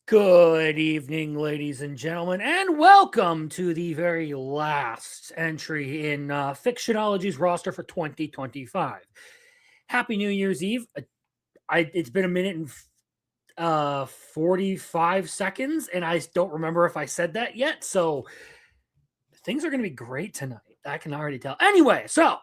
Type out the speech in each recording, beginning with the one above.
Good evening, ladies and gentlemen, and welcome to the very last entry in Fictionology's roster for 2025. Happy New Year's Eve. It's been a minute and 45 seconds, and I don't remember if I said that yet, so things are going to be great tonight. I can already tell. Anyway, so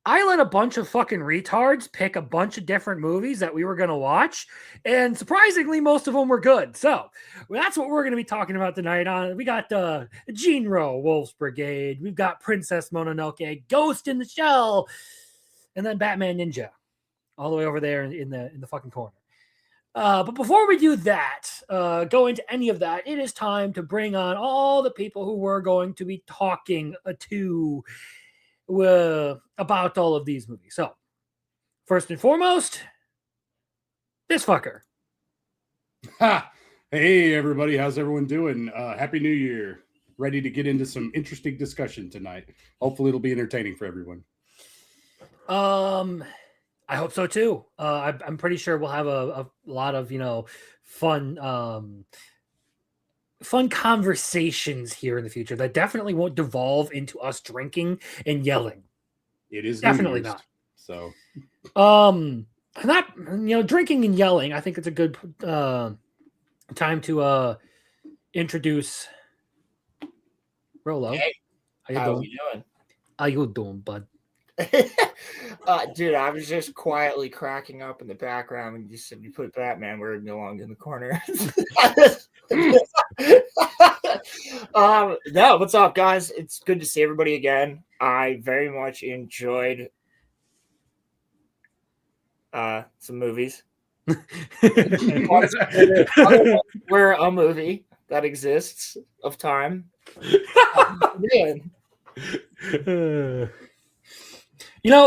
I let a bunch of fucking retards pick a bunch of different movies that we were going to watch, and surprisingly, most of them were good. So that's what we're going to be talking about tonight. We got Jinro, Wolf's Brigade. We've got Princess Mononoke, Ghost in the Shell, and then Batman Ninja, all the way over there in the fucking corner. But before we do that, go into any of that, it is time to bring on all the people who we're going to be talking to about all of these movies. So, first and foremost, this fucker. Ha! Hey, everybody. How's everyone doing? Happy New Year. Ready to get into some interesting discussion tonight. Hopefully it'll be entertaining for everyone. I hope so too. I'm pretty sure we'll have a lot of, fun conversations here in the future that definitely won't devolve into us drinking and yelling. It is definitely not. So, not drinking and yelling. I think it's a good time to introduce Rolo. Hey, how you doing? How you doing, bud? Dude, I was just quietly cracking up in the background when you said you put Batman where it belonged in the corner. No, what's up, guys? It's good to see everybody again. I very much enjoyed some movies. We're a movie that exists of time.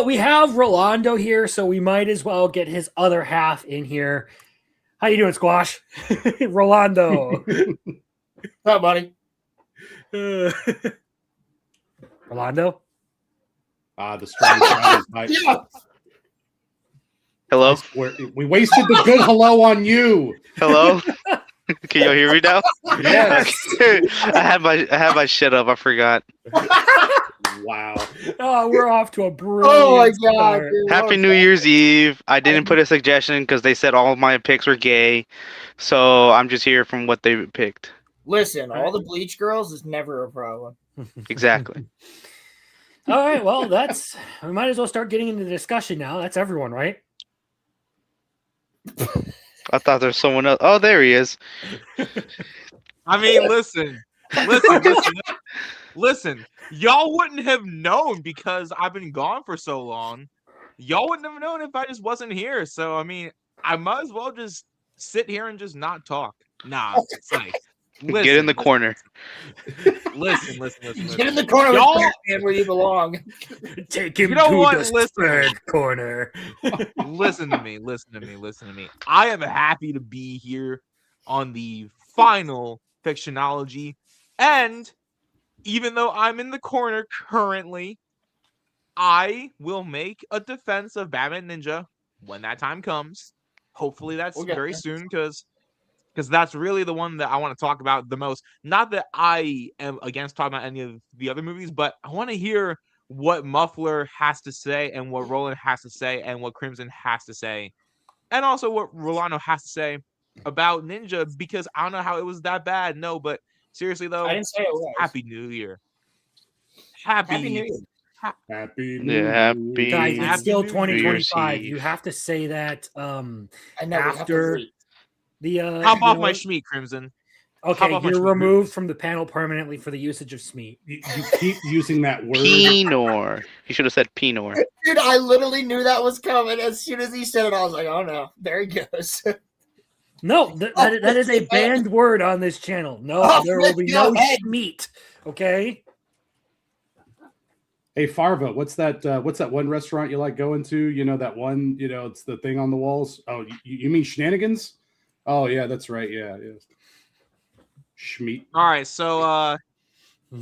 We have Rolando here, so we might as well get his other half in here. How you doing, Squash? Rolando. What's up, buddy? Rolando? the strong side is nice. Yeah. Hello? We wasted the good hello on you. Hello? Can you hear me now? Yes. I had my shit up. I forgot. Wow. Oh, we're off to a brilliant Oh my god. start. Dude, Happy New Year's Eve. I didn't put a suggestion because they said all of my picks were gay. So I'm just here from what they picked. Listen, all the Bleach girls is never a problem. Exactly. All right, well, we might as well start getting into the discussion now. That's everyone, right? I thought there was someone else. Oh, there he is. I mean, listen. Y'all wouldn't have known because I've been gone for so long. Y'all wouldn't have known if I just wasn't here. So, I mean, I might as well just sit here and just not talk. Nah, it's like, Get in the corner. Listen. Get in the corner with Batman where you belong. Take him to the third corner. Listen to me. I am happy to be here on the final Fictionology. And even though I'm in the corner currently, I will make a defense of Batman Ninja when that time comes. Hopefully that's very soon because that's really the one that I want to talk about the most. Not that I am against talking about any of the other movies, but I want to hear what Muffler has to say and what Roland has to say and what Crimson has to say. And also what Rolando has to say about Ninja, because I don't know how it was that bad. No, but seriously though, I didn't say it was. Happy New Year. Happy New Year. Happy New Year. Happy Guys, it's Happy still New 2025. Year's You have to say that I know, after the Hop off my Schmeat, Crimson. Okay, Hop off my you're Schmeat. removed from the panel permanently for the usage of Smeat. You keep using that word. Pinor. He should have said Pinor. Dude, I literally knew that was coming. As soon as he said it, I was like, oh no, there he goes. No, that is a banned word on this channel. No, there will be no Schmeat. Okay. Hey Farva, what's that one restaurant you like going to? You know that one, it's the thing on the walls. Oh, you mean Shenanigans? Oh yeah, that's right. Yeah. Schmeat. All right, so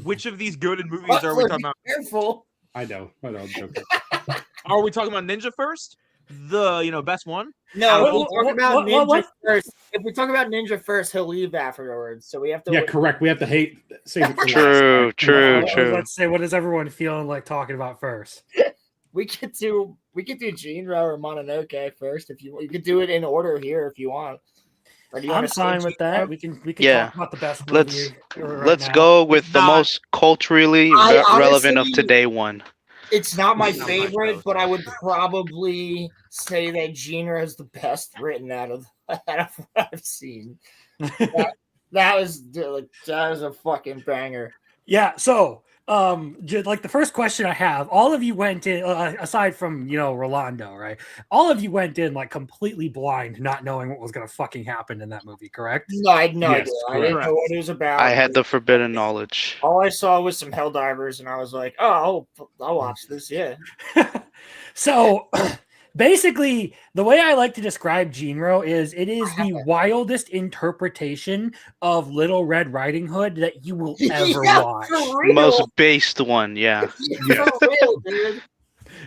which of these goated movies are we talking about? Careful. I know. I'm joking. Are we talking about Ninja first? the best one. No, Out if of we all- talk about what- Ninja what? first. If we talk about Ninja first, he'll leave afterwards. So we have to. Yeah, correct. We have to save it for last. True, right? true, I was true. about to say, what is everyone feeling like talking about first? We could do Jinro or Mononoke first if you could do it in order here if you want. Or do you I'm want to say fine with that. Jinro? We can Yeah. talk about the best Let's movie right let's now. go with It's the not- most culturally I relevant of honestly- today one. It's not my It's not my favorite, show, but so. I would probably say that Jinro is the best written out of what I've seen. That was a fucking banger. Yeah, so like the first question I have, all of you went in aside from Rolando, right? All of you went in like completely blind, not knowing what was gonna fucking happen in that movie, correct? No, I had no Yes, idea. I correct. didn't know what it was about. I had the forbidden knowledge. All I saw was some Helldivers, and I was like, "Oh, I'll watch this." Yeah. So basically, the way I like to describe Jinro is it is the wildest interpretation of Little Red Riding Hood that you will ever Yeah, watch. for real. Most based one, yeah. Yeah, for real, dude.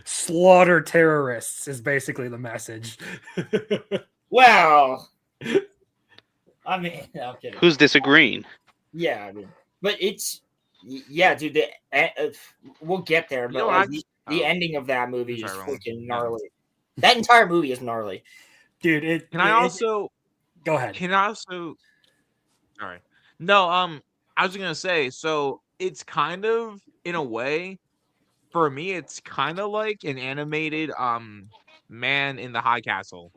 Slaughter terrorists is basically the message. Wow. I mean, no, I'm kidding. Who's disagreeing? Yeah, I mean, but yeah, dude. We'll get there, but know, like, I- the oh. ending of that movie is Sorry, Roland. freaking gnarly. That entire movie is gnarly. Dude, Can I also? go ahead. Can I also? All right. No, I was gonna say. So it's kind of, in a way, for me, it's kind of like an animated Man in the High Castle,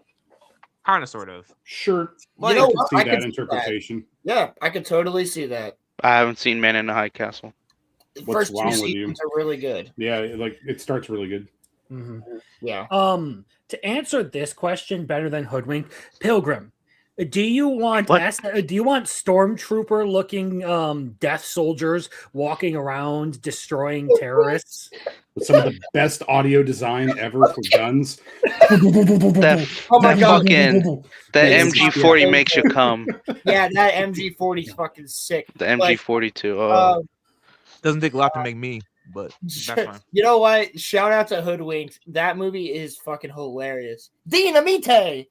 kind of, sort of. Sure. Like, You know I what? can I see can that see interpretation. Yeah, I could totally see that. I haven't seen Man in the High Castle. The What's first wrong two with you? seasons are really good. Yeah, like it starts really good. Mhm. Yeah. To answer this question better than Hoodwink, Pilgrim, do you want What? stormtrooper looking death soldiers walking around destroying terrorists? With some of the best audio design ever for guns. That Oh my god. that Yeah, MG40 makes you come. Yeah, that MG40 is fucking sick. The Like, MG42. Oh, Uh, doesn't take a lot to make me, but that's fine. you know what? Shout out to Hoodwinked. That movie is fucking hilarious. Dynamite.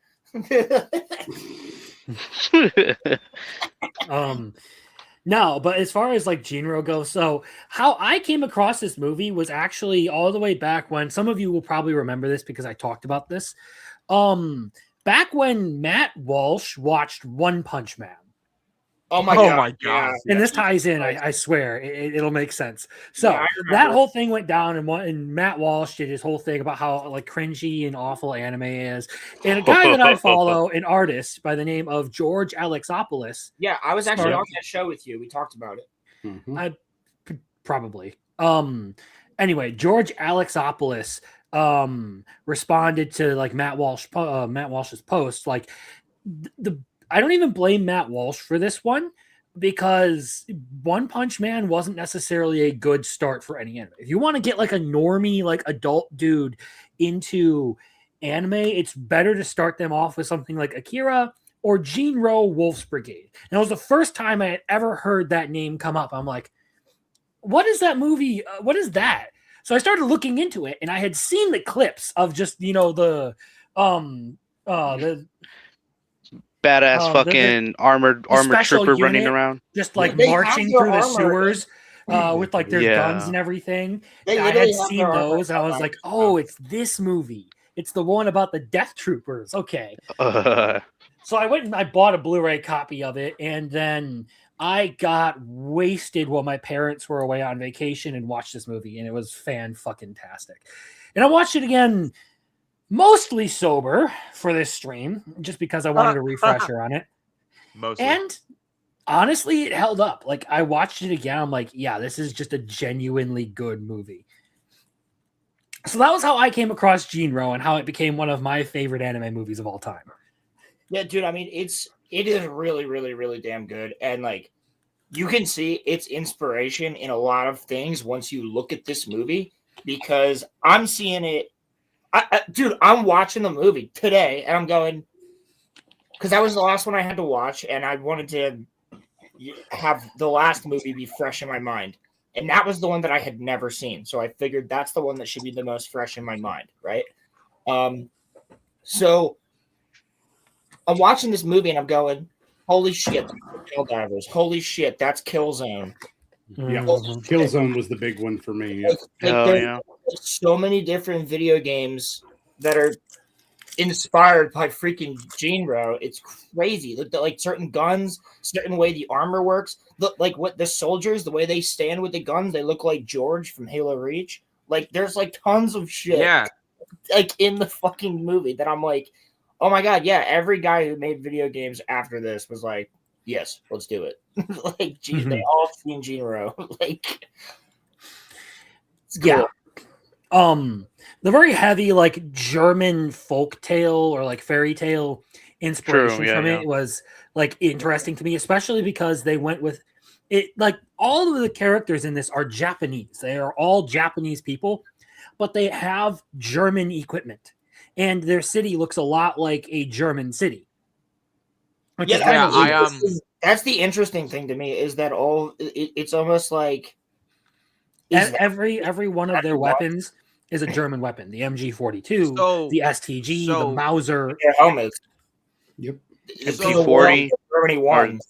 No, but as far as like Jinro goes, so how I came across this movie was actually all the way back when some of you will probably remember this because I talked about this. Back when Matt Walsh watched One Punch Man. Oh my Oh god. my god. Yeah. And this ties in, I swear, it'll make sense. So Yeah, I remember. that whole thing went down, and Matt Walsh did his whole thing about how like cringy and awful anime is. And a guy that I follow, an artist by the name of George Alexopoulos, Yeah, I was actually Sorry. on that show with you. We talked about it. Mhm. probably. Anyway, George Alexopoulos responded to like Matt Walsh's post. Like I don't even blame Matt Walsh for this one because One Punch Man wasn't necessarily a good start for any anime. If you want to get like a normie, like adult dude into anime, it's better to start them off with something like Akira or Jinro Wolf's Brigade. And it was the first time I had ever heard that name come up. I'm like, what is that movie? What is that? So I started looking into it, and I had seen the clips of just the badass the fucking armored special trooper running unit. around. just like They have marching their through the armor. sewers with like their Yeah. guns and everything. They I had literally have seen their armor those, and I was like, on. oh, it's this movie. It's the one about the Death Troopers. Okay. So I went and I bought a Blu-ray copy of it, and then I got wasted while my parents were away on vacation and watched this movie, and it was fan-fucking-tastic. And I watched it again, mostly sober for this stream, just because I wanted a refresher on it. Mostly. And honestly, it held up. Like I watched it again, I'm like, yeah, this is just a genuinely good movie. So that was how I came across Jinro and how it became one of my favorite anime movies of all time. Yeah, dude. I mean, it is really, really, really damn good, and like you can see its inspiration in a lot of things once you look at this movie. Because I'm seeing it, dude. I'm watching the movie today, and I'm going because that was the last one I had to watch, and I wanted to have the last movie be fresh in my mind, and that was the one that I had never seen. So I figured that's the one that should be the most fresh in my mind, right? So I'm watching this movie and I'm going, holy shit, that's Helldivers. Holy shit, that's Killzone. Yeah, Mhm. Killzone was the big one for me. Yep. Like Hell there's yeah. so many different video games that are inspired by freaking Jinro. It's crazy. Like certain guns, certain way the armor works. Like what the soldiers, the way they stand with the guns, they look like George from Halo Reach. Like there's like tons of shit Yeah. like in the fucking movie that I'm like, oh my god, yeah. Every guy who made video games after this was like, yes, let's do it. Like they all seen Jinro. Like it's cool. Yeah. The very heavy like German folk tale or like fairy tale inspiration yeah, from yeah. it was like interesting to me, especially because they went with it. Like all of the characters in this are Japanese. They are all Japanese people, but they have German equipment, and their city looks a lot like a German city. Which Yeah, is kind of that's the interesting thing to me is that it's almost like every one of their weapons is a German weapon. The MG42, So- the STG, the so- Mauser. their helmets. Yep. The So- P40, P40 Germany one.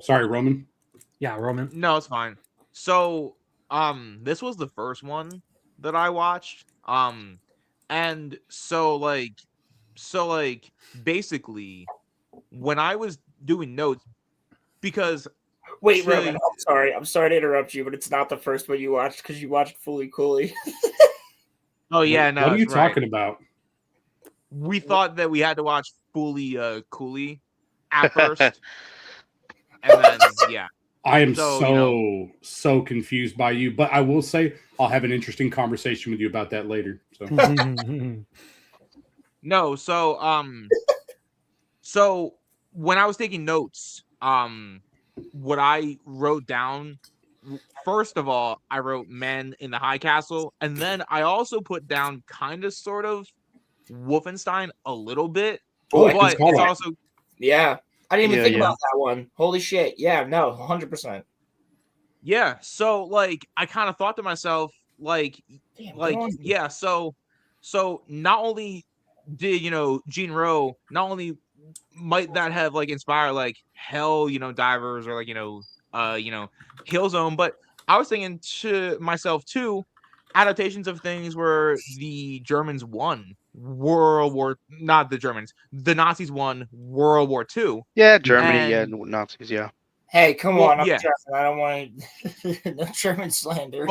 Sorry, Roman. Yeah, Roman. No, it's fine. So, this was the first one that I watched. And so basically, when I was doing notes, because Wait, So- Roman, I'm sorry to interrupt you, but it's not the first one you watched because you watched Fully Cooley. oh yeah, no, What are you that's right. talking about? We thought that we had to watch Fully Cooley at first, and then yeah. I am So, so you so confused by you, but I will say I'll have an interesting conversation with you about that later. So No, so when I was taking notes, what I wrote down, first of all, I wrote men in the high castle, and then I also put down kind of sort of Wolfenstein a little bit, Oh, but it's called it's that. also Yeah. I didn't even Yeah, think yeah. about that one. Holy shit. Yeah, no, 100%. yeah. So like I kind of thought to myself, like Damn, like go on. yeah, so not only did Gene Rowe, not only might that have like inspired like hell divers or like Killzone, but I was thinking to myself too, adaptations of things where the Germans won not the Germans, the Nazis won World War II. Yeah, Germany, And- yeah, Nazis, yeah. Hey, come Well, on. I'm yeah. Justin. I don't want no German slander.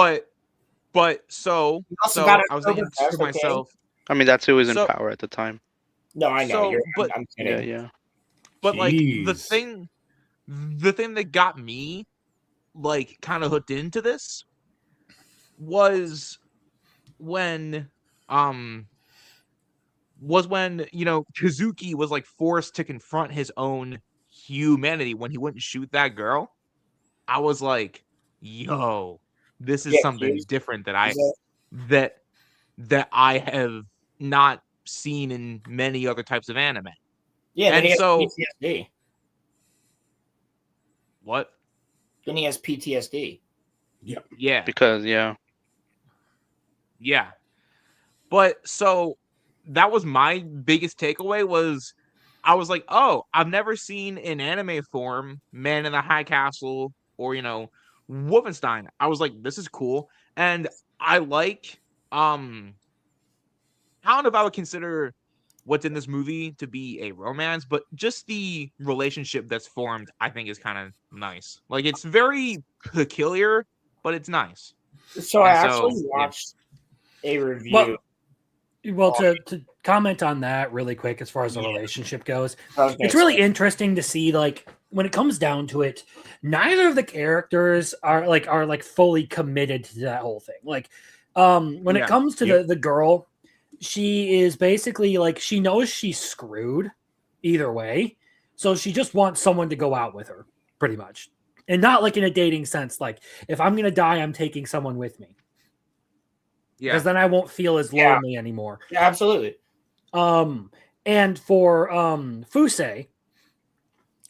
But so You also got I was thinking Oktoberfest, to okay? myself, I mean, that's who was in So- power at the time. No, I know. So, but- I'm Yeah, kidding. yeah. but like the Jeez. thing that got me like kind of hooked into this was when Kazuki was like forced to confront his own humanity when he wouldn't shoot that girl. I was like, yo, this is Yeah, something he's- different that he's I have not seen in many other types of anime. Yeah, then And he has so- PTSD. What? Then he has PTSD. Yeah. Because, yeah. Yeah. But so that was my biggest takeaway was I was like, oh, I've never seen in anime form Man in the High Castle or, Wolfenstein. I was like, this is cool. And I like I don't know if I would consider what's in this movie to be a romance, but just the relationship that's formed, I think is kind of nice. Like it's very peculiar, but it's nice. So I And so, actually yeah. watched a review. Well, to comment on that really quick, as far as the relationship goes, I was gonna it's really say, interesting to see, like, when it comes down to it, neither of the characters are fully committed to that whole thing. Like, when Yeah. it comes to Yep. the girl, she is basically like, she knows she's screwed either way, so she just wants someone to go out with her, pretty much, and not like in a dating sense. Like, if I'm gonna die, I'm taking someone with me, Yeah. because then I won't feel as Yeah. lonely anymore. yeah, absolutely. And for Fusei,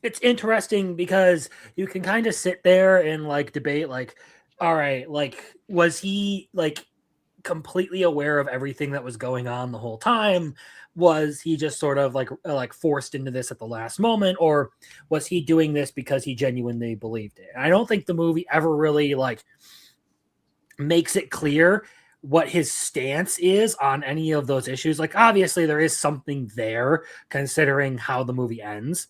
it's interesting because you can kind of sit there and like debate, like, all right, like, was he like completely aware of everything that was going on the whole time? Was he just sort of like forced into this at the last moment, or was he doing this because he genuinely believed it? And I don't think the movie ever really like makes it clear what his stance is on any of those issues. Like, obviously there is something there considering how the movie ends,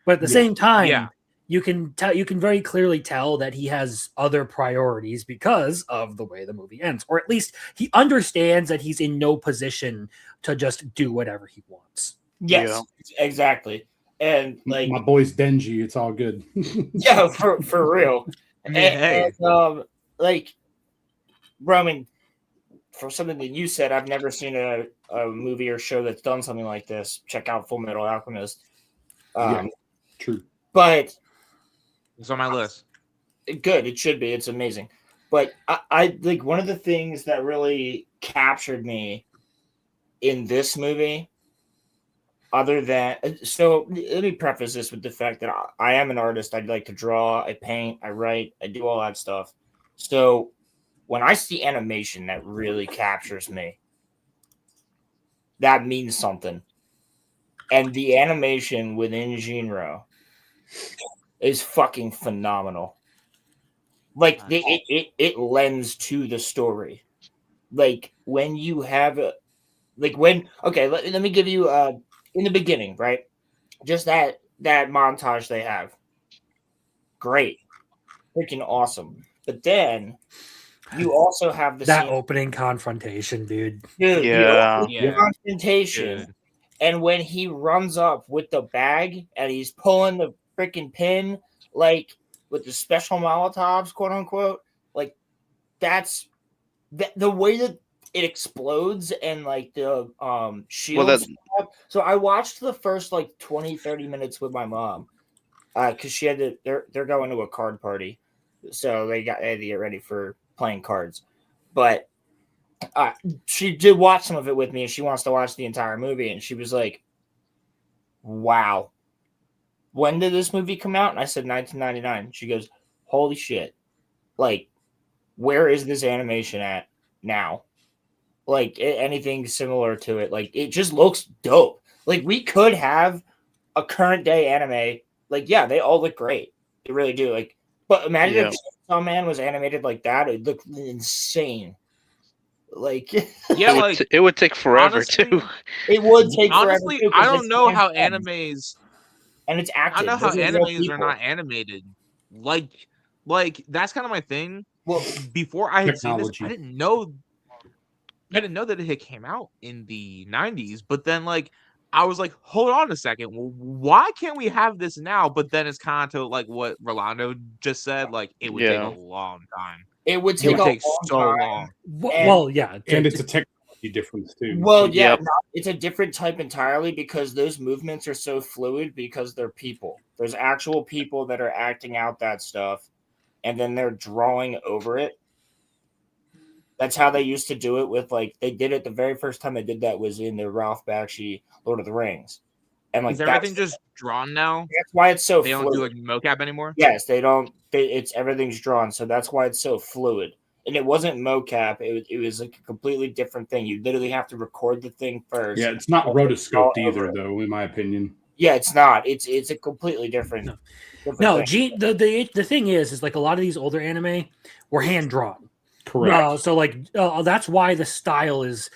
but at the same time, Yeah. you can very clearly tell that he has other priorities because of the way the movie ends, or at least he understands that he's in no position to just do whatever he wants. Yes, exactly. And like My boy's Denji. It's all good. yeah, for real. I mean, hey. Like, bro, I mean, for something that you said, I've never seen a movie or show that's done something like this. Check out Full Metal Alchemist. Yeah, true. But It's on my list. good, it should be. It's amazing. But I like one of the things that really captured me in this movie, other than so let me preface this with the fact that I am an artist. I'd like to draw, I paint, I write, I do all that stuff. So when I see animation that really captures me, that means something. And the animation within Jinro is fucking phenomenal. Like it lends to the story. Like when you have let me give you in the beginning, right? Just that montage they have. Great. Freaking awesome. But then you also have the That scene, opening confrontation, dude. dude, Yeah. Yeah. confrontation. Dude. And when he runs up with the bag and he's pulling the freaking pin, like with the special Molotovs, quote unquote, like that's the way that it explodes and like the shields. So I watched the first like 20-30 minutes with my mom because she had to. They're going to a card party, so they had to get ready for playing cards. But she did watch some of it with me, and she wants to watch the entire movie. And she was like, "Wow, when did this movie come out?" And I said 1999. She goes, "Holy shit! Like, where is this animation at now? Like anything similar to it? Like, it just looks dope. Like, we could have a current day anime. Like, yeah, they all look great. They really do. Like, but imagine if Chainsaw Man was animated like that. It'd look insane. Like, Yeah, like it would take forever honestly, too. it would take honestly, forever too, I 'cause don't it's know how hand-drawn, animes. and it's I acted. don't know how Those are real animes are people. not animated. Like that's kind of my thing. Well, Before I had seen this, Technology. I didn't know that it had came out in the 90s, but then like I was like, hold on a second, well, why can't we have this now? But then it's kind of like what Rolando just said, like it would take a long time. it would It take would a take long so time. long. Well, yeah, And it's a technology difference too. Well, yeah, Yep. it's a different type entirely because those movements are so fluid because they're people. There's actual people that are acting out that stuff, and then they're drawing over it. That's how they used to do it with like they did it the very first time they did that was in the Ralph Bakshi Lord of the Rings, and like Is everything just drawn now? that's why it's so They fluid. don't do like mocap anymore? Yes, they don't. It's everything's drawn, so that's why it's so fluid. And it wasn't mocap; it was like a completely different thing. You literally have to record the thing first. Yeah, it's not and rotoscoped draw over either, it. though, in my opinion. Yeah, it's not. It's a completely different. No, thing. the thing is like a lot of these older anime were hand drawn. Correct. So like that's why the style is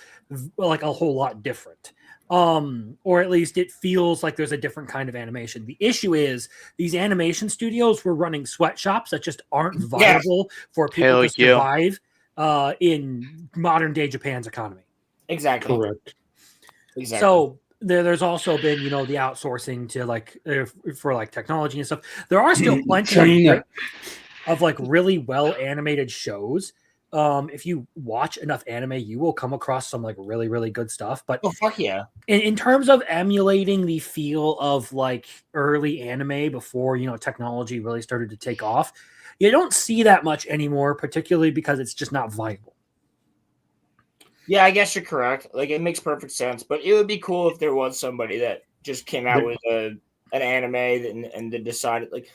like a whole lot different. Or at least it feels like there's a different kind of animation. The issue is these animation studios were running sweatshops that just aren't viable for people to survive in modern day Japan's economy. Exactly. Correct. Exactly. So there's also been, the outsourcing to like for like technology and stuff. There are still plenty of like really well animated shows. If you watch enough anime, you will come across some like really, really good stuff. But oh fuck yeah! In terms of emulating the feel of like early anime before technology really started to take off, you don't see that much anymore, particularly because it's just not viable. Yeah, I guess you're correct. Like it makes perfect sense, but it would be cool if there was somebody that just came out with an anime and then decided like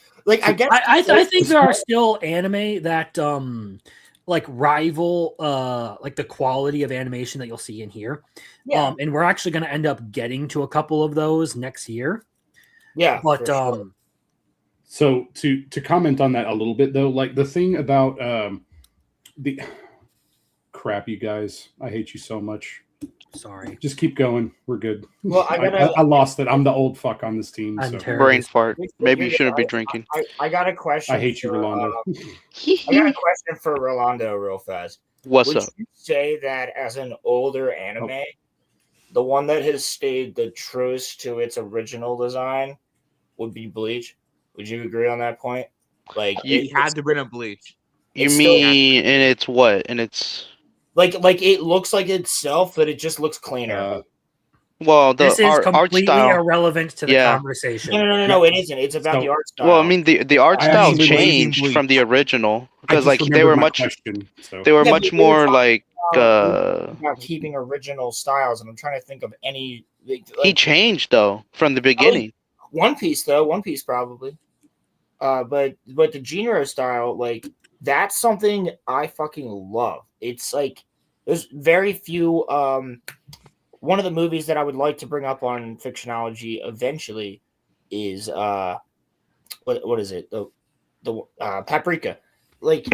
I guess I think there are still anime that like rival like the quality of animation that you'll see in here. Yeah, And we're actually going to end up getting to a couple of those next year. yeah. But for sure. So to comment on that a little bit though, like the thing about the crap, you guys, I hate you so much. sorry, Just keep going. We're good. Well, I lost it. I'm the old fuck on this team. I'm So terrible. Brain fart. You're Maybe you good. shouldn't be drinking. I got a question. I hate you, for, Rolando. I got a question for Rolando, real fast. What's Would up? you say that as an older anime, the one that has stayed the truest to its original design would be Bleach? Would you agree on that point? Like He had to bring up Bleach. You it's still- mean and it's what? And it's like it looks like itself, but it just looks cleaner. well the This is art completely style. irrelevant to the Yeah. conversation. No, it isn't. It's about So- the art style. Well, I mean the art I style actually changed Bleach. from the original I because just like they remembered were my much question. So they were Yeah, much but we were more talking like about keeping original styles, and I'm trying to think of any. he changed though from the beginning. One Piece though, One Piece probably. But the Jinro style, like that's something I fucking love. It's like there's very few. One of the movies that I would like to bring up on Fictionology eventually is what is it? The Paprika. Like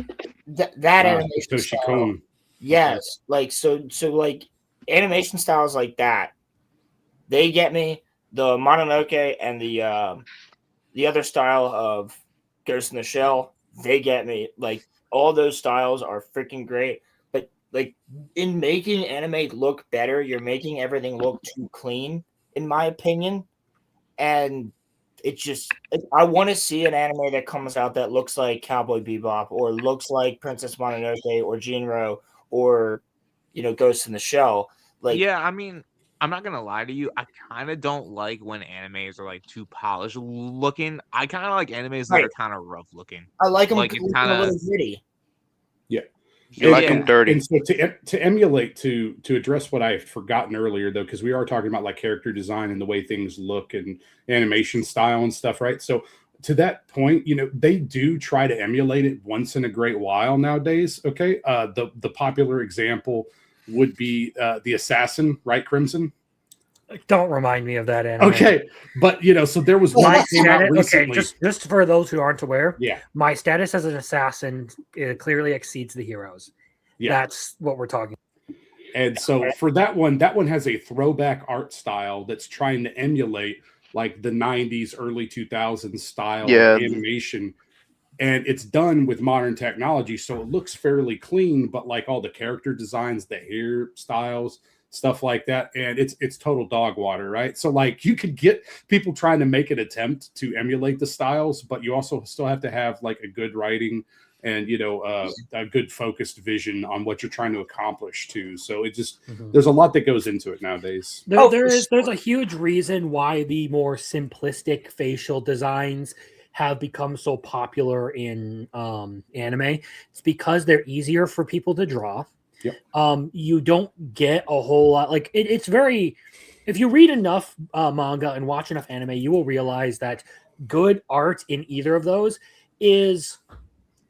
that animation Satoshi style. Kon. Yes, like so like animation styles like that, they get me. The Mononoke and the other style of Ghost in the Shell, they get me. Like all those styles are freaking great. But like in making anime look better, you're making everything look too clean, in my opinion. And it's just I want to see an anime that comes out that looks like Cowboy Bebop or looks like Princess Mononoke or Jinro or Ghost in the Shell. Like Yeah, I mean, I'm not gonna lie to you. I kind of don't like when animes are like too polished looking. I kind of like animes that Right. are kind of rough looking. I like them Like, it's looking kinda- a little gritty. You like Yeah. them dirty. And so to emulate to address what I've forgotten earlier though, because we are talking about like character design and the way things look and animation style and stuff, right? So to that point, they do try to emulate it once in a great while nowadays. Okay, the popular example would be the Assassin, right, Crimson? Don't remind me of that anime. Okay, but so there was one My that came out status, okay, recently. just for those who aren't aware, Yeah, my status as an assassin clearly exceeds the heroes. yeah. That's what we're talking. And so for that one has a throwback art style that's trying to emulate like the 90s, early 2000s style Yeah. of animation. And it's done with modern technology. So it looks fairly clean, but like all the character designs, the hairstyles, stuff like that. And it's total dog water, right? So like you could get people trying to make an attempt to emulate the styles, but you also still have to have like a good writing and a good focused vision on what you're trying to accomplish too. So it just there's a lot that goes into it nowadays. There's a huge reason why the more simplistic facial designs have become so popular in anime. It's because they're easier for people to draw. Yep. You don't get a whole lot like it's very. If you read enough manga and watch enough anime, you will realize that good art in either of those is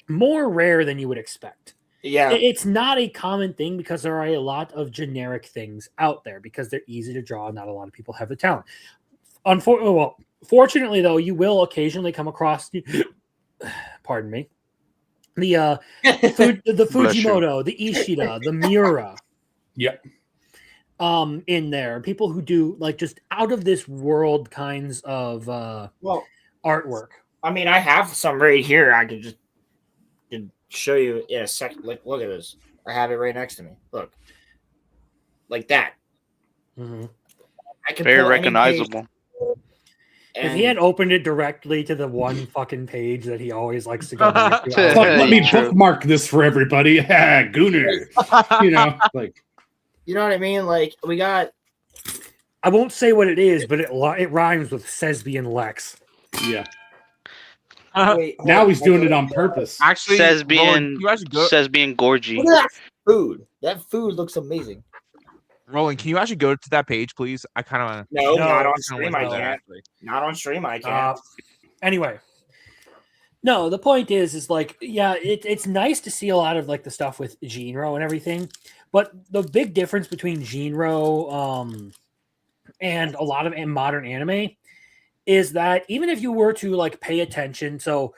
more rare than you would expect. Yeah. It's not a common thing because there are a lot of generic things out there because they're easy to draw. Not a lot of people have the talent. Fortunately, though, you will occasionally come across, pardon me, the Fujimoto, the Ishida, the Miura. Yep. In there, people who do like just out of this world kinds of artwork. I mean, I have some right here. I could just show you in a second. Like, look at this. I have it right next to me. Look, like that. Mm-hmm. I can Very pull any recognizable. page If he had opened it directly to the one fucking page that he always likes to go back to, Fuck, let me True. bookmark this for everybody. Gooner. Like you know what I mean? Like we got. I won't say what it is, but it rhymes with Sesbian Lex. yeah. Wait, Now hold he's on, doing I it got- on purpose. Actually, Says Roland, being you actually go. says being gorgy. Look at that food. That food looks amazing. Roland, can you actually go to that page, please? I kind of No, not on No, stream. I can't. Not on stream. I can't. Anyway, No, the point is like, yeah, it's nice to see a lot of like the stuff with Jinro and everything, but the big difference between Jinro and a lot of modern anime is that even if you were to like pay attention, so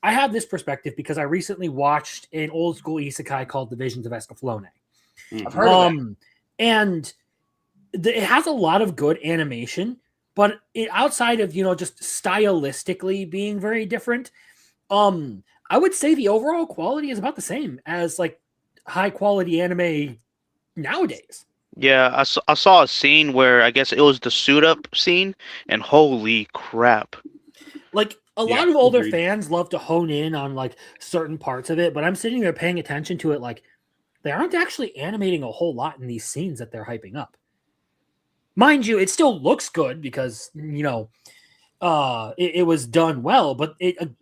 I have this perspective because I recently watched an old school isekai called The Visions of Escaflowne. I've heard of it. And it has a lot of good animation, but outside of just stylistically being very different, I would say the overall quality is about the same as like high quality anime nowadays. Yeah, I saw a scene where I guess it was the suit up scene, and holy crap. Like a Yeah, lot of older agreed. fans love to hone in on like certain parts of it, but I'm sitting there paying attention to it like they aren't actually animating a whole lot in these scenes that they're hyping up. Mind you, it still looks good because it was done well, but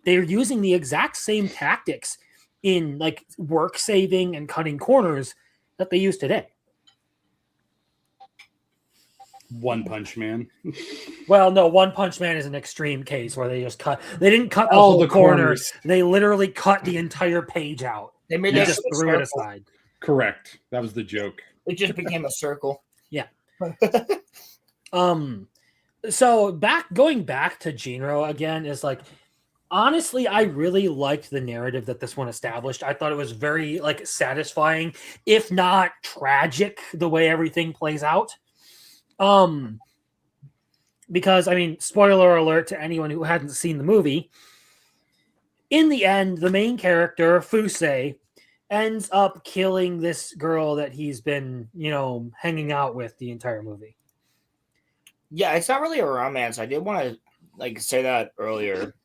they're using the exact same tactics in like work saving and cutting corners that they use today. One Punch Man. Well, no, One Punch Man is an extreme case where they just cut. They didn't cut the All whole the corner. corners. They literally cut the entire page out. They made They that just shit a threw it circle. aside. Correct. That was the joke. It just became a circle. Yeah. So going back to Jinro again is like, honestly, I really liked the narrative that this one established. I thought it was very like satisfying, if not tragic, the way everything plays out. Because I mean, spoiler alert to anyone who hadn't seen the movie. In the end, the main character, Fusei, ends up killing this girl that he's been, hanging out with the entire movie. Yeah, it's not really a romance. I did want to like say that earlier.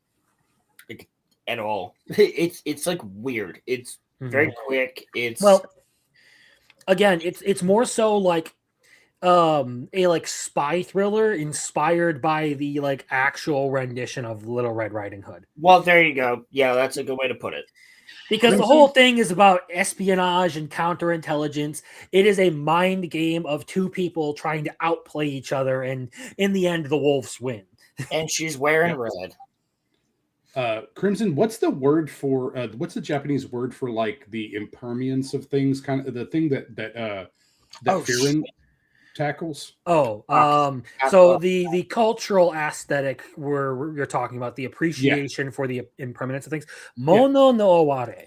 Like, at all. It's like weird. It's very quick. It's Well, again, it's more so like a like spy thriller inspired by the like actual rendition of Little Red Riding Hood. well, there you go. Yeah, that's a good way to put it. Because the whole thing is about espionage and counterintelligence. It is a mind game of two people trying to outplay each other, and in the end, the wolves win. And she's wearing red. Crimson, what's the word for what's the Japanese word for like the impermanence of things, kind of the thing that Fearin tackles? So the cultural aesthetic you're talking about, the appreciation for the impermanence of things. Mono no aware.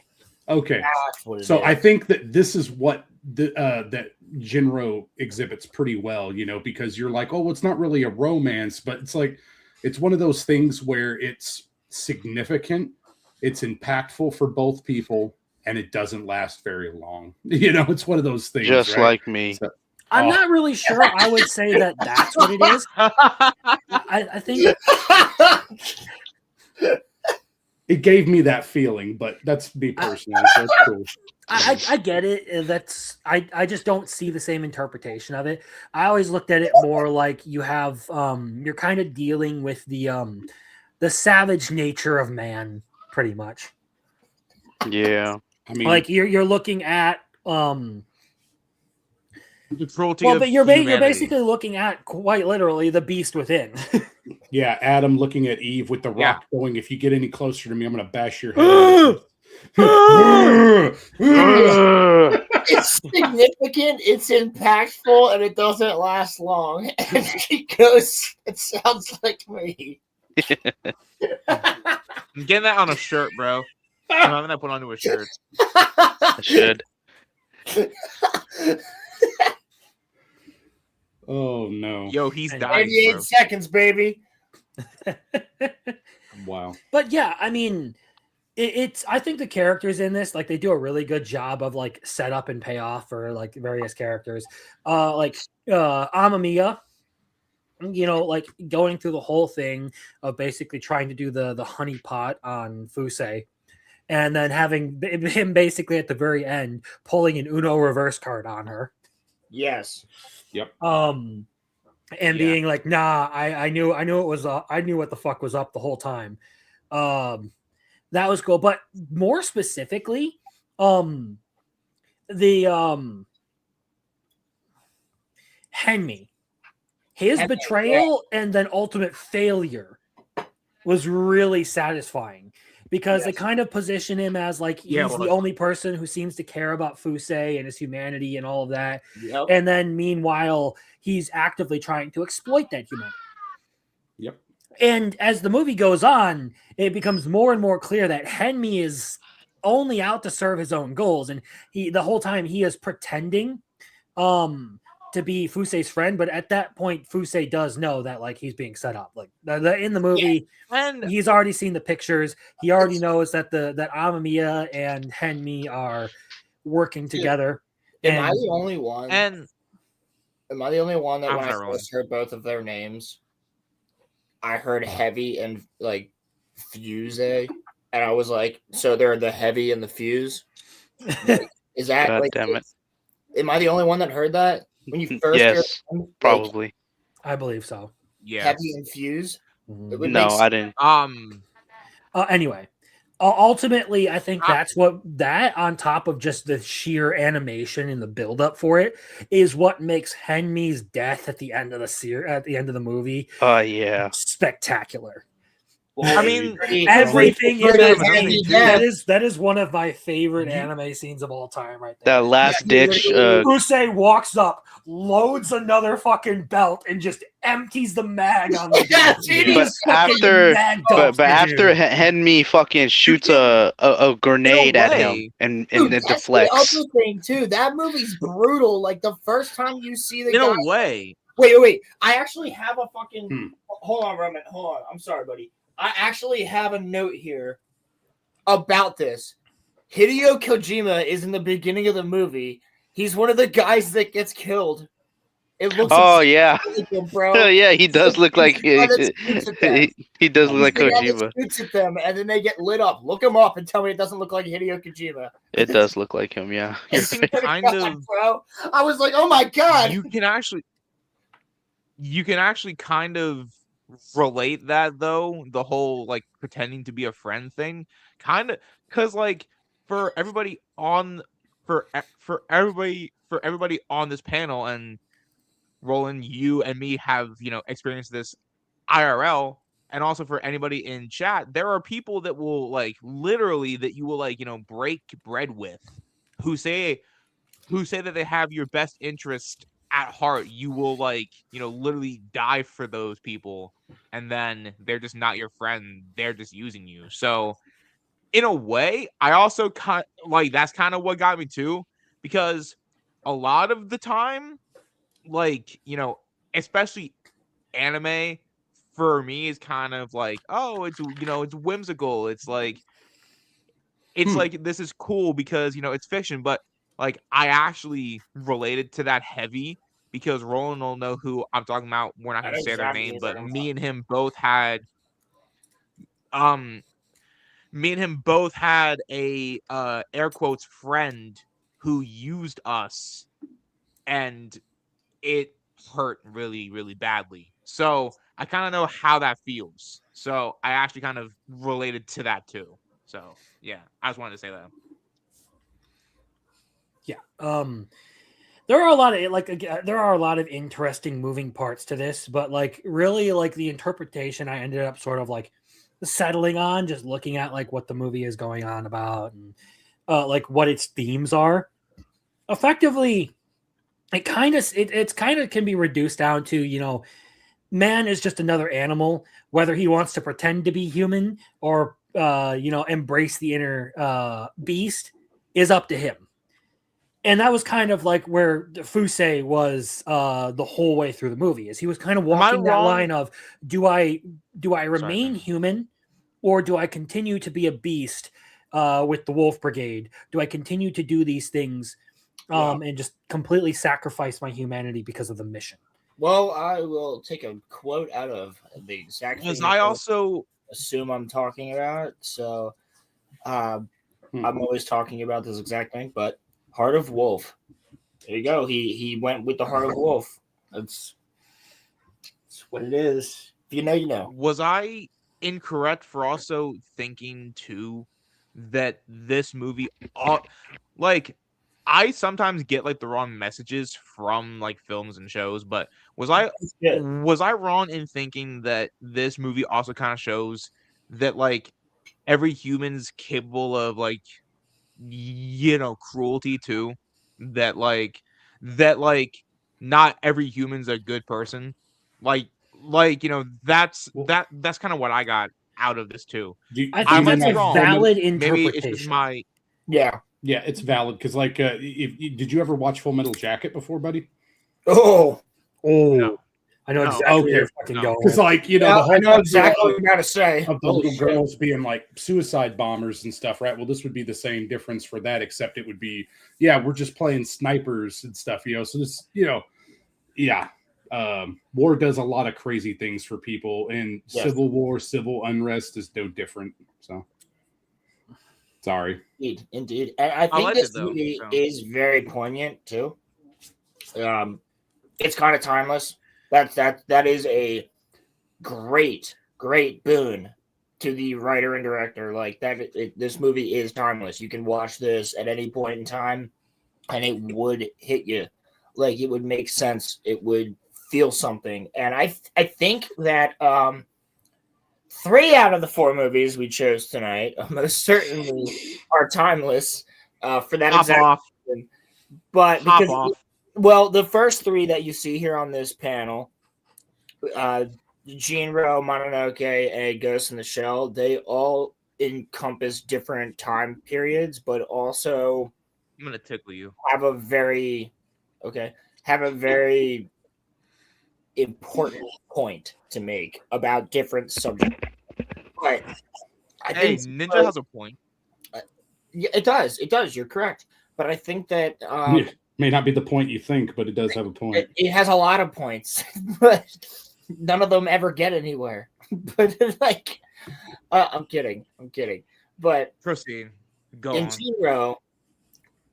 Okay. That's what it So is. I think that this is what that Jinro exhibits pretty well, because you're like, oh, it's not really a romance, but it's like it's one of those things where it's significant, it's impactful for both people, and it doesn't last very long. It's one of those things. Just right? like me. So, I'm not really sure I would say that that's what it is. I think it gave me that feeling, but that's me personally. So it's cool. I get it. I just don't see the same interpretation of it. I always looked at it more like you have you're kind of dealing with the savage nature of man, pretty much. Yeah. I mean, Like you're looking at The cruelty well, of but you're humanity. basically looking at quite literally the beast within. yeah, Adam looking at Eve with the rock going, if you get any closer to me, I'm going to bash your head. It's significant, it's impactful, and it doesn't last long. And he goes, it sounds like me. I'm getting that on a shirt, bro. I'm having that put onto a shirt. I should. Oh, no. Yo, he's dying, 88 bro. seconds, baby. Wow. But yeah, I mean, it's I think the characters in this, like, they do a really good job of like setup and payoff for like various characters. Amamiya, like going through the whole thing of basically trying to do the honeypot on Fusei, and then having him basically at the very end pulling an Uno reverse card on her. Yes. Yep. And being like, nah, I knew it was I knew what the fuck was up the whole time. That was cool. But more specifically, the Henmi, his betrayal and then ultimate failure was really satisfying because they kind of position him as like he's Yeah, the well, only person who seems to care about Fusei and his humanity and all of that. Yep. And then meanwhile, he's actively trying to exploit that humanity. Yep. And as the movie goes on, it becomes more and more clear that Henmi is only out to serve his own goals, and the whole time he is pretending to be Fusei's friend, but at that point Fusei does know that like he's being set up. Like in the movie, and he's already seen the pictures. He already knows that that Amamiya and Henmi are working together. Am I And the only one? and Am I the only one that I'm when I sorry, Roland. first heard both of their names, I heard Heavy and like Fuse, and I was like, so they're the Heavy and the Fuse. Like, is that God like? damn it. Am I the only one that heard that when you first heard Yes, them, like, probably. I believe so. yeah. Heavy and Fuse? It would No, make I didn't. Anyway, ultimately, I think that's what that on top of just the sheer animation and the buildup for it is what makes Henmi's death at the end of the movie Yeah. spectacular. Well, I mean, Everything Well, in that another scene, thing, too. that is one of my favorite anime scenes of all time, right there. That last ditch. Fusei walks up, loads another fucking belt, and just empties the mag on the Yeah, dude. dude, He But just fucking after, mag but dumps the after dude. Henmi fucking shoots a grenade at him way. and Dude, it that's deflects. the other thing too. That movie's brutal. Like the first time you see the In guy. a way. Wait. I actually have a fucking. Hmm. Hold on, Roman. Hold on. I'm sorry, buddy. I actually have a note here about this. Hideo Kojima is in the beginning of the movie. He's one of the guys that gets killed. It looks. Oh yeah, like him, bro. yeah. He does look like He's the guy that shoots at them. he does look like He's the guy that Kojima. shoots at them, and then they get lit up. Look him up and tell me it doesn't look like Hideo Kojima. It does look like him. Yeah. You're You right. can kind of, bro. I was like, oh my god. you can actually kind of relate that though, the whole like pretending to be a friend thing, kind of, because like for everybody on this panel, and Roland, you and me have experienced this IRL, and also for anybody in chat, there are people that will like literally that you will like break bread with, who say that they have your best interest at heart. You will like literally die for those people, and then they're just not your friend, they're just using you. So in a way, I also like that's kind of what got me too, because a lot of the time, like especially anime for me is kind of like, oh, it's it's whimsical, it's like this is cool because it's fiction, but like I actually related to that heavy because Roland will know who I'm talking about. We're not I going know to say their exactly name, who but you're me and him both had a air quotes friend who used us, and it hurt really, really badly. So I kind of know how that feels. So I actually kind of related to that too. So yeah, I just wanted to say that. Yeah. There are a lot of there are a lot of interesting moving parts to this, but like really like the interpretation I ended up sort of like settling on, just looking at like what the movie is going on about and like what its themes are. Effectively, it's kind of can be reduced down to man is just another animal, whether he wants to pretend to be human or embrace the inner beast is up to him. And that was kind of like where Fusei was the whole way through the movie, is he was kind of walking that line of do I remain human, or do I continue to be a beast with the Wolf Brigade? Do I continue to do these things and just completely sacrifice my humanity because of the mission? Well, I will take a quote out of the exact thing. Because I also assume I'm talking about. So I'm always talking about this exact thing, but Heart of Wolf. There you go. He went with the Heart of Wolf. That's what it is. If you know, you know. Was I incorrect for also thinking too that this movie, like, I sometimes get like the wrong messages from like films and shows, but was I wrong in thinking that this movie also kind of shows that like every human's capable of like cruelty too. That not every human's a good person. That's Well, that's kind of what I got out of this too. I I think you might that's be a like wrong. valid Maybe it's just interpretation. my Yeah. Yeah, it's valid because did you ever watch Full Metal Jacket before, buddy? Oh, no. I know No. exactly where Okay, you're fucking going. because the yeah, I whole know exactly what you're about to say. of the Holy little shit. girls being like suicide bombers and stuff, right? Well, this would be the same difference for that, except it would be, yeah, we're just playing snipers and stuff, So this, yeah. War does a lot of crazy things for people, and Yes. civil war, civil unrest is no different. So, sorry. Indeed. And I think liked this it, though, movie so. is very poignant too. It's kind of timeless. That is a great boon to the writer and director. Like that, this movie is timeless. You can watch this at any point in time, and it would hit you. Like it would make sense. It would feel something. And I think that 3 out of the 4 movies we chose tonight most certainly are timeless for that Hop exact off. reason. But Hop because off. well, the first 3 that you see here on this panel, Jinro, Mononoke, and Ghost in the Shell, they all encompass different time periods, but also I'm gonna tickle you. have a very important point to make about different subjects. But I Hey, think Ninja has a point. yeah, it does. You're correct. But I think that Yeah, may not be the point you think, but it does have a point. it has a lot of points, but none of them ever get anywhere. But like, I'm kidding. But Proceed. Go in on. Jinro,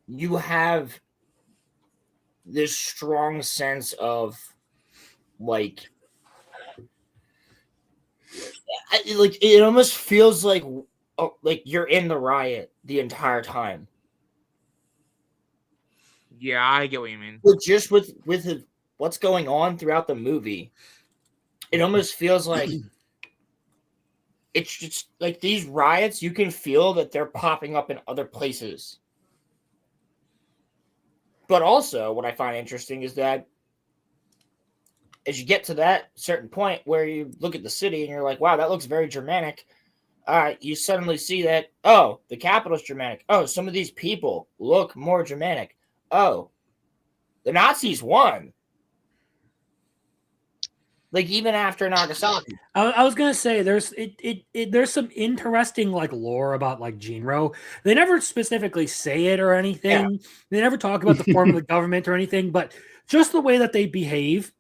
you have this strong sense of like it almost feels like you're in the riot the entire time. Yeah, I get what you mean. But just with what's going on throughout the movie, it almost feels like it's just like these riots, you can feel that they're popping up in other places. But also, what I find interesting is that as you get to that certain point where you look at the city and you're like, wow, that looks very Germanic. You suddenly see that, oh, the capital's Germanic. Oh, some of these people look more Germanic. Oh, the Nazis won. Like even after Nagasaki. I was gonna say there's there's some interesting like lore about like Jinro. They never specifically say it or anything. Yeah. They never talk about the form of the government or anything, but just the way that they behave,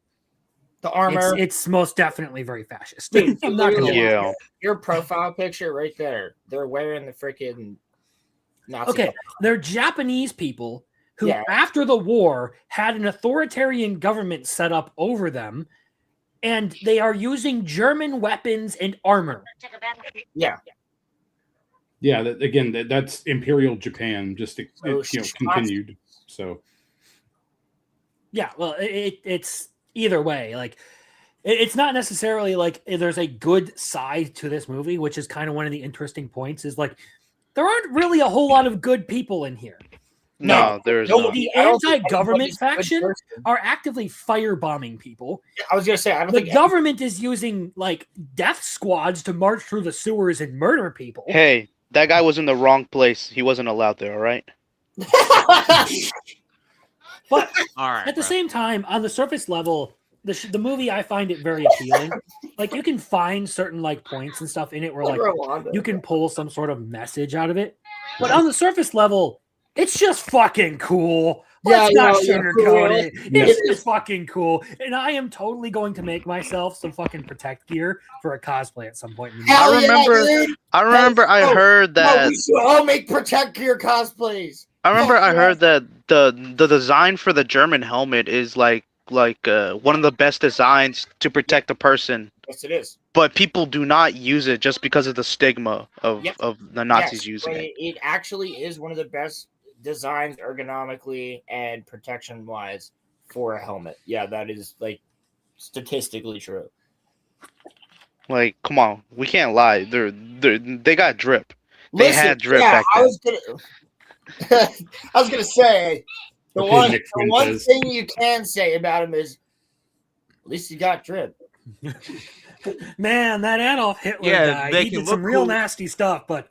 The armor. it's most definitely very fascist. Dude, I'm not gonna lie. Yeah. Your profile picture right there. They're wearing the freaking Nazi. Okay, they're Japanese people who, Yeah. after the war, had an authoritarian government set up over them, and they are using German weapons and armor. Yeah. Yeah, that's Imperial Japan, just continued. So Yeah, well, it's either way. Like, it's not necessarily like there's a good side to this movie, which is kind of one of the interesting points. Is like there aren't really a whole lot of good people in here. No, there's no, not. The I don't think anti-government anybody's a good faction person. are actively firebombing people. I was gonna say, I don't The think government is using like death squads to march through the sewers and murder people. Hey, that guy was in the wrong place. He wasn't allowed there, all right? But All right. at the bro. same time, on the surface level, the movie, I find it very appealing. Like you can find certain like points and stuff in it where like you can pull some sort of message out of it. But on the surface level, it's just fucking cool. Let's not sugarcoat it. It's just fucking cool. And I am totally going to make myself some fucking Protect gear for a cosplay at some point. In the Hell year. I remember I heard that we should all make Protect Gear cosplays. I heard that the design for the German helmet is like one of the best designs to protect a person. Yes, it is. But people do not use it just because of the stigma of the Nazis Yes, using but it. It actually is one of the best designs ergonomically and protection wise for a helmet. Yeah, that is like statistically true. Like, come on, we can't lie. They got drip. They Listen, had drip yeah, back I then. was gonna, I was gonna say the Okay, one, Nick the one Fuentes. thing you can say about him is, at least he got drip. Man, that Adolf Hitler Yeah, guy, they he can did some look real cool. nasty stuff, but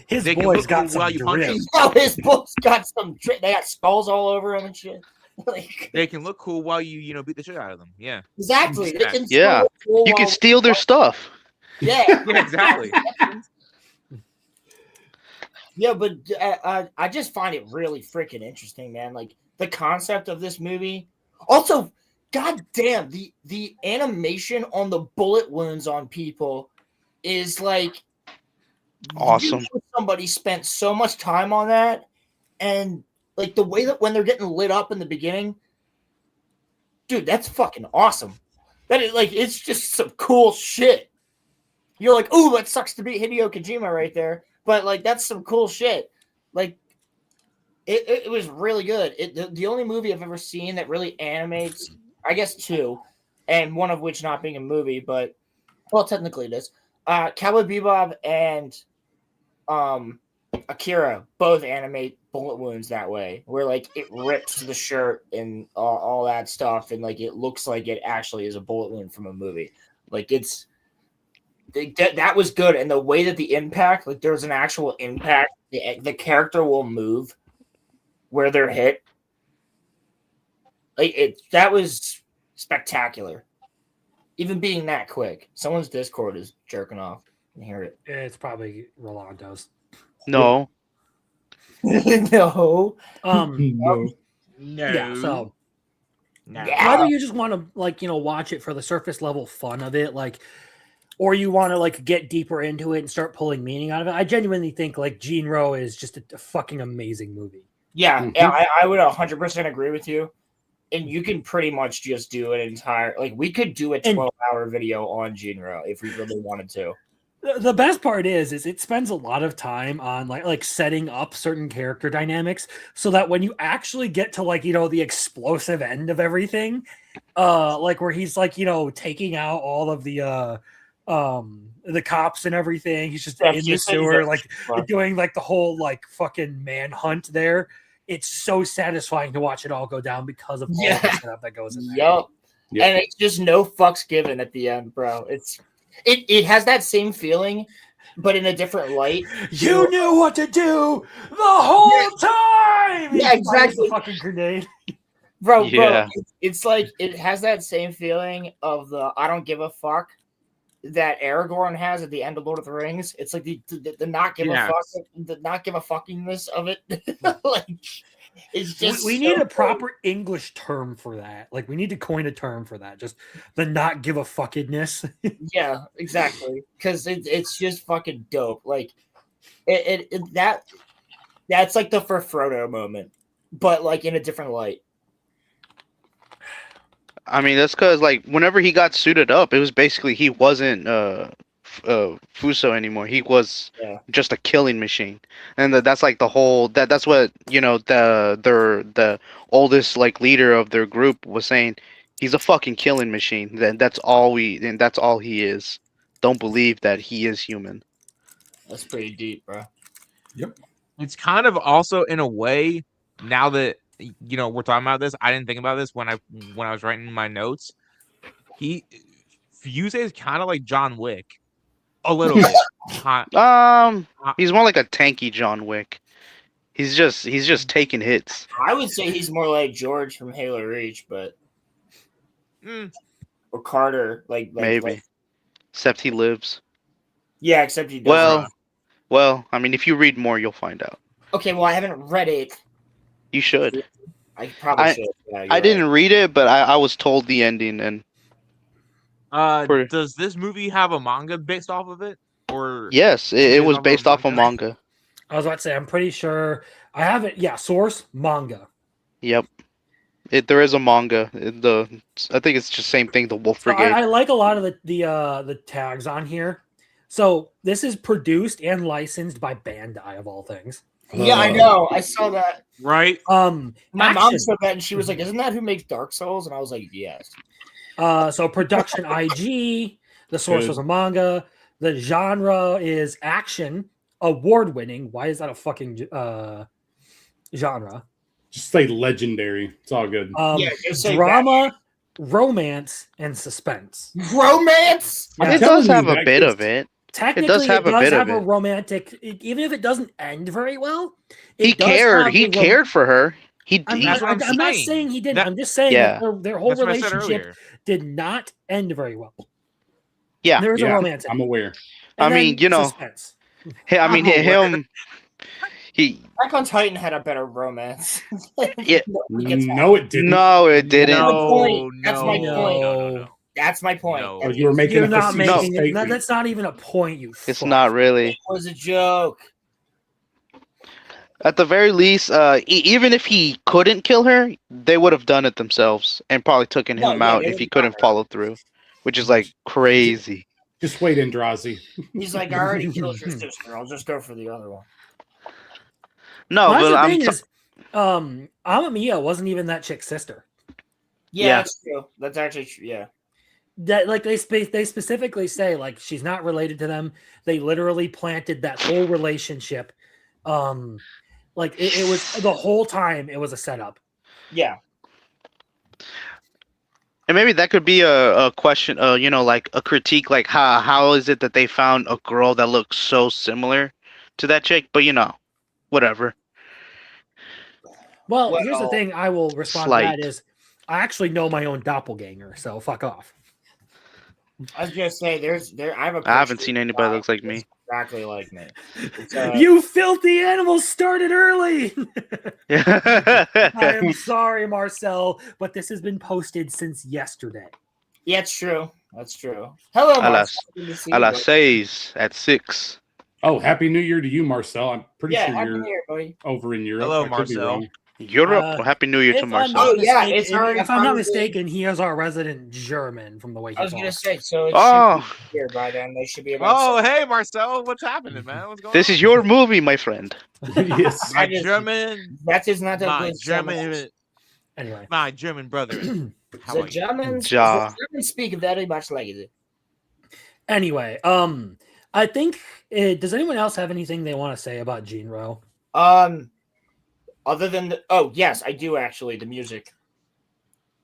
his They can boys look cool got some while you punch drip. them. Yo, his books got some drip. They got skulls all over him and shit. Like, They can look cool while you beat the shit out of them. Yeah. exactly. They can still Yeah, look cool you can while- steal their stuff. Yeah. Yeah, exactly. Yeah, but I just find it really freaking interesting, man. Like the concept of this movie. Also, goddamn, the animation on the bullet wounds on people is like Awesome. you know somebody spent so much time on that, and like the way that when they're getting lit up in the beginning, dude, that's fucking awesome. That is like it's just some cool shit. You're like, ooh, that sucks to be Hideo Kojima right there, but like that's some cool shit. Like it was really good. The only movie I've ever seen that really animates, I guess two, and one of which not being a movie, but well, technically it is. Cowboy Bebop and Akira both animate bullet wounds that way, where like it rips the shirt and all that stuff, and like it looks like it actually is a bullet wound from a movie. Like it's that was good, and the way that the impact, like there's an actual impact, the character will move where they're hit. Like that was spectacular. Even being that quick, someone's Discord is jerking off. I can hear it. It's probably Rolando's. No, No. No. Yeah, so Yeah. whether you just want to like watch it for the surface level fun of it, like, or you want to like get deeper into it and start pulling meaning out of it, I genuinely think like Jinro is just a fucking amazing movie. Yeah, Mhm. I would 100% agree with you. And you can pretty much just do an entire, like, we could do a 12-hour video on Jinro if we really wanted to. The best part is it spends a lot of time on like setting up certain character dynamics so that when you actually get to like the explosive end of everything, like where he's like taking out all of the cops and everything, he's just in the sewer like doing like the whole like fucking manhunt there. It's so satisfying to watch it all go down because of all the setup that goes in there. Yup. And it's just no fucks given at the end, bro. It has that same feeling, but in a different light. You knew what to do the whole time. Yeah, exactly. The fucking grenade, bro. Yeah. It's like it has that same feeling of the I don't give a fuck that Aragorn has at the end of Lord of the Rings. It's like the not give a fuck, the not give a fuckingness of it. Like it's just we need a proper English term for that. Like we need to coin a term for that. Just the not give a fuckingness. Yeah, exactly. Because it's just fucking dope. Like that's like the for Frodo moment, but like in a different light. I mean that's because like whenever he got suited up, it was basically he wasn't Fuso anymore. He was just a killing machine, and that's like the whole that's what the oldest like leader of their group was saying. He's a fucking killing machine. That's all he is. Don't believe that he is human. That's pretty deep, bro. Yep. It's kind of also in a way now that we're talking about this. I didn't think about this when I was writing my notes. Fuse is kind of like John Wick, a little bit. He's more like a tanky John Wick. He's just taking hits. I would say he's more like George from Halo Reach, but or Carter, like Maybe. Except he lives. Yeah, except he doesn't. Well, I mean, if you read more, you'll find out. Okay, well, I haven't read it. You should. I probably should. Yeah, I didn't read it, but I was told the ending. And does this movie have a manga based off of it? Or yes, it was based off a manga. I was about to say, I'm pretty sure I have it. Yeah, source manga. Yep. There is a manga. I think it's just same thing. The Wolf Brigade. I like a lot of the tags on here. So this is produced and licensed by Bandai of all things. Yeah, I know. I saw that. Right. My mom said that, and she was like, "Isn't that who makes Dark Souls?" And I was like, "Yes." So production IG, The source Good. was a manga. The genre is action, award-winning. Why is that a fucking genre? Just say legendary. It's all good. Yeah, just say Drama, romance, and suspense. Romance. Yeah. I'm It does telling you, have a that bit gets- of it. Technically, have it a does bit of have a it. romantic, even if it doesn't end very well. He It does cared. have He a cared for her. I'm, That's what I'm, I'm I'm not saying. saying he didn't. That- I'm just saying Yeah. that their whole That's what I said relationship earlier. did not end very well. Yeah. There is a Yeah, romance. in I'm it. aware. And I mean, then you know, suspense. I mean, I'm aware. him. He. Attack on Titan had a better romance. Yeah. No, it didn't. No, it didn't. No, That's no, my no, point. no. That's my point. No. Oh, you were making You're a not facetious making it. statement. That's not even a point. You. It's fuck. not really. It was a joke. At the very least, even if he couldn't kill her, they would have done it themselves and probably taken No, him yeah, out they if he would've couldn't got her. follow through, which is like crazy. Just wait, Andrazi. He's like, I already killed your sister. I'll just go for the other one. No, Well, that's but the I'm. thing is, Amamiya wasn't even that chick's sister. Yeah, Yeah. that's true. That's actually true. Yeah. That like they specifically say like she's not related to them. They literally planted that whole relationship. Like it was the whole time it was a setup. Yeah. And maybe that could be a question, you know, like a critique, like how is it that they found a girl that looks so similar to that chick? But you know, whatever. Well, here's the Well, thing. I will respond to slight. that is I actually know my own doppelganger, so fuck off. I was gonna say I have a I haven't picture seen of anybody that guy looks like that's me. exactly like me. It's, You filthy animals started early. I I am sorry, Marcel, but this has been posted since yesterday. yeah, it's true. That's true. Hello, A Marcel. las- Good to see A you, las buddy. 6 at 6. Oh, Happy New Year to you, Marcel. I'm pretty Yeah, sure happy you're New Year, buddy. over in Europe. Hello, I could be Marcel. wrong. Europe. Uh, Well, Happy New Year to If I'm Marcel. not Oh, yeah, mistaken, it's already if I'm not probably- mistaken, he is our resident German from the way he I was gonna talks. say, so it Oh, should be here by then. They should be about. Oh, hey, Marcel. What's happening, man? What's going this on? is your movie, my friend. Yes. My That is- German, That is not a my good German, Anyway, my German brother. How The are you? Germans, Ja. the Germans speak very much like it. anyway, I think. Does anyone else have anything they want to say about Jinro? Other than oh yes, I do actually. The music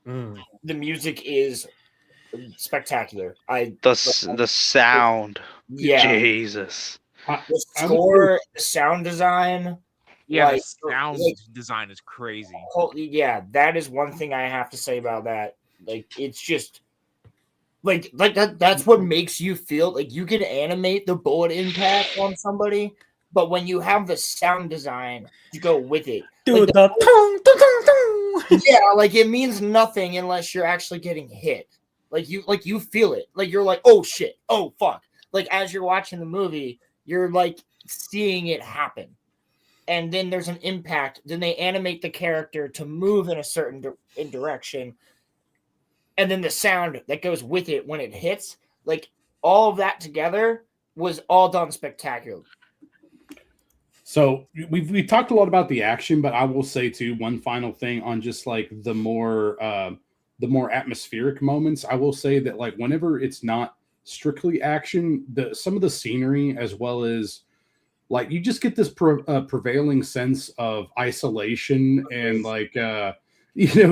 Mm. the music is spectacular. The sound. Yeah, Jesus. the I'm- score, the sound design. Yeah, like, the sound like- design is crazy. Yeah, that is one thing I have to say about that. Like, it's just like that. That's what makes you feel like you can animate the bullet impact on somebody, but when you have the sound design to go with it, Dude, like, the tung, tung, tung, tung. yeah, like it means nothing unless you're actually getting hit. Like you feel it. Like you're like, oh shit, oh fuck. Like as you're watching the movie, you're like seeing it happen. And then there's an impact. Then they animate the character to move in a certain direction. And then the sound that goes with it when it hits, like all of that together was all done spectacular. So we've talked a lot about the action, but I will say too one final thing on just like the more atmospheric moments. I will say that like whenever it's not strictly action, some of the scenery as well as like you just get this prevailing sense of isolation and like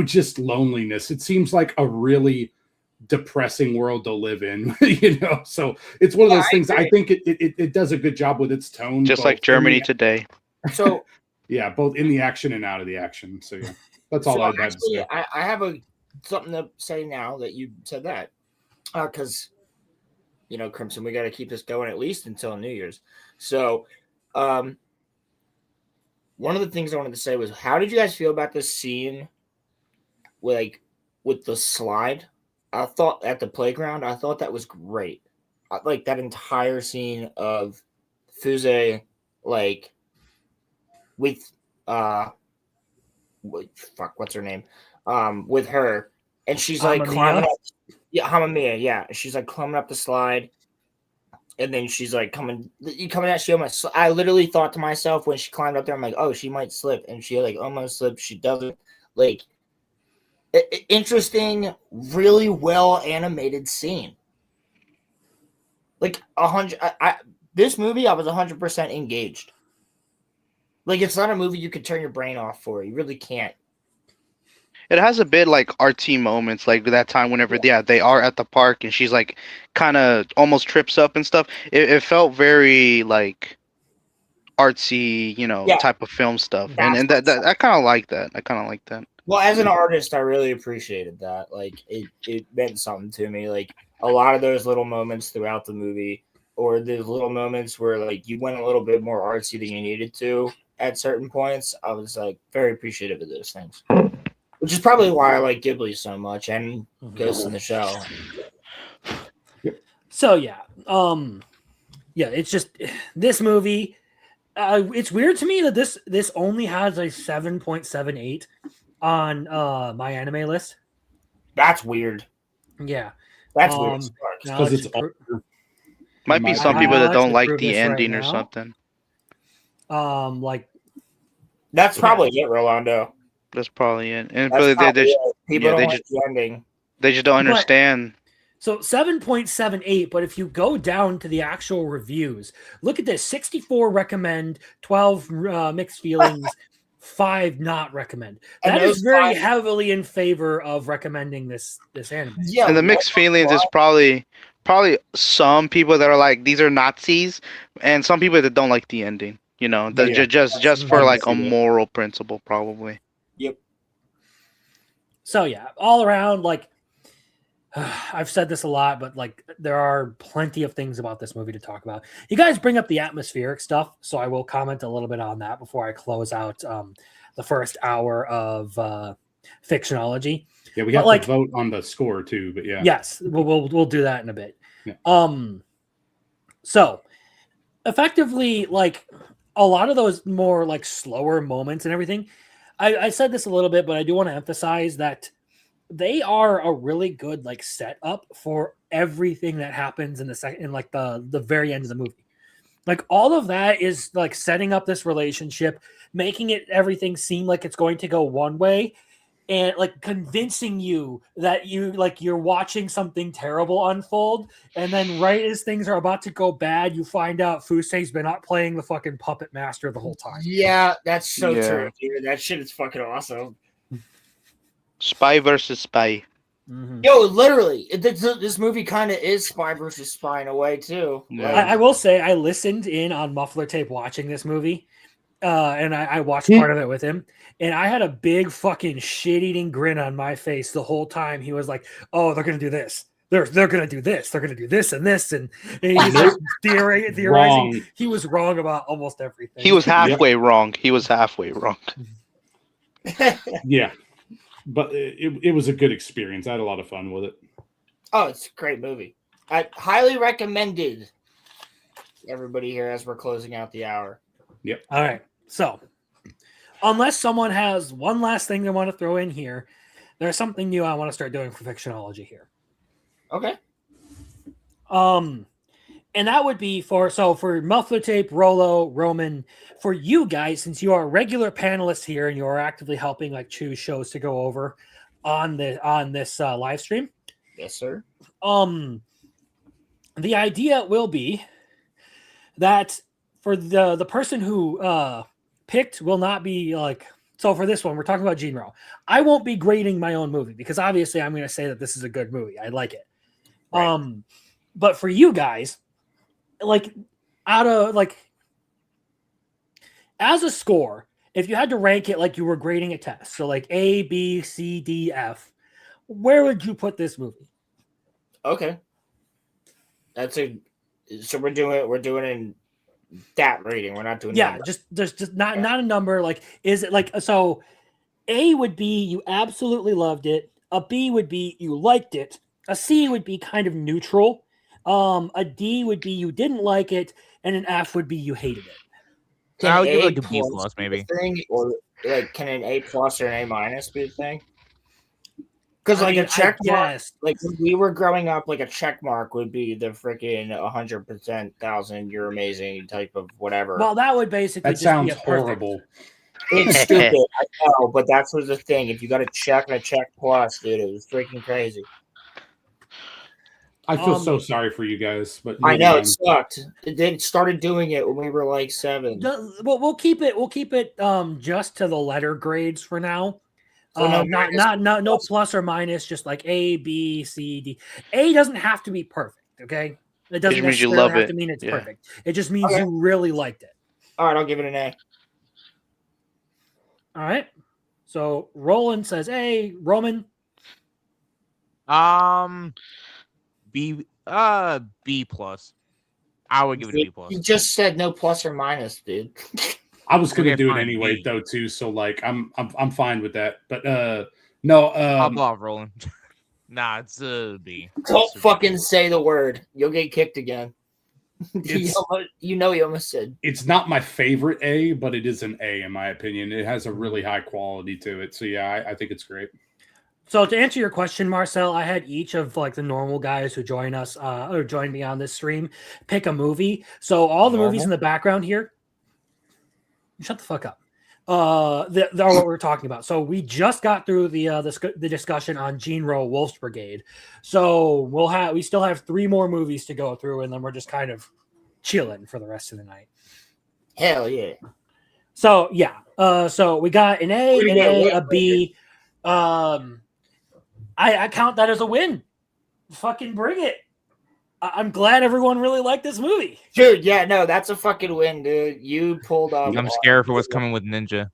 just loneliness. It seems like a really depressing world to live in, so it's one of those things. I think it does a good job with its tone, Just like Germany today. So yeah, both in the action and out of the action. So yeah, that's all I had to say. I have something to say now that you said that, because Crimson, we got to keep this going at least until New Year's. So one of the things I wanted to say was, how did you guys feel about this scene with the slide? I thought at the playground, I thought that was great. Like that entire scene of Fuse, like with what's her name? With her, and she's like climbing up. Yeah, Hamamiya. Yeah, she's like climbing up the slide, and then she's like coming at Shioma. I literally thought to myself when she climbed up there, I'm like, oh, she might slip, and she like almost slipped. She doesn't. Like, interesting, really well animated scene. Like 100. This movie, I was 100% engaged. Like, it's not a movie you can turn your brain off for. You really can't. It has a bit like RT moments, like that time whenever they are at the park and she's like kind of almost trips up and stuff. It felt very like artsy, Yeah. type of film stuff, That's and that I kind of like that. I kind of like that. Well, as an artist, I really appreciated that. Like, it meant something to me. Like, a lot of those little moments throughout the movie, or those little moments where, like, you went a little bit more artsy than you needed to at certain points, I was, like, very appreciative of those things. Which is probably why I like Ghibli so much and Ghost in the Shell. So yeah, it's just this movie. It's weird to me that this only has a 7.78 on my anime list. That's weird. Yeah, That's weird. Because it's Might be some people that don't like the ending or something. Like that's probably it, Rolando. That's probably it. And That's they people don't like the ending. They just don't understand. So 7.78, but if you go down to the actual reviews, look at this: 64 recommend, 12 mixed feelings, 5 not recommend. That is very heavily in favor of recommending this anime. Yeah, and the mixed feelings is probably some people that are like, these are Nazis, and some people that don't like the ending. Just for like a moral principle, probably. Yep. So yeah, all around, like, I've said this a lot, but like there are plenty of things about this movie to talk about. You guys bring up the atmospheric stuff, so I will comment a little bit on that before I close out the first hour of Fictionology. Yeah, we have to vote on the score too, but yeah. Yes, we'll do that in a bit. Yeah. So effectively, like a lot of those more like slower moments and everything, I said this a little bit, but I do want to emphasize that they are a really good like setup for everything that happens in the very end of the movie. Like all of that is like setting up this relationship, making everything seem like it's going to go one way, and like convincing you that you're watching something terrible unfold, and then right as things are about to go bad, you find out Fusei's been out playing the fucking puppet master the whole time. Yeah, that's so true, dude. That shit is fucking awesome. Spy versus spy. Mm-hmm. Yo, literally, this movie kind of is spy versus spy in a way too. Yeah. I will say I listened in on muffler tape watching this movie, and I watched part of it with him, and I had a big fucking shit-eating grin on my face the whole time. He was like, "Oh, they're gonna do this. They're gonna do this. They're gonna do this and this," and he was just theorizing. Wrong. He was wrong about almost everything. He was halfway wrong. He was halfway wrong. Yeah. But it was a good experience. I had a lot of fun with it. Oh, it's a great movie. I highly recommended. Everybody here as we're closing out the hour. Yep. All right. So, unless someone has one last thing they want to throw in here, there's something new I want to start doing for Fictionology here. Okay. And that would be for Muffler Tape, Rolo, Roman, for you guys, since you are regular panelists here and you are actively helping like choose shows to go over on this live stream. Yes, sir. The idea will be that for the person who picked will not be like, so for this one, we're talking about Jinro. I won't be grading my own movie because obviously I'm going to say that this is a good movie. I like it. Right. But for you guys, like out of like as a score, if you had to rank it like you were grading a test, so like A, B, C, D, F, where would you put this movie? Okay. So we're doing in that rating. We're not doing just not a number. Like, is it like, so A would be you absolutely loved it, a B would be you liked it, a C would be kind of neutral, a D would be you didn't like it, and an F would be you hated it. I'll give like a B plus maybe. Or like, can an A plus or an A minus be a thing? Because like a check mark, like when we were growing up, like a check mark would be the freaking 100%, 1,000, you're amazing type of whatever. Well, that would basically that sounds horrible. It's stupid, I know, but that's was the thing. If you got a check and a check plus, dude, it was freaking crazy. I feel so sorry for you guys, but I know moving it sucked. They started doing it when we were like 7. Well, we'll keep it just to the letter grades for now. So no No plus or minus, just like A, B, C, D. A doesn't have to be perfect, okay? It doesn't just means you necessarily love have it. to mean it's Yeah. perfect. It just means Okay. you really liked it. All right, I'll give it an A. All right. So Roland says A. Roman. B plus. I would give it a B plus. You just said no plus or minus, dude. I was gonna Okay, do fine, it anyway B. though too, so like I'm fine with that. But no, Hop off, Roland. Nah, it's a B. Don't Super fucking B. say the word. You'll get kicked again. It's- you almost said. it's not my favorite A, but it is an A in my opinion. It has a really high quality to it. So yeah, I think it's great. So to answer your question, Marcel, I had each of like the normal guys who join us or join me on this stream pick a movie. So all the movies in the background here, shut the fuck up. They're what we're talking about. So we just got through the discussion on Gene Rowe Wolf's Brigade. So we still have 3 more movies to go through, and then we're just kind of chilling for the rest of the night. Hell yeah. So yeah. So we got an A, a B. I count that as a win. Fucking bring it. I'm glad everyone really liked this movie. Dude, yeah, no, that's a fucking win, dude. You pulled up. I'm scared for what's coming with Ninja.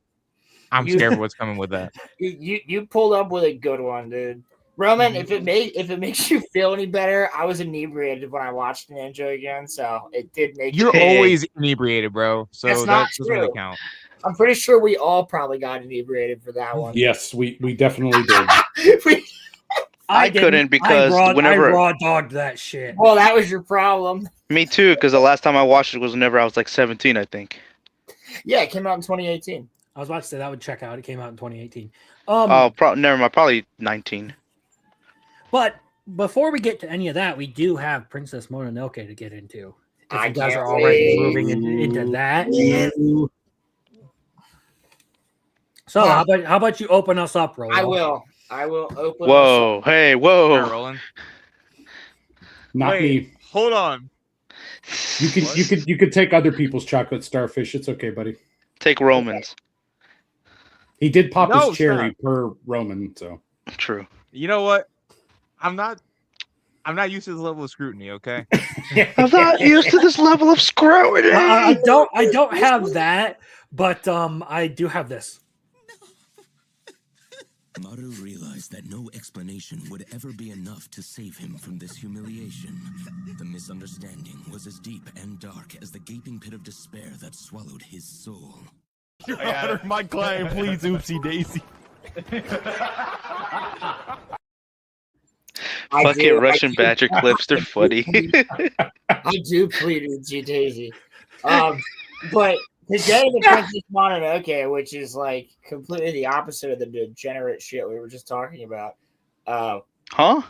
I'm scared for what's coming with that. You pulled up with a good one, dude. Roman, if it makes you feel any better, I was inebriated when I watched Ninja again, so it did make. You're always inebriated, bro. So That's that not doesn't true. really count. I'm pretty sure we all probably got inebriated for that one. Yes, we definitely did. I couldn't because whenever I raw dogged that shit. Well, that was your problem. me too, because the last time I watched it was whenever I was like 17, I think. Yeah, it came out in 2018. I was about to say that would check out. It came out in 2018. Never mind, probably 19. But before we get to any of that, we do have Princess Mononoke to get into. If I you guys can't are already wait. moving into that. So how about you open us up, Roland? I will open. Whoa, hey, whoa. All right, Roland. Not Wait, me. hold on. You could take other people's chocolate starfish. It's okay, buddy. Take Romans. He did pop No, his cherry per Roman, so True. You know what? I'm not used to this level of scrutiny, okay? I'm not used to this level of scrutiny. I don't have that, but I do have this. Maru realized that no explanation would ever be enough to save him from this humiliation. The misunderstanding was as deep and dark as the gaping pit of despair that swallowed his soul. Your Honor, my client, please, oopsie daisy. Fucking Russian Badger clips, they're funny. I do plead oopsie daisy. But today the Princess Mononoke, which is like completely the opposite of the degenerate shit we were just talking about. Huh?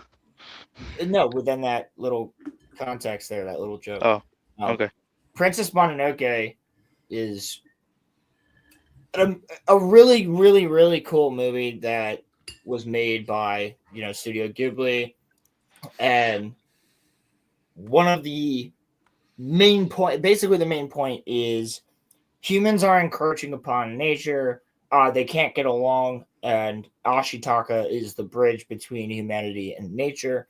No, within that little context there, that little joke. Oh, okay. Princess Mononoke is a really, really, really cool movie that was made by, Studio Ghibli. And one of the main point is humans are encroaching upon nature. They can't get along, and Ashitaka is the bridge between humanity and nature.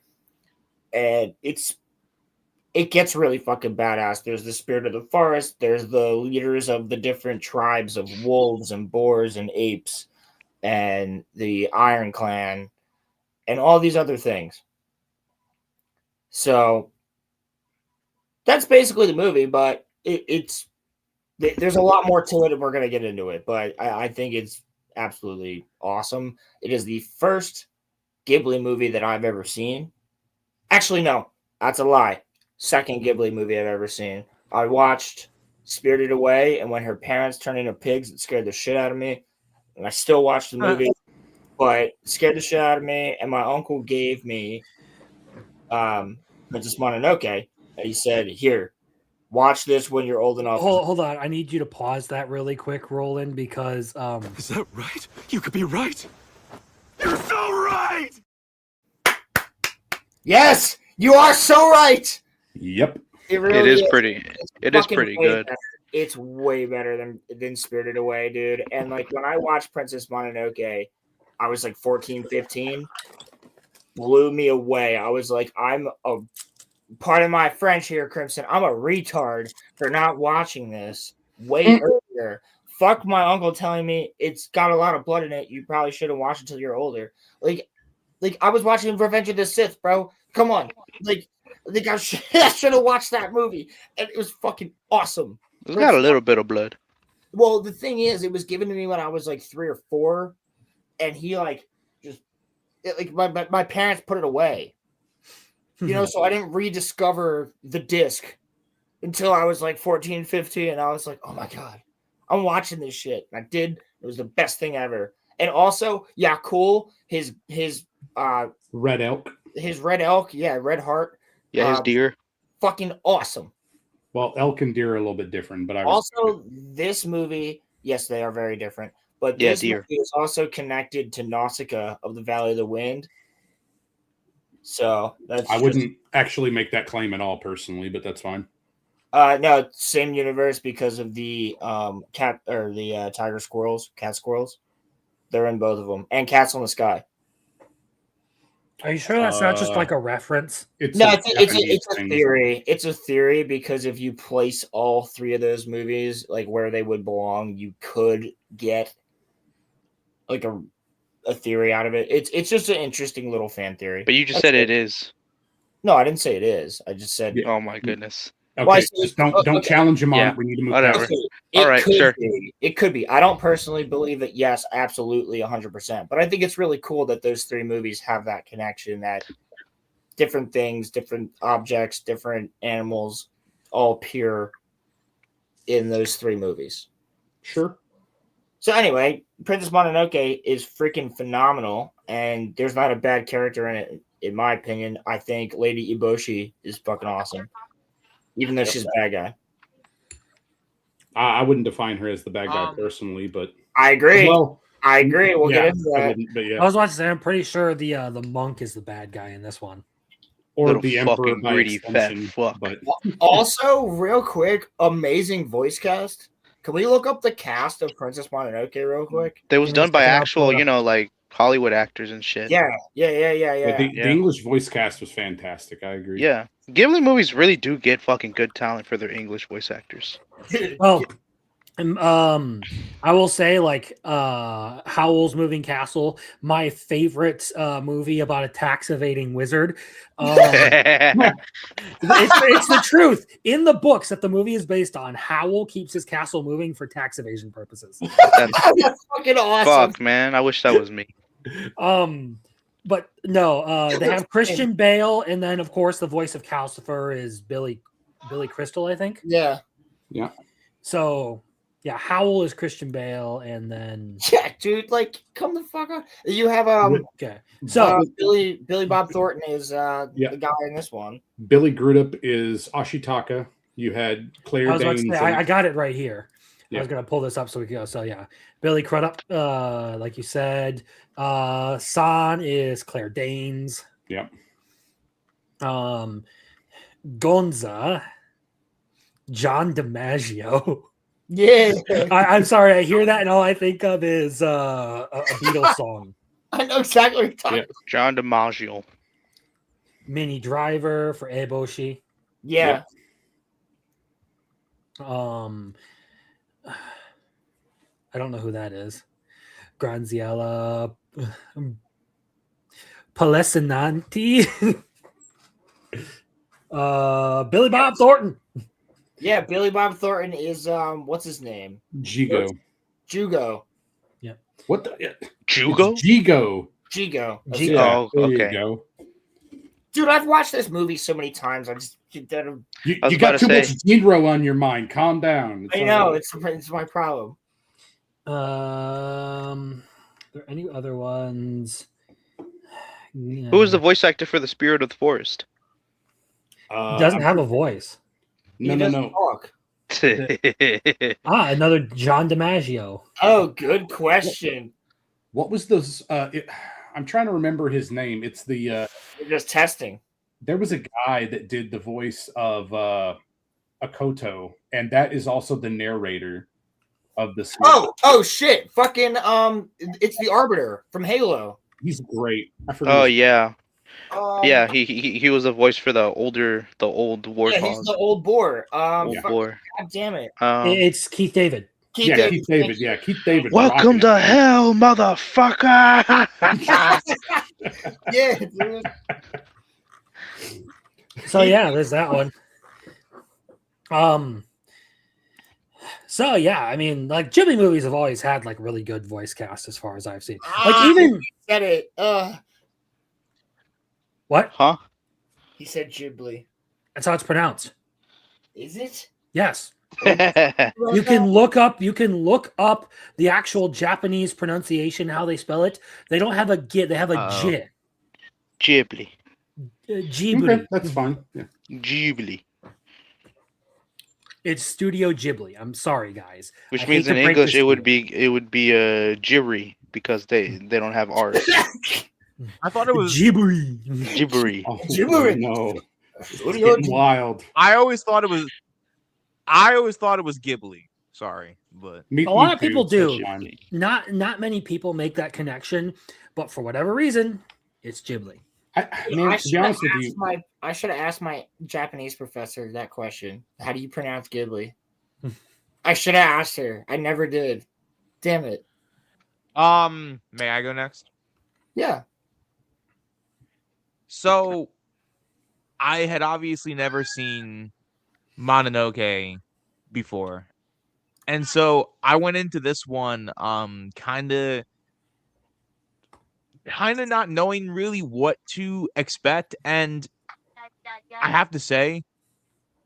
And it gets really fucking badass. There's the spirit of the forest. There's the leaders of the different tribes of wolves and boars and apes, and the Iron Clan, and all these other things. So that's basically the movie, but there's a lot more to it, and we're going to get into it. But I think it's absolutely awesome. It is the first Ghibli movie that I've ever seen. Actually, no, that's a lie. Second Ghibli movie I've ever seen. I watched Spirited Away, and when her parents turned into pigs, it scared the shit out of me. And I still watched the movie, but it scared the shit out of me. And my uncle gave me Princess Mononoke, and he said, "Here, watch this when you're old enough." Hold on, I need you to pause that really quick, Roland, because Is that right? You could be right. You're so right. Yes, You are so right. Yep. It really It is is. pretty. It's It is fucking pretty way good. better. It's way better than Spirited Away, dude. And like when I watched Princess Mononoke, I was like 14, 15. Blew me away. I was like, I'm a part of my French here, Crimson. I'm a retard for not watching this way earlier. Fuck my uncle telling me it's got a lot of blood in it. You probably shouldn't watch it until you're older. Like I was watching Revenge of the Sith, bro. Come on. I should have watched that movie. And it was fucking awesome. It's got a little bit of blood. Well, the thing is, it was given to me when I was like 3 or 4, and he my parents put it away. So I didn't rediscover the disc until I was like 14, 15, and I was like, oh my god, I'm watching this shit. And I did. It was the best thing ever. And also, yeah, cool. His Red Elk. His red elk, yeah, red heart. Yeah, his deer. Fucking awesome. Well, elk and deer are a little bit different, but This movie, yes, they are very different. But Yeah, this deer. movie is also connected to Nausicaa of the Valley of the Wind. So I wouldn't actually make that claim at all personally, but that's fine. No, same universe because of the cat or the cat squirrels. They're in both of them, and Cats on the Sky. Are you sure that's not just like a reference? It's a theory. It's a theory because if you place all 3 of those movies like where they would belong, you could get like a theory out of it. It's just an interesting little fan theory. But you just said it is. No, I didn't say it is. I just said. Oh my goodness. Okay, just don't challenge him on it. We need to move whatever. past it. All right, sure. It could be. I don't personally believe that. Yes, absolutely, 100%. But I think it's really cool that those 3 movies have that connection. That different things, different objects, different animals, all appear in those 3 movies. Sure. So anyway, Princess Mononoke is freaking phenomenal, and there's not a bad character in it, in my opinion. I think Lady Eboshi is fucking awesome, even though she's a bad guy. I wouldn't define her as the bad guy personally, but I agree. Well, I agree. We'll get into that. But yeah. I was about to say, I'm pretty sure the monk is the bad guy in this one. Or Little the emperor fucking by greedy fat extension. fuck. But Also, real quick, amazing voice cast. Can we look up the cast of Princess Mononoke real quick? That was done by actual, like Hollywood actors and shit. Yeah. The English voice cast was fantastic. I agree. Yeah. Ghibli movies really do get fucking good talent for their English voice actors. Well, I will say, like, Howl's Moving Castle, my favorite movie about a tax evading wizard. It's the truth. In the books that the movie is based on, Howl keeps his castle moving for tax evasion purposes. That's fucking awesome. Fuck, man. I wish that was me. But no, they have Christian Bale, and then of course the voice of Calcifer is Billy Crystal, I think. Yeah. So yeah, Howl is Christian Bale, and then dude, like, come the fuck on. You have okay. So Billy Bob Thornton is the guy in this one. Billy Crudup is Ashitaka. You had Claire Danes. I got it right here. Yeah. I was gonna pull this up so we can go. So yeah, Billy Crudup, like you said. San is Claire Danes. Yep. Gonza, John DiMaggio. Yeah. I'm sorry, I hear that and all I think of is a Beatles song. I know exactly what you're talking about. John DiMaggio. Minnie Driver for Eboshi. Yeah. I don't know who that is. Granziella Palesinanti. Billy Bob Thornton. Yeah, Billy Bob Thornton is what's his name? Jigo. Yeah. What the Jugo? Jigo. Jigo. Oh, There okay. you go. Dude, I've watched this movie so many times. I just You I was got about too to much say- zero on your mind. Calm down. I know it's my problem. Are there any other ones? Yeah. Who was the voice actor for the Spirit of the Forest? Doesn't have a voice. He doesn't talk. Another John DiMaggio. Oh, good question. What was those? I'm trying to remember his name. It's the You're just testing. There was a guy that did the voice of Akoto, and that is also the narrator of the series. Oh shit! Fucking it's the Arbiter from Halo. He's great. I forget. Oh his- yeah, yeah. Um, He was a voice for the old yeah, he's warthog, the old boar. old Fuck, boar. God damn it. It's Keith David. Keith Yeah, David. Keith David. Yeah, Keith David. Welcome rocking to it. hell, motherfucker. Yeah, dude. So yeah, there's that one. So yeah, I mean, like Ghibli movies have always had like really good voice cast as far as I've seen. Like even Said it. what? Huh? He said Ghibli. That's how it's pronounced. Is it? Yes. You can look up the actual Japanese pronunciation, how they spell it. They don't have a G, they have a Uh-oh. J. Ghibli. Ghibli. Okay, that's fine. Yeah. Ghibli. It's Studio Ghibli. I'm sorry, guys. Which I means hate in to break English this it would to be Jibri because they don't have R's. I thought it was. Ghibli. Jibri. Oh, Gibberish. no. It's Studio getting wild. I always thought it was. I always thought it was Ghibli. Sorry, but Me, A lot me of people too. do. That's fine. Not many people make that connection, but for whatever reason, it's Ghibli. Man, to be honest with you, I should have asked my Japanese professor that question. How do you pronounce Ghibli? I should have asked her. I never did. Damn it. may I go next? Yeah. So, I had obviously never seen Mononoke before, and so I went into this one kind of not knowing really what to expect, and I have to say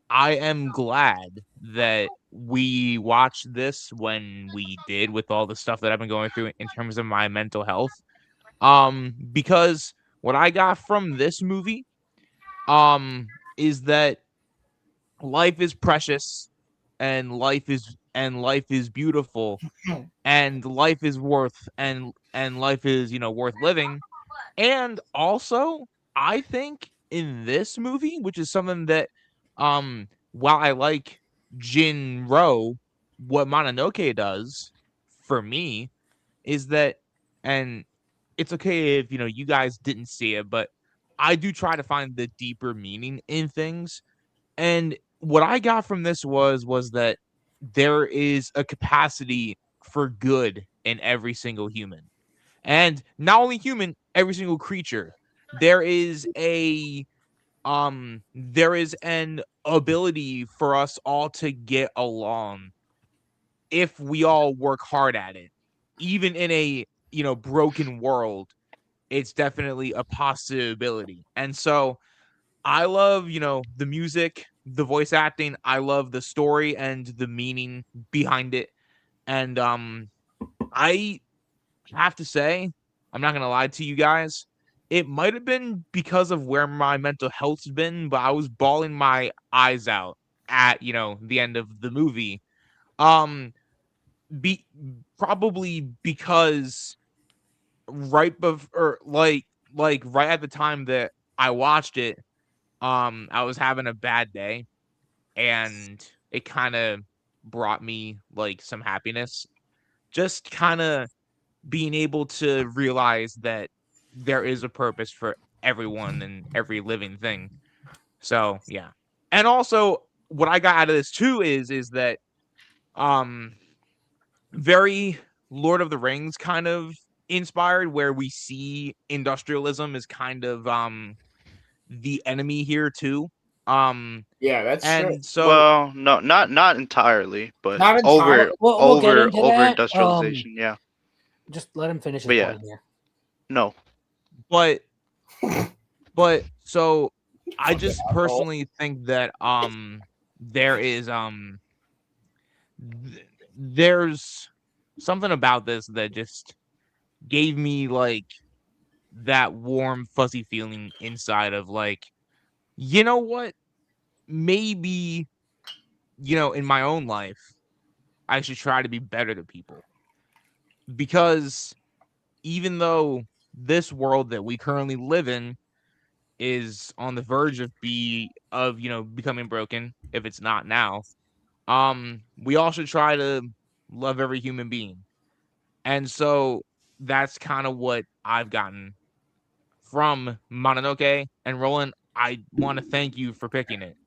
I am glad that we watched this when we did with all the stuff that I've been going through in terms of my mental health. Because what I got from this movie is that life is precious and life is beautiful and life is life is, worth living. And also, I think in this movie, which is something that while I like Jinro, what Mononoke does for me is that, and it's okay if you guys didn't see it, but I do try to find the deeper meaning in things. And what I got from this was that there is a capacity for good in every single human. And not only human, every single creature. There is an ability for us all to get along if we all work hard at it. Even in a, broken world, it's definitely a possibility. And so I love, the music, the voice acting. I love the story and the meaning behind it. And I have to say, I'm not gonna lie to you guys. It might have been because of where my mental health's been, but I was bawling my eyes out at, the end of the movie. Um, be probably because right before, like right at the time that I watched it, I was having a bad day, and it kind of brought me like some happiness. Just kind of being able to realize that there is a purpose for everyone and every living thing. So yeah. And also what I got out of this too is that um very Lord of the Rings kind of inspired, where we see industrialism as kind of the enemy here too. Yeah, that's true. And so Well, no, not entirely, but Not entirely. We'll get into over that. industrialization. Yeah, Just let him finish his But yeah. point here. no. but so I just personally think that there is there's something about this that just gave me like that warm fuzzy feeling inside of like, you know what, maybe in my own life I should try to be better to people, because even though this world that we currently live in is on the verge of becoming broken if it's not now. We all should try to love every human being. And so that's kind of what I've gotten from Mononoke. And Roland, I want to thank you for picking it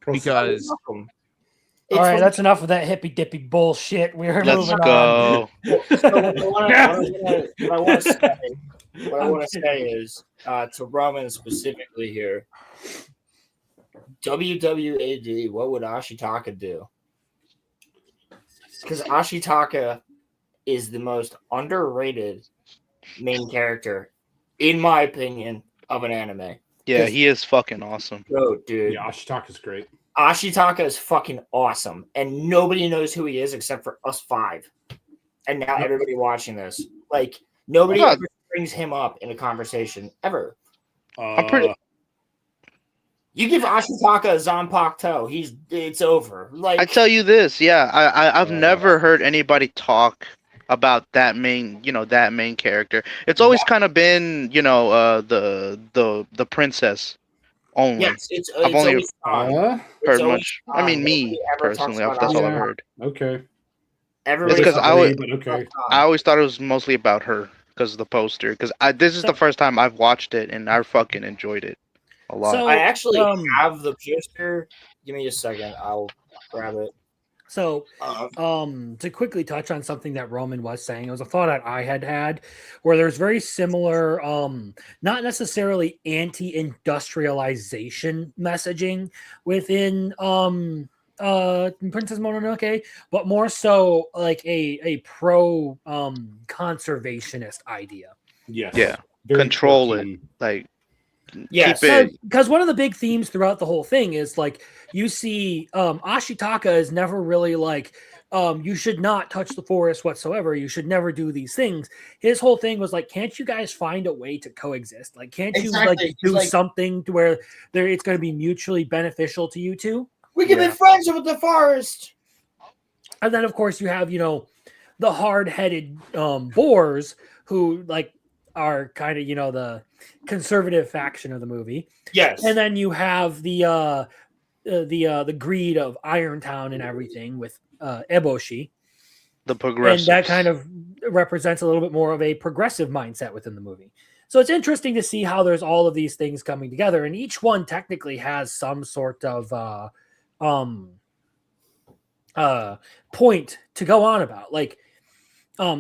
because All right, that's enough of that hippy dippy bullshit. We're Let's moving go. What I want to say is to Roman specifically here. WWAD, what would Ashitaka do? Because Ashitaka is the most underrated main character, in my opinion, of an anime. Yeah, he is fucking awesome. Bro, dude. Yeah, Ashitaka's great. Ashitaka is fucking awesome, and nobody knows who he is except for us 5. And now everybody watching this, like nobody ever brings him up in a conversation ever. I'm pretty. You give Ashitaka a Zanpakuto, it's over. Like I tell you this, yeah, I've never heard anybody talk about that main character. It's always kind of been, the princess only. Yes, it's I've only heard it's much. I mean, me personally, that's all I've heard. Okay. It's because I always thought it was mostly about her because of the poster. Because this is the first time I've watched it and I fucking enjoyed it a lot. So I actually have the poster. Give me a second. I'll grab it. So, to quickly touch on something that Roman was saying, it was a thought that I had where there's very similar, not necessarily anti-industrialization messaging within Princess Mononoke, but more so like a pro conservationist idea. Yes. Yeah. Very Control quirky. it. Like, yes. keep it. Because one of the big themes throughout the whole thing is like you see Ashitaka is never really like you should not touch the forest whatsoever. You should never do these things. His whole thing was like, can't you guys find a way to coexist? Like, can't you like do something to where it's going to be mutually beneficial to you two? We can be friends with the forest. And then, of course, you have, the hard-headed boars who, like, are kind of, the conservative faction of the movie. Yes. And then you have the greed of Irontown and everything with Eboshi. The progressive. And that kind of represents a little bit more of a progressive mindset within the movie. So it's interesting to see how there's all of these things coming together. And each one technically has some sort of point to go on about. Like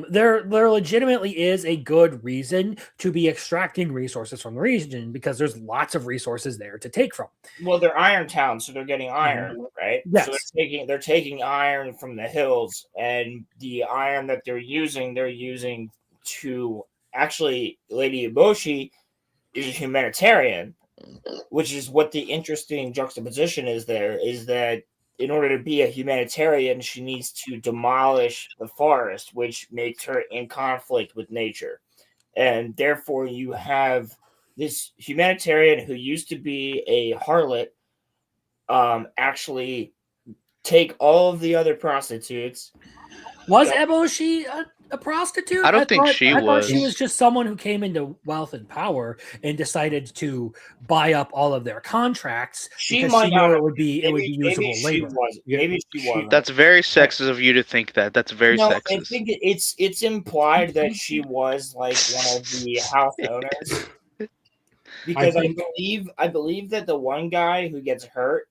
there legitimately is a good reason to be extracting resources from the region because there's lots of resources there to take from. Well, they're Irontown, so they're getting iron, right? Yes. So they're taking iron from the hills, and the iron that they're using to actually Lady Eboshi is a humanitarian, which is what the interesting juxtaposition is there, is that in order to be a humanitarian, she needs to demolish the forest, which makes her in conflict with nature. And therefore, you have this humanitarian who used to be a harlot actually take all of the other prostitutes. Was Eboshi a prostitute? I don't think she was. I thought she was just someone who came into wealth and power and decided to buy up all of their contracts because she knew it would be usable labor. Maybe she was. That's very sexist of you to think that. That's very sexist. I think it's implied that she was like one of the house owners. Because I believe that the one guy who gets hurt,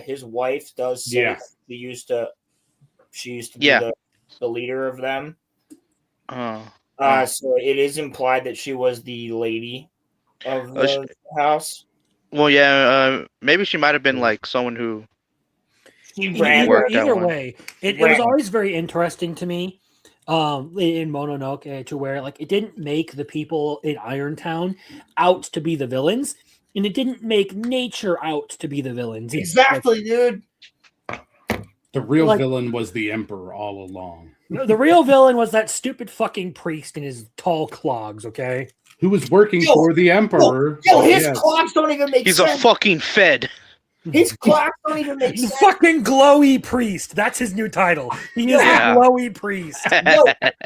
his wife does say she used to be the leader of them. So it is implied that she was the lady of the house. Well, yeah, maybe she might have been like someone who. Either way, it was always very interesting to me in Mononoke to where like it didn't make the people in Irontown out to be the villains, and it didn't make nature out to be the villains. Exactly, dude. The real villain was the Emperor all along. No, the real villain was that stupid fucking priest in his tall clogs, okay? Who was working for the Emperor. His clogs don't even make sense. He's a fucking Fed. His clocks don't even make The sense. fucking glowy priest. That's his new title. He is Yeah. a glowy priest.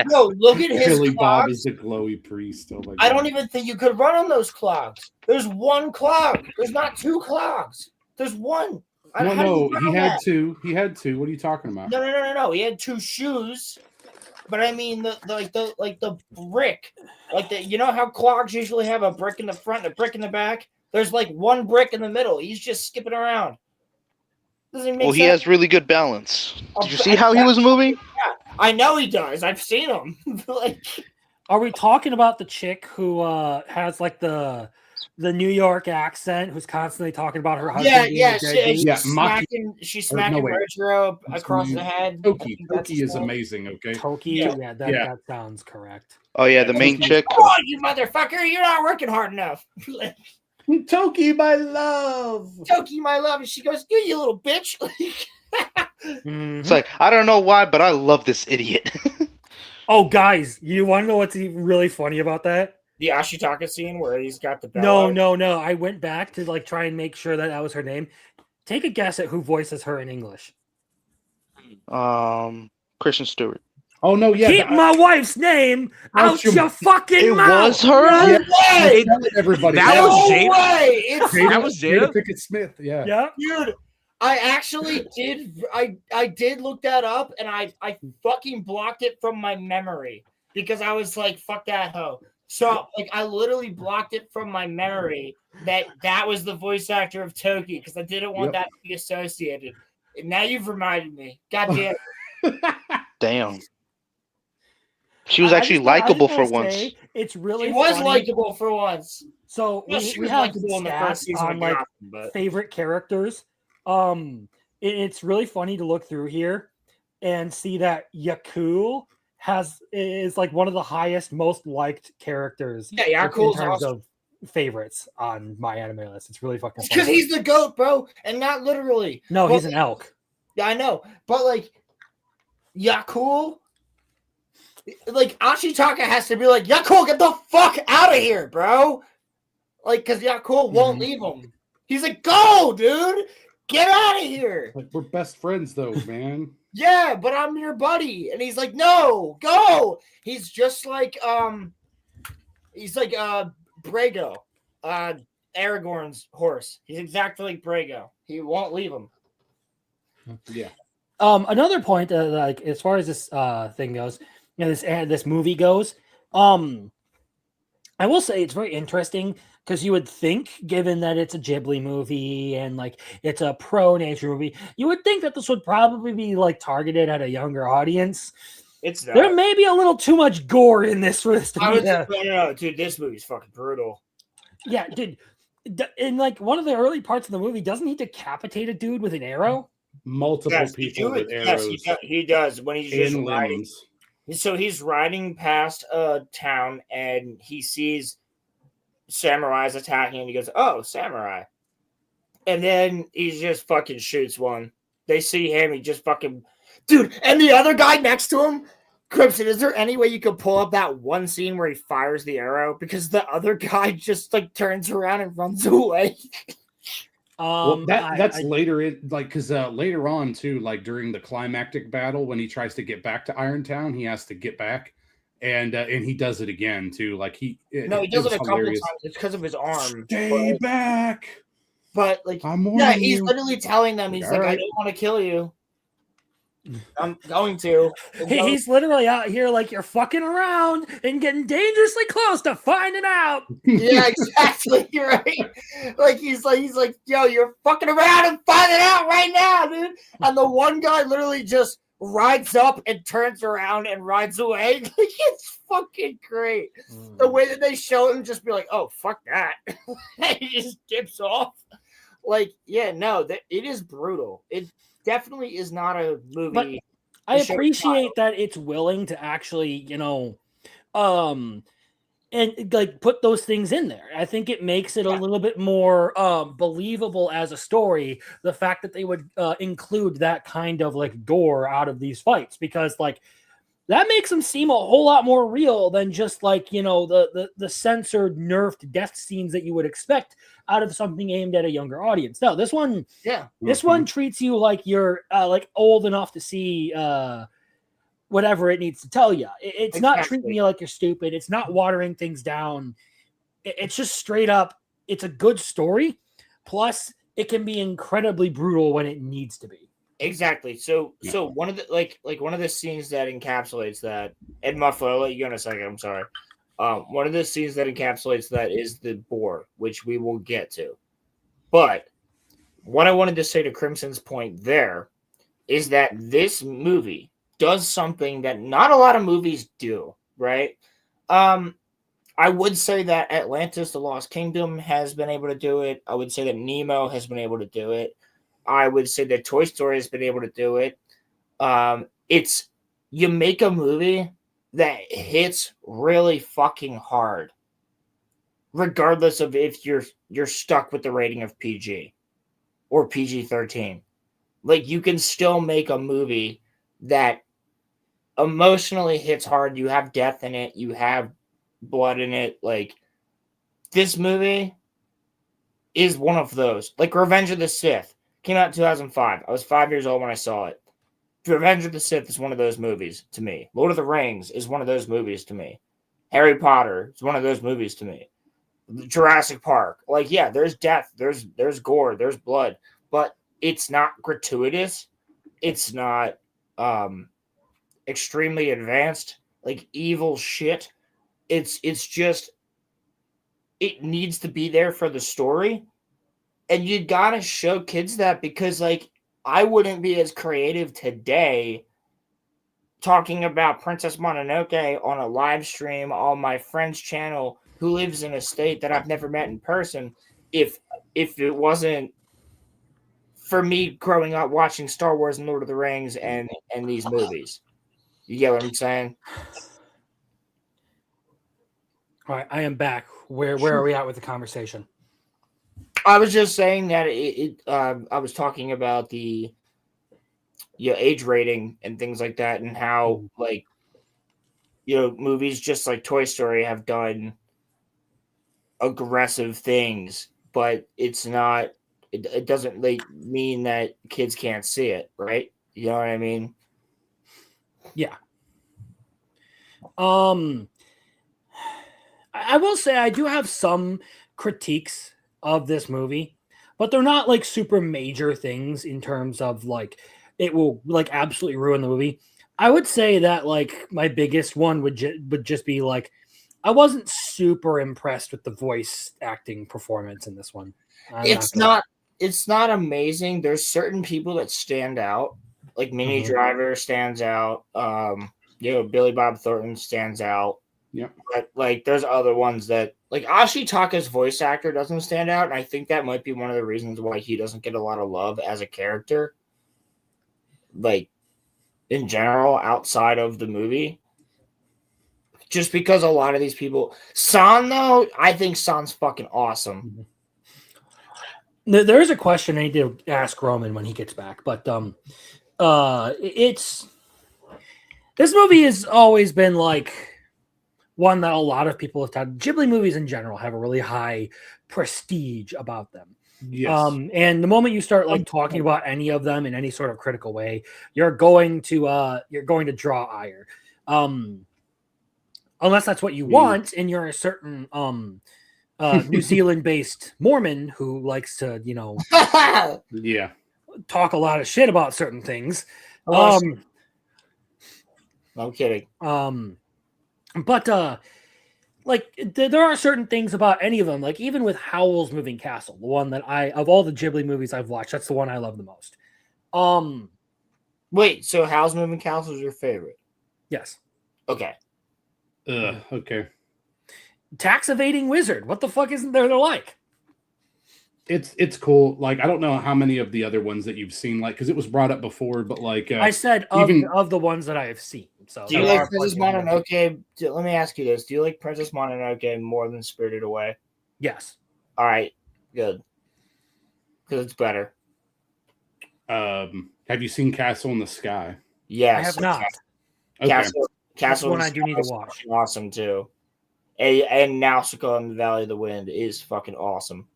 No, look at his Billy Bob clogs. is the glowy priest. Oh my God. I don't even think you could run on those clogs. There's one clog. There's not two clogs. There's one. No, he had two. He had two. What are you talking about? No. He had two shoes. But I mean the brick. Like you know how clogs usually have a brick in the front and a brick in the back? There's like one brick in the middle. He's just skipping around. Doesn't make Well, sense. he has really good balance. Did you see how he was moving? Yeah, I know he does. I've seen him. Like, are we talking about the chick who has like the New York accent, who's constantly talking about her husband? She's smacking Retro across the head. Toki is amazing. Okay, Toki, that sounds correct. Oh yeah, the main chick. Come on, you motherfucker! You're not working hard enough. Toki, my love. Toki, my love. And she goes, you little bitch. It's like, I don't know why, but I love this idiot. Oh, guys, you want to know what's even really funny about that? The Ashitaka scene where he's got the bell. No. I went back to like try and make sure that was her name. Take a guess at who voices her in English. Christian Stewart. Oh no, yeah. Keep my wife's name out your fucking mouth. Was her? Everybody. That was Jada. That was Jada Pickett Smith. Yeah. Yeah. Dude, I actually did. I did look that up, and I fucking blocked it from my memory because I was like, "Fuck that hoe." So like, I literally blocked it from my memory that was the voice actor of Toki because I didn't want that to be associated. And now you've reminded me. God damn. Damn. She was actually likable for once. It's really she was funny. likable for once. So we have stats on like favorite characters. It's really funny to look through here and see that Yakul is like one of the highest, most liked characters. Yeah, Yakul's in terms awesome. of favorites on my anime list. It's really fucking. Because he's the goat, bro, and not literally. No, he's an elk. Yeah, I know, but like Yakul. Like Ashitaka has to be like, Yakul, get the fuck out of here, bro. Like, because Yakul won't leave him. He's like, go, dude, get out of here. Like, we're best friends, though, man. Yeah, but I'm your buddy, and he's like, no, go. He's just like Brago, Aragorn's horse. He's exactly like Brago. He won't leave him. Yeah. Another point, like as far as this thing goes. This movie goes. I will say it's very interesting because you would think, given that it's a Ghibli movie and like it's a pro nature movie, you would think that this would probably be like targeted at a younger audience. It's not. There may be a little too much gore in this for this to be. No, dude, this movie's fucking brutal. Yeah, dude. In like one of the early parts of the movie, doesn't he decapitate a dude with an arrow? Multiple people with arrows. Yes, he does when he's just riding. So he's riding past a town and he sees samurais attacking and he goes, "Oh, samurai!" And then he just fucking shoots one. They see him, he just fucking dude. And the other guy next to him, Crimson. Is there any way you could pull up that one scene where he fires the arrow because the other guy just like turns around and runs away? Well, that's later in like because later on too, like during the climactic battle when he tries to get back to Irontown, he has to get back, and he does it again too. Like he does it a couple times. It's because of his arm. Stay back. But like, he's literally telling them, he's like, right. I don't want to kill you. I'm going to. He's literally out here like you're fucking around and getting dangerously close to finding out. Yeah, exactly. You're right. Like he's like, yo, you're fucking around and finding out right now, dude. And the one guy literally just rides up and turns around and rides away. Like it's fucking great. The way that they show him just be like, oh fuck that. He just dips off. Like, yeah, no, it is brutal. It definitely is not a movie. But I appreciate that it's willing to actually, and like put those things in there. I think it makes it a little bit more believable as a story. The fact that they would include that kind of like gore out of these fights, because like that makes them seem a whole lot more real than just like, you know, the censored, nerfed death scenes that you would expect out of something aimed at a younger audience. No, this one, Yeah. this one treats you like you're like old enough to see whatever it needs to tell you. It's not treating you like you're stupid. It's not watering things down. It's just straight up. It's a good story. Plus, it can be incredibly brutal when it needs to be. Exactly. So one of the like one of the scenes that encapsulates that, Ed Muffler, I'll let you go in a second. I'm sorry. One of the scenes that encapsulates that is the boar, which we will get to. But what I wanted to say to Crimson's point there is that this movie does something that not a lot of movies do, right? I would say that Atlantis, The Lost Kingdom has been able to do it. I would say that Nemo has been able to do it. I would say that Toy Story has been able to do it. It's you make a movie that hits really fucking hard, regardless of if you're stuck with the rating of PG or PG-13. Like, you can still make a movie that emotionally hits hard. You have death in it. You have blood in it. Like, this movie is one of those. Like, Revenge of the Sith came out in 2005. I was 5 years old when I saw it. Revenge of the Sith is one of those movies to me. Lord of the Rings is one of those movies to me. Harry Potter is one of those movies to me. Jurassic Park. Like, yeah, there's death, there's gore, there's blood, but it's not gratuitous. It's not extremely advanced, like evil shit. It's just, it needs to be there for the story. And you gotta show kids that, because like, I wouldn't be as creative today talking about Princess Mononoke on a live stream on my friend's channel who lives in a state that I've never met in person if it wasn't for me growing up watching Star Wars and Lord of the Rings and these movies. You get what I'm saying? All right, I am back. Where are we at with the conversation? I was just saying that I was talking about the age rating and things like that, and how, like, movies just like Toy Story have done aggressive things, but it's not. It doesn't like mean that kids can't see it, right? You know what I mean? Yeah. I will say I do have some critiques of this movie, but they're not like super major things in terms of like it will like absolutely ruin the movie. I would say that like my biggest one would just be like I wasn't super impressed with the voice acting performance in this one. It's not amazing. There's certain people that stand out, like Minnie Driver stands out. Billy Bob Thornton stands out. Yeah. But like there's other ones that like Ashitaka's voice actor doesn't stand out, and I think that might be one of the reasons why he doesn't get a lot of love as a character. Like in general, outside of the movie. Just because a lot of these people San, though, I think San's fucking awesome. There is a question I need to ask Roman when he gets back, but it's this movie has always been like one that a lot of people have had. Ghibli movies in general have a really high prestige about them. Yes. And the moment you start like talking about any of them in any sort of critical way, you're going to draw ire. Unless that's what you want, and you're a certain New Zealand-based Mormon who likes to, Yeah, talk a lot of shit about certain things. I'm kidding. But like there are certain things about any of them, like even with Howl's Moving Castle, the one that of all the Ghibli movies I've watched, that's the one I love the most. Wait, so Howl's Moving Castle is your favorite? Yes. Okay. Okay. Tax evading wizard. What the fuck isn't there to like? It's cool. Like, I don't know how many of the other ones that you've seen, like, because it was brought up before, but like I said of the ones that I have seen. So do you like Princess Mononoke? Let me ask you this: do you like Princess Mononoke more than Spirited Away? Yes. All right, good, because it's better. Have you seen Castle in the Sky? Yes, I have not. Okay. That's Castle one of I the do need to Sky is watch. fucking awesome too. And Nausicaa in the Valley of the Wind is fucking awesome.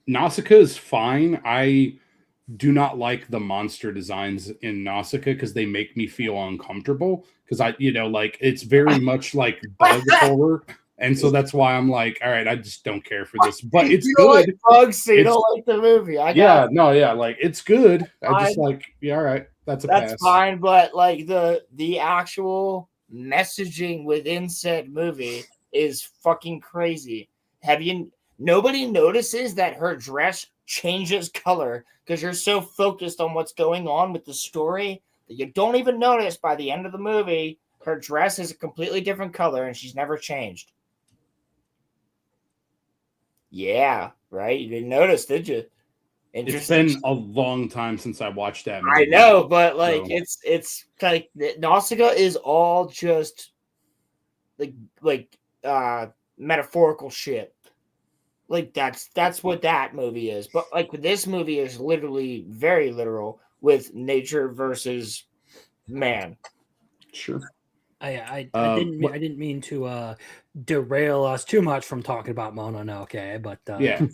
Nausicaa is fine. I do not like the monster designs in Nausicaa because they make me feel uncomfortable. Because like it's very much like bug horror. And so that's why I'm like, all right, I just don't care for this. But it's You don't like good. bugs, so you It's- don't like the movie. Like it's good. I just Fine. like, yeah, all right, that's a That's pass. fine, but like the actual messaging within said movie is fucking crazy. Nobody notices that her dress changes color because you're so focused on what's going on with the story that you don't even notice by the end of the movie her dress is a completely different color and she's never changed. Yeah, right. You didn't notice, did you? It's been a long time since I watched that movie. I know, but like So- it's like Nausicaa is all just like metaphorical shit. Like that's what that movie is. But like this movie is literally very literal with nature versus man. Sure. I what- didn't mean to derail us too much from talking about Mononoke, but Yeah.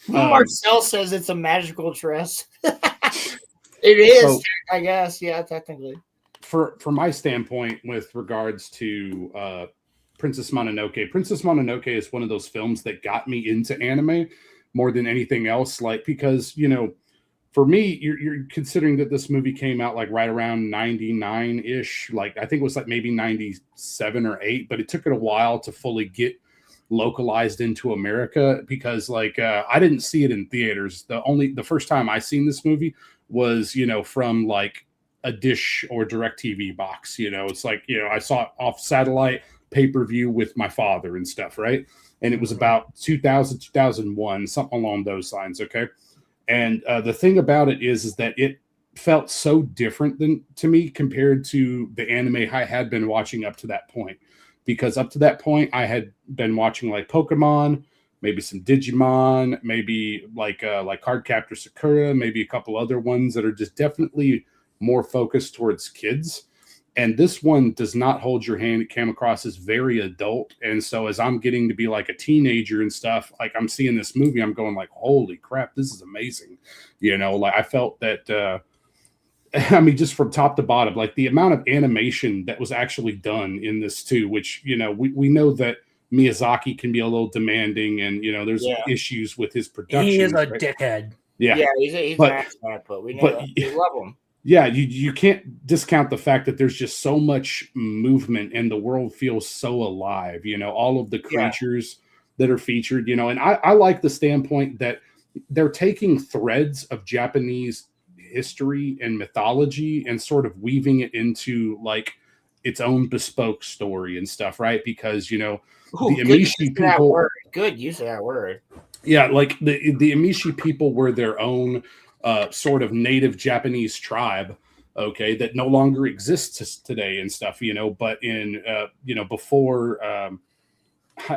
Marcel says it's a magical dress. It is, So- I guess. Yeah, technically. From my standpoint, with regards to Princess Mononoke is one of those films that got me into anime more than anything else. Like because for me, you're considering that this movie came out like right around 99 ish. Like I think it was like maybe 97 or 8, but it took it a while to fully get localized into America because like I didn't see it in theaters. The first time I seen this movie was from like a Dish or DirecTV box. It's like I saw it off satellite pay-per-view with my father and stuff, right? And it was about 2000 2001, something along those lines. Okay. And the thing about it is that it felt so different to me compared to the anime I had been watching up to that point. Because up to that point, I had been watching like Pokemon, maybe some Digimon, maybe like Cardcaptor Sakura, maybe a couple other ones that are just definitely more focused towards kids. And this one does not hold your hand. It came across as very adult. And so as I'm getting to be like a teenager and stuff, like I'm seeing this movie, I'm going like, holy crap, this is amazing. Like I felt that, I mean, just from top to bottom, like the amount of animation that was actually done in this too, which, we know that Miyazaki can be a little demanding and, there's issues with his production. he is a right? dickhead. Yeah, he's an asshole, but we know that. We love him. Yeah, you can't discount the fact that there's just so much movement and the world feels so alive. All of the creatures that are featured. And I like the standpoint that they're taking threads of Japanese history and mythology and sort of weaving it into like its own bespoke story and stuff, right? Because the Amishi people. Good use of that word. Yeah, like the Amishi people were their own sort of native Japanese tribe, okay, that no longer exists today and stuff, but in before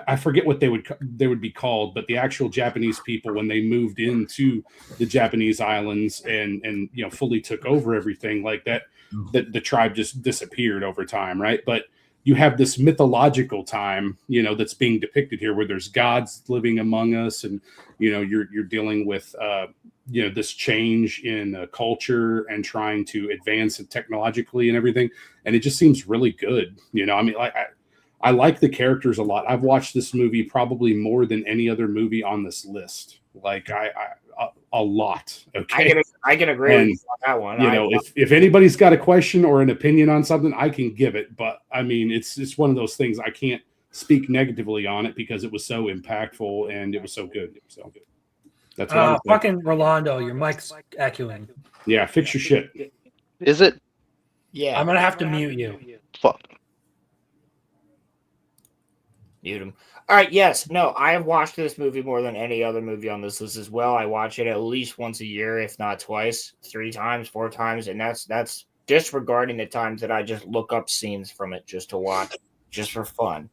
I forget what they would be called, but the actual Japanese people when they moved into the Japanese islands and fully took over everything like that, the tribe just disappeared over time, right? But you have this mythological time, that's being depicted here where there's gods living among us and you're dealing with this change in culture and trying to advance it technologically and everything, and it just seems really good. I mean, like I like the characters a lot. I've watched this movie probably more than any other movie on this list. Like a lot. Okay, I can agree with you on that one. If anybody's got a question or an opinion on something, I can give it. But I mean, it's one of those things I can't speak negatively on it because it was so impactful and it was so good. So that's what fucking Rolando, your mic's echoing. Yeah, fix your shit. Is it? Yeah, I'm gonna have to mute you. Fuck. Mute him. All right. Yes. No. I have watched this movie more than any other movie on this list as well. I watch it at least once a year, if not twice, 3 times, 4 times, and that's disregarding the times that I just look up scenes from it just to watch, just for fun.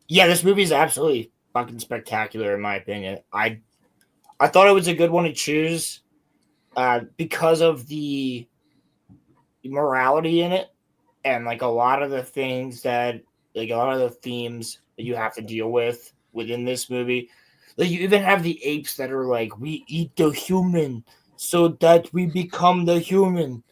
Yeah, this movie is absolutely fucking spectacular in my opinion. I thought it was a good one to choose because of the morality in it, and like a lot of the things that like a lot of the themes that you have to deal with within this movie. Like you even have the apes that are like, we eat the human so that we become the human.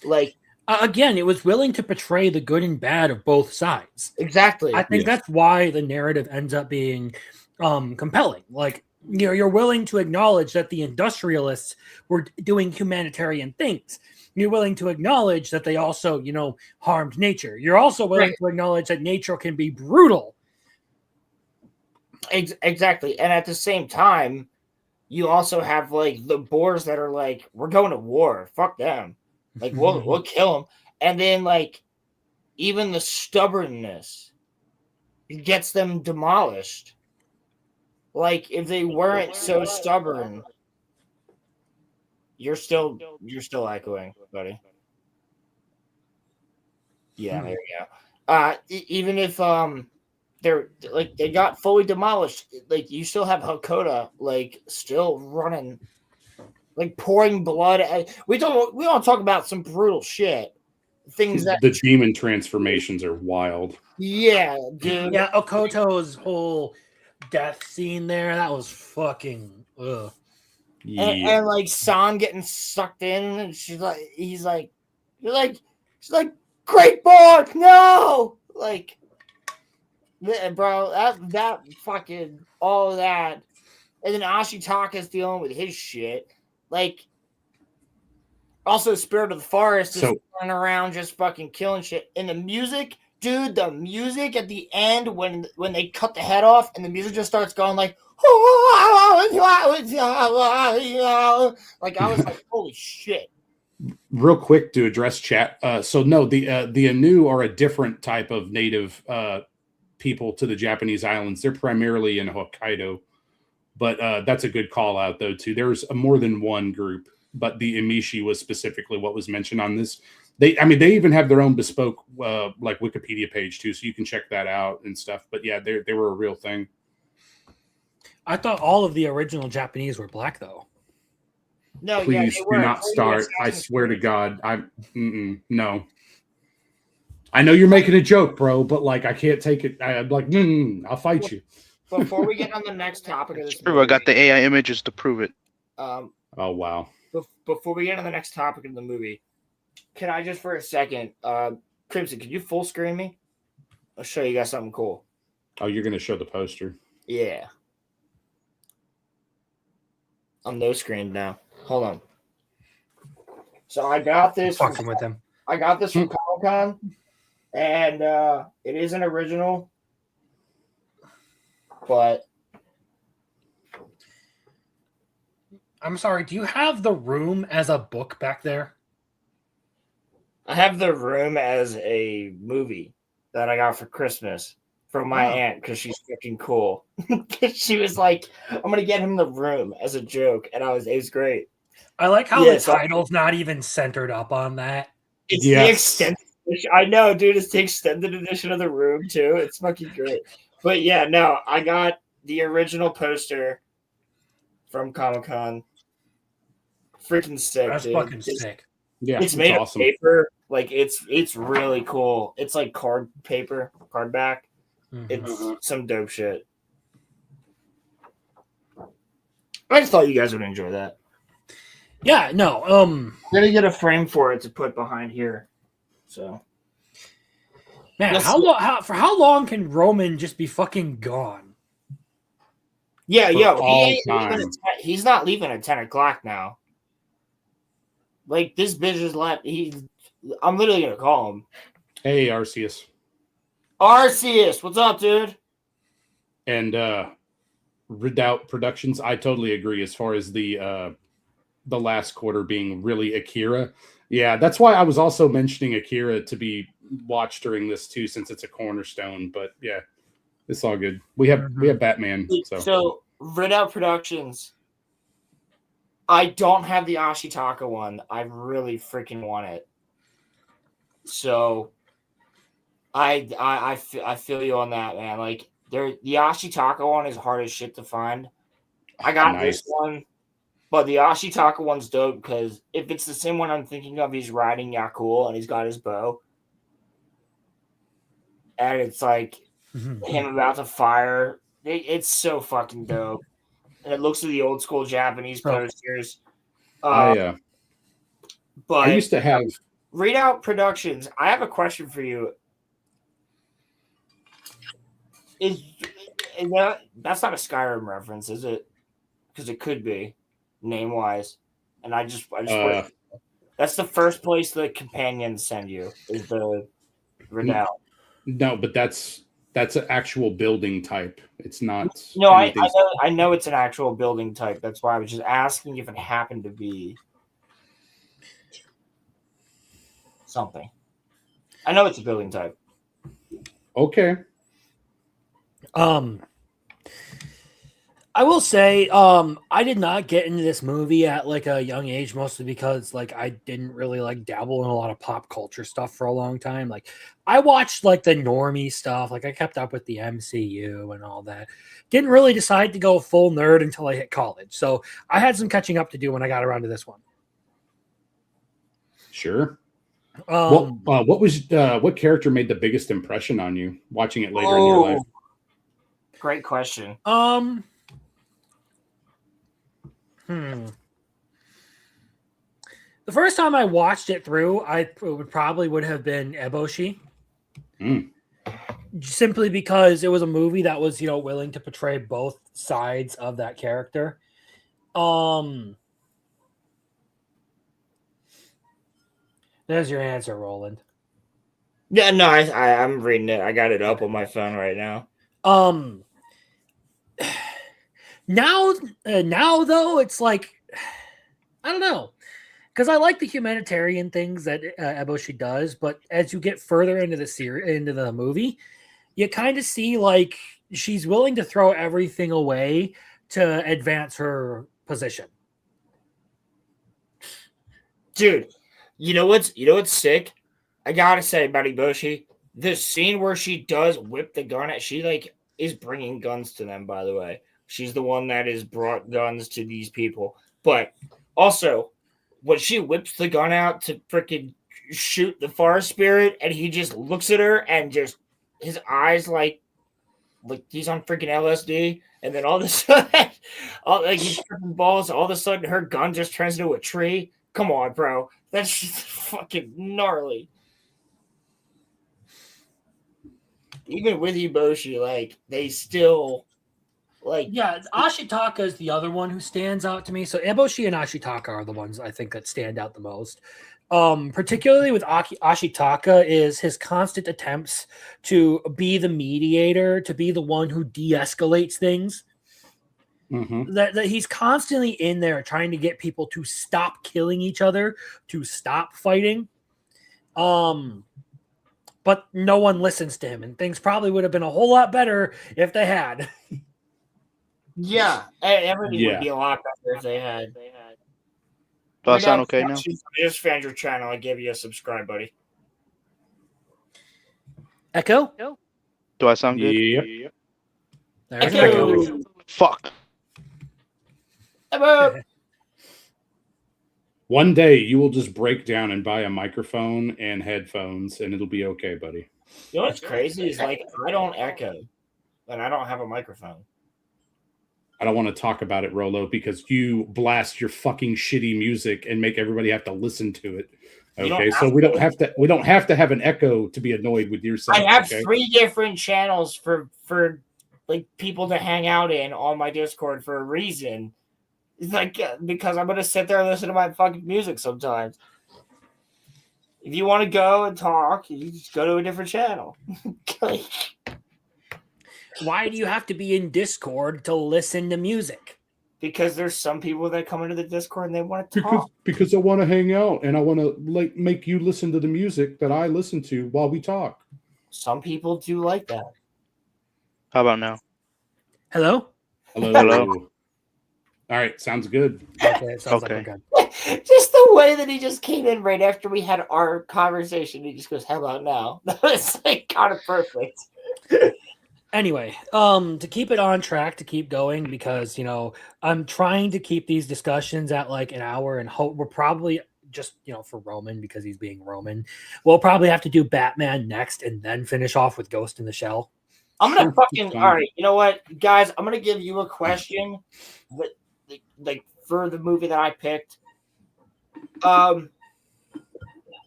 Like Again, it was willing to portray the good and bad of both sides. exactly. I think that's why the narrative ends up being compelling. Like, you know, you're willing to acknowledge that the industrialists were doing humanitarian things. You're willing to acknowledge that they also, you know, harmed nature. You're also willing to acknowledge that nature can be brutal. Exactly. And at the same time, you also have like the boars that are like, we're going to war. Fuck them. Like we'll kill them. And then like even the stubbornness gets them demolished. Like if they weren't so stubborn, you're still echoing, buddy. Yeah, there you go. Even if they're like they got fully demolished, like you still have Hakoda like still running, like pouring blood. We don't talk about some brutal shit. Things that the demon transformations are wild. Yeah, dude. Yeah, Okoto's whole death scene there, that was fucking ugh. And like San getting sucked in, and she's like, she's like, great boy, no, like, bro, that fucking all of that, and then Ashitaka's dealing with his shit, like, also Spirit of the Forest is running around just fucking killing shit, and the music, dude, the music at the end when they cut the head off, and the music just starts going like. Like I was like, holy shit. Real quick to address chat. So no, the Anu are a different type of native people to the Japanese islands. They're primarily in Hokkaido, but that's a good call out though too. There's more than one group, but the Emishi was specifically what was mentioned on this. They even have their own bespoke like Wikipedia page too, so you can check that out and stuff. But yeah, they were a real thing. I thought all of the original Japanese were black, though. No, please do not start. I swear to God, no. I know you're making a joke, bro, but like I can't take it. I'm like, I'll fight you. Before we get on the next topic of this, movie, I got the AI images to prove it. Oh wow. Before we get on the next topic of the movie, can I just for a second, Crimson, can you full screen me? I'll show you guys something cool. Oh, you're gonna show the poster? Yeah. I'm no screen now. Hold on. So I got this. Fucking with them. I got this from Comic-Con, and it is an original, but I'm sorry. Do you have The Room as a book back there? I have The Room as a movie that I got for Christmas from my aunt because she's freaking cool. She was like, "I'm gonna get him The Room" as a joke, and it was great. I like how the title's not even centered up on that. It's the extended edition. I know, dude. It's the extended edition of The Room too. It's fucking great. But yeah, no, I got the original poster from Comic-Con. Freaking sick. That's dude. fucking sick. Yeah, it's made awesome. Of paper. Like it's really cool. It's like card paper, card back. It's some dope shit. I just thought you guys would enjoy that. Yeah, no. I'm gonna get a frame for it to put behind here. So, man, for how long can Roman just be fucking gone? Yeah, he's not leaving at 10 o'clock now. Like this bitch is left. I'm literally gonna call him. Hey, Arceus. Arceus, what's up, dude? And Redoubt Productions, I totally agree as far as the last quarter being really Akira. Yeah, that's why I was also mentioning Akira to be watched during this too, since it's a cornerstone. But yeah, it's all good. We have Batman. So Redoubt Productions. I don't have the Ashitaka one. I really freaking want it. So I feel you on that, man. Like the Ashitaka one is hard as shit to find. I got this one, But the Ashitaka one's dope because if it's the same one I'm thinking of, he's riding Yakul and he's got his bow. And it's like him about to fire. It's so fucking dope. And it looks like the old school Japanese posters. I But used to have Readout Productions. I have a question for you. Is that's not a Skyrim reference, is it? Because it could be, name wise. And I just that's the first place the companions send you is the Readout. No, but that's an actual building type. It's not. No, I know it's an actual building type. That's why I was just asking if it happened to be something. I know it's a building type. Okay. I will say, I did not get into this movie at like a young age, mostly because like I didn't really like dabble in a lot of pop culture stuff for a long time. Like I watched like the normie stuff, like I kept up with the MCU and all that. Didn't really decide to go full nerd until I hit college. So I had some catching up to do when I got around to this one. Sure. What character made the biggest impression on you watching it later in your life? Great question. The first time I watched it through, it would have been Eboshi. Simply because it was a movie that was, willing to portray both sides of that character. There's your answer, Roland. Yeah, no, I'm reading it. I got it up on my phone right now. Now though, it's like I don't know, because I like the humanitarian things that Eboshi does, but as you get further into the movie, you kind of see like she's willing to throw everything away to advance her position. Dude, you know what's sick? I gotta say about Eboshi, the scene where she does whip the gun she like is bringing guns to them. By the way, she's the one that has brought guns to these people. But also, when she whips the gun out to freaking shoot the forest spirit, and he just looks at her and just his eyes like he's on freaking LSD, and then all of a sudden, he's tripping balls. All of a sudden, her gun just turns into a tree. Come on, bro, that's just fucking gnarly. Even with Eboshi, like they still Ashitaka is the other one who stands out to me. So Eboshi and Ashitaka are the ones I think that stand out the most. Particularly with Ashitaka is his constant attempts to be the mediator, to be the one who de-escalates things. Mm-hmm. That he's constantly in there trying to get people to stop killing each other, to stop fighting. But no one listens to him, and things probably would have been a whole lot better if they had. Yeah, everything would be a lot better if they had. Do I sound okay now? I just found your channel. I gave you a subscribe, buddy. Echo? Do I sound good? Yep. There's Echo. Fuck. One day you will just break down and buy a microphone and headphones, and it'll be okay, buddy. You know what's crazy is like I don't echo, and I don't have a microphone. I don't want to talk about it, Rolo, because you blast your fucking shitty music and make everybody have to listen to it. Okay, so we don't have to have an echo to be annoyed with your sound. I have 3 different channels for like people to hang out in on my Discord for a reason. It's like because I'm gonna sit there and listen to my fucking music sometimes. If you want to go and talk, you just go to a different channel. Why do you have to be in Discord to listen to music? Because there's some people that come into the Discord and they want to talk. Because I want to hang out and I want to like make you listen to the music that I listen to while we talk. Some people do like that. How about now? Hello? Hello. All right, sounds good. Okay, it sounds like we're good. Just the way that he just came in right after we had our conversation, he just goes, "How about now?" That was like kind of perfect. Anyway, to keep it on track, to keep going, because I'm trying to keep these discussions at like an hour, and hope we're probably just for Roman because he's being Roman. We'll probably have to do Batman next, and then finish off with Ghost in the Shell. I'm gonna fucking all right. You know what, guys? I'm gonna give you a question, but like for the movie that I picked.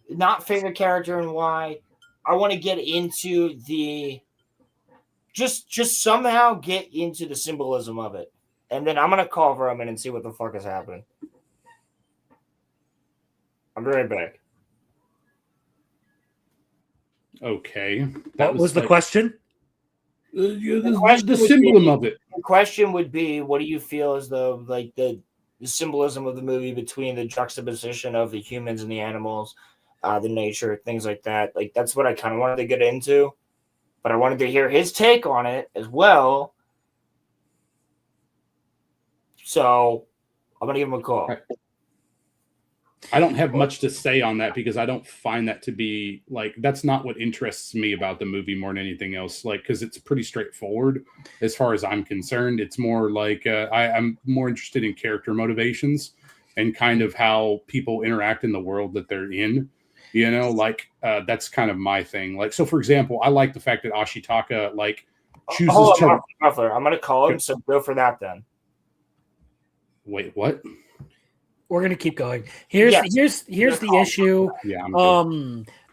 Not favorite character and why. I want to get into the just somehow get into the symbolism of it, and then I'm gonna call Roman and see what the fuck is happening. I'm right back. Okay. What was the question? The symbolism of it. The question would be, what do you feel is the symbolism of the movie between the juxtaposition of the humans and the animals, the nature, things like that? Like that's what I kind of wanted to get into, but I wanted to hear his take on it as well. So I'm gonna give him a call. Right. I don't have much to say on that because I don't find that to be like, that's not what interests me about the movie more than anything else. Like, because it's pretty straightforward as far as I'm concerned. It's more like I'm more interested in character motivations and kind of how people interact in the world that they're in. That's kind of my thing. Like, so for example, I like the fact that Ashitaka chooses to. I'm gonna call him. So go for that then. Wait, what? We're gonna keep going. Here's the issue. Yeah.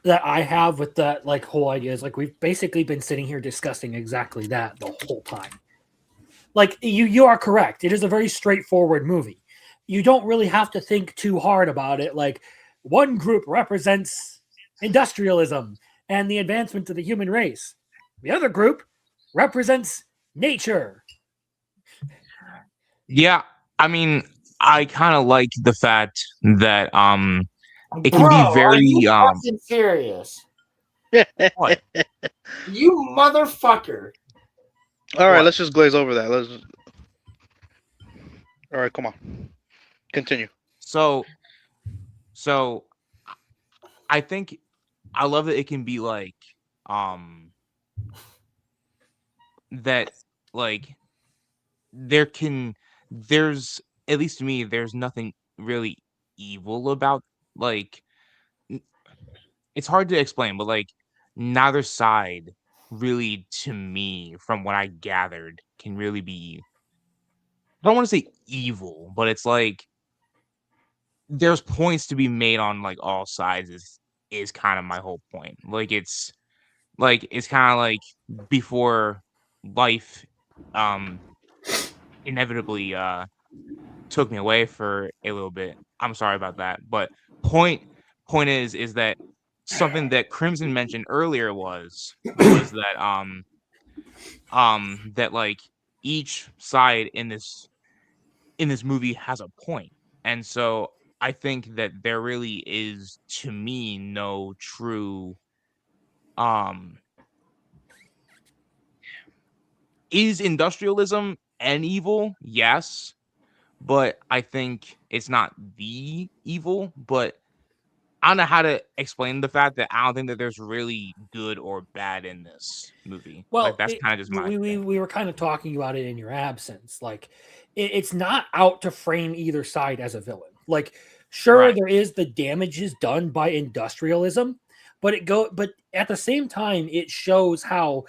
That I have with that whole idea is we've basically been sitting here discussing exactly that the whole time. Like you are correct. It is a very straightforward movie. You don't really have to think too hard about it. Like one group represents industrialism and the advancement of the human race. The other group represents nature. Yeah, I mean, I kind of like the fact that it can be very are you fucking serious? What? You motherfucker. All right, let's just glaze over that. All right, come on. Continue. So I think I love that it can be that there's at least to me, there's nothing really evil about it's hard to explain, but neither side really to me, from what I gathered, can really be, I don't want to say evil, but it's there's points to be made on all sides is kind of my whole point. It's kind of before life inevitably took me away for a little bit. I'm sorry about that, but point is that something that Crimson mentioned earlier was that that each side in this movie has a point. And so I think that there really is, to me, no true is industrialism an evil? Yes. But I think it's not the evil. But I don't know how to explain the fact that I don't think that there's really good or bad in this movie. Well, that's kind of just my thing. We were kind of talking about it in your absence. It's not out to frame either side as a villain. Sure, right. There is the damages done by industrialism, but at the same time, it shows how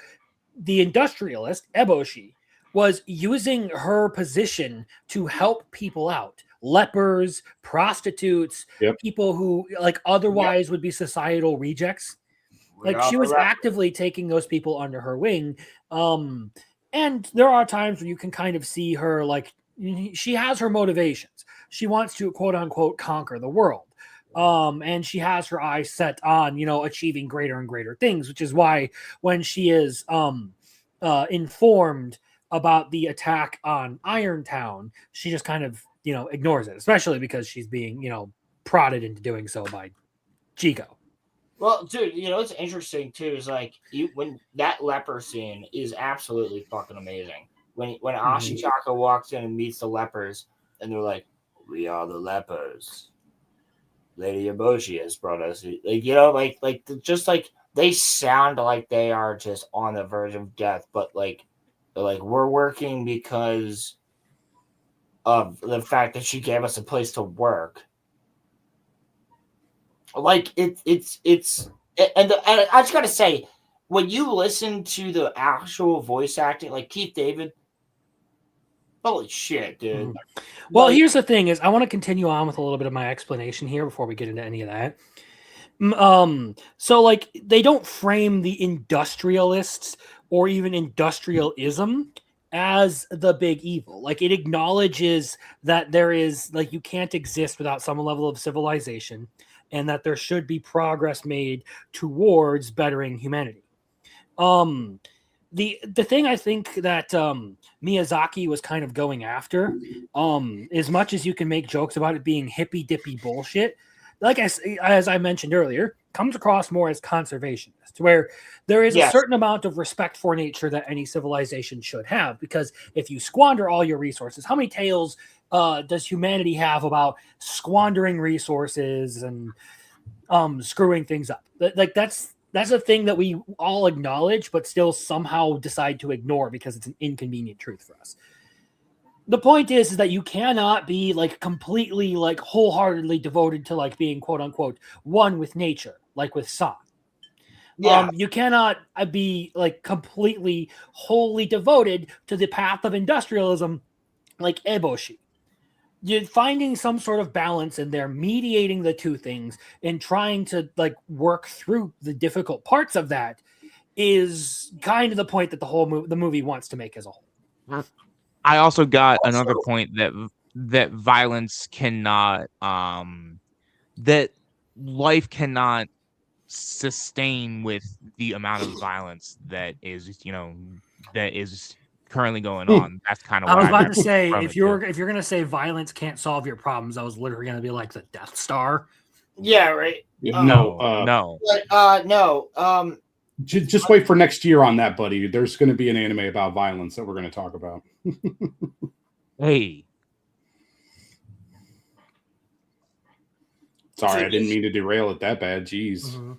the industrialist Eboshi was using her position to help people out. Lepers, prostitutes, people who otherwise would be societal rejects. She was actively taking those people under her wing. And there are times where you can kind of see her she has her motivations. She wants to quote unquote conquer the world. And she has her eyes set on, achieving greater and greater things, which is why when she is informed about the attack on Irontown, she just kind of ignores it, especially because she's being prodded into doing so by Chico. Well, dude, what's interesting too is when that leper scene is absolutely fucking amazing. When Ashitaka walks in and meets the lepers, and they're like, "We are the lepers. Lady Eboshi has brought us." Just they sound like they are just on the verge of death, but like we're working because of the fact that she gave us a place to work. Like and I just gotta say, when you listen to the actual voice acting, like Keith David, holy shit, dude. Mm-hmm. Well, Like, here's the thing: is I want to continue on with a little bit of my explanation here before we get into any of that. So like they don't frame the industrialists or even industrialism as the big evil. Like it acknowledges that there is like you can't exist without some level of civilization and that there should be progress made towards bettering humanity. Um the thing I think that Miyazaki was kind of going after, as much as you can make jokes about it being hippy dippy bullshit, like as I mentioned earlier, comes across more as conservationist, where there is a Yes. certain amount of respect for nature that any civilization should have. Because if you squander all your resources, how many tales does humanity have about squandering resources and screwing things up? Like that's a thing that we all acknowledge, but still somehow decide to ignore because it's an inconvenient truth for us. The point is that you cannot be like completely like wholeheartedly devoted to like being quote unquote one with nature, like with San. yeah. You cannot be like completely wholly devoted to the path of industrialism like Eboshi. You're finding some sort of balance in there, mediating the two things and trying to like work through the difficult parts of that is kind of the point that the movie wants to make as a whole. I also got another point that violence cannot that life cannot sustain with the amount of violence that is that is currently going on. That's kind of I what was I about got to say from if it, too. you're gonna say violence can't solve your problems, I was literally gonna be like the Death Star. Yeah, right. No. But no. Just wait for next year on that, buddy. There's going to be an anime about violence that we're going to talk about. Hey, Sorry, I didn't mean to derail it that bad. Jeez. Mm-hmm.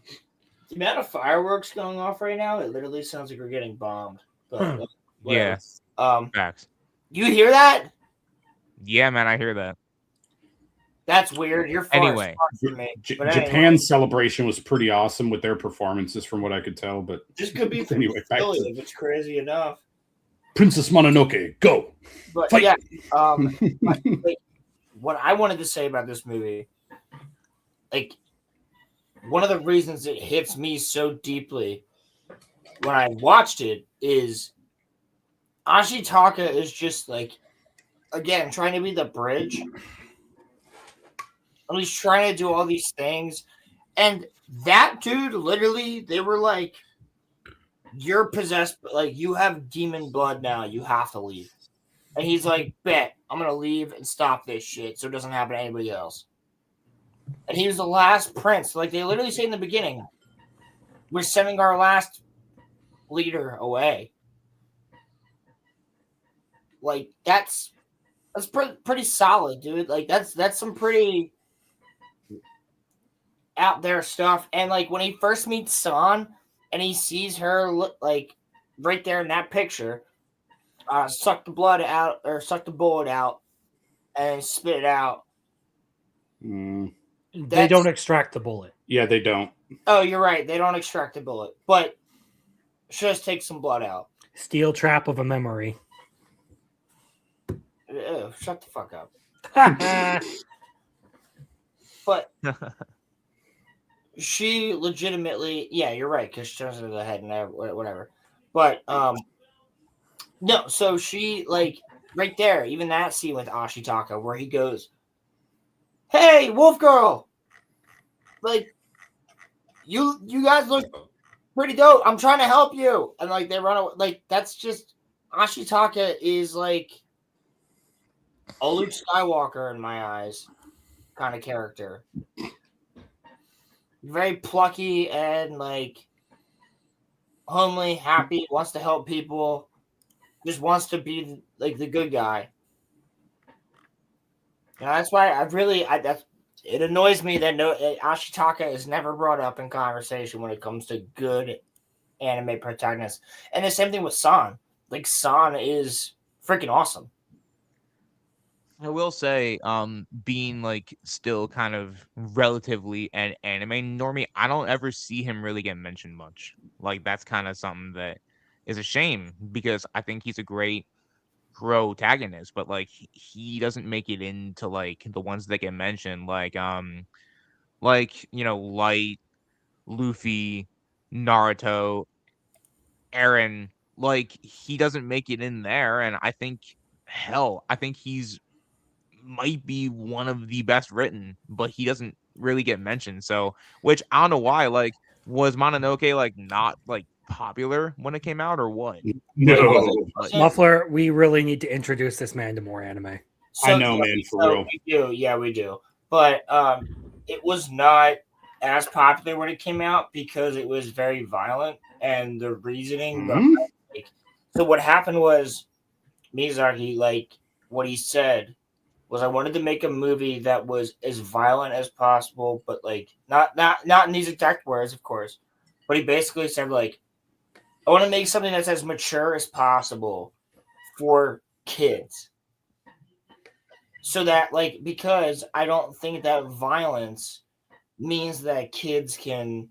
The amount of fireworks going off right now, it literally sounds like we're getting bombed. But yeah, facts. You hear that? Yeah, man, I hear that. That's weird. You're far Anyway, from me. But Japan's celebration was pretty awesome with their performances, from what I could tell. But this could be anyway, back Philly, to if it's crazy enough. Princess Mononoke. Go. But Fight. yeah, like, what I wanted to say about this movie, like one of the reasons it hits me so deeply when I watched it is Ashitaka is just like, again, trying to be the bridge. And he's trying to do all these things. And that dude, literally, they were like, you're possessed, like, you have demon blood now. You have to leave. And he's like, bet, I'm going to leave and stop this shit so it doesn't happen to anybody else. And he was the last prince. Like, they literally say in the beginning, we're sending our last leader away. Like, that's pretty solid, dude. Like, that's some pretty out there stuff. And like when he first meets San and he sees her look like right there in that picture, suck the blood out or suck the bullet out and spit it out. They don't extract the bullet. Yeah, they don't. Oh, you're right. They don't extract the bullet, but just take some blood out. Steel trap of a memory. Ew, shut the fuck up. But she legitimately, yeah, you're right, because she turns into the head and whatever. But no, so she like right there, even that scene with Ashitaka where he goes, "Hey, Wolf Girl, like you guys look pretty dope. I'm trying to help you," and like they run away. Like that's just Ashitaka is like a Luke Skywalker in my eyes kind of character. Very plucky and like homely, happy, wants to help people, just wants to be like the good guy. And that's why It annoys me that Ashitaka is never brought up in conversation when it comes to good anime protagonists. And the same thing with San. Like, San is freaking awesome. I will say, being like still kind of relatively an anime normie, I don't ever see him really get mentioned much. Like that's kind of something that is a shame because I think he's a great protagonist, but like he doesn't make it into like the ones that get mentioned, like Light, Luffy, Naruto, Aaron. Like he doesn't make it in there, and I think I think he's might be one of the best written, but he doesn't really get mentioned. So, which I don't know why. Like, was Mononoke like not like popular when it came out, or what? No, Muffler, we really need to introduce this man to more anime. So, I know, man, for real. We do. Yeah, we do. But it was not as popular when it came out because it was very violent and the reasoning. So what happened was Miyazaki, like what he said was, I wanted to make a movie that was as violent as possible, but like not in these exact words, of course. But he basically said like, I want to make something that's as mature as possible for kids. So that like, because I don't think that violence means that kids can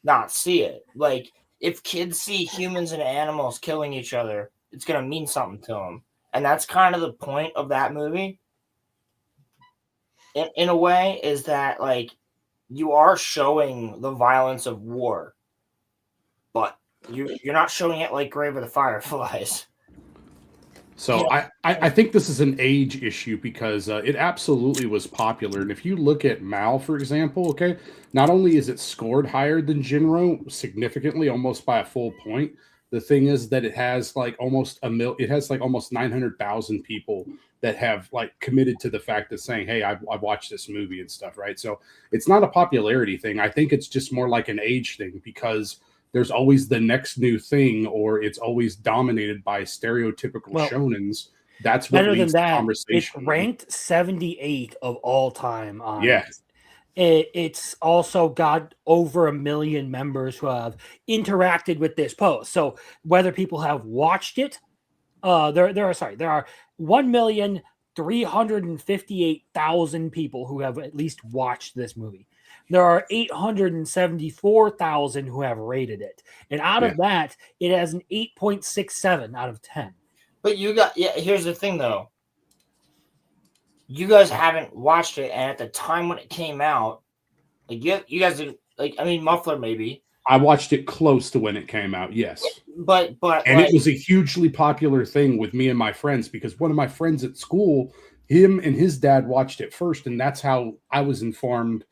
not see it. Like if kids see humans and animals killing each other, it's going to mean something to them. And that's kind of the point of that movie. In a way, is that like you are showing the violence of war, but you're not showing it like Grave of the Fireflies. So I think this is an age issue because it absolutely was popular. And if you look at Mal, for example, okay, not only is it scored higher than Jinro significantly, almost by a full point, the thing is that it has like almost it has like almost 900,000 people that have like committed to the fact of saying, hey, I've watched this movie and stuff, right? So it's not a popularity thing. I think it's just more like an age thing because there's always the next new thing, or it's always dominated by stereotypical shonens. That's what better than leads the that. conversation. It's ranked 78 of all time on Yeah. It's also got over 1 million members who have interacted with this post. So whether people have watched it, there are 1,358,000 people who have at least watched this movie. There are 874,000 who have rated it. And out of that, it has an 8.67 out of 10. But here's the thing though. You guys haven't watched it, and at the time when it came out, like you guys didn't, like, I mean, Muffler maybe. I watched it close to when it came out, yes. But and like, it was a hugely popular thing with me and my friends because one of my friends at school, him and his dad watched it first, and that's how I was informed.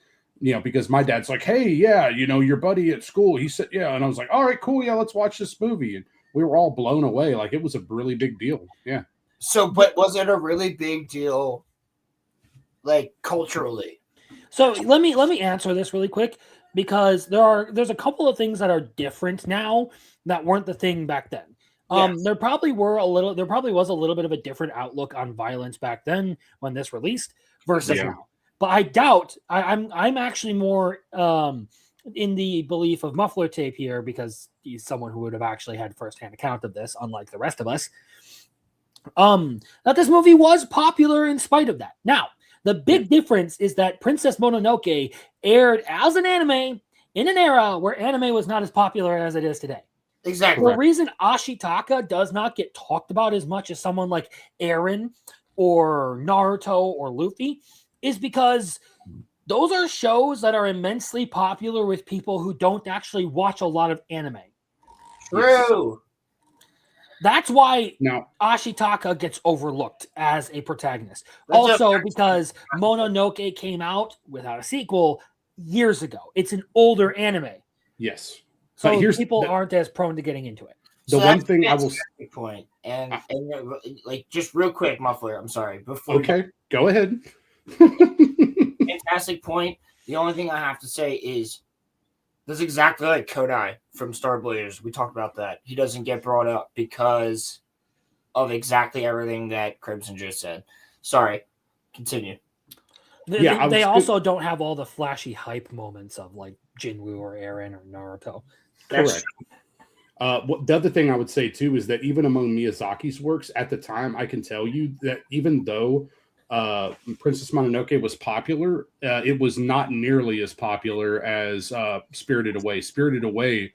Because my dad's like, hey, yeah, your buddy at school, he said, yeah. And I was like, all right, cool. Yeah, let's watch this movie. And we were all blown away. Like, it was a really big deal. Yeah. So, but was it a really big deal, like, culturally? So let me answer this really quick because there's a couple of things that are different now that weren't the thing back then. There probably was a little bit of a different outlook on violence back then when this released versus now. But I doubt I'm actually more in the belief of Muffler Tape here because he's someone who would have actually had firsthand account of this, unlike the rest of us. That this movie was popular in spite of that. Now, the big difference is that Princess Mononoke aired as an anime in an era where anime was not as popular as it is today. Exactly. The reason Ashitaka does not get talked about as much as someone like Eren or Naruto or Luffy is because those are shows that are immensely popular with people who don't actually watch a lot of anime. True. That's why Ashitaka gets overlooked as a protagonist. Because Mononoke came out without a sequel years ago. It's an older anime. Yes. So people aren't as prone to getting into it. The one thing I will point, and like just real quick, Muffler, I'm sorry. Go ahead. Fantastic point. The only thing I have to say is that's exactly like Kodai from Star Blazers. We talked about that. He doesn't get brought up because of exactly everything that Crimson just said. Sorry. Continue. They also don't have all the flashy hype moments of like Jinwoo or Eren or Naruto. Correct. The other thing I would say too is that even among Miyazaki's works at the time, I can tell you that even though Princess Mononoke was popular, it was not nearly as popular as Spirited Away. Spirited Away,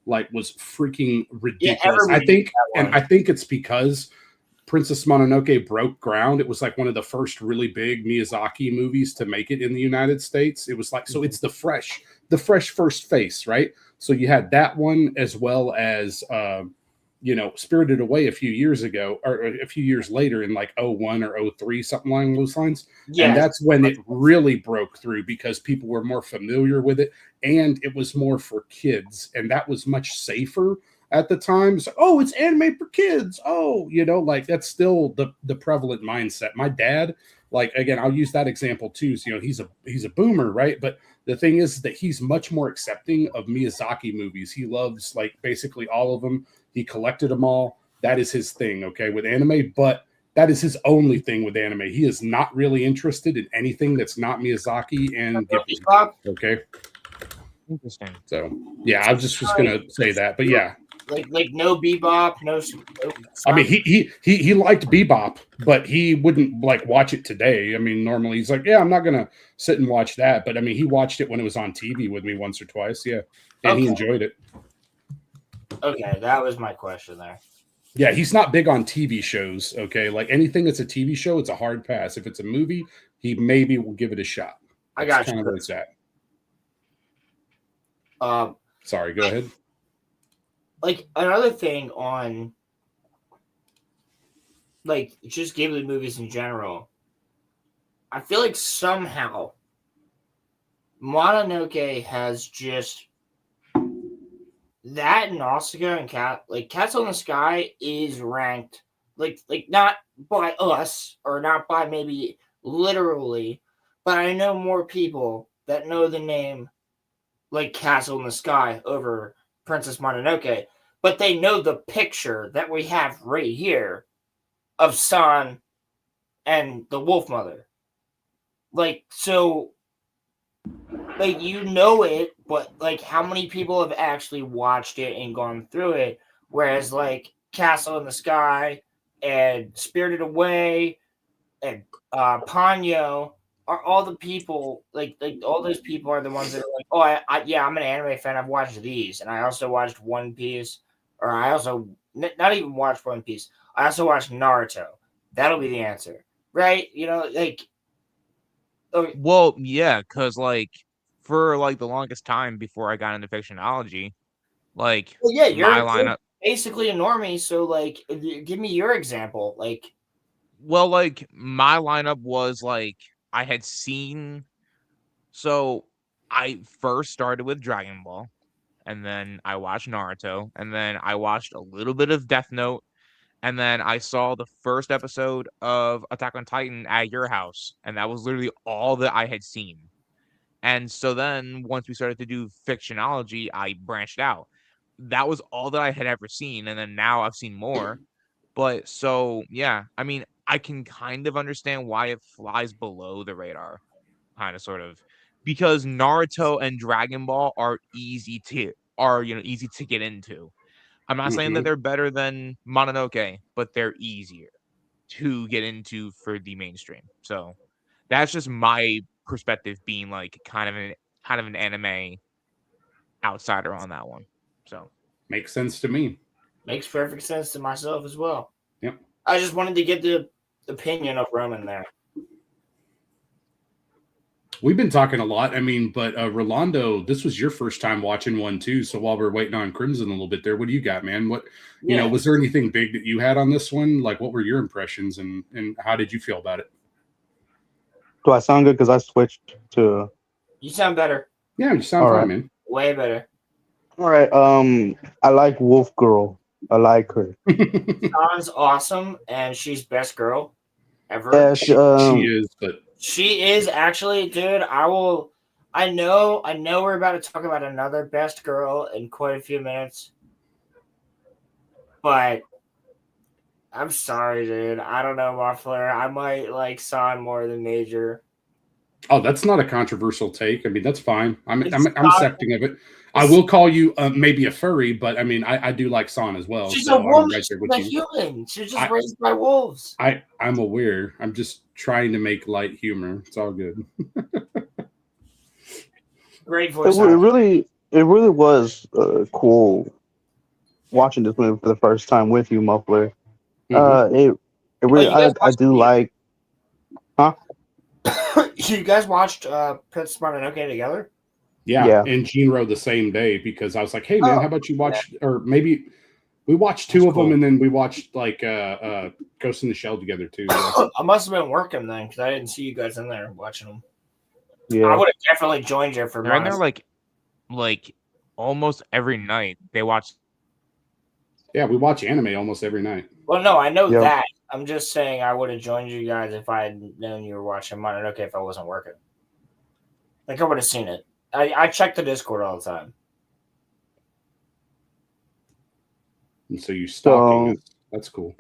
like, was freaking ridiculous. I think, and I think it's because Princess Mononoke broke ground. It was like one of the first really big Miyazaki movies to make it in the United States. It was like, so it's the fresh first face, right? So you had that one as well as, Spirited Away a few years ago or a few years later in like 01 or 03, something along those lines. Yes. And that's when it really broke through because people were more familiar with it and it was more for kids. And that was much safer at the time. So, oh, it's anime for kids. Oh, like that's still the prevalent mindset. My dad, like, again, I'll use that example too. So, he's a boomer, right? But the thing is that he's much more accepting of Miyazaki movies. He loves like basically all of them. He collected them all. That is his thing, okay, with anime. But that is his only thing with anime. He is not really interested in anything that's not Miyazaki and Ghibli. Okay. Interesting. So yeah, I was just gonna say that, but yeah. Like no Bebop, no. I mean, he liked Bebop, but he wouldn't like watch it today. I mean, normally he's like, yeah, I'm not gonna sit and watch that. But I mean, he watched it when it was on TV with me once or twice, yeah, and he enjoyed it. Okay, that was my question there. Yeah, he's not big on TV shows. Okay, like anything that's a TV show, it's a hard pass. If it's a movie, he maybe will give it a shot. I got kind of where it's at. Sorry, go ahead. Like another thing on like just Ghibli movies in general, I feel like somehow Mononoke has just that and Nausicaa and Castle in the Sky is ranked like not by us or not by maybe literally, but I know more people that know the name like Castle in the Sky over Princess Mononoke, but they know the picture that we have right here of San and the Wolf Mother. Like, so, like, it, but, like, how many people have actually watched it and gone through it? Whereas, like, Castle in the Sky and Spirited Away and Ponyo are all the people, like all those people are the ones that are like, oh, yeah, I'm an anime fan. I've watched these. And I also watched One Piece, or I also, not even watched One Piece. I also watched Naruto. That'll be the answer. Right? Like. Okay. Well, yeah, because, like, for, like, the longest time before I got into Fictionology, like, well, yeah, my lineup. Basically a normie, so, like, give me your example. Like. Well, like, my lineup was, like, I had seen. So, I first started with Dragon Ball, and then I watched Naruto, and then I watched a little bit of Death Note, and then I saw the first episode of Attack on Titan at your house, and that was literally all that I had seen. And so then once we started to do Fictionology, I branched out. That was all that I had ever seen, and then now I've seen more. But so, yeah, I mean, I can kind of understand why it flies below the radar, kind of, sort of, because Naruto and Dragon Ball are easy to get into. I'm not saying that they're better than Mononoke, but they're easier to get into for the mainstream. So that's just my perspective, being like kind of an anime outsider on that one. So makes sense to me. Makes perfect sense to myself as well. Yep. I just wanted to get the opinion of Roman there. We've been talking a lot. I mean, but Rolando, this was your first time watching one too. So while we're waiting on Crimson a little bit there, what do you got, man? What, was there anything big that you had on this one? Like, what were your impressions and how did you feel about it? Do I sound good? Because I switched to. You sound better. Yeah, you sound fine, man. Way better. All right. I like Wolf Girl. I like her. San's awesome, and she's best girl ever. Yeah, she is, but she is actually, dude. I know we're about to talk about another best girl in quite a few minutes, but I'm sorry, dude. I don't know, Muffler. I might like San more than Major. Oh, that's not a controversial take. I mean, that's fine. I'm It's accepting of it. I will call you maybe a furry, but I mean, I do like Son as well. She's So a woman. I'm right She's there with a you. human. She's just raised by wolves. I'm aware. I'm just trying to make light humor. It's all good. Great voice. It really was cool watching this movie for the first time with you, Muffler. It really, I do like. Huh? You guys watched Prince Mononoke together? Yeah, and Jinro the same day because I was like, "Hey man, how about you watch?" Or maybe we watched two of them, and then we watched like Ghost in the Shell together too. Yeah. I must have been working then because I didn't see you guys in there watching them. Yeah, I would have definitely joined you for. They're in there like almost every night. They watch. Yeah, we watch anime almost every night. Well, no, I know that. I'm just saying I would have joined you guys if I had known you were watching Mononoke if I wasn't working. Like I would have seen it. I check the Discord all the time. And so you stalking us. That's cool.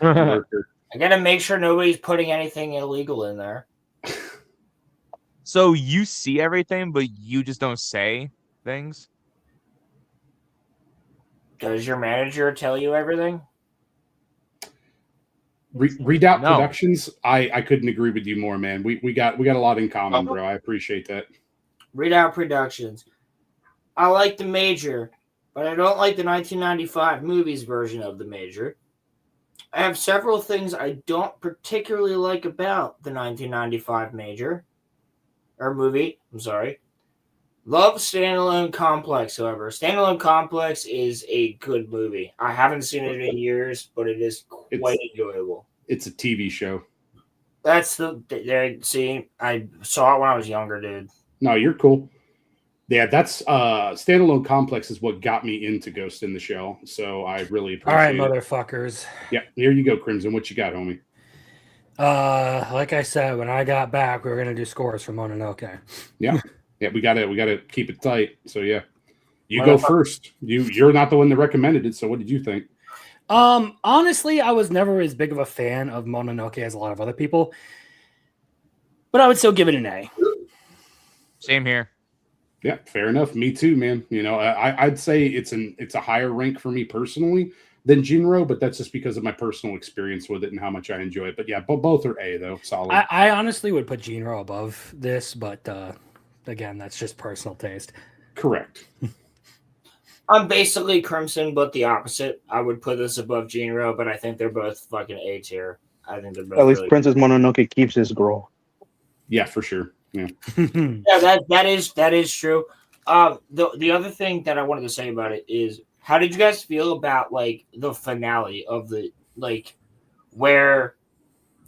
I gotta make sure nobody's putting anything illegal in there. So you see everything, but you just don't say things? Does your manager tell you everything? Redoubt Productions, I couldn't agree with you more, man. We got a lot in common, bro. I appreciate that. Redoubt Productions. I like the Major, but I don't like the 1995 movies version of the Major. I have several things I don't particularly like about the 1995 Major. Or movie, I'm sorry. Love Standalone Complex, however. Standalone Complex is a good movie. I haven't seen it in years, but it is quite enjoyable. It's a TV show. That's see, I saw it when I was younger, dude. No, you're cool. Yeah, that's Standalone Complex is what got me into Ghost in the Shell. So I really appreciate All right, it. motherfuckers. Yeah, here you go, Crimson. What you got, homie? Like I said, when I got back, we were gonna do scores for Mononoke. Yeah. Yeah, we gotta keep it tight. So yeah. You go first. You're not the one that recommended it, so what did you think? Honestly, I was never as big of a fan of Mononoke as a lot of other people, but I would still give it an A. Same here. Yeah, fair enough. Me too, man. You know, I'd say it's a higher rank for me personally than Jinro, but that's just because of my personal experience with it and how much I enjoy it. But yeah, both are A though. Solid. I honestly would put Jinro above this, but again, that's just personal taste. Correct. I'm basically Crimson, but the opposite. I would put this above Jinro, but I think they're both fucking A tier. I think they're both. At least Princess Mononoke keeps his girl. Yeah, for sure. Yeah. Yeah, that is true. The other thing that I wanted to say about it is, how did you guys feel about like the finale of the where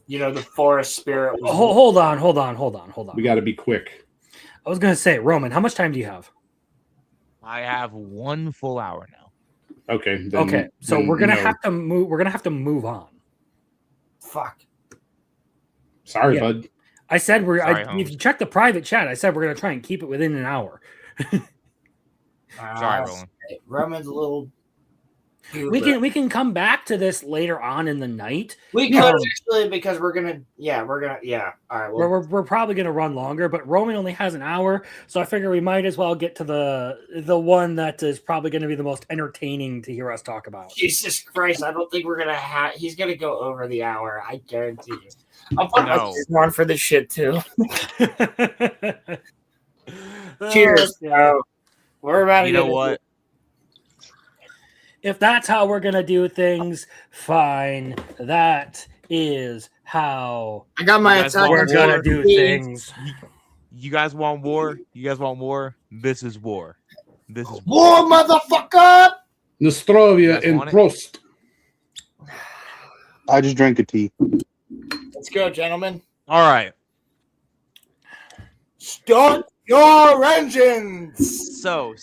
the forest spirit was? Hold on. We got to be quick. I was gonna say, Roman, how much time do you have? I have 1 full hour now. Okay. So we're gonna have to move. We're gonna have to move on. Fuck. Sorry, bud. I said if you check the private chat, I said we're gonna try and keep it within an hour. Sorry, Roland. Roman's a little. We can come back to this later on in the night. We could actually, because we're gonna. All right. Well, we're probably gonna run longer, but Roman only has an hour, so I figure we might as well get to the one that is probably going to be the most entertaining to hear us talk about. Jesus Christ! I don't think we're gonna have. He's gonna go over the hour. I guarantee you. I'll put my one for this shit too. Cheers. We're about to. You know what? If that's how we're gonna do things, fine. That is how I got my attack. We're gonna do things. You guys want war? You guys want war? This is war. This is war, motherfucker. Nostrovia and Prost. I just drank a tea. Let's go, gentlemen. All right. Start your engines. So,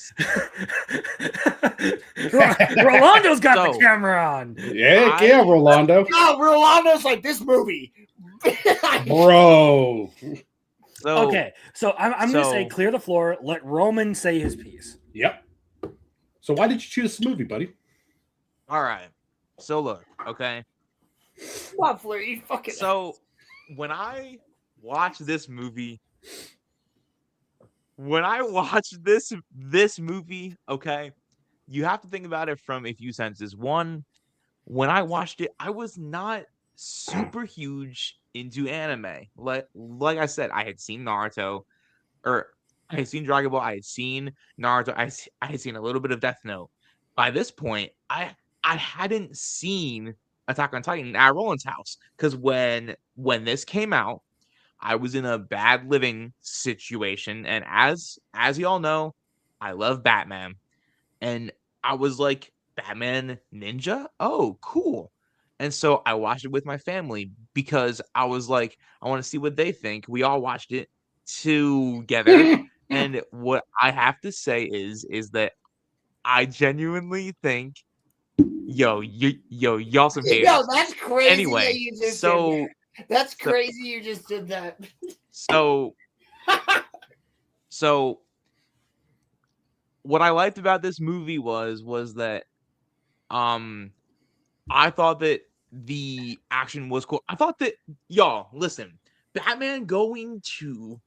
Rolando's got the camera on. Yeah, Rolando. No, Rolando's like this movie, bro. So I'm gonna say clear the floor. Let Roman say his piece. Yep. So why did you choose this movie, buddy? All right. So look, okay. Muffler, you fucking. So when I watch this movie, this movie, okay, you have to think about it from a few senses. One, when I watched it, I was not super huge into anime. Like I said, I had seen Naruto, or I had seen Dragon Ball, I had seen Naruto, I had seen a little bit of Death Note. By this point, I hadn't seen Attack on Titan at Roland's house, because when this came out, I was in a bad living situation, and as y'all know, I love Batman. And I was like, Batman Ninja? Oh, cool. And so I watched it with my family because I was like, I want to see what they think. We all watched it together. And what I have to say is that I genuinely think, y'all some haters. Yo, that's crazy Anyway, that you just so did that. That's crazy you just did that. So what I liked about this movie was that I thought that the action was cool. I thought that, y'all, listen, Batman going to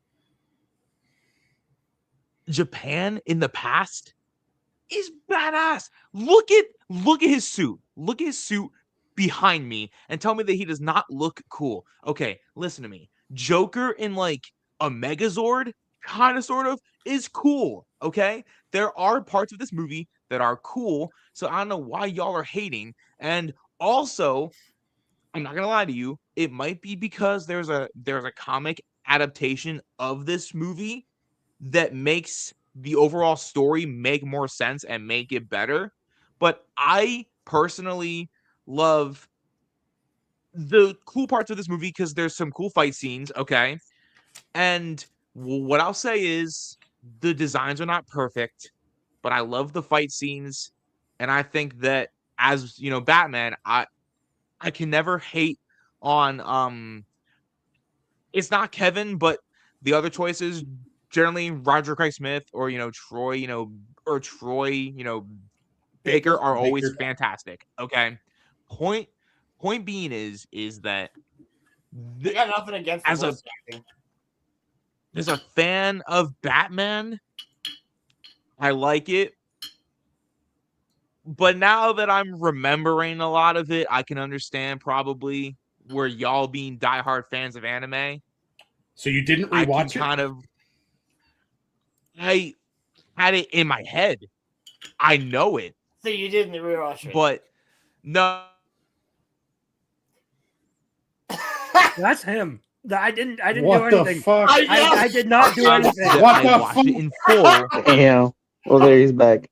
Japan in the past is badass. Look at his suit. Look at his suit behind me and tell me that he does not look cool. Okay, listen to me. Joker in like a Megazord, kind of sort of, is cool. Okay? There are parts of this movie that are cool, so I don't know why y'all are hating. And also, I'm not gonna lie to you, it might be because there's a comic adaptation of this movie that makes the overall story make more sense and make it better. But I personally love the cool parts of this movie because there's some cool fight scenes, okay? And what I'll say is the designs are not perfect, but I love the fight scenes. And I think that as, Batman, I can never hate on it's not Kevin, but the other choices, generally Roger Craig Smith or Troy, Baker are always fantastic. Okay. Point being is that I got nothing against the voice acting. As a fan of Batman, I like it. But now that I'm remembering a lot of it, I can understand probably where y'all being diehard fans of anime. So you didn't rewatch it? I had it in my head. I know it. So you didn't rewatch it. But no. That's him. I didn't what do anything. The fuck? I did not do anything. What the fuck? It in full. Damn. Well, there he's back.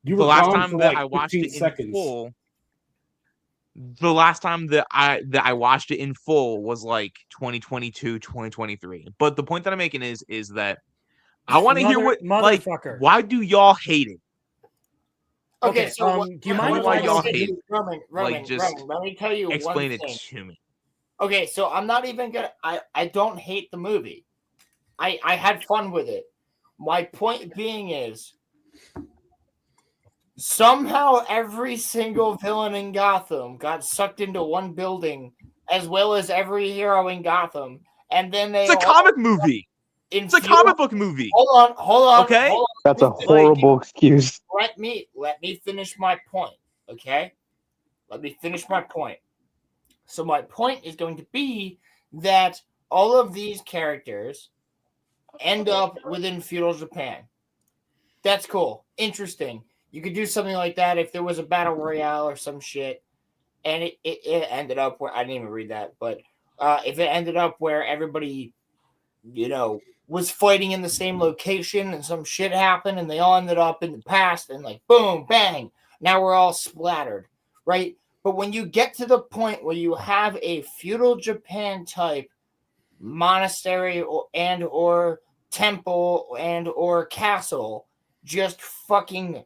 You the were last gone time for that like I watched 15 it seconds. in full. The last time that I watched it in full was like 2022, 2023. But the point that I'm making is that I want to hear what motherfucker. Why do y'all hate it? Okay, so do you mind why y'all hate it? Roman, let me tell you explain one thing. it to me. Okay, so I'm not even gonna. I don't hate the movie. I had fun with it. My point being is, somehow every single villain in Gotham got sucked into one building, as well as every hero in Gotham, and then they. It's a comic movie. It's a comic book movie. Hold on. Okay, hold on. That's a horrible excuse. Let me finish my point. Okay, let me finish my point. So my point is going to be that all of these characters end up within feudal Japan. That's cool. Interesting. You could do something like that if there was a battle royale or some shit. And it ended up where I didn't even read that, but if it ended up where everybody, was fighting in the same location and some shit happened and they all ended up in the past and like boom, bang, now we're all splattered, right? But when you get to the point where you have a feudal Japan type monastery or temple and or castle just fucking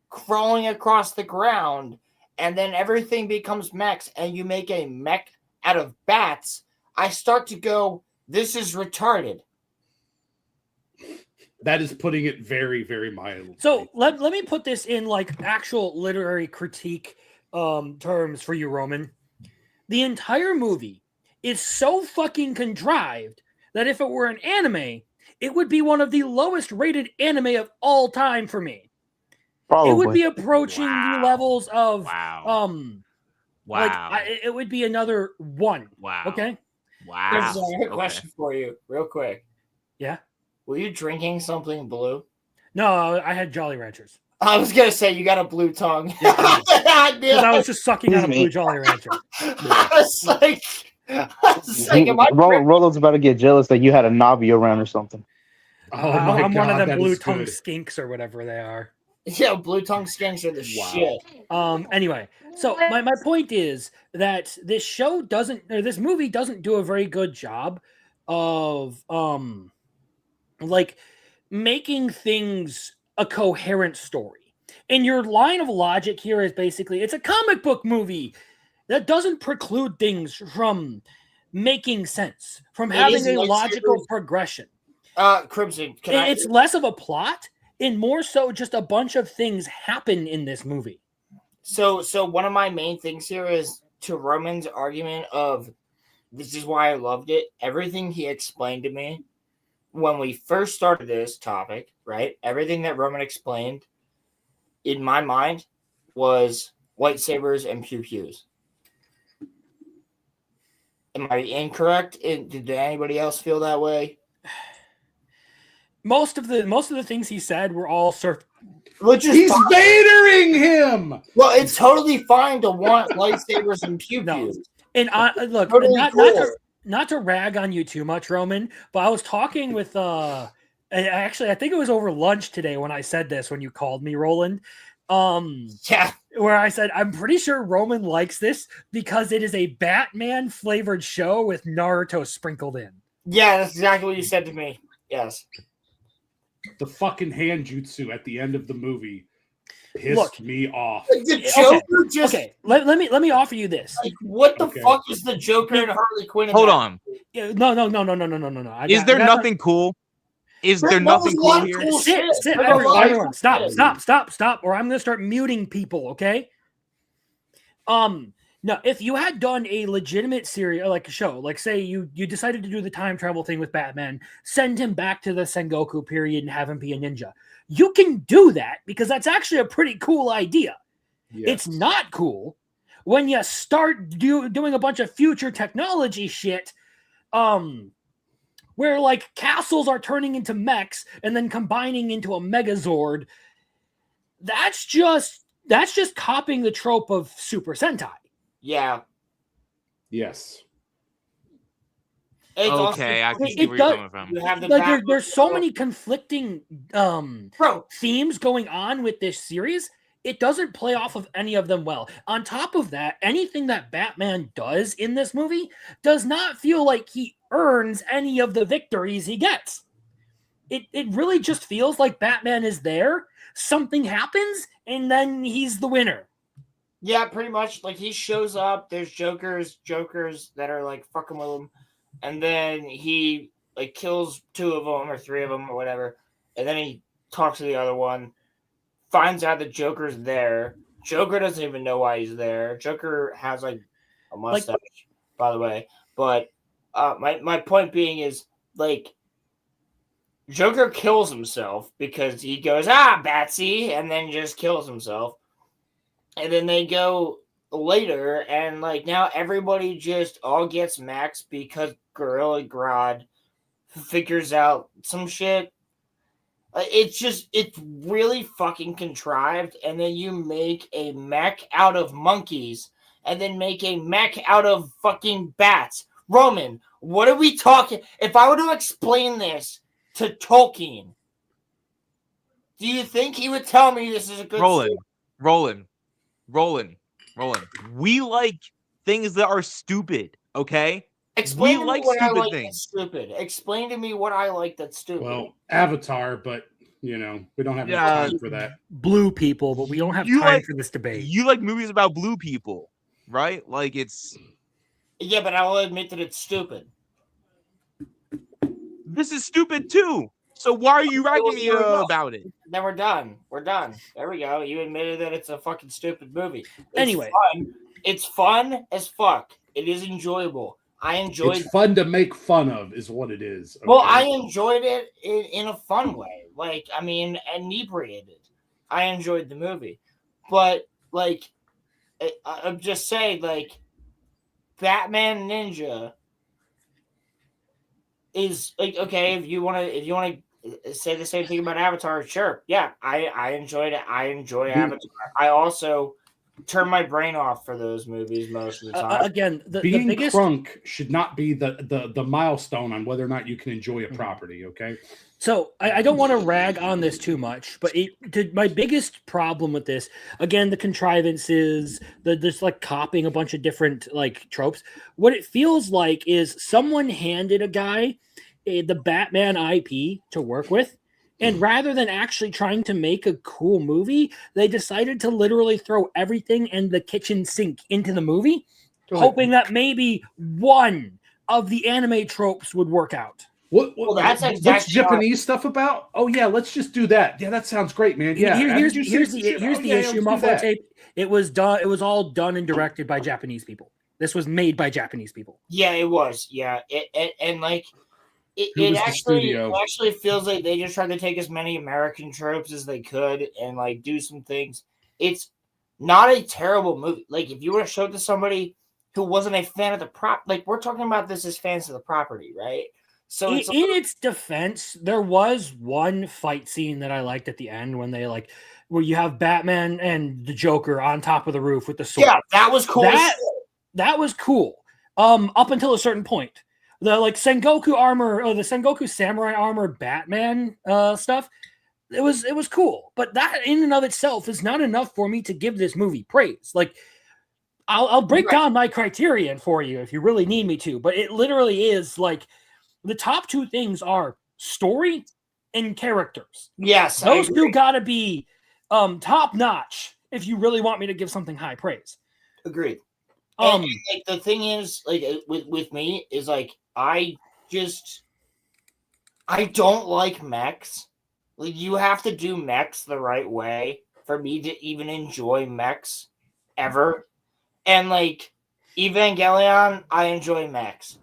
crawling across the ground, and then everything becomes mechs and you make a mech out of bats, I start to go, this is retarded. That is putting it very, very mildly. So let me put this in like actual literary critique terms for you, Roman. The entire movie is so fucking contrived that if it were an anime, it would be one of the lowest rated anime of all time for me. Probably. It would be approaching the levels of Wow. it would be another 1. Wow. Okay. Wow. Chris, I have a question for you, real quick. Yeah. Were you drinking something blue? No, I had Jolly Ranchers. I was gonna say you got a blue tongue. Yeah, because I was just sucking on a blue Jolly Rancher. I was like, am I Rolo's about to get jealous that you had a Navi around or something. Oh my I'm God, one of them that blue is tongue good. skinks or whatever they are. Yeah, blue tongue skinks are the shit. Anyway, so my point is that this movie doesn't do a very good job of like making things a coherent story. And your line of logic here is basically it's a comic book movie that doesn't preclude things from making sense, from having a logical progression. Crimson, it's less of a plot and more so just a bunch of things happen in this movie. So one of my main things here is to Roman's argument of this is why I loved it. Everything he explained to me when we first started this topic, right? Everything that Roman explained in my mind was lightsabers and pew-pews. Am I incorrect? Did anybody else feel that way? Most of the things he said were all He's Vadering him. Well, it's totally fine to want lightsabers and pew-pews. No. And look, totally not to rag on you too much, Roman, but I was talking with actually I think it was over lunch today when I said this when you called me, Roland. Yeah. Where I said I'm pretty sure Roman likes this because it is a Batman flavored show with Naruto sprinkled in. Yeah, that's exactly what you said to me. Yes. The fucking hand jutsu at the end of the movie pissed me off. The Joker just okay. Let me offer you this. Like, what the fuck is the Joker and Harley Quinn? Hold on. No. Is there nothing cool? Is there nothing cool here? Sit, everyone. Stop, or I'm gonna start muting people. Okay. No, if you had done a legitimate series, like a show, like say you decided to do the time travel thing with Batman, send him back to the Sengoku period and have him be a ninja, you can do that because that's actually a pretty cool idea. Yes. It's not cool when you start doing a bunch of future technology shit, where like castles are turning into mechs and then combining into a Megazord. That's just copying the trope of Super Sentai. Yeah. Yes. Okay, I can see where you're coming from. Like there's so many conflicting themes going on with this series. It doesn't play off of any of them well. On top of that, anything that Batman does in this movie does not feel like he earns any of the victories he gets. It really just feels like Batman is there, something happens, and then he's the winner. Yeah, pretty much. Like he shows up, there's jokers that are like fucking with him, and then he like kills 2 of them or 3 of them or whatever, and then he talks to the other one, finds out the Joker's there. Joker doesn't even know why he's there. Joker has like a mustache, by the way. But my point being is like Joker kills himself because he goes, Batsy, and then just kills himself. And then they go later, and like now everybody just all gets maxed because Gorilla Grodd figures out some shit. It's really fucking contrived. And then you make a mech out of monkeys, and then make a mech out of fucking bats. Roman, what are we talking? If I were to explain this to Tolkien, do you think he would tell me this is a good Roland, we like things that are stupid, okay? Explain to me what I like that's stupid. Explain to me what I like that's stupid. Well, Avatar, but we don't have enough time for that. Blue people, but we don't have time for this debate. You like movies about blue people, right? Like it's... Yeah, but I will admit that it's stupid. This is stupid too. So why are you ragging me about it? Then we're done. We're done. There we go. You admitted that it's a fucking stupid movie. Anyway. It's fun as fuck. It is enjoyable. I enjoyed. It's fun to make fun of, is what it is. Well, okay? I enjoyed it in a fun way. Like, I mean, inebriated. I enjoyed the movie, but like, I'm just saying, like, Batman Ninja is like, okay. If you want to say the same thing about Avatar, sure. Yeah, I enjoyed it. I enjoy Avatar. I also turn my brain off for those movies most of the time. Again, the Being biggest crunk should not be the milestone on whether or not you can enjoy a property. Okay. So I don't want to rag on this too much, but my biggest problem with this, again, the contrivances, the just like copying a bunch of different like tropes. What it feels like is someone handed a guy the Batman IP to work with, and rather than actually trying to make a cool movie, they decided to literally throw everything in the kitchen sink into the movie, hoping that maybe one of the anime tropes would work out. Well, that's what's exactly Japanese stuff about? Oh yeah, let's just do that. Yeah, that sounds great, man. Yeah, here's Abby, the shit? Oh, the yeah, issue, let's do Muffler that. Tape. It was done. It was all done and directed by Japanese people. This was made by Japanese people. Yeah, it was. Yeah, and like Who it was the actually studio? feels like they just tried to take as many American tropes as they could and like do some things. It's not a terrible movie. Like if you were to show it to somebody who wasn't a fan of the prop, like we're talking about this as fans of the property, right? So In it's its defense, there was one fight scene that I liked at the end when they like where you have Batman and the Joker on top of the roof with the sword. yeah, that was cool. That was cool. Up until a certain point. The like Sengoku armor, or the Sengoku samurai armor Batman stuff, it was cool. But that in and of itself is not enough for me to give this movie praise. Like I'll break down my criterion for you if you really need me to, but it literally is like the top two things are story and characters. Yes, those two gotta be top notch if you really want me to give something high praise. Agreed. And like the thing is, like with me is like I don't like mechs. Like you have to do mechs the right way for me to even enjoy mechs ever. And like Evangelion, I enjoy mechs.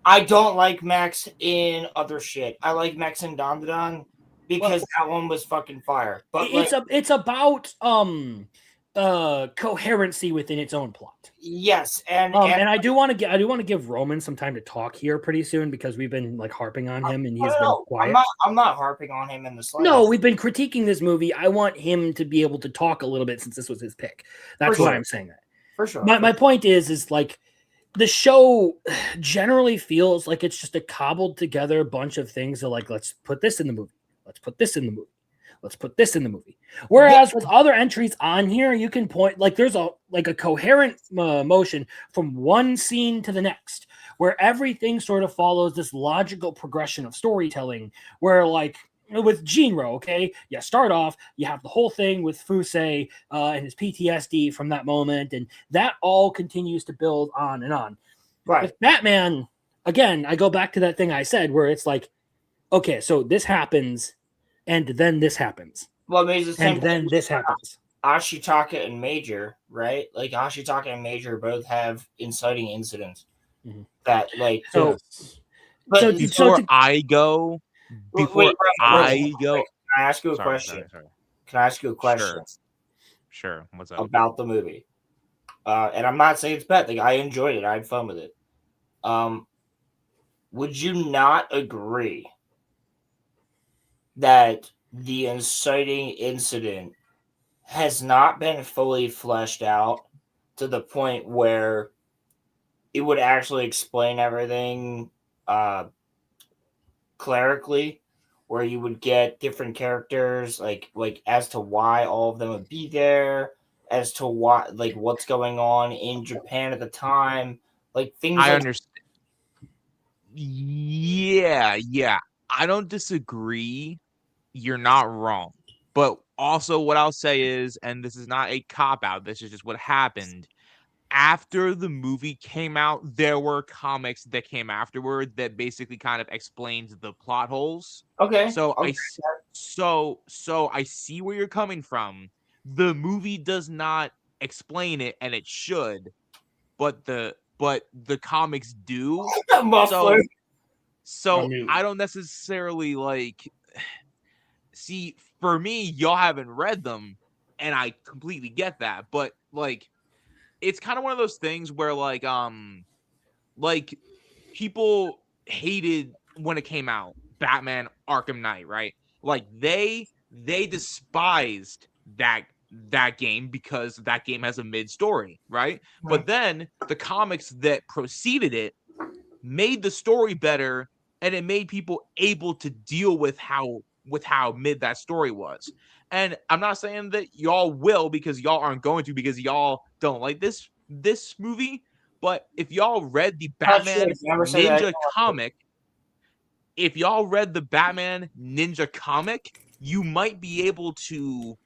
I don't like mechs in other shit. I like mechs in Dandadan because that one was fucking fire. But it's about coherency within its own plot. Yes, and I do want to give Roman some time to talk here pretty soon because we've been like harping on him and he's been quiet. I'm not harping on him in the slightest. No, we've been critiquing this movie. I want him to be able to talk a little bit since this was his pick. That's why I'm saying that. For sure. My point is like the show generally feels like it's just a cobbled together bunch of things that like let's put this in the movie. Let's put this in the movie. Let's put this in the movie. Whereas with other entries on here, you can point like there's a coherent motion from one scene to the next, where everything sort of follows this logical progression of storytelling. Where like with Jinro, okay, you start off, you have the whole thing with Fusei and his PTSD from that moment, and that all continues to build on and on. Right. With Batman, again, I go back to that thing I said where it's like, okay, so this happens. And then this happens. Well, I mean, it's the same and then this happens. Ashitaka and Major, right? Like Ashitaka and Major both have inciting incidents that, like, so. But before I go, can I ask you a question? Can I ask you a question? Sure. What's up about the movie? And I'm not saying it's bad. Like, I enjoyed it. I had fun with it. Would you not agree that the inciting incident has not been fully fleshed out to the point where it would actually explain everything clerically, where you would get different characters like as to why all of them would be there, as to why like what's going on in Japan at the time, like things I understand. Yeah. I don't disagree. You're not wrong. But also what I'll say is, and this is not a cop-out, this is just what happened. After the movie came out, there were comics that came afterward that basically kind of explained the plot holes. Okay. So I see where you're coming from. The movie does not explain it, and it should. But the but the comics do. Muffler. So I mean- I don't necessarily like see, for me, y'all haven't read them, and I completely get that. But like, it's kind of one of those things where like people hated when it came out, Batman Arkham Knight, right? Like they despised that game because that game has a mid story, right? But then the comics that preceded it made the story better, and it made people able to deal with how mid that story was. And I'm not saying that y'all will, because y'all aren't going to, because y'all don't like this movie. But if y'all read the Batman Ninja comic, if y'all read the Batman Ninja comic, you might be able to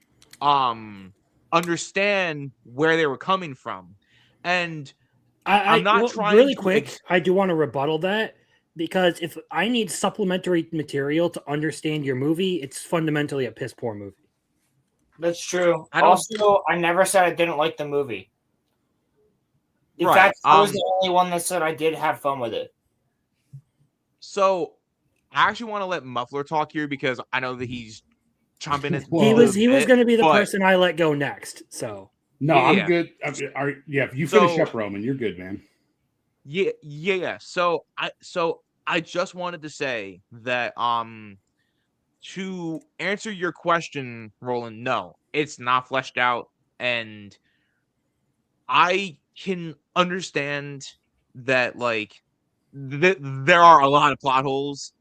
understand where they were coming from. And I'm not trying really to quick. I do want to rebuttal that, because if I need supplementary material to understand your movie, it's fundamentally a piss poor movie. That's true. Also, I never said I didn't like the movie. In fact, I was the only one that said I did have fun with it. So I actually want to let Muffler talk here, because I know that he's chomping at he was going to be the person I let go next. So no, I'm good. If you finish up, Roman, you're good, man. Yeah. So I just wanted to say that to answer your question, Roland, no, it's not fleshed out, and I can understand that like there are a lot of plot holes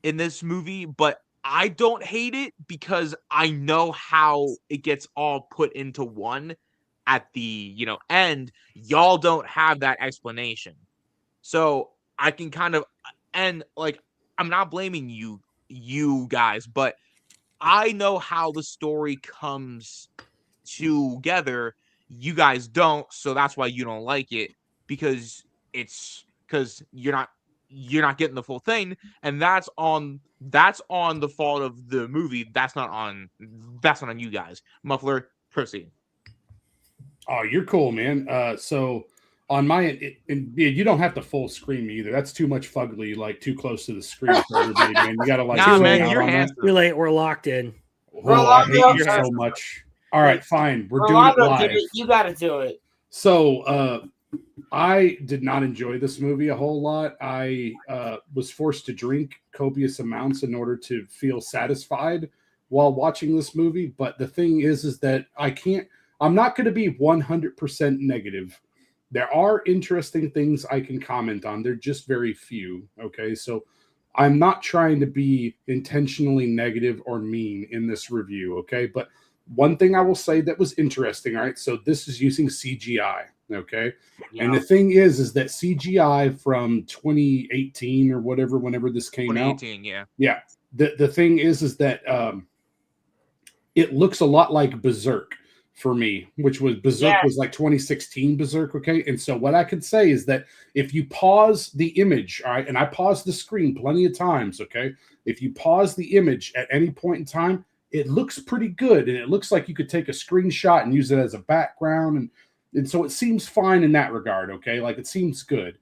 in this movie, but I don't hate it because I know how it gets all put into one at the end. Y'all don't have that explanation, so I can kind of, and like, I'm not blaming you guys, but I know how the story comes together. You guys don't, so that's why you don't like it, because you're not getting the full thing, and that's on the fault of the movie. That's not on you guys. Muffler, proceed. Oh, you're cool, man. So on my end, you don't have to full screen me either. That's too much fugly, like too close to the screen for everybody, man. You got to like. Nah, man, your hands. Too late. We're locked in. Oh, I hate you so much. All right, fine. We're doing it live. You got to do it. So I did not enjoy this movie a whole lot. I was forced to drink copious amounts in order to feel satisfied while watching this movie. But the thing is that I'm not going to be 100% negative. There are interesting things I can comment on. They're just very few. Okay. So I'm not trying to be intentionally negative or mean in this review. Okay. But one thing I will say that was interesting. All right. So this is using CGI. Okay. Yeah. And the thing is that CGI from 2018 or whatever, whenever this came out. 2018. Yeah. Yeah. The thing is that it looks a lot like Berserk for me, which was Berserk was like 2016 Berserk. Okay. And so what I could say is that if you pause the image, all right, and I paused the screen plenty of times. Okay. If you pause the image at any point in time, it looks pretty good. And it looks like you could take a screenshot and use it as a background. And so it seems fine in that regard. Okay. Like it seems good.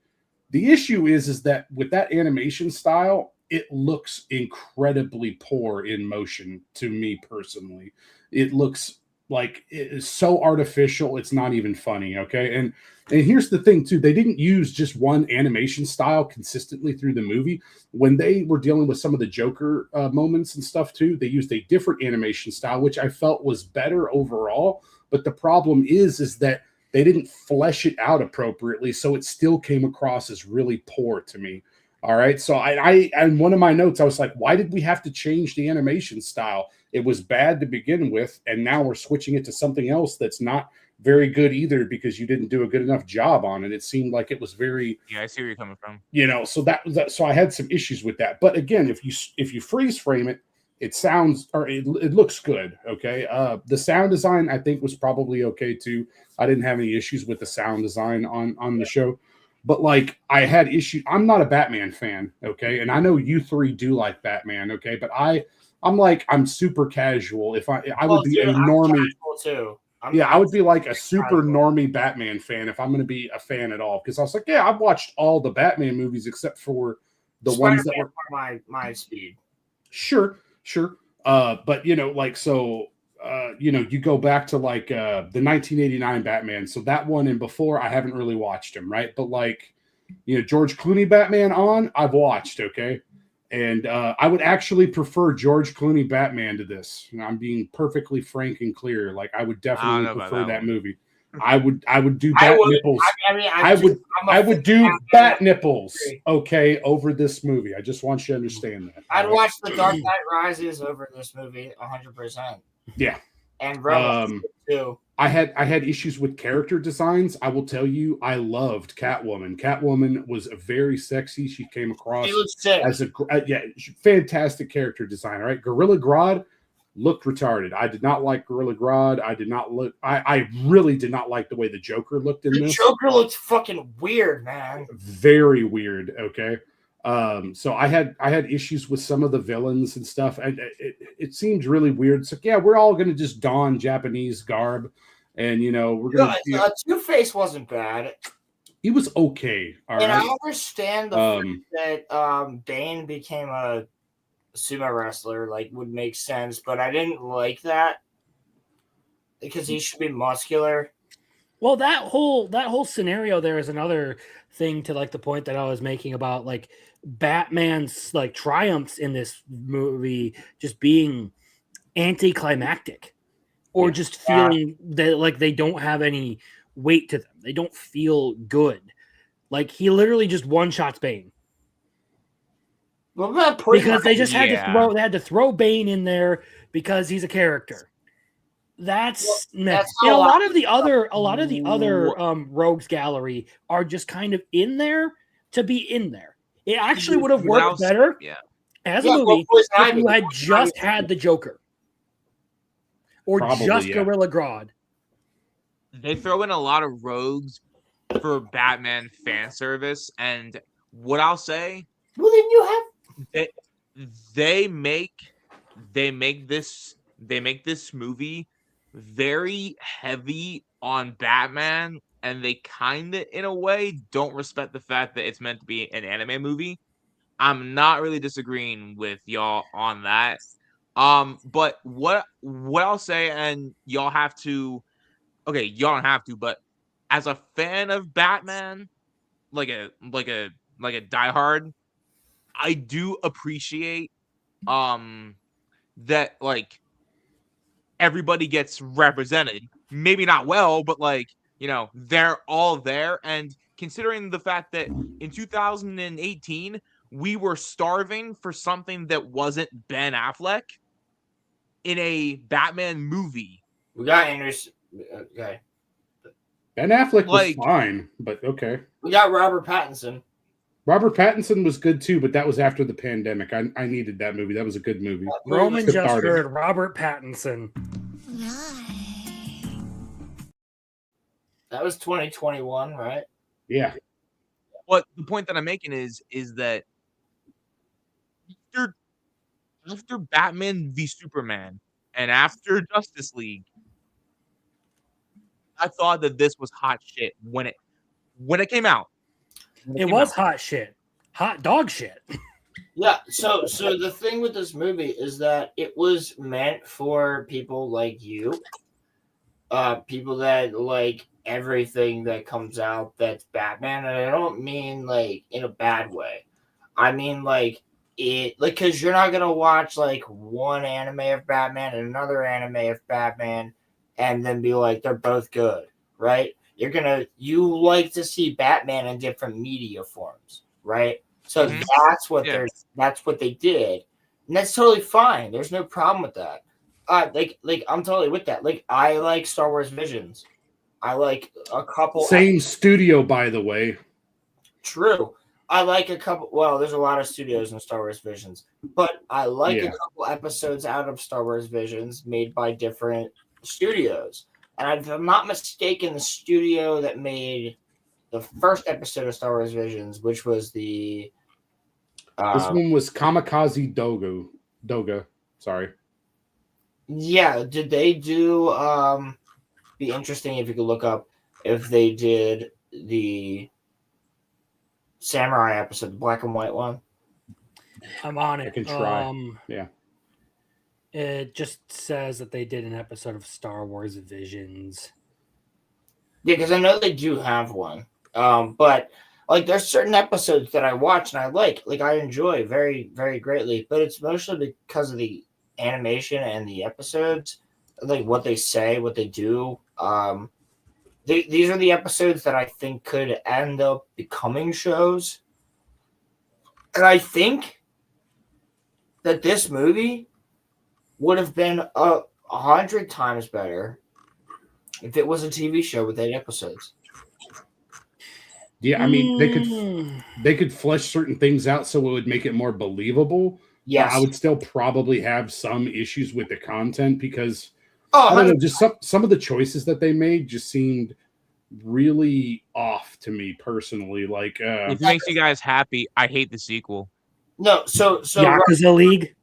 The issue is that with that animation style, it looks incredibly poor in motion to me personally. It looks like it is so artificial, it's not even funny. Okay. And here's the thing too, they didn't use just one animation style consistently through the movie. When they were dealing with some of the Joker moments and stuff too, they used a different animation style, which I felt was better overall. But the problem is that they didn't flesh it out appropriately, so it still came across as really poor to me. All right. So I in one of my notes, I was like, why did we have to change the animation style? It was bad to begin with, and now we're switching it to something else that's not very good either because you didn't do a good enough job on it. It seemed like it was very. Yeah, I see where you're coming from. So that was that. So I had some issues with that. But again, if you freeze frame it, it sounds or it looks good. Okay. The sound design I think was probably okay too. I didn't have any issues with the sound design on the show. But like I had issues. I'm not a Batman fan, okay, and I know you three do like Batman, okay. But I'm super casual. If I would be a normie too. I would be like a super normie Batman fan if I'm going to be a fan at all. Because I was like, yeah, I've watched all the Batman movies except for the ones that were my speed. Sure. But you you go back to like the 1989 Batman. So that one and before, I haven't really watched him, right? But like, George Clooney Batman I've watched, okay? And I would actually prefer George Clooney Batman to this. I'm being perfectly frank and clear. Like, I would definitely prefer that movie. I would do bat nipples. I would do bat nipples, okay, over this movie. I just want you to understand that. I'd watch The Dark Knight Rises over this movie 100%. Yeah. And Rebels too. I had issues with character designs. I will tell you, I loved Catwoman. Catwoman was very sexy. She came across as a fantastic character design. All right, Gorilla Grodd looked retarded. I did not like Gorilla Grodd. I really did not like the way the Joker looked in this. The Joker looked fucking weird, man. Very weird. Okay. So I had issues with some of the villains and stuff. And it seemed really weird. It's like, yeah, we're all going to just don Japanese garb, and we're going to. Two-Face wasn't bad. He was okay. All right. I understand the fact that Bane became a sumo wrestler, like, would make sense, but I didn't like that because he should be muscular. Well, that whole scenario there is another thing to like the point that I was making about like Batman's like triumphs in this movie just being anticlimactic or just feeling that like they don't have any weight to them. They don't feel good. Like he literally just one-shots Bane. Well, because they just had to throw Bane in there because he's a character. That's a lot of the other rogues gallery are just kind of in there to be in there. It actually would have worked better as a movie if you had just had the Joker or just Gorilla Grodd. They throw in a lot of rogues for Batman fan service, and what I'll say, well, then you have they make this movie very heavy on Batman, and they kind of, in a way, don't respect the fact that it's meant to be an anime movie. I'm not really disagreeing with y'all on that. But what I'll say, and y'all have to, okay, y'all don't have to, but as a fan of Batman, like a diehard, I do appreciate that like everybody gets represented. Maybe not well, but like, they're all there. And considering the fact that in 2018 we were starving for something that wasn't Ben Affleck in a Batman movie. We got Anderson. Okay. Ben Affleck was fine, but okay. We got Robert Pattinson. Robert Pattinson was good too, but that was after the pandemic. I needed that movie. That was a good movie. Roman just heard Robert Pattinson. That was 2021, right? Yeah. But the point that I'm making is that after Batman v Superman and after Justice League, I thought that this was hot shit when it came out. It was hot shit. Hot dog shit. Yeah, so the thing with this movie is that it was meant for people like you, people that like everything that comes out that's Batman, and I don't mean like in a bad way. I mean like it, like, because you're not gonna watch like one anime of Batman and another anime of Batman and then be like they're both good, right? You like to see Batman in different media forms, right? So that's what they did, and that's totally fine. There's no problem with that. Like I'm totally with that. Like I like Star Wars Visions. I like a couple. Same studio, by the way. True. I like a couple. Well, there's a lot of studios in Star Wars Visions, but I like a couple episodes out of Star Wars Visions made by different studios. And if I'm not mistaken, the studio that made the first episode of Star Wars Visions, which was the this one was Kamikaze Doga. Sorry. Yeah, did they do be interesting if you could look up if they did the samurai episode, the black and white one. I'm on it. I can try. Yeah. It just says that they did an episode of Star Wars Visions. Yeah, because I know they do have one. But like there's certain episodes that I watch and I like I enjoy very, very greatly, but it's mostly because of the animation and the episodes, like what they say, what they do. These are the episodes that I think could end up becoming shows. And I think that this movie would have been 100 times better if it was a TV show with 8 episodes. Yeah, I mean they could flesh certain things out so it would make it more believable. Yes, I would still probably have some issues with the content because Oh, I don't know, just some of the choices that they made just seemed really off to me personally. Like, If it makes you guys happy, I hate the sequel. No, so Yakuza League.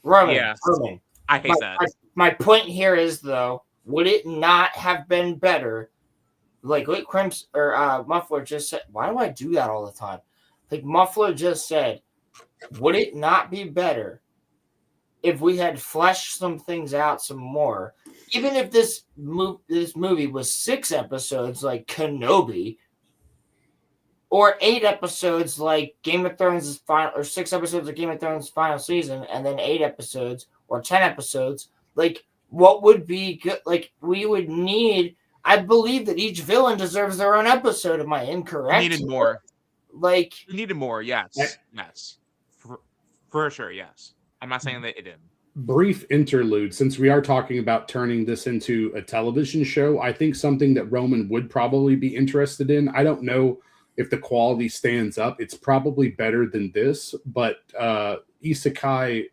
Roman, Yeah. Roman. I hate that. My point here is though, would it not have been better? Like what Crimson or Muffler just said. Why do I do that all the time? Like Muffler just said, would it not be better if we had fleshed some things out some more? Even if this movie was 6 episodes like Kenobi, or 8 episodes like Game of Thrones' final, or 6 episodes of Game of Thrones' final season, and then 8 episodes or 10 episodes, like what would be good? Like we would need. I believe that each villain deserves their own episode. Am I incorrect? Needed more. Like Needed more. Yes. Yes. For sure. Yes. I'm not saying that it didn't. brief interlude, since we are talking about turning this into a television show, I think something that Roman would probably be interested in. I don't know if the quality stands up. It's probably better than this, but Isekai,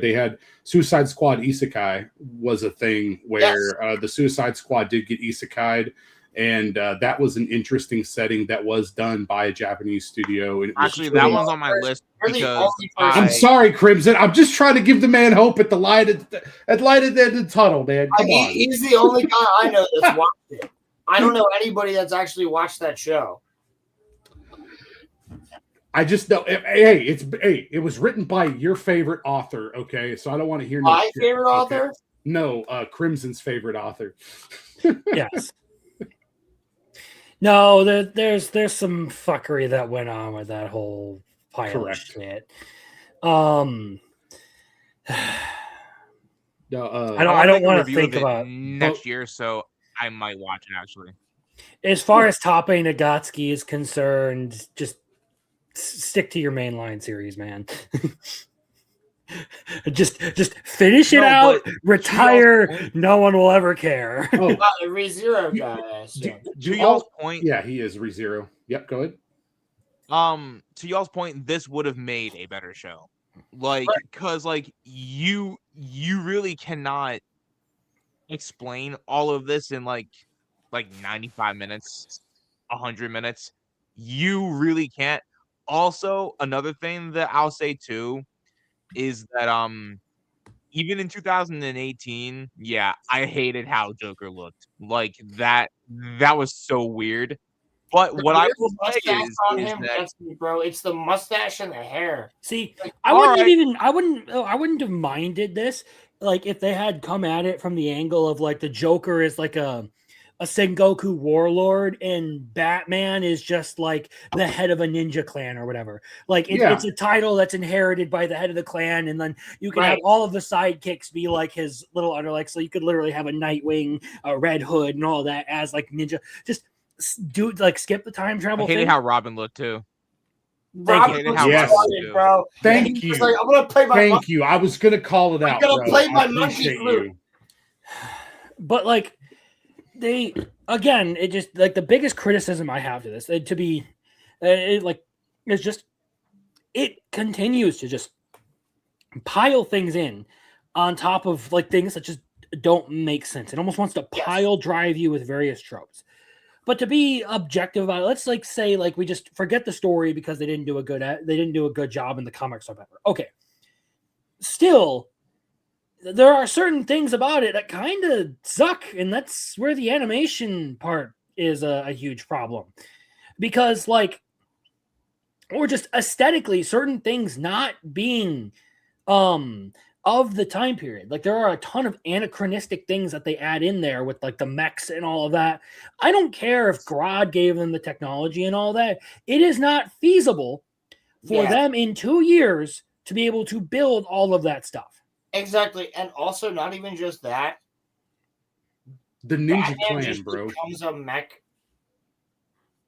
they had Suicide Squad Isekai was a thing where the Suicide Squad did get isekai'd, and that was an interesting setting that was done by a Japanese studio. And actually, that one's on my list because I'm sorry, Crimson. I'm just trying to give the man hope at the light at the end of the tunnel, man. Come on. He's the only guy I know that's watched it. I don't know anybody that's actually watched that show. I just know. Hey, it was written by your favorite author. Okay, so I don't want to hear my favorite author. No, Crimson's favorite author. Yes. No, there's some fuckery that went on with that whole pile of shit. No, I don't want to think about next year, so I might watch it actually. As far as Tappe Nagatsuki is concerned, just stick to your mainline series, man. just finish it out, retire. No one will ever care. Oh, the ReZero guy. To y'all's point, yeah, he is ReZero. Yep, go ahead. To y'all's point, this would have made a better show. Like, because like you really cannot explain all of this in like 95 minutes, 100 minutes. You really can't. Also, another thing that I'll say too is that even in 2018, yeah, I hated how Joker looked. Like that was so weird. But what I will say is that, bro, it's the mustache and the hair. See, I wouldn't have minded this, like if they had come at it from the angle of like the Joker is like a Sengoku warlord and Batman is just like the head of a ninja clan or whatever. Like it's a title that's inherited by the head of the clan, and then you can have all of the sidekicks be like his little underlings. So you could literally have a Nightwing, a Red Hood, and all that as like ninja. Just do like skip the time travel. I hated thing. how Robin looked too. Bro. Thank you. Like, I'm gonna play my Thank you. I was gonna call it out. I'm gonna play my monkey flute. But like. They again, it just like the biggest criticism I have to this it continues to just pile things in on top of like things that just don't make sense. It almost wants to pile drive you with various tropes. But to be objective about it, let's like say like we just forget the story because they didn't do a good job in the comics or whatever. Okay, still. there are certain things about it that kind of suck, and that's where the animation part is a huge problem. Because, like, or just aesthetically, certain things not being of the time period. Like, there are a ton of anachronistic things that they add in there with like the mechs and all of that. I don't care if Grodd gave them the technology and all that. It is not feasible for them in 2 years to be able to build all of that stuff. Exactly. And also, not even just that. The Ninja Batman Clan, just bro. becomes a mech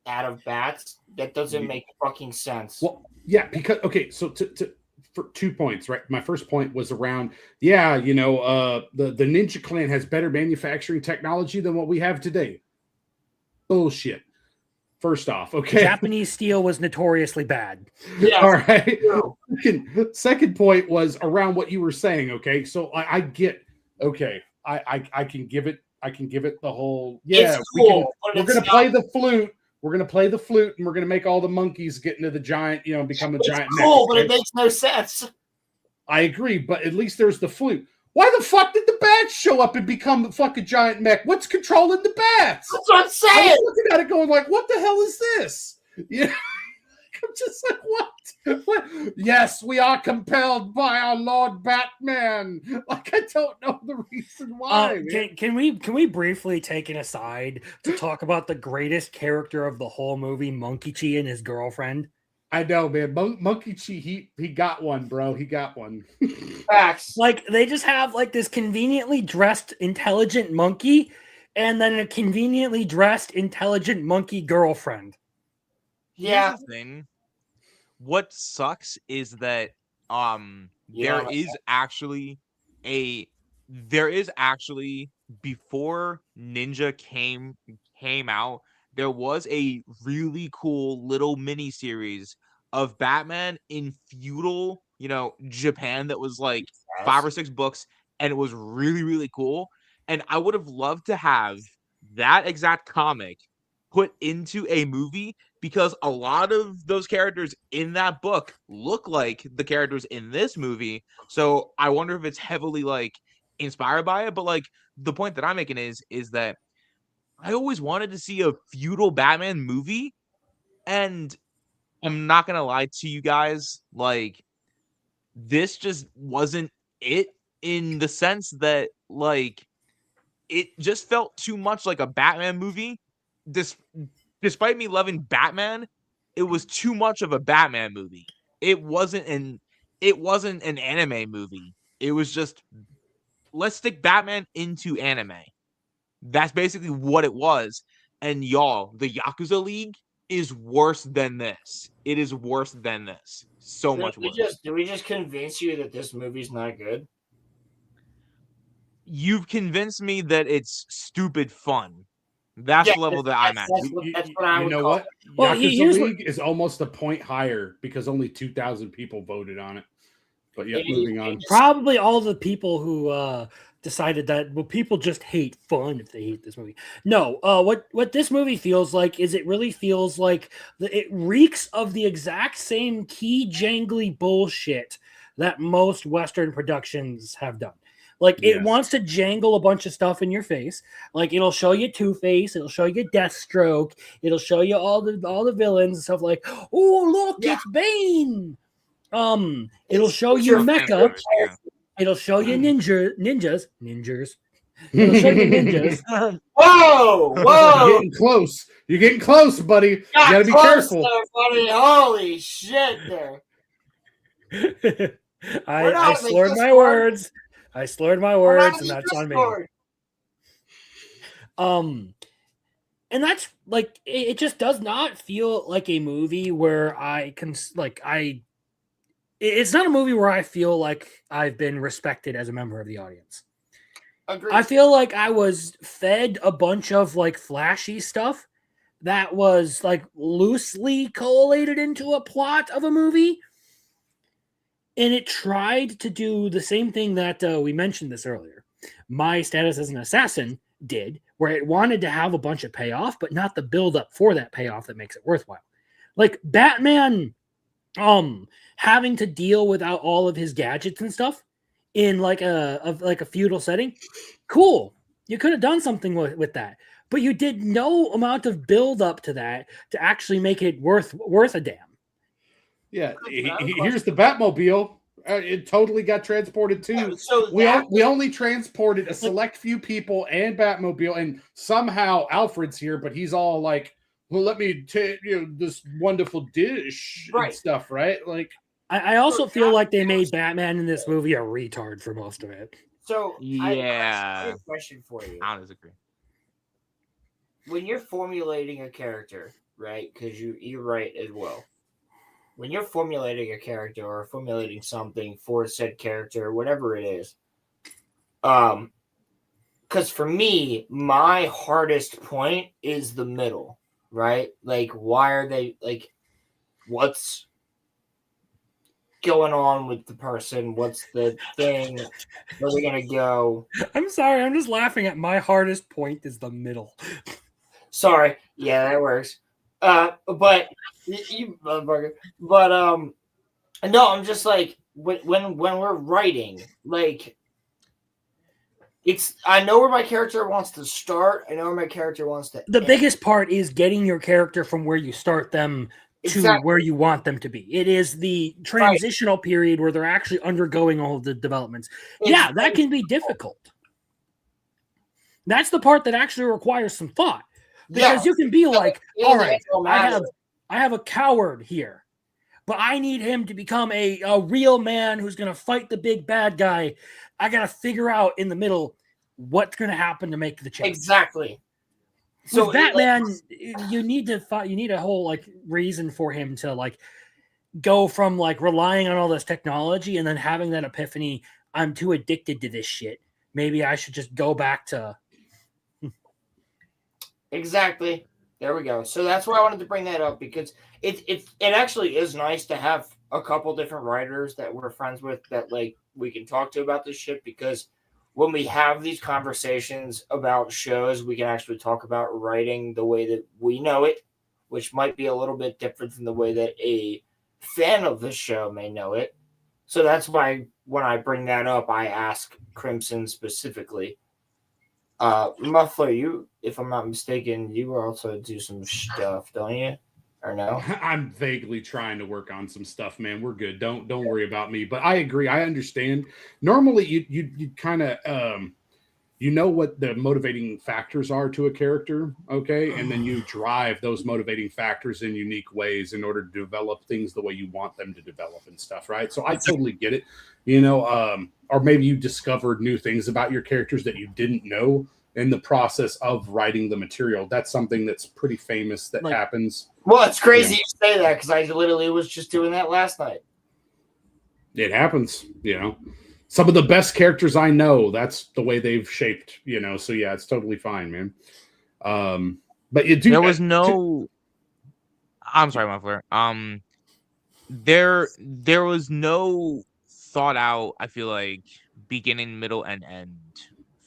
out of bats. That doesn't make fucking sense. Well, yeah, because okay, so for 2 points, right? My first point was around, yeah, you know, the Ninja Clan has better manufacturing technology than what we have today. Bullshit. First off, okay. Japanese steel was notoriously bad. Yeah. All right. Second point was around what you were saying. Okay, so I get. Okay, I can give it. I can give it the whole. Yeah, It's cool, we're gonna play the flute. We're gonna play the flute, and we're gonna make all the monkeys get into the giant. You know, become a giant. Cool, mech, but okay? it makes no sense. I agree, but at least there's the flute. Why the fuck did the bats show up and become the fucking giant mech? What's controlling the bats? That's what I'm I saying. was looking at it going like, what the hell is this? Yeah. I'm just like, what? Yes, we are compelled by our Lord Batman. Like, I don't know the reason why. Can we briefly take an aside to talk about the greatest character of the whole movie, Monkey Chi and his girlfriend? I know, man. Monkey Chi, he got one, bro. He got one. Facts. Like, they just have like this conveniently dressed intelligent monkey and then a conveniently dressed intelligent monkey girlfriend. Yeah. Here's the thing. What sucks is that there is actually before Ninja came out, there was a really cool little mini series of Batman in feudal, Japan that was like 5 or 6 books, and it was really, really cool. And I would have loved to have that exact comic put into a movie, because a lot of those characters in that book look like the characters in this movie. So I wonder if it's heavily like inspired by it. But like, the point that I'm making is that I always wanted to see a feudal Batman movie, and I'm not gonna lie to you guys, like, this just wasn't it, in the sense that, like, it just felt too much like a Batman movie. Despite me loving Batman, it was too much of a Batman movie. It wasn't an anime movie. It was just, let's stick Batman into anime. That's basically what it was. And y'all, the Yakuza League is worse than this. It is worse than this. So much worse. Did we just convince you that this movie's not good? You've convinced me that it's stupid fun. That's the level that I'm at. That's what I would call what? it. Well, Yakuza League is almost a point higher because only 2,000 people voted on it. But yeah, moving on. Probably all the people who decided that, well, people just hate fun if they hate this movie. No, what this movie feels like is, it really feels like it reeks of the exact same key jangly bullshit that most Western productions have done. Like, it wants to jangle a bunch of stuff in your face. Like, it'll show you Two-Face, it'll show you Deathstroke, it'll show you all the villains and stuff like, oh, look, it's Bane. It'll show you Mecha. It'll show you ninjas. It'll show you ninjas. Whoa! You're getting close. You're getting close, buddy. You gotta be careful. There, buddy. Holy shit! There. I slurred my words. I slurred my words, and that's on me. And that's like, it just does not feel like a movie where I can it's not a movie where I feel like I've been respected as a member of the audience. Agreed. I feel like I was fed a bunch of like flashy stuff that was like loosely collated into a plot of a movie. And it tried to do the same thing that we mentioned this earlier. My Status as an Assassin did, where it wanted to have a bunch of payoff, but not the build up for that payoff that makes it worthwhile. Like Batman having to deal without all of his gadgets and stuff in like a feudal setting, cool. You could have done something with that, but you did no amount of build up to that to actually make it worth a damn. Yeah, here's the Batmobile. It totally got transported too. So we only transported a select few people and Batmobile, and somehow Alfred's here, but he's all like, "Well, let me take this wonderful dish and stuff." Right? Like, I also feel like they made Batman in this movie a retard for most of it. So I Yeah. have a question for you. I don't disagree. When you're formulating a character, right? Because you're right as well. When you're formulating a character or formulating something for said character, or whatever it is, because for me, my hardest point is the middle, right? Like, why are they like? What's going on with the person? What's the thing? Where are they gonna go? I'm sorry, I'm just laughing at my hardest point is the middle. Sorry, yeah, that works. But you motherfucker. But no, I'm just like when we're writing, like I know where my character wants to start. I know where my character wants to. The biggest part is getting your character from where you start them to where you want them to be. It is the transitional period where they're actually undergoing all of the developments. Yeah, that can be difficult. That's the part that actually requires some thought. Because you can be like, all right, I have a coward here, but I need him to become a real man who's going to fight the big bad guy. I got to figure out in the middle what's going to happen to make the change. Exactly. So with Batman, you need a whole like reason for him to like go from like relying on all this technology and then having that epiphany. I'm too addicted to this shit. Maybe I should just go back to. Exactly. There we go. So that's why I wanted to bring that up, because it actually is nice to have a couple different writers that we're friends with that like we can talk to about this shit, because when we have these conversations about shows, we can actually talk about writing the way that we know it, which might be a little bit different than the way that a fan of the show may know it. So that's why when I bring that up, I ask Crimson specifically. Muffler, you, if I'm not mistaken, you also do some stuff, don't you? Or no? I'm vaguely trying to work on some stuff, man. We're good. Don't worry about me. But I agree. I understand. Normally, you kind of you know what the motivating factors are to a character, okay, and then you drive those motivating factors in unique ways in order to develop things the way you want them to develop and stuff, right? So I totally get it. Or maybe you discovered new things about your characters that you didn't know in the process of writing the material. That's something that's pretty famous that happens. Well, it's crazy you say that, because I literally was just doing that last night. It happens, Some of the best characters I know, that's the way they've shaped, So yeah, it's totally fine, man. But you do. There was no. I'm sorry, Muffler. There was no thought out, I feel like, beginning, middle, and end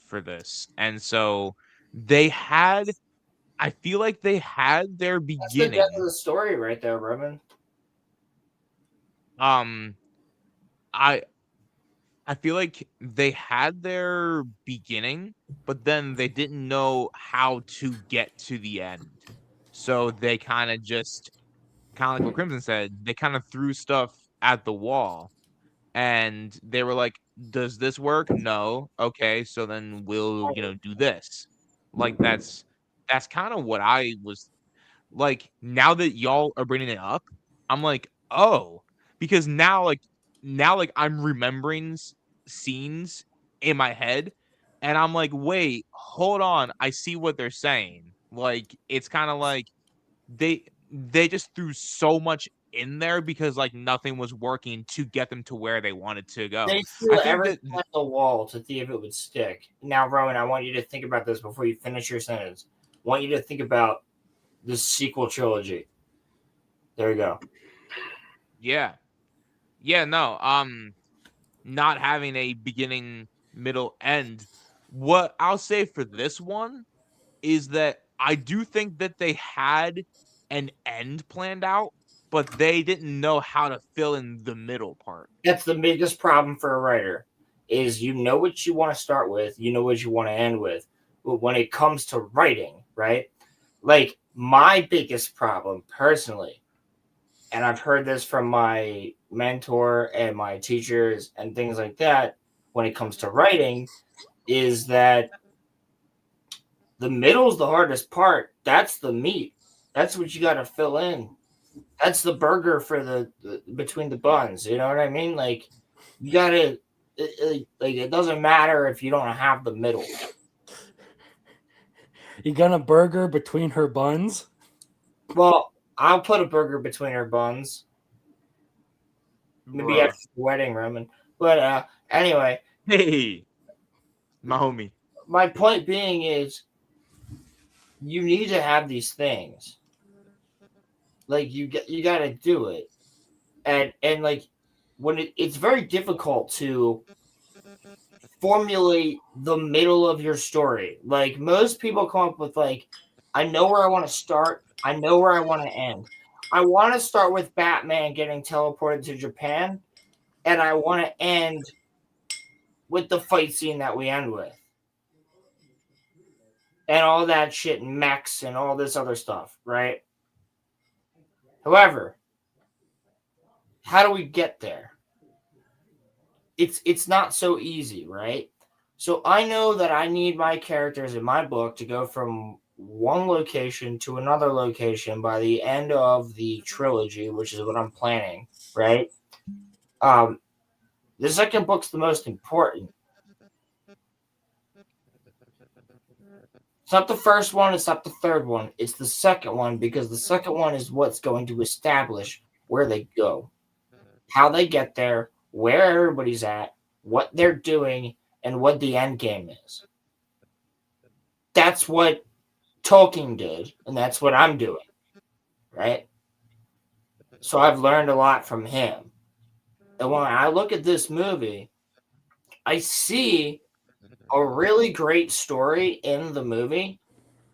for this, and so I feel like they had their beginning. That's the death of the story right there, Roman. I feel like they had their beginning, but then they didn't know how to get to the end. So they kind of like what Crimson said, they kind of threw stuff at the wall. And they were like, does this work? No. Okay, so then we'll, do this. Like that's kind of what I was like. Now that y'all are bringing it up, I'm like, oh, because now I'm remembering scenes in my head, and I'm like, wait, hold on, I see what they're saying. Like it's kind of like they just threw so much in there because like nothing was working to get them to where they wanted to go. They threw everything at the wall to see if it would stick. Now, Roman, I want you to think about this before you finish your sentence. I want you to think about the sequel trilogy. There you go. Yeah. No. Not having a beginning, middle, end. What I'll say for this one is that I do think that they had an end planned out, but they didn't know how to fill in the middle part. That's the biggest problem for a writer. is you know what you want to start with, you know what you want to end with. But when it comes to writing, right? Like my biggest problem personally, and I've heard this from my mentor and my teachers and things like that, when it comes to writing, is that the middle's the hardest part. That's the meat. That's what you got to fill in. That's the burger for the between the buns. You know what I mean? Like you got to like it doesn't matter if you don't have the middle. You gonna burger between her buns? Well, I'll put a burger between her buns. Maybe Bruh. at the wedding room, but anyway. Hey, my homie. My point being is, you need to have these things. Like you got to do it, and like when it's very difficult to formulate the middle of your story. Like most people come up with like, I know where I want to start. I know where I want to end. I want to start with Batman getting teleported to Japan, and I want to end with the fight scene that we end with. And all that shit and mechs and all this other stuff, right? However, how do we get there? It's not so easy, right? So I know that I need my characters in my book to go from one location to another location by the end of the trilogy, which is what I'm planning, right? The second book's the most important. It's not the first one, it's not the third one, it's the second one, because the second one is what's going to establish where they go, how they get there, where everybody's at, what they're doing, and what the end game is. That's what Tolkien did, and that's what I'm doing, right? So I've learned a lot from him. And when I look at this movie, I see a really great story in the movie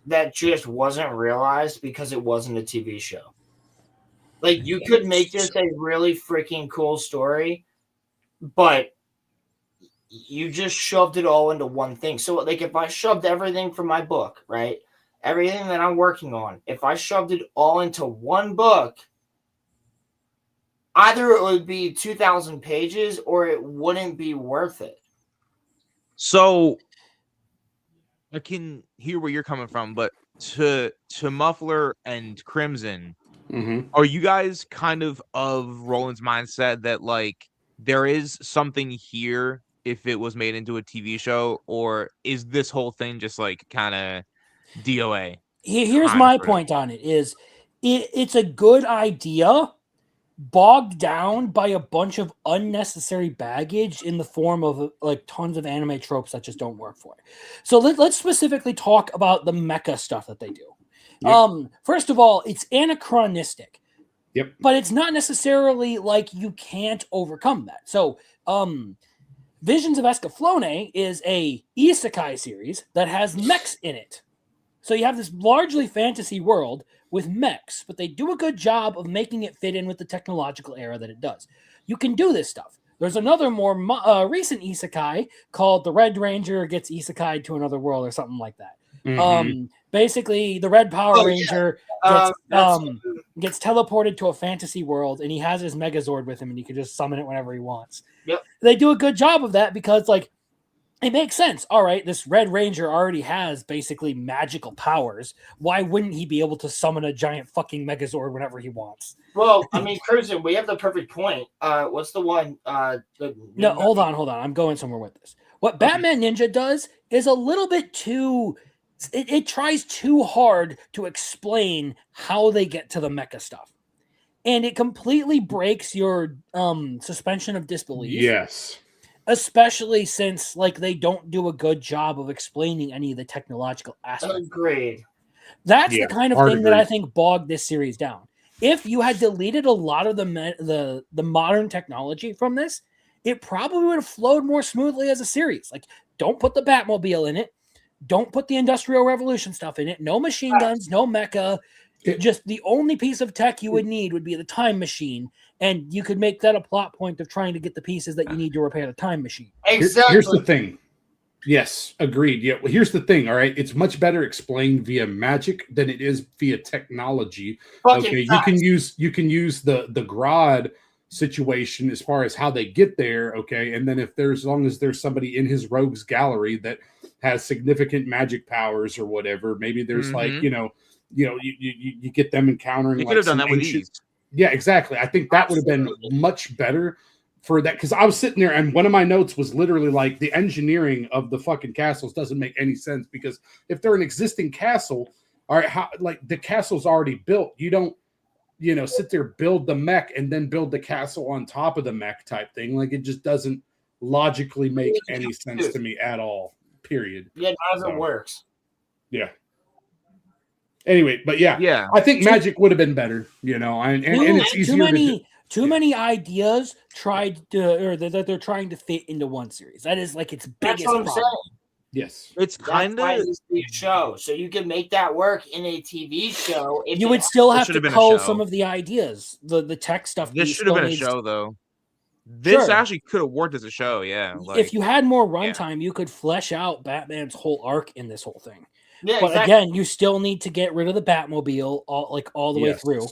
that just wasn't realized because it wasn't a TV show. Like you could make this a really freaking cool story, but you just shoved it all into one thing. So like if I shoved everything from my book, right? Everything that I'm working on, if I shoved it all into one book, either it would be 2,000 pages or it wouldn't be worth it. So I can hear where you're coming from, but to Muffler and Crimson, are you guys kind of Roland's mindset that like there is something here if it was made into a TV show, or is this whole thing just like kind of DOA? Here's my point on it: is it's a good idea, bogged down by a bunch of unnecessary baggage in the form of like tons of anime tropes that just don't work for it. So let's specifically talk about the mecha stuff that they do. Yep. First of all, it's anachronistic. Yep. But it's not necessarily like you can't overcome that. So Visions of Escaflowne is a isekai series that has mechs in it. So you have this largely fantasy world with mechs, but they do a good job of making it fit in with the technological era that it does. You can do this stuff. There's another more recent isekai called The Red Ranger Gets Isekai'd to Another World or something like that. Basically, the Red Power Ranger gets teleported to a fantasy world, and he has his Megazord with him, and he can just summon it whenever he wants. Yep. They do a good job of that because, like, it makes sense. All right, this Red Ranger already has basically magical powers. Why wouldn't he be able to summon a giant fucking Megazord whenever he wants? Well, I mean, Cruisin', we have the perfect point. What's the one? No, hold on. I'm going somewhere with this. What Batman Ninja does is a little bit too... It tries too hard to explain how they get to the mecha stuff. And it completely breaks your suspension of disbelief. Yes. Especially since like they don't do a good job of explaining any of the technological aspects. Agreed. That's the kind of thing that I think bogged this series down. If you had deleted a lot of the modern technology from this, it probably would have flowed more smoothly as a series. Like, don't put the Batmobile in it. Don't put the Industrial Revolution stuff in it. No machine guns, no mecha. Just the only piece of tech you would need would be the time machine, and you could make that a plot point of trying to get the pieces that you need to repair the time machine. Exactly. Here's the thing. Yes, agreed. Yeah, well, here's the thing. All right, it's much better explained via magic than it is via technology. Fucking Okay, facts. you can use the Grodd situation as far as how they get there. Okay, and then if there's, as long as there's somebody in his rogues gallery that has significant magic powers or whatever, maybe there's like you get them encountering. They like could have done some that with ancient- these. Yeah, exactly. I think that would have been much better for that, because I was sitting there and one of my notes was literally like, the engineering of the fucking castles doesn't make any sense, because if they're an existing castle, all right, how, like, the castle's already built. You don't, sit there, build the mech and then build the castle on top of the mech type thing. Like, it just doesn't logically make any sense to me at all. Period. Yeah, none of it works. Yeah. Anyway, but yeah, I think magic would have been better, and it's easier. Too many ideas tried to, or that they're trying to fit into one series. That is like its biggest problem. Saying. Yes, it's kind of a show, so you can make that work in a TV show. You would still have to cull some of the ideas, the tech stuff. This should have been a show, though. This actually could have worked as a show. Yeah, if you had more runtime, you could flesh out Batman's whole arc in this whole thing. Yeah, but again, you still need to get rid of the Batmobile all the way through.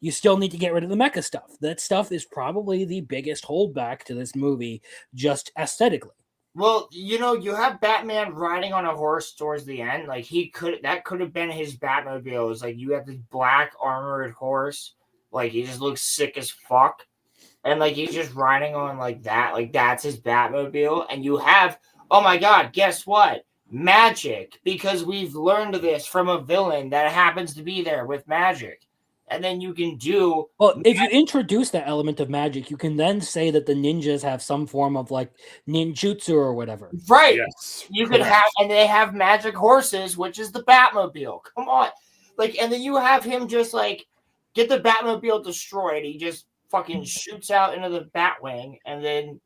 You still need to get rid of the mecha stuff. That stuff is probably the biggest holdback to this movie, just aesthetically. Well, you have Batman riding on a horse towards the end. Like, that could have been his Batmobile. It's like, you have this black armored horse. Like, he just looks sick as fuck. And like, he's just riding on like that. Like, that's his Batmobile. And you have, oh my God, guess what? Magic, because we've learned this from a villain that happens to be there with magic. And then you can do... Well, if you introduce that element of magic, you can then say that the ninjas have some form of like ninjutsu or whatever. Right. Yes. You could have, and they have magic horses, which is the Batmobile. Come on. Like, and then you have him just like get the Batmobile destroyed. He just fucking shoots out into the Batwing, and then...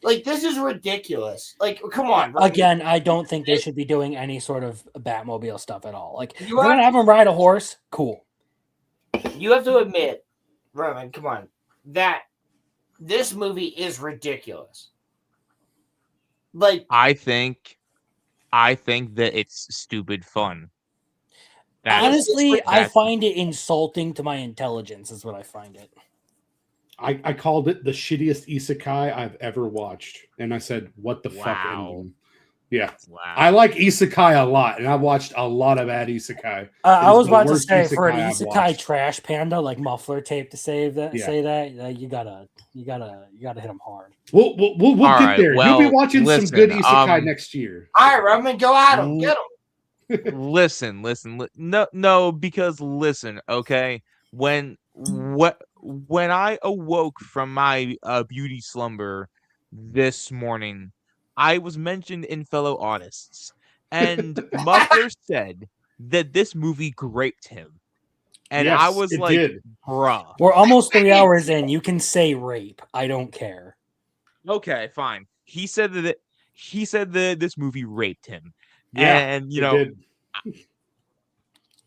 Like, this is ridiculous. Like, come on. Right? Again, I don't think they should be doing any sort of Batmobile stuff at all. Like, if you're going to have him ride a horse, cool. You have to admit, Roman, come on, that this movie is ridiculous. Like, I think that it's stupid fun. Honestly, I find it insulting to my intelligence, is what I find it. I called it the shittiest isekai I've ever watched. And I said, what the fuck, anyone? Yeah. Wow. I like isekai a lot, and I've watched a lot of bad isekai. I was about to say, for an isekai trash panda like muffler tape to say that, you gotta hit him hard. We'll get there. You'll be watching some good isekai next year. All right, Roman, go at him. Get him. Listen. No, because listen, okay? When I awoke from my beauty slumber this morning, I was mentioned in fellow artists, and Muffler said that this movie graped him. And yes, I was like, bruh. We're almost 3 hours in. You can say rape. I don't care. Okay, fine. He said that this movie raped him. Yeah, and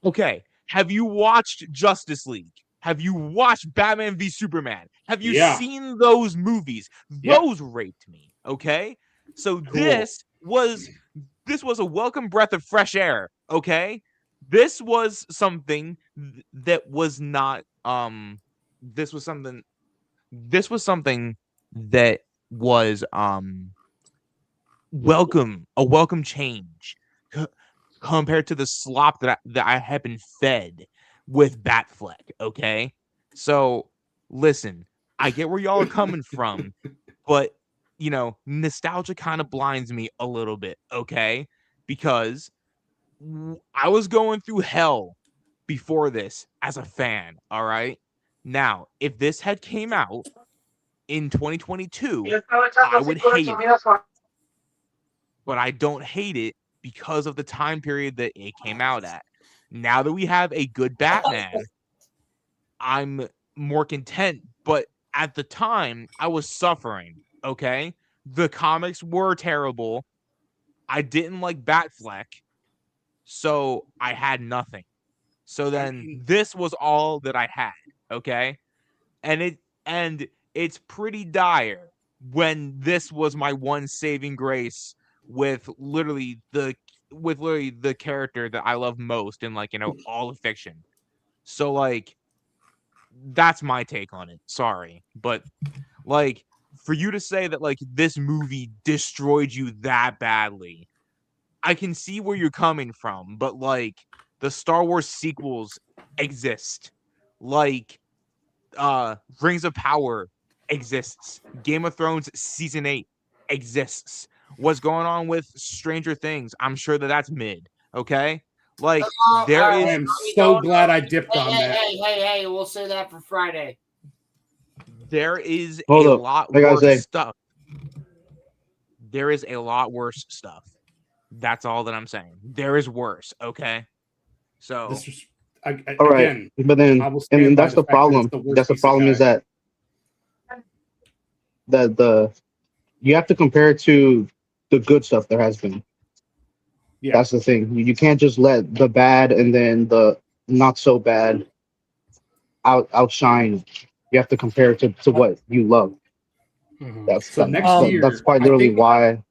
okay. Have you watched Justice League? Have you watched Batman v Superman? Have you seen those movies? Those raped me. Okay. So cool. This was a welcome breath of fresh air. Okay. This was something that was not this was something that was a welcome change compared to the slop that I have been fed with Batfleck. Okay, so listen, I get where y'all are coming from, but nostalgia kind of blinds me a little bit. Okay, because I was going through hell before this as a fan. All right, now if this had came out in 2022, I would hate it, but I don't hate it because of the time period that it came out at. Now that we have a good Batman, I'm more content. But at the time, I was suffering, okay? The comics were terrible. I didn't like Batfleck, so I had nothing. So then this was all that I had, okay? And it's pretty dire when this was my one saving grace with literally the character that I love most in like, all of fiction. So like that's my take on it. Sorry, but like for you to say that like this movie destroyed you that badly, I can see where you're coming from, but like the Star Wars sequels exist. Like Rings of Power exists. Game of Thrones season 8 exists. What's going on with Stranger Things? I'm sure that's mid, okay? Like there all I is right, am we so don't glad know. I dipped on that. Hey, we'll say that for Friday. there is Hold a up. lot I gotta worse say, stuff. There is a lot worse stuff. That's all that I'm saying. There is worse, okay? So This was all right, again. but then, I will and stand then by that's the the fact that it's problem. the worst That's the problem is isekai. that the you have to compare it to the good stuff there has been. Yeah. That's the thing. You can't just let the bad and then the not so bad outshine. You have to compare it to what you love. Mhm. So next year, That's quite I literally think. why.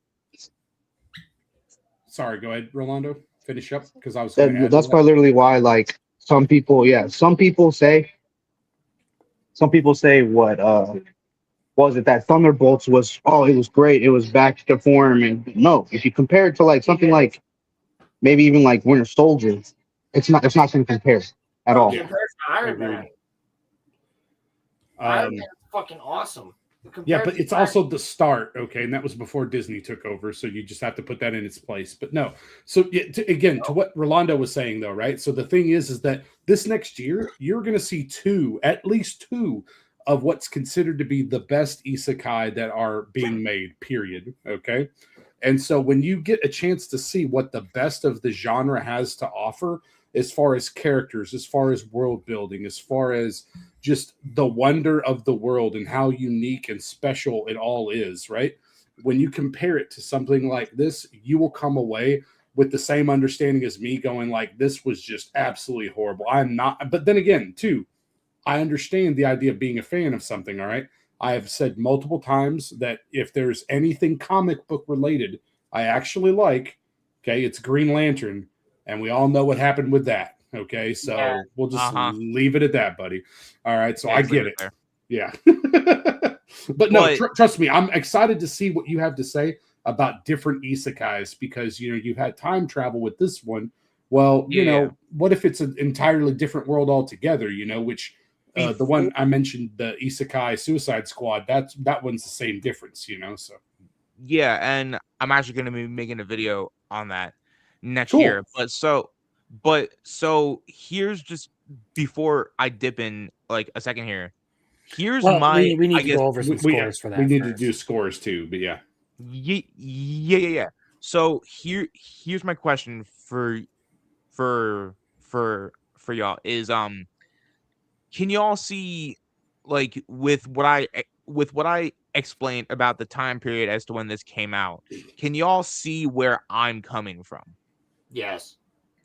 Sorry, go ahead, Rolando. Finish up because I was going to add to That's that. quite literally why. Like some people, yeah, some people say what was it that Thunderbolts was? Oh, it was great. It was back to form. And no, if you compare it to like something like maybe even like Winter Soldier, it's not going to compare at all. Compared to Iron Agreed. Man. Iron Man is fucking awesome. Yeah, but it's also the start, okay, and that was before Disney took over, so you just have to put that in its place. But no, so yeah, to what Rolando was saying, though, right? So the thing is that this next year you're going to see at least two of what's considered to be the best isekai that are being made. Period. Okay, and so when you get a chance to see what the best of the genre has to offer, as far as characters, as far as world building, as far as just the wonder of the world and how unique and special it all is, right? When you compare it to something like this, you will come away with the same understanding as me going like, this was just absolutely horrible. I'm not, but then again, too, I understand the idea of being a fan of something, all right? I have said multiple times that if there's anything comic book related I actually like, okay, it's Green Lantern, and we all know what happened with that. Okay, so we'll just leave it at that, buddy. All right, so I get it. there. Yeah. But no, trust me, I'm excited to see what you have to say about different isekais because, you've had time travel with this one. Well, what if it's an entirely different world altogether, which the one I mentioned, the Isekai Suicide Squad, that one's the same difference, so. Yeah, and I'm actually going to be making a video on that next Cool. year. But so here's just before I dip in like a second here. Here's we need to go over some scores for that. We need to do scores too, but yeah. Yeah. So here's my question for y'all is can y'all see like with what I explained about the time period as to when this came out, can y'all see where I'm coming from? Yes.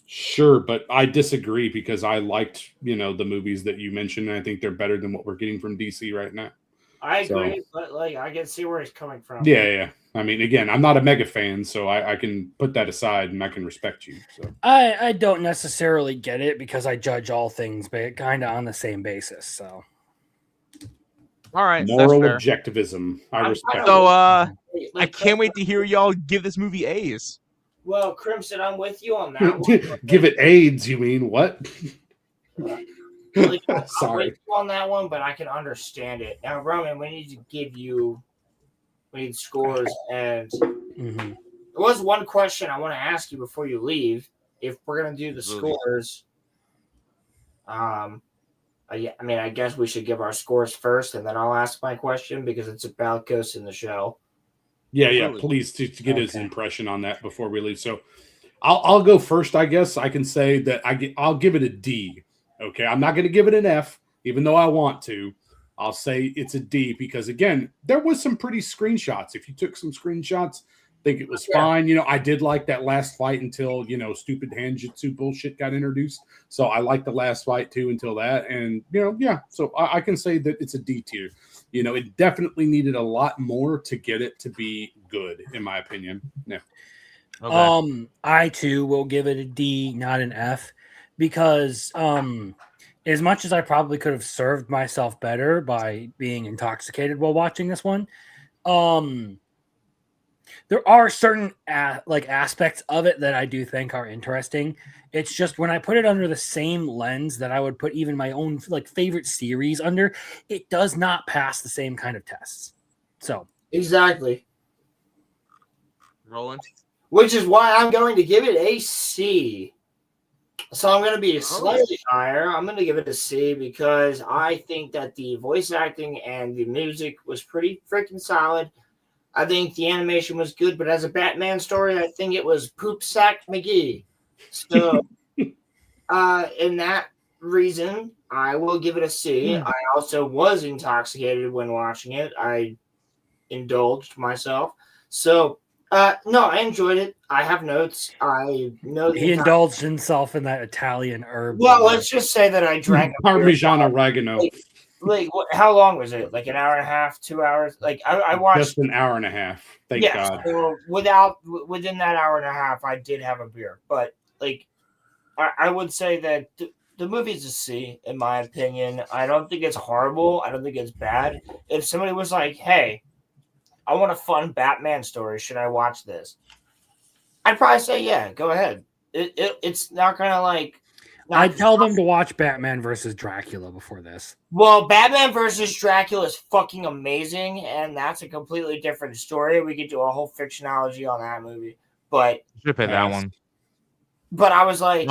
Sure, but I disagree because I liked, the movies that you mentioned, and I think they're better than what we're getting from DC right now. I agree, but like I can see where he's coming from. Yeah. I mean, again, I'm not a mega fan, so I can put that aside and I can respect you. So I don't necessarily get it because I judge all things, but kind of on the same basis. So, all right, moral objectivism. I respect. So, I can't wait to hear y'all give this movie A's. Well, Crimson, I'm with you on that one. Give it AIDS, you mean what? Like, Sorry. I'm with you on that one, but I can understand it. Now, Roman, we need scores, and there was one question I want to ask you before you leave. If we're gonna do the scores, I guess we should give our scores first, and then I'll ask my question because it's about Ghost in the Shell. Yeah. Please to get his impression on that before we leave. So, I'll go first. I guess I can say that I'll give it a D. Okay, I'm not going to give it an F, even though I want to. I'll say it's a D because again, there was some pretty screenshots. If you took some screenshots, think it was fine. I did like that last fight until stupid Hanjutsu bullshit got introduced. So I liked the last fight too until that, and yeah. So I can say that it's a D tier. It definitely needed a lot more to get it to be good, in my opinion. Yeah. Okay. I too will give it a D, not an F, because as much as I probably could have served myself better by being intoxicated while watching this one, there are certain aspects of it that I do think are interesting. It's just when I put it under the same lens that I would put even my own favorite series under, it does not pass the same kind of tests. So exactly. Roland. Which is why I'm going to give it a C. So I'm going to be slightly higher. I'm going to give it a C because I think that the voice acting and the music was pretty freaking solid. I think the animation was good, but as a Batman story, I think it was Poop Sack McGee. So, in that reason, I will give it a C. I also was intoxicated when watching it. I indulged myself. So, no, I enjoyed it. I have notes. I know he indulged himself in that Italian herb. Well, let's just say that I drank Parmesan oregano. How long was it? Like an hour and a half, 2 hours? Like I watched just an hour and a half. Thank God. So within that hour and a half, I did have a beer, but I would say that the movie's a C in my opinion. I don't think it's horrible. I don't think it's bad. If somebody was like, "Hey, I want a fun Batman story. Should I watch this?" I'd probably say, "Yeah, go ahead." It's not gonna I'd tell them to watch Batman versus Dracula before this. Well, Batman versus Dracula is fucking amazing, and that's a completely different story. We could do a whole fictionology on that movie, but should pick that one. But I was like,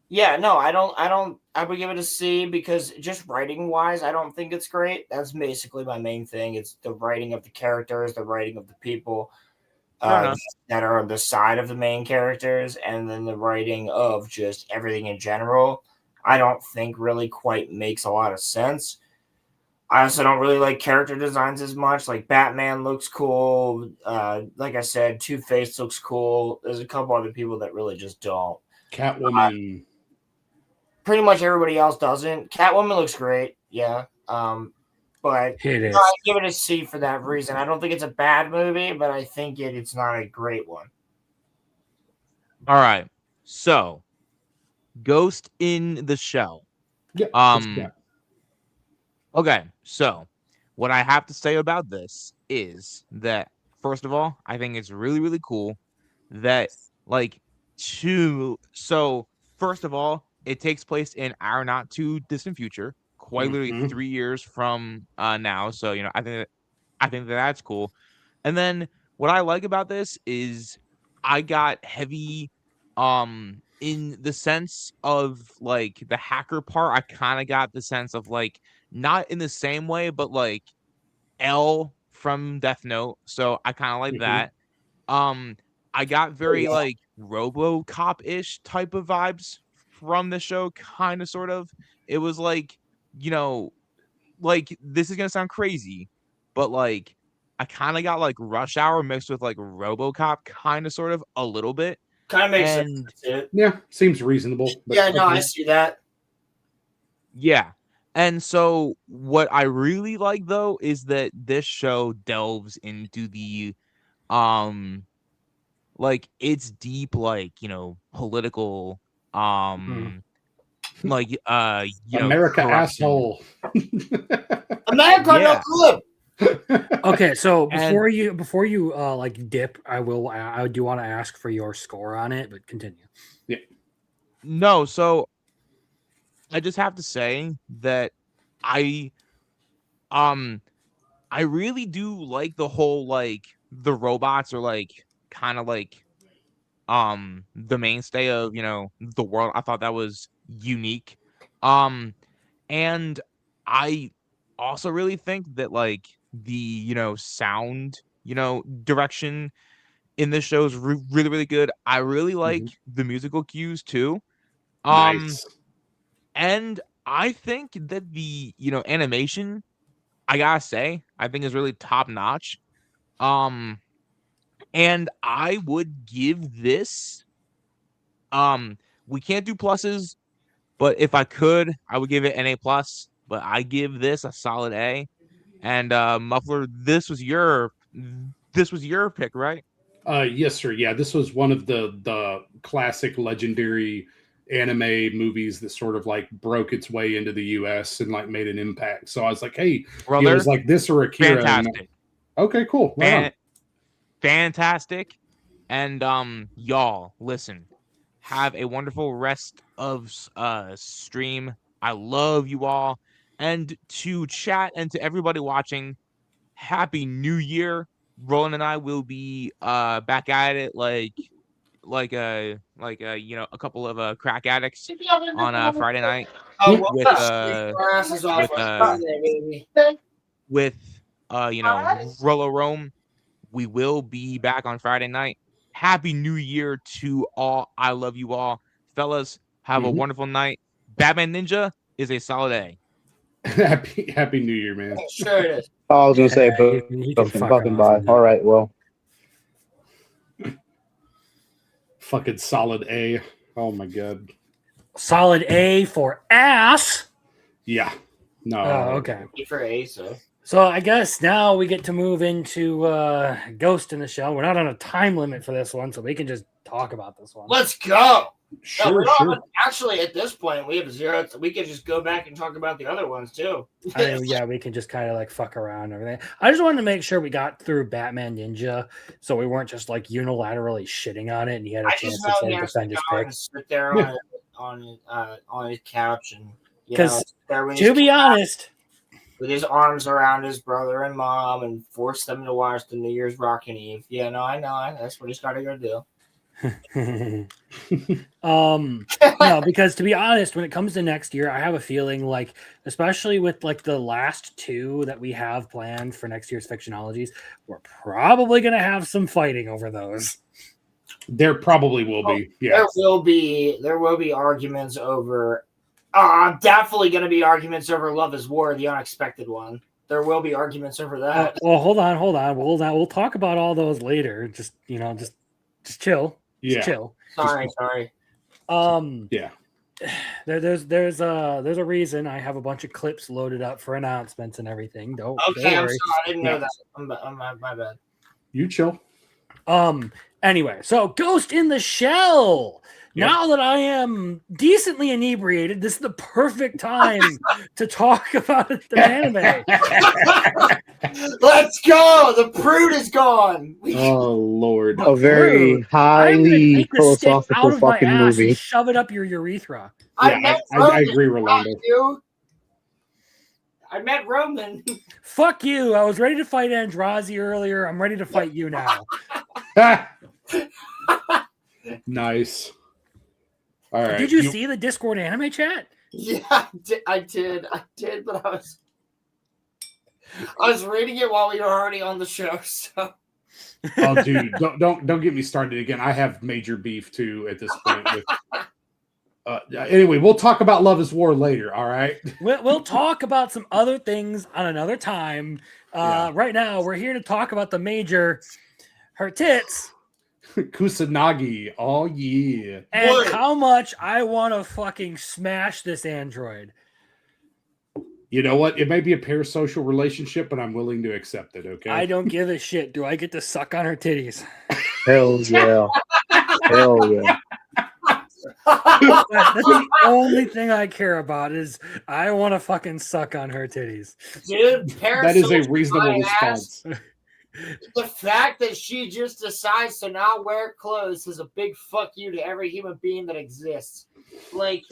yeah, no, I don't. I would give it a C because just writing wise, I don't think it's great. That's basically my main thing. It's the writing of the characters, the writing of the people that are on the side of the main characters, and then the writing of just everything in general. I don't think really quite makes a lot of sense. I also don't really like character designs as much. Like Batman looks cool. Like I said, Two-Face looks cool. There's a couple other people that really just don't. Catwoman. Pretty much everybody else doesn't. Catwoman looks great. Yeah. But I give it a C for that reason. I don't think it's a bad movie, but I think it's not a great one. All right. So, Ghost in the Shell. Yeah. Okay. So, what I have to say about this is that first of all, I think it's really really cool that so first of all, it takes place in our not too distant future, quite literally 3 years from now. So, I think that's cool. And then what I like about this is I got heavy in the sense of the hacker part. I kind of got the sense of not in the same way, but L from Death Note. So I kind of like that. I got very RoboCop-ish type of vibes from the show, kind of sort of. It was this is gonna sound crazy, but I kind of got Rush Hour mixed with RoboCop, kind of sort of a little bit. Kind of makes sense. Yeah, seems reasonable. But yeah, no, I see that. Yeah. And so what I really like though is that this show delves into the it's deep political America corruption. asshole. America no good. Okay, so before you dip, I do want to ask for your score on it, but continue. Yeah. No, so I just have to say that I really do like the whole the robots are kind of the mainstay of the world. I thought that was unique. And I also really think that the sound direction in this show is really really good. I really like the musical cues too. Nice. And I think that the animation, I gotta say, I think is really top notch. And I would give this. We can't do pluses, but if I could, I would give it an A plus. But I give this a solid A. And Muffler, this was your pick, right? Yes, sir. Yeah, this was one of the classic legendary anime movies that sort of like broke its way into the U.S. and like made an impact. So I was like, hey, Brother, it was like this or Akira. fantastic. Okay, cool. Right on. Fantastic. And y'all, listen. Have a wonderful rest of stream. I love you all. And to chat and to everybody watching, Happy New Year. Roland and I will be back at it like a couple of crack addicts on Friday night with Rolo Rome. We will be back on Friday night. Happy New Year to all. I love you all. Fellas, have a wonderful night. Batman Ninja is a solid A. Happy New Year, man. Sure it is. I was gonna say, he can fuck fucking off bye. on that. All right, well, Fucking solid A. Oh my god. Solid A for ass. Yeah. No. Oh, okay. For A, so. So I guess now we get to move into Ghost in the Shell. We're not on a time limit for this one, so we can just talk about this one. Let's go. Sure, No, sure. actually, at this point, we have 0. We can just go back and talk about the other ones too. Yeah, we can just kind of like fuck around and everything. I just wanted to make sure we got through Batman Ninja, so we weren't just like unilaterally shitting on it, and he had a chance to sort of defend his pick. Sit there on his couch and because to be honest, with his arms around his brother and mom and force them to watch the New Year's Rockin' Eve. Yeah, no, I know. That's what he's got to go do. No, because to be honest, when it comes to next year, I have a feeling like, especially with like the last two that we have planned for next year's Fictionologies, we're probably going to have some fighting over those. There probably will be. Yeah. There will be arguments over. Definitely going to be arguments over Love Is War, the unexpected one. There will be arguments over that. Well, hold on. We'll talk about all those later. Just chill. Just chill. Sorry. Yeah. There's a reason I have a bunch of clips loaded up for announcements and everything. Don't I'm worry. sorry. I didn't know that. My bad. You chill. Anyway, so Ghost in the Shell. Yep. Now that I am decently inebriated, this is the perfect time to talk about the anime. Let's go! The prude is gone. Oh Lord! A very highly philosophical fucking movie. And shove it up your urethra. Yeah, I agree, Rolando. I met Roman. Fuck you! I was ready to fight Andrazi earlier. I'm ready to fight you now. Nice. All right. Did you see the Discord anime chat? Yeah, I did, but I was reading it while we were already on the show. So. Oh, dude, don't get me started again. I have major beef too at this point. Anyway, we'll talk about Love Is War later. All right. We'll talk about some other things on another time. Right now, we're here to talk about the major, her tits. Kusanagi, oh yeah. And how much I want to fucking smash this android. You know what? It may be a parasocial relationship, but I'm willing to accept it, okay? I don't give a shit. Do I get to suck on her titties? Hell yeah. Hell yeah. That's the only thing I care about is I want to fucking suck on her titties. Dude, that is a reasonable response. The fact that she just decides to not wear clothes is a big fuck you to every human being that exists. Like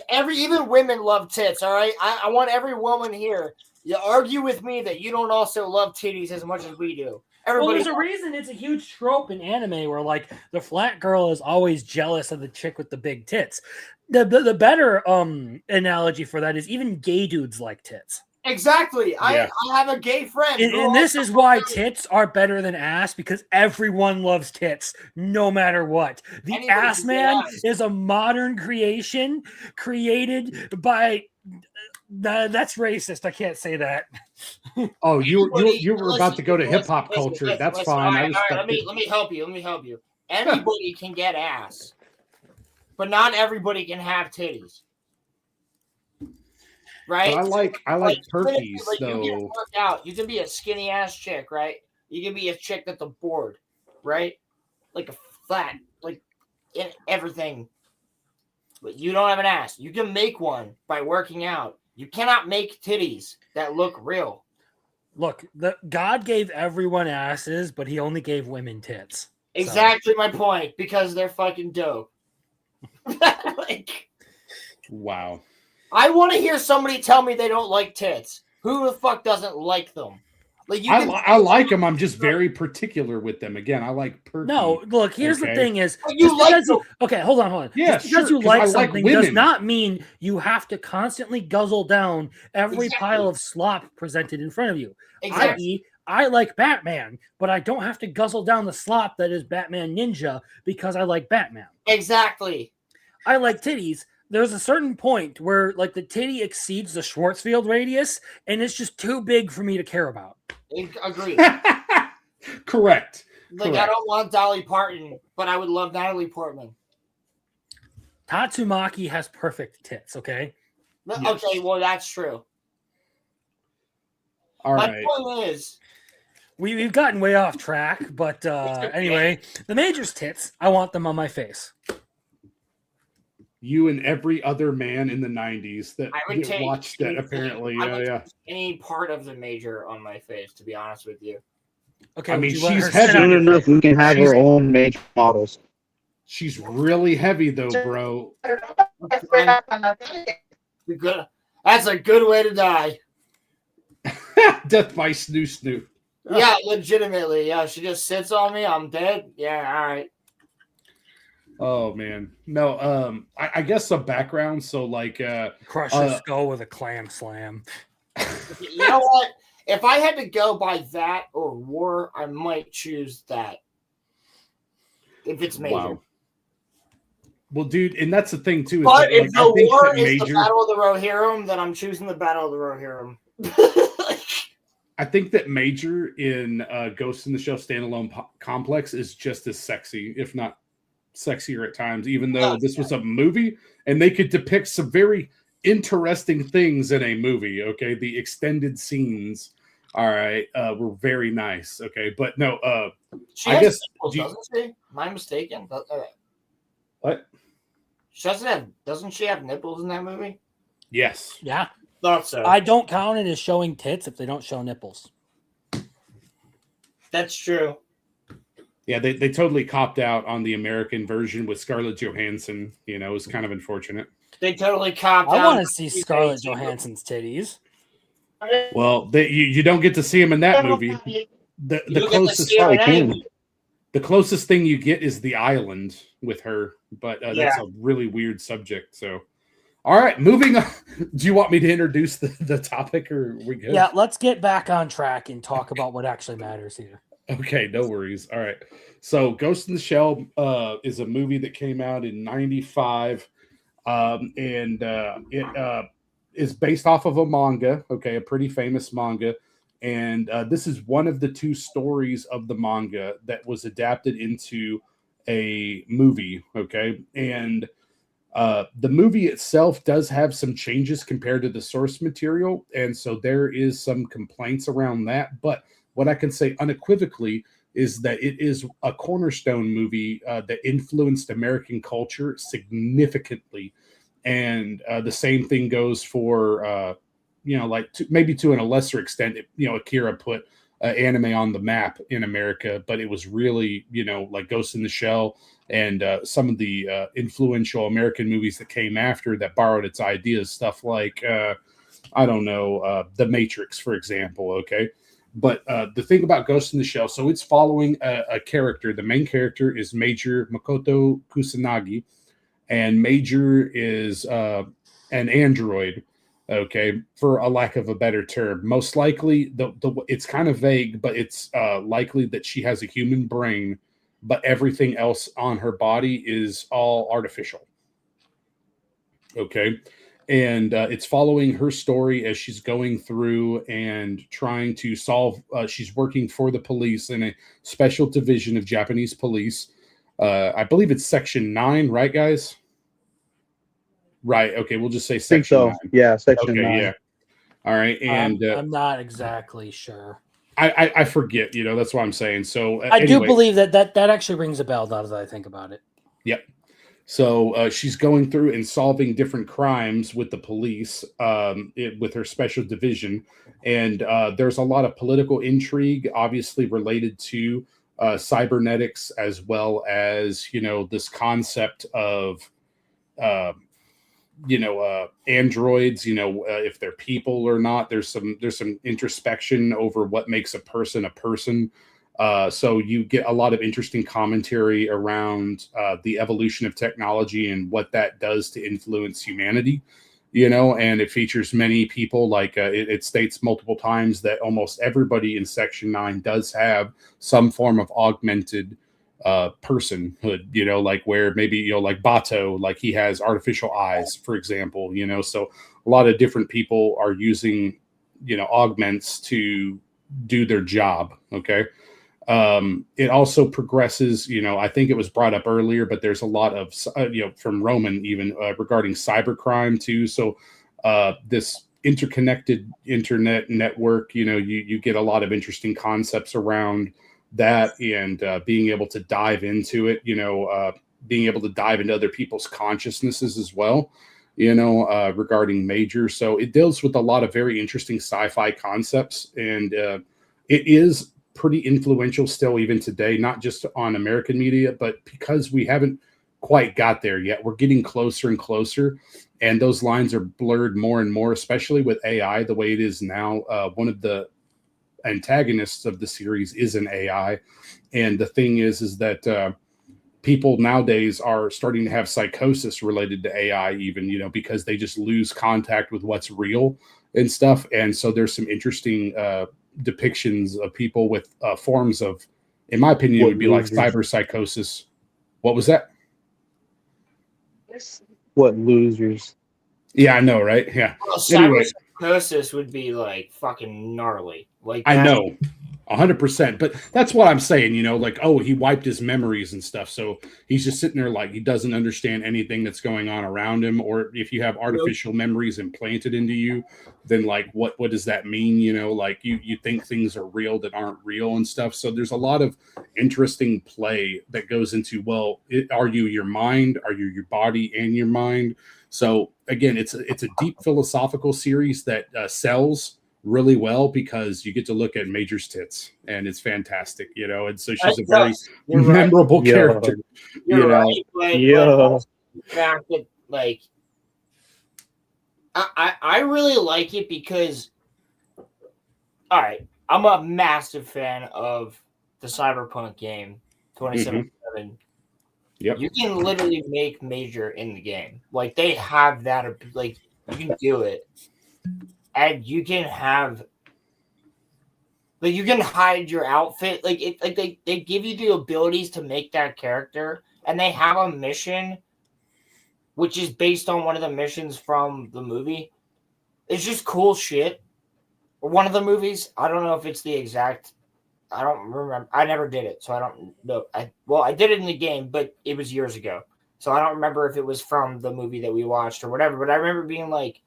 even women love tits. All right, I want every woman here. You argue with me that you don't also love titties as much as we do. Well, there's a reason it's a huge trope in anime where like the flat girl is always jealous of the chick with the big tits. The better analogy for that is even gay dudes like tits. Exactly. Yeah. I have a gay friend. And this is why tits are better than ass, because everyone loves tits, no matter what. The ass man is a modern creation created by That's racist. I can't say that. Oh, you were Listen, about to go to hip hop listen, culture. listen, That's listen. fine. All right, I all right, respect it. let me help you. Let me help you. Anybody can get ass, but not everybody can have titties. Right? But I like turkeys like you get though. worked out. You can be a skinny ass chick, right? You can be a chick that's a board, right? Like a flat, like in everything. But you don't have an ass. You can make one by working out. You cannot make titties that look real. Look, God gave everyone asses, but he only gave women tits. Exactly my point, because they're fucking dope. Like, Wow. I want to hear somebody tell me they don't like tits. Who the fuck doesn't like them? Like I like them. I'm just very particular with them. Again, I like perky. No, look, here's the thing is, you like okay, hold on. Yeah, just because sure, you like I like something does women. not mean you have to constantly guzzle down every pile of slop presented in front of you. Exactly. I.e., I like Batman, but I don't have to guzzle down the slop that is Batman Ninja because I like Batman. Exactly. I like titties. There's a certain point where like the titty exceeds the Schwarzschild radius, and it's just too big for me to care about. Agreed. Correct. Like, I don't want Dolly Parton, but I would love Natalie Portman. Tatsumaki has perfect tits, okay? Yes. Okay, well, that's true. All My right. point is... We've gotten way off track, but anyway, the Major's tits, I want them on my face. You and every other man in the 90s that watched that, apparently. Yeah. Any part of the Major on my face, to be honest with you. Okay, I mean, she's heavy. Soon enough, we can have her own Major models. She's really heavy, though, bro. That's a good way to die. Death by snoo. Yeah, legitimately. Yeah, she just sits on me. I'm dead. Yeah, all right. Oh man, no. I guess some background. So like, crush your skull with a clam slam. You know what? If I had to go by that or war, I might choose that. If it's Major. Wow. Well, dude, and that's the thing too. But if the war is the Battle of the Rohirrim, then I'm choosing the Battle of the Rohirrim. I think that Major in Ghost in the Shell standalone complex is just as sexy, if not sexier at times, even though this was a movie and they could depict some very interesting things in a movie. Okay, the extended scenes, all right, were very nice. Okay, but no, she I guess nipples, doesn't she? Am I mistaken? What? Doesn't she have nipples in that movie? Yes. Yeah. Thought so. I don't count it as showing tits if they don't show nipples. That's true. Yeah, they totally copped out on the American version with Scarlett Johansson. You know, it was kind of unfortunate. They totally copped out. I want to see Scarlett Johansson's titties. Well, you don't get to see him in that movie. The closest thing you get is The Island with her, but that's a really weird subject. So, all right, moving on. Do you want me to introduce the topic, or are we good? Yeah, let's get back on track and talk about what actually matters here. Okay, no worries. All right. So Ghost in the Shell is a movie that came out in 95. And it is based off of a manga. Okay, a pretty famous manga. And this is one of the two stories of the manga that was adapted into a movie. Okay. And the movie itself does have some changes compared to the source material. And so there is some complaints around that. But what I can say unequivocally is that it is a cornerstone movie that influenced American culture significantly. And the same thing goes for, maybe to a lesser extent, Akira put anime on the map in America, but it was really, like Ghost in the Shell and some of the influential American movies that came after that borrowed its ideas, stuff like, The Matrix, for example, okay? But the thing about Ghost in the Shell, so it's following a character. The main character is Major Makoto Kusanagi, and Major is an android, okay, for a lack of a better term. Most likely, it's kind of vague, but it's likely that she has a human brain, but everything else on her body is all artificial. Okay. and it's following her story as she's going through and trying to solve. She's working for the police in a special division of Japanese police. I believe it's Section 9, right, guys? Right. Okay, we'll just say I think Section so. 9. Yeah, Section Okay, 9. yeah. All right, and I'm not exactly sure. I forget. That's what I'm saying. So I do anyway, believe that actually rings a bell now that I think about it. Yep. So she's going through and solving different crimes with the police, with her special division, and there's a lot of political intrigue, obviously related to cybernetics, as well as this concept of uh, androids. If they're people or not. There's some introspection over what makes a person a person. So you get a lot of interesting commentary around the evolution of technology and what that does to influence humanity. And it features many people. Like it states multiple times that almost everybody in Section 9 does have some form of augmented personhood, like where maybe, like Bato, like he has artificial eyes, for example. So a lot of different people are using, augments to do their job. Okay. It also progresses, I think it was brought up earlier, but there's a lot of, from Roman even regarding cybercrime too. So this interconnected internet network, you get a lot of interesting concepts around that, and being able to dive into it, being able to dive into other people's consciousnesses as well, regarding Major. So it deals with a lot of very interesting sci-fi concepts, and it is pretty influential still even today, not just on American media, but because we haven't quite got there yet, we're getting closer and closer, and those lines are blurred more and more, especially with AI the way it is now. One of the antagonists of the series is an AI, and the thing is that people nowadays are starting to have psychosis related to AI, even because they just lose contact with what's real and stuff. And so there's some interesting depictions of people with forms of, in my opinion, it would be like cyber psychosis. What was that? What losers? Yeah, I know, right? Yeah. Well, Anyway, cyberpsychosis would be like fucking gnarly. Like I know. 100%. But that's what I'm saying, like, oh, he wiped his memories and stuff. So he's just sitting there like he doesn't understand anything that's going on around him. Or if you have artificial memories implanted into you, then like, what does that mean? Like you think things are real that aren't real and stuff. So there's a lot of interesting play that goes into, well, are you your mind? Are you your body and your mind? So again, it's a deep philosophical series that sells really well because you get to look at Major's tits, and it's fantastic, and so she's a very memorable character. You're right, but also the fact that like I really like it because, all right, I'm a massive fan of the Cyberpunk game 2077. Yep. You can literally make Major in the game. Like they have that, like you can do it, and you can have. Like you can hide your outfit, like they give you the abilities to make that character, and they have a mission, which is based on one of the missions from the movie. It's just cool shit. Or one of the movies. I don't know if it's the exact. I don't remember. I never did it, so I don't know. I did it in the game, but it was years ago, so I don't remember if it was from the movie that we watched or whatever. But I remember being like,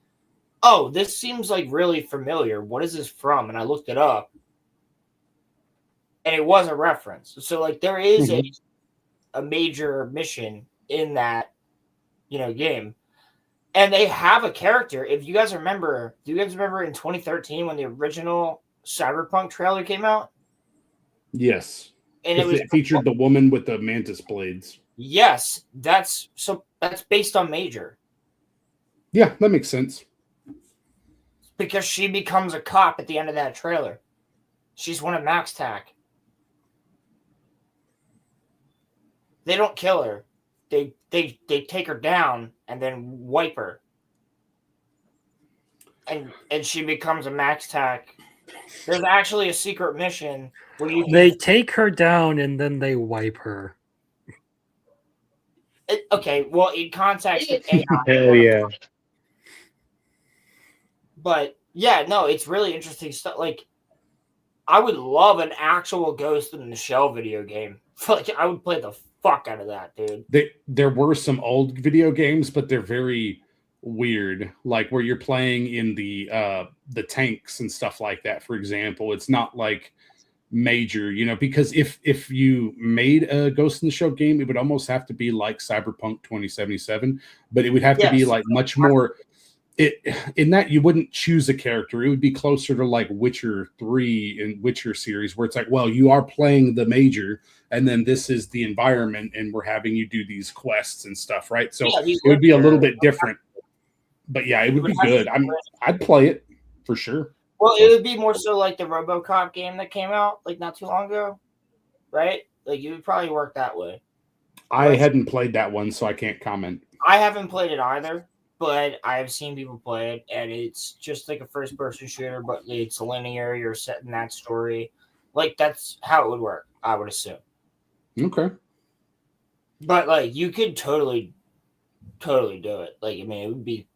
"Oh, this seems like really familiar. What is this from?" And I looked it up. And it was a reference. So like there is a major mission in that, game. And they have a character. If you guys remember, do you guys remember in 2013 when the original Cyberpunk trailer came out? Yes. And it featured the woman with the mantis blades. Yes, that's based on Major. Yeah, that makes sense. Because she becomes a cop at the end of that trailer. She's one of Max Tack. They don't kill her. They take her down and then wipe her. And she becomes a Max Tack. There's actually a secret mission where they take her down and then they wipe her. Okay, well, in context of AI. Hell yeah. But yeah, no, it's really interesting stuff. Like, I would love an actual Ghost in the Shell video game. Like, I would play the fuck out of that, dude. There were some old video games, but they're very weird, like where you're playing in the tanks and stuff like that. For example, it's not like major, because if you made a Ghost in the Shell game, it would almost have to be like Cyberpunk 2077, but it would have to be Yes. like much more. In that you wouldn't choose a character. It would be closer to like Witcher 3 and Witcher series, where it's like, well, you are playing the major, and then this is the environment, and we're having you do these quests and stuff, right? So Yeah, it would be a little bit different. But yeah, it would be good. I'd play it for sure. Well, it would be more so like the RoboCop game that came out like not too long ago, right? Like, you would probably work that way. I hadn't played that one, so I can't comment. I haven't played it either, but I have seen people play it, and it's just like a first-person shooter, but it's linear. You're set in that story. Like, that's how it would work, I would assume. Okay. But like, you could totally do it. Like, I mean, it would be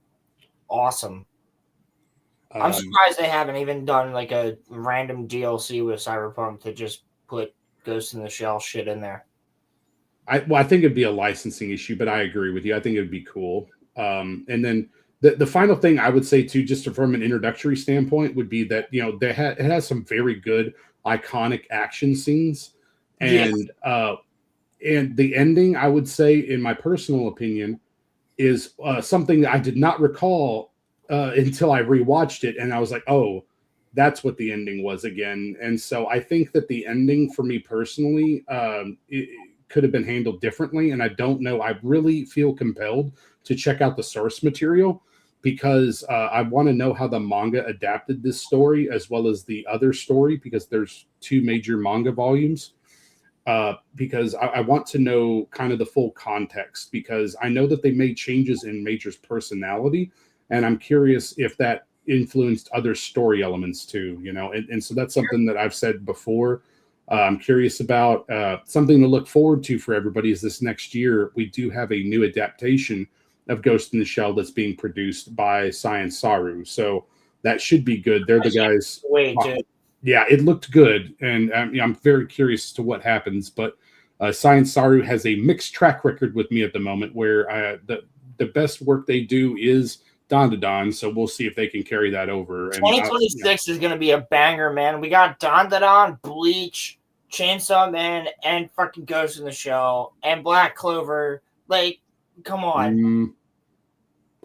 awesome. I'm surprised they haven't even done like a random DLC with Cyberpunk to just put Ghost in the Shell shit in there. I think it'd be a licensing issue, but I agree with you. I think it'd be cool. And then the final thing I would say too, just from an introductory standpoint, would be that it has some very good iconic action scenes, and and the ending, I would say, in my personal opinion, is something that I did not recall until I rewatched it, and I was like, oh, that's what the ending was again. And so I think that the ending for me personally, it could have been handled differently. And I don't know. I really feel compelled to check out the source material because I want to know how the manga adapted this story as well as the other story, because there's 2 major manga volumes. Because I want to know kind of the full context, because I know that they made changes in Major's personality, and I'm curious if that influenced other story elements too, and so that's something that I've said before. I'm curious about something to look forward to for everybody is this next year. We do have a new adaptation of Ghost in the Shell that's being produced by Science Saru. So that should be good. They're the guys. Yeah, it looked good. And I'm very curious as to what happens. But Science Saru has a mixed track record with me at the moment, where the best work they do is Don. So we'll see if they can carry that over. 2026 is going to be a banger, man. We got Don, Bleach, Chainsaw Man, and fucking Ghost in the Shell, and Black Clover. Like, come on.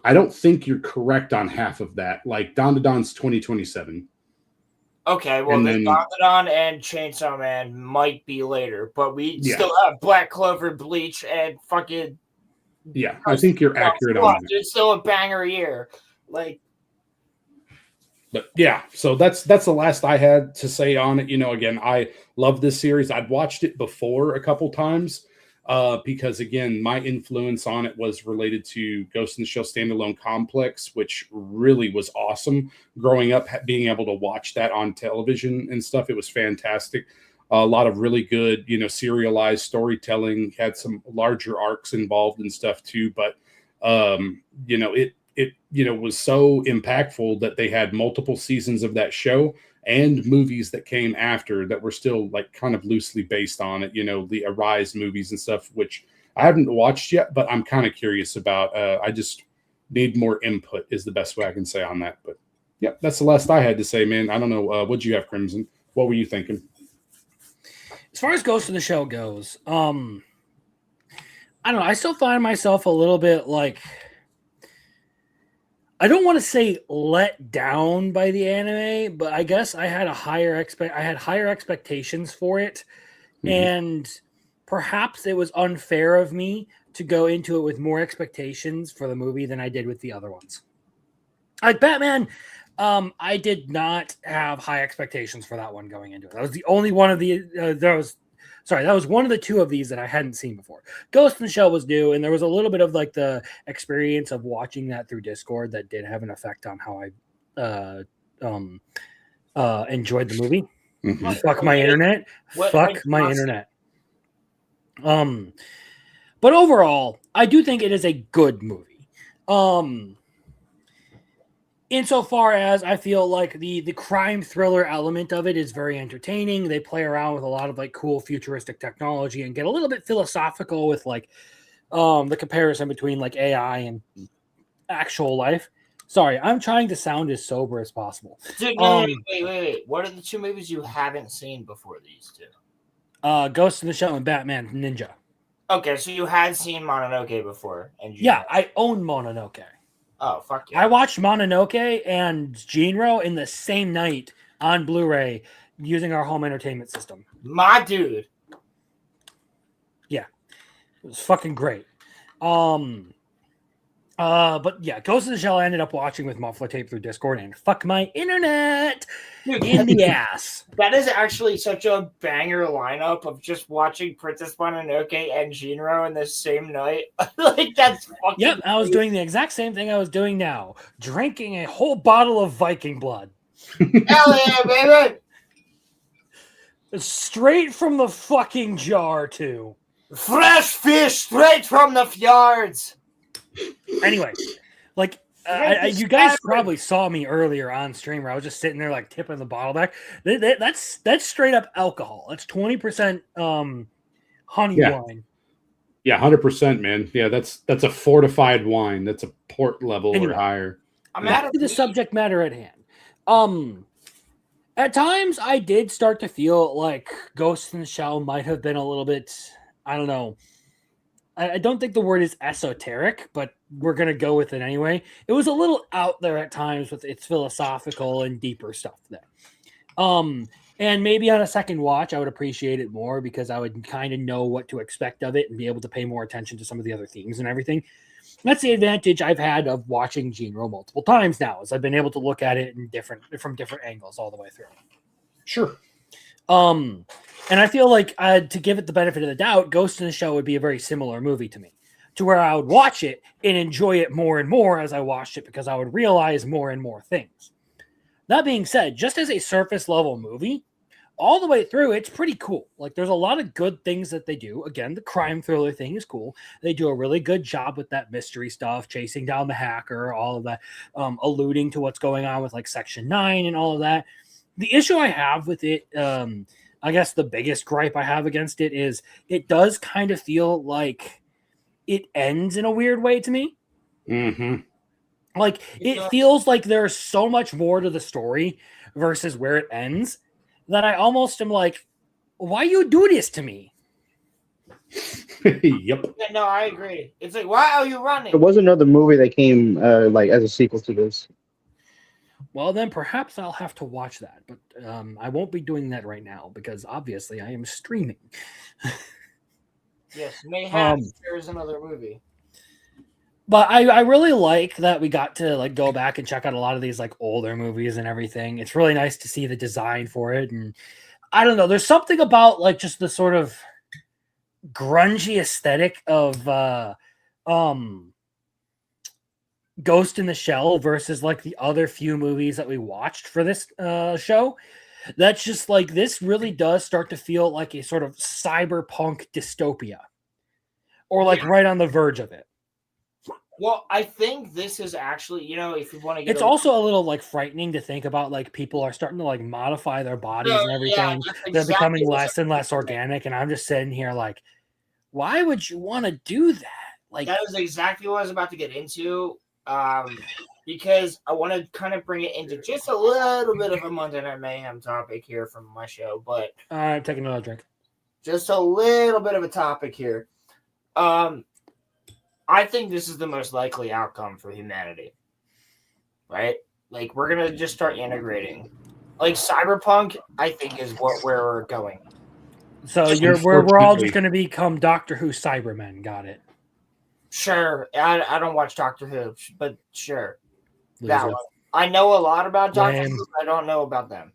I don't think you're correct on half of that. Like, Don's 2027. Okay, well, then Don and Chainsaw Man might be later, but we still have Black Clover, Bleach, and fucking... Yeah, I think you're accurate on that. It's still a banger year. Like, but yeah, so that's the last I had to say on it. Again, I love this series. I'd watched it before a couple times because, again, my influence on it was related to Ghost in the Shell Standalone Complex, which really was awesome. Growing up, being able to watch that on television and stuff, it was fantastic. A lot of really good, serialized storytelling, had some larger arcs involved and stuff too. But, it was so impactful that they had multiple seasons of that show and movies that came after that were still like kind of loosely based on it, the Arise movies and stuff, which I haven't watched yet, but I'm kind of curious about. I just need more input is the best way I can say on that. But yeah, that's the last I had to say, man. I don't know. What'd you have, Crimson? What were you thinking? As far as Ghost in the Shell goes, I don't know. I still find myself a little bit like, I don't want to say let down by the anime, but I guess I had higher expectations for it, and perhaps it was unfair of me to go into it with more expectations for the movie than I did with the other ones. Like Batman, I did not have high expectations for that one going into it. That was the only one of the that was one of the 2 of these that I hadn't seen before. Ghost in the Shell was new, and there was a little bit of like the experience of watching that through Discord that did have an effect on how I enjoyed the movie. Fuck my internet. Fuck my internet. But overall, I do think it is a good movie. insofar as I feel like the crime thriller element of it is very entertaining. They play around with a lot of like cool futuristic technology and get a little bit philosophical with like the comparison between like AI and actual life. Sorry, I'm trying to sound as sober as possible. Dude, no, wait. What are the two movies you haven't seen before these two? Ghost in the Shell and Batman Ninja. Okay, so you had seen Mononoke before, and Yeah, I own Mononoke. Oh, fuck yeah. I watched Mononoke and Jinro in the same night on Blu-ray using our home entertainment system. My dude. Yeah. It was fucking great. But yeah, Ghost in the Shell I ended up watching with muffler tape through Discord, and fuck my internet in the ass. That is actually such a banger lineup of just watching Princess Mononoke and Jinro in the same night. Like, that's fucking Yep, I was doing the exact same thing I was doing now. Drinking a whole bottle of Viking blood. Hell yeah, baby! Straight from the fucking jar, too. Fresh fish straight from the fjords. Anyway, like you guys probably saw me earlier on stream where I was just sitting there like tipping the bottle back. That's straight up alcohol. That's 20% honey wine. Yeah, 100%, man. Yeah, that's a fortified wine. That's a port level or higher. Back to the subject matter at hand. At times I did start to feel like Ghost in the Shell might have been a little bit, I don't know. I don't think the word is esoteric, but we're going to go with it anyway. It was a little out there at times with its philosophical and deeper stuff there. And maybe on a second watch, I would appreciate it more because I would kind of know what to expect of it and be able to pay more attention to some of the other themes and everything. That's the advantage I've had of watching Jinro multiple times now, is I've been able to look at it in from different angles all the way through. Sure. And I feel like to give it the benefit of the doubt, Ghost in the Shell would be a very similar movie to me, to where I would watch it and enjoy it more and more as I watched it because I would realize more and more things. That being said, just as a surface level movie, all the way through, it's pretty cool. Like, there's a lot of good things that they do. Again, the crime thriller thing is cool. They do a really good job with that mystery stuff, chasing down the hacker, all of that, alluding to what's going on with like Section 9 and all of that. The issue I have with it, I guess the biggest gripe I have against it is it does kind of feel like it ends in a weird way to me. Mm-hmm. Like, it feels like there's so much more to the story versus where it ends that I almost am like, why you do this to me? Yep. Yeah, no, I agree. It's like, why are you running? There was another movie that came like as a sequel to this. Well, then perhaps I'll have to watch that, but I won't be doing that right now because obviously I am streaming. Yes, mayhap there's another movie. But I really like that we got to like go back and check out a lot of these like older movies and everything. It's really nice to see the design for it, and I don't know. There's something about like just the sort of grungy aesthetic of Ghost in the Shell versus like the other few movies that we watched for this show. That's just like, this really does start to feel like a sort of cyberpunk dystopia, or like right on the verge of it. Well, I think this is actually, if you want to get, it's also a little like frightening to think about, like people are starting to like modify their bodies and everything. They're becoming less and less organic, and I'm just sitting here like, why would you want to do that? Like, that was exactly what I was about to get into. Because I want to kind of bring it into just a little bit of a Monday Night Mayhem topic here from my show, but I'm taking another drink. Just a little bit of a topic here. I think this is the most likely outcome for humanity, right? Like, we're gonna just start integrating. Like, cyberpunk, I think, is where we're going. So we're all just gonna become Doctor Who Cybermen. Got it. Sure. I don't watch Doctor Who, but sure. Loser. That one. I know a lot about Doctor Who. I don't know about them.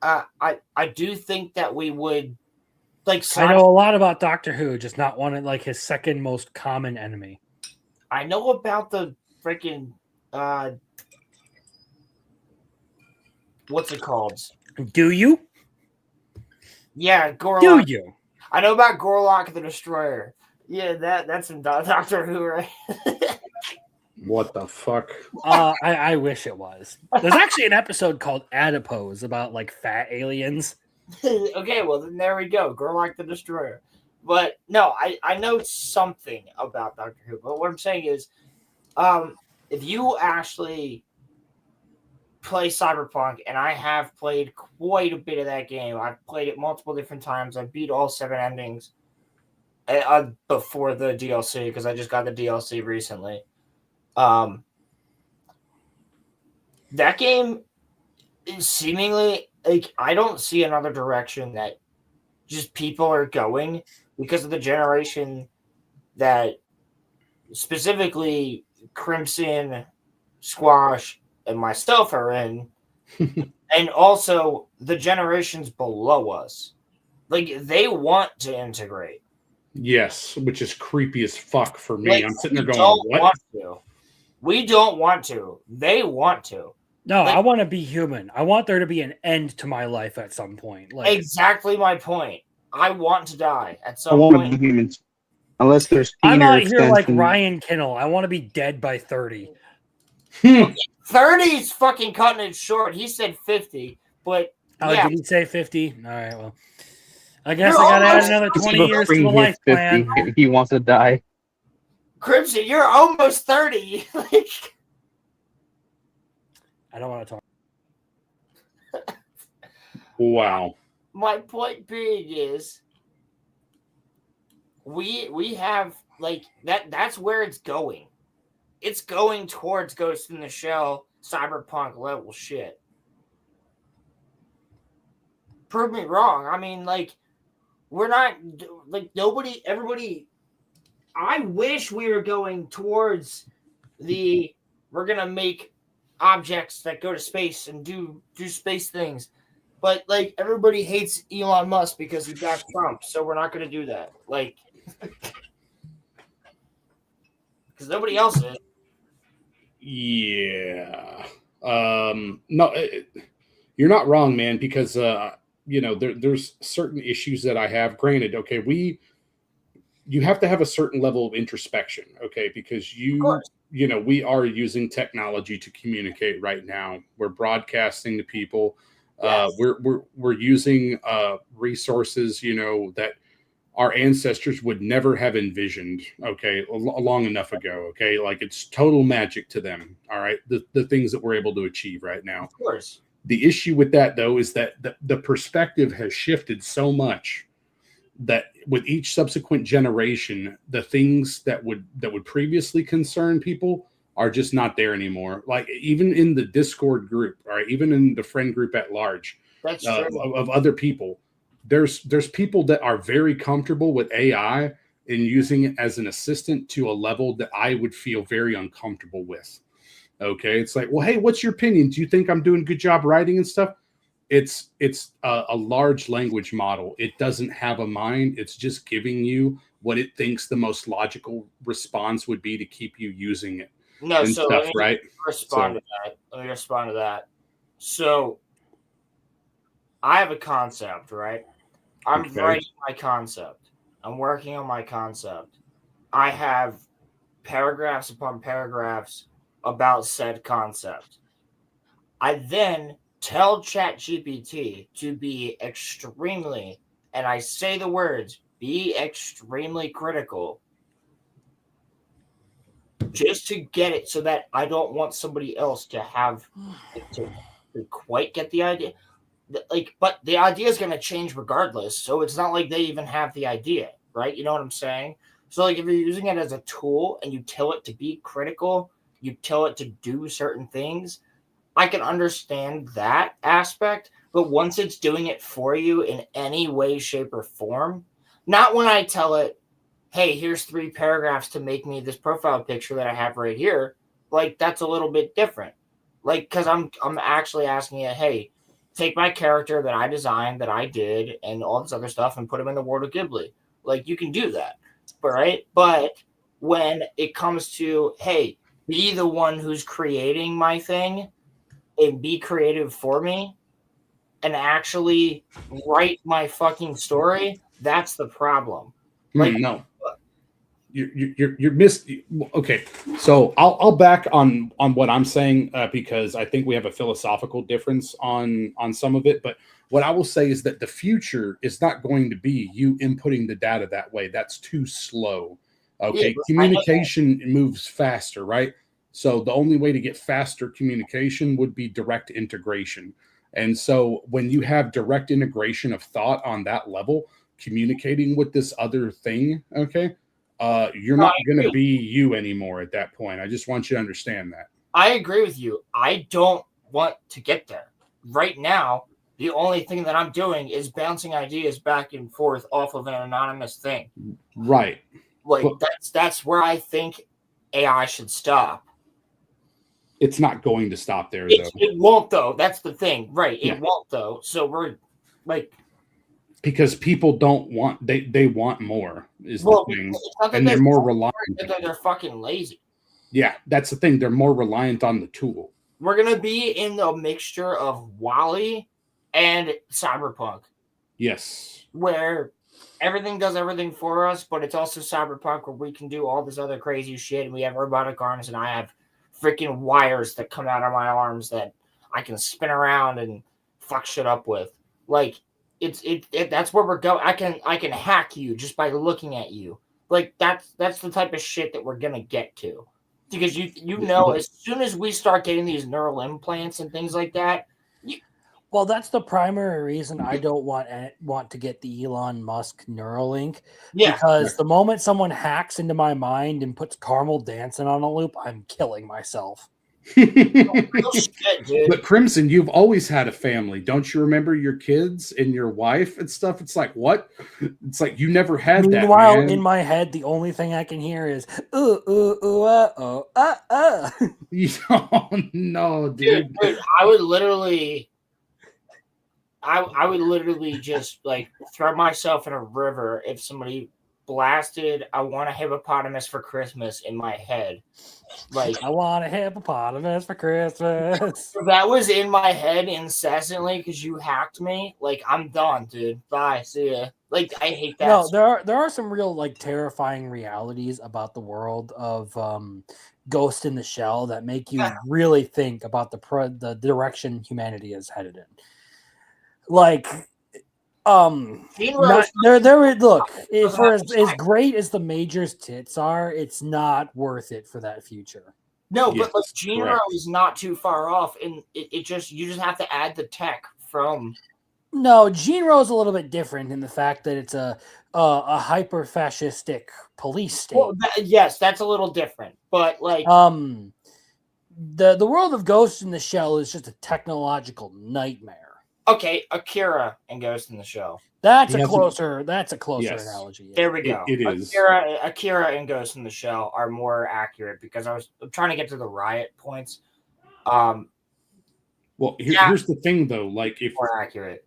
I do think that we would, like, I know a lot about Doctor Who, just not one of like his second most common enemy. I know about the freaking what's it called? Do you? Yeah, Gorlock. Do you? I know about Gorlock the Destroyer. Yeah, that's in Doctor Who, right? What the fuck? I wish it was. There's actually an episode called Adipose about like fat aliens. Okay, well then there we go. Gorlok the Destroyer. But no, I know something about Doctor Who. But what I'm saying is, if you actually play Cyberpunk, and I have played quite a bit of that game. I've played it multiple different times. I beat all 7 endings before the DLC because I just got the DLC recently. That game is seemingly like I don't see another direction that just people are going because of the generation that specifically Crimson, Squash, and myself are in. And also the generations below us. Like they want to integrate. Yes, which is creepy as fuck for me. Like, I'm sitting there we going, don't what? want to. We don't want to. They want to. No, Like- I want to be human. I want there to be an end to my life at some point. Like Exactly my point. I want to die at I some want to point. be humans. Unless there's I'm Peter out here like extension. Ryan Kinnell. I want to be dead by 30. 30 is fucking cutting it short. He said 50, but Oh, yeah. did he say 50? All right, well. I guess You're I gotta add almost- another 20 Before years to he the hits life 50, plan. he wants to die. Crimson, you're almost 30. Like, I don't want to talk. Wow. my point being is we have like that's where it's going. It's going towards Ghost in the Shell cyberpunk level shit. Prove me wrong. I mean, like, we're not like everybody. I wish we were going towards we're gonna make objects that go to space and do space things. But like everybody hates Elon Musk because he got Trump, so we're not gonna do that. Like because nobody else is. Yeah. No, you're not wrong, man, because there's certain issues that I have. Granted, okay, you have to have a certain level of introspection, okay, because we are using technology to communicate right now. We're broadcasting to people. Yes. We're using resources, that our ancestors would never have envisioned, okay, long enough ago, okay? Like, it's total magic to them, all right? The things that we're able to achieve right now. Of course. The issue with that, though, is that the perspective has shifted so much that with each subsequent generation, the things that would previously concern people are just not there anymore. Like, even in the Discord group, all right, even in the friend group at large, That's true. of other people, there's people that are very comfortable with AI and using it as an assistant to a level that I would feel very uncomfortable with. Okay, it's like, well, hey, what's your opinion? Do you think I'm doing a good job writing and stuff? It's a large language model. It doesn't have a mind. It's just giving you what it thinks the most logical response would be to keep you using it. No, and so stuff, let me right? respond to that. Let me respond to that. So I have a concept, right? I'm Okay. writing my concept. I'm working on my concept. I have paragraphs upon paragraphs about said concept. I then tell ChatGPT to be extremely, and I say the words, be extremely critical, just to get it so that I don't want somebody else to have to quite get the idea. Like, but the idea is going to change regardless, so it's not like they even have the idea, right? You know what I'm saying? So, like, if you're using it as a tool and you tell it to be critical, you tell it to do certain things, I can understand that aspect. But once it's doing it for you in any way, shape, or form, not when I tell it, hey, here's 3 paragraphs to make me this profile picture that I have right here, like, that's a little bit different. Like, because I'm actually asking it, hey, take my character that I designed, that I did, and all this other stuff, and put him in the world of Ghibli. Like, you can do that, right? But when it comes to, hey, be the one who's creating my thing and be creative for me and actually write my fucking story, that's the problem. Like, No. you're missed. Okay, so I'll back on what I'm saying because I think we have a philosophical difference on some of it. But what I will say is that the future is not going to be you inputting the data that way. That's too slow. Okay, Yeah, communication moves faster, right? So the only way to get faster communication would be direct integration. And so when you have direct integration of thought on that level, communicating with this other thing, okay, you're No, I not going to agree. be you anymore at that point. I just want you to understand that. I agree with you. I don't want to get there. Right now, the only thing that I'm doing is bouncing ideas back and forth off of an anonymous thing. Right. Like Well, that's where I think AI should stop. it's not going to stop there, though. It won't though. That's the thing. Right. It Yeah. won't though. So we're like, Because people don't want they want more is well, the thing, it's not that and they're more reliant. they're fucking lazy. Yeah, that's the thing. They're more reliant on the tool. We're gonna be in a mixture of Wall-E and Cyberpunk, Yes. where everything does everything for us, but it's also Cyberpunk where we can do all this other crazy shit, and we have robotic arms, and I have freaking wires that come out of my arms that I can spin around and fuck shit up with. Like that's where we're going. I can hack you just by looking at you. Like that's the type of shit that we're gonna get to. Because you know, as soon as we start getting these neural implants and things like that, Well, that's the primary reason I don't want to get the Elon Musk Neuralink. yeah, Because the moment someone hacks into my mind and puts Carmel dancing on a loop, I'm killing myself. real shit, dude. But Crimson, you've always had a family. Don't you remember your kids and your wife and stuff? It's like, what? It's like you never had that. Meanwhile, Man. in my head, the only thing I can hear is Oh no, dude. Dude, I would literally just like throw myself in a river if somebody blasted "I Want a Hippopotamus for Christmas" in my head. Like I want a hippopotamus for Christmas. if that was in my head incessantly because you hacked me, like I'm done, dude. Bye, see ya. Like I hate that. No, there are some real like terrifying realities about the world of Ghost in the Shell that make you really think about the direction humanity is headed in. Like, look, for as great as the Major's tits are, it's not worth it for that future. No, Yes, but like Gene correct. is not too far off, and you just have to add the tech from. No, Gene is a little bit different in the fact that it's a hyper fascistic police state. Well, yes, that's a little different, but like the world of Ghost in the Shell is just a technological nightmare. Okay, Akira and Ghost in the Shell. That's a closer Yes. analogy. Yeah. There we go. It is. Akira and Ghost in the Shell are more accurate because I'm trying to get to the riot points. Well, here's the thing, though. Like, if more accurate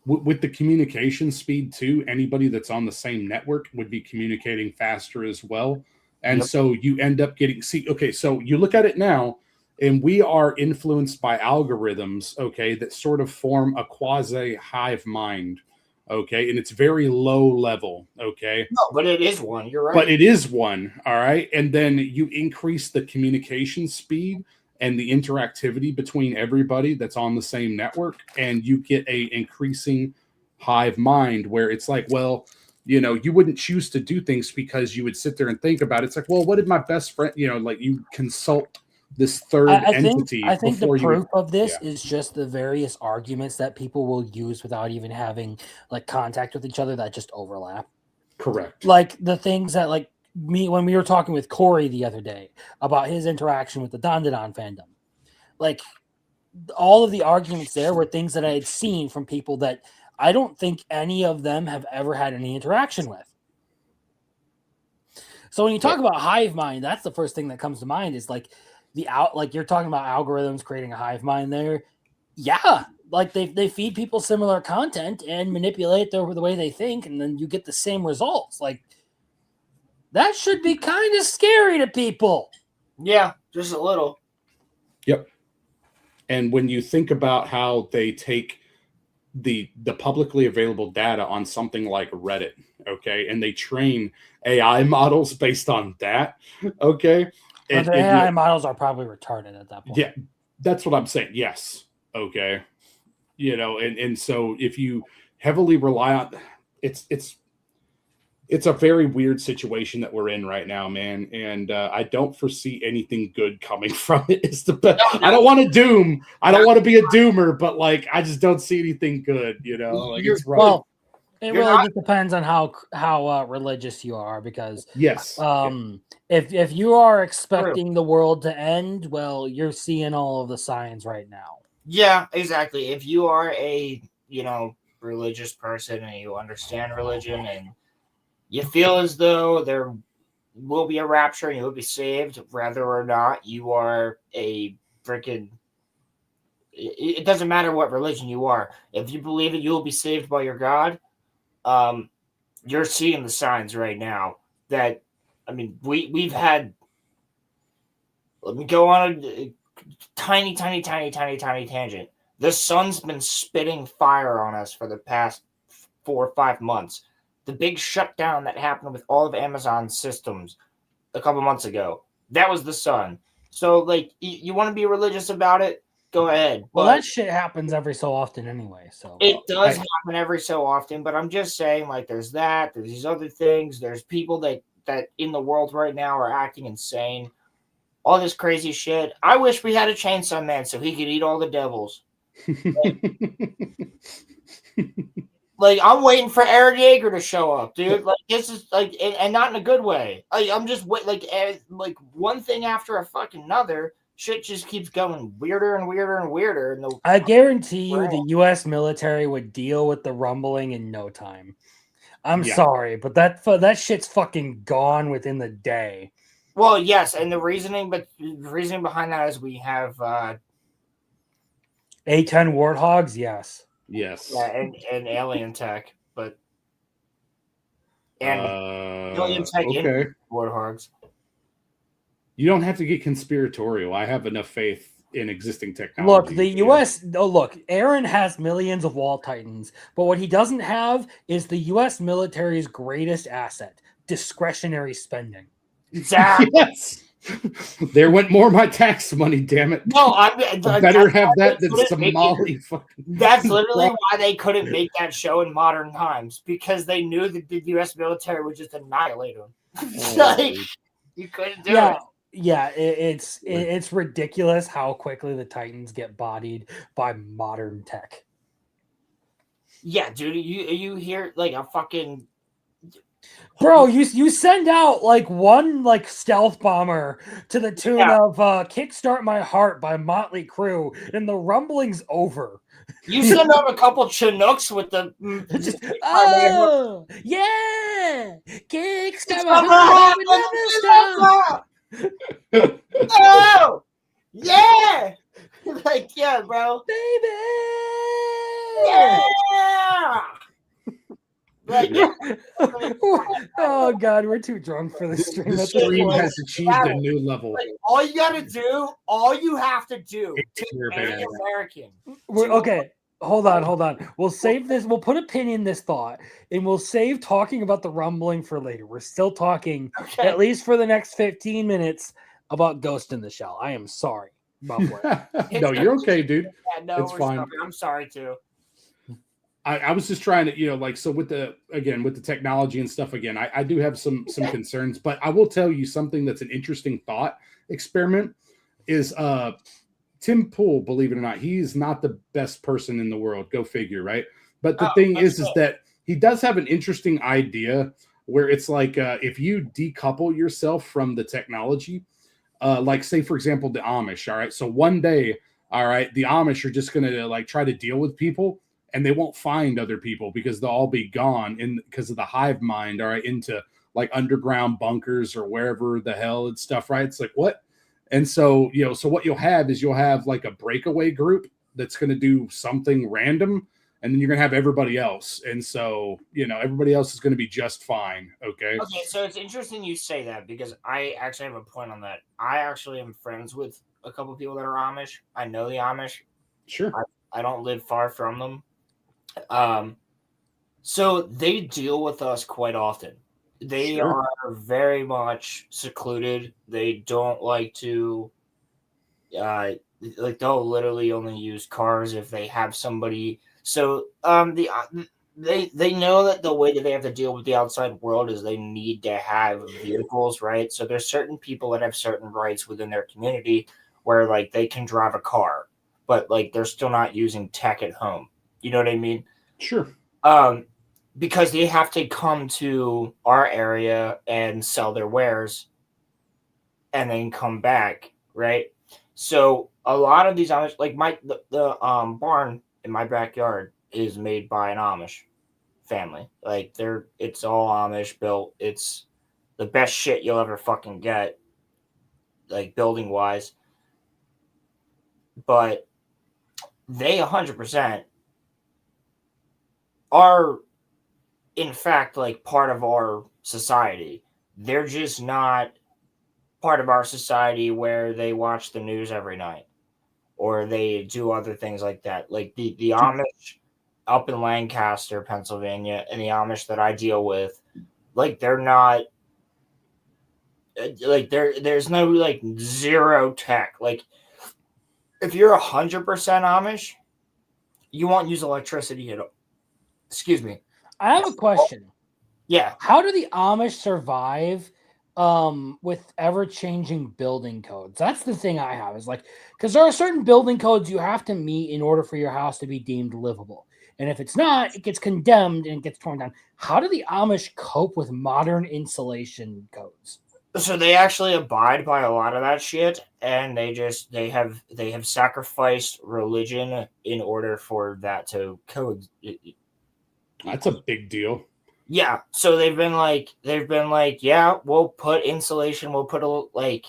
with the communication speed too, anybody that's on the same network would be communicating faster as well, and so you end up getting. Okay, so you look at it now. And we are influenced by algorithms, okay, that sort of form a quasi hive mind, okay, and it's very low level, okay. No, but it is one. You're right. But it is one, all right. And then you increase the communication speed and the interactivity between everybody that's on the same network, and you get a increasing hive mind where it's like, well, you know, you wouldn't choose to do things because you would sit there and think about it. It's like, well, what did my best friend, you know, like you consult this third entity. I think the proof of this is just the various arguments that people will use without even having like contact with each other that just overlap. Correct. Like the things that like me when we were talking with Corey the other day about his interaction with the Dandadan fandom. Like all of the arguments there were things that I had seen from people that I don't think any of them have ever had any interaction with. So when you talk about hive mind, that's the first thing that comes to mind is like like you're talking about algorithms creating a hive mind there. Yeah, like they feed people similar content and manipulate the way they think, and then you get the same results. Like that should be kind of scary to people. Yeah, just a little. Yep. And when you think about how they take the publicly available data on something like Reddit, okay, and they train AI models based on that, okay. But the And, AI models are probably retarded at that point. yeah, that's what I'm saying. Yes, okay, and so if you heavily rely on, it's a very weird situation that we're in right now, man. And I don't foresee anything good coming from it. It's the best. I don't want to doom. I don't want to be a doomer, but like I just don't see anything good. Like it's rough. Well, it really just depends on how religious you are, because yes, if you are expecting the world to end, well, you're seeing all of the signs right now. Yeah, exactly. If you are a religious person and you understand religion and you feel as though there will be a rapture and you will be saved, whether or not you are a freaking. It doesn't matter what religion you are. If you believe that you will be saved by your God, you're seeing the signs right now. That, I mean, we've had. Let me go on a tiny tangent. The sun's been spitting fire on us for the past 4 or 5 months. The big shutdown that happened with all of Amazon's systems a couple months ago, that was the sun. So, like, you want to be religious about it? Go ahead. Well, that shit happens every so often anyway. So it does happen every so often, but I'm just saying, like, there's these other things. There's people that in the world right now are acting insane. All this crazy shit. I wish we had a Chainsaw Man so he could eat all the devils. Like, I'm waiting for Aaron Yeager to show up, dude. Like, this is like, and not in a good way. I'm just like one thing after a fucking another. Shit just keeps going weirder and weirder and weirder. And I guarantee you, the U.S. military would deal with the rumbling in no time. I'm sorry, but that shit's fucking gone within the day. Well, yes, and the reasoning behind that is we have A-10 Warthogs, yes. Yes. Yeah, and alien tech, but alien tech in Warthogs. You don't have to get conspiratorial. I have enough faith in existing technology. Look, the U.S. Oh, look, Aaron has millions of wall titans, but what he doesn't have is the U.S. military's greatest asset: discretionary spending. Exactly. Yes. There went more of my tax money, damn it. No, I better have that than Somali fucking. That's literally why they couldn't make that show in modern times, because they knew that the U.S. military would just annihilate them. Like, you couldn't do it. Yeah, it's ridiculous how quickly the Titans get bodied by modern tech. Yeah, dude, you hear like a fucking. Bro, you send out like one like stealth bomber to the tune of "Kickstart My Heart" by Motley Crue, and the rumbling's over. You send out a couple Chinooks with the yeah, kickstart my heart. Oh yeah, like yeah, bro, baby, yeah. Like, oh god, we're too drunk for this stream. The stream has achieved a new level. Like, all you have to do to be American. Okay, hold on. We'll save this. We'll put a pin in this thought, and we'll save talking about the rumbling for later. We're still talking, at least for the next 15 minutes, about Ghost in the Shell. I am sorry, Buffalo. No, you're okay, dude. Yeah, no, it's fine. Sorry. I'm sorry too. I was just trying to, like, so with the technology and stuff, again, I do have some concerns, but I will tell you something that's an interesting thought experiment is Tim Pool, believe it or not, he's not the best person in the world. Go figure, right? But the thing is that he does have an interesting idea where it's like if you decouple yourself from the technology, like say, for example, the Amish, all right? So one day, all right, the Amish are just going to like try to deal with people, and they won't find other people because they'll all be gone because of the hive mind, all right, into like underground bunkers or wherever the hell and stuff, right? It's like, what? And so, so what you'll have is you'll have like a breakaway group that's going to do something random, and then you're going to have everybody else. And so, everybody else is going to be just fine. Okay. Okay. So it's interesting you say that, because I actually have a point on that. I actually am friends with a couple of people that are Amish. I know the Amish. Sure. I don't live far from them. So they deal with us quite often. They Sure. are very much secluded. They don't like to like they'll literally only use cars if they have somebody. So they know that the way that they have to deal with the outside world is they need to have vehicles, right? So there's certain people that have certain rights within their community where like they can drive a car, but like they're still not using tech at home. You know what I mean? Sure. Um, because they have to come to our area and sell their wares and then come back, right? So a lot of these Amish, like the barn in my backyard is made by an Amish family. Like it's all Amish built. It's the best shit you'll ever fucking get, like building wise. But they 100% are in fact like part of our society. They're just not part of our society where they watch the news every night or they do other things like that. Like the Amish up in Lancaster, Pennsylvania, and the Amish that I deal with, like they're not like there's no like zero tech. Like if you're 100% Amish, you won't use electricity at all. Excuse me. I have a question. Yeah. How do the Amish survive with ever-changing building codes? That's the thing I have is like, because there are certain building codes you have to meet in order for your house to be deemed livable. And if it's not, it gets condemned and it gets torn down. How do the Amish cope with modern insulation codes? So they actually abide by a lot of that shit, and they have sacrificed religion in order for that to code. That's a big deal. Yeah, so they've been like, yeah, we'll put insulation, we'll put like,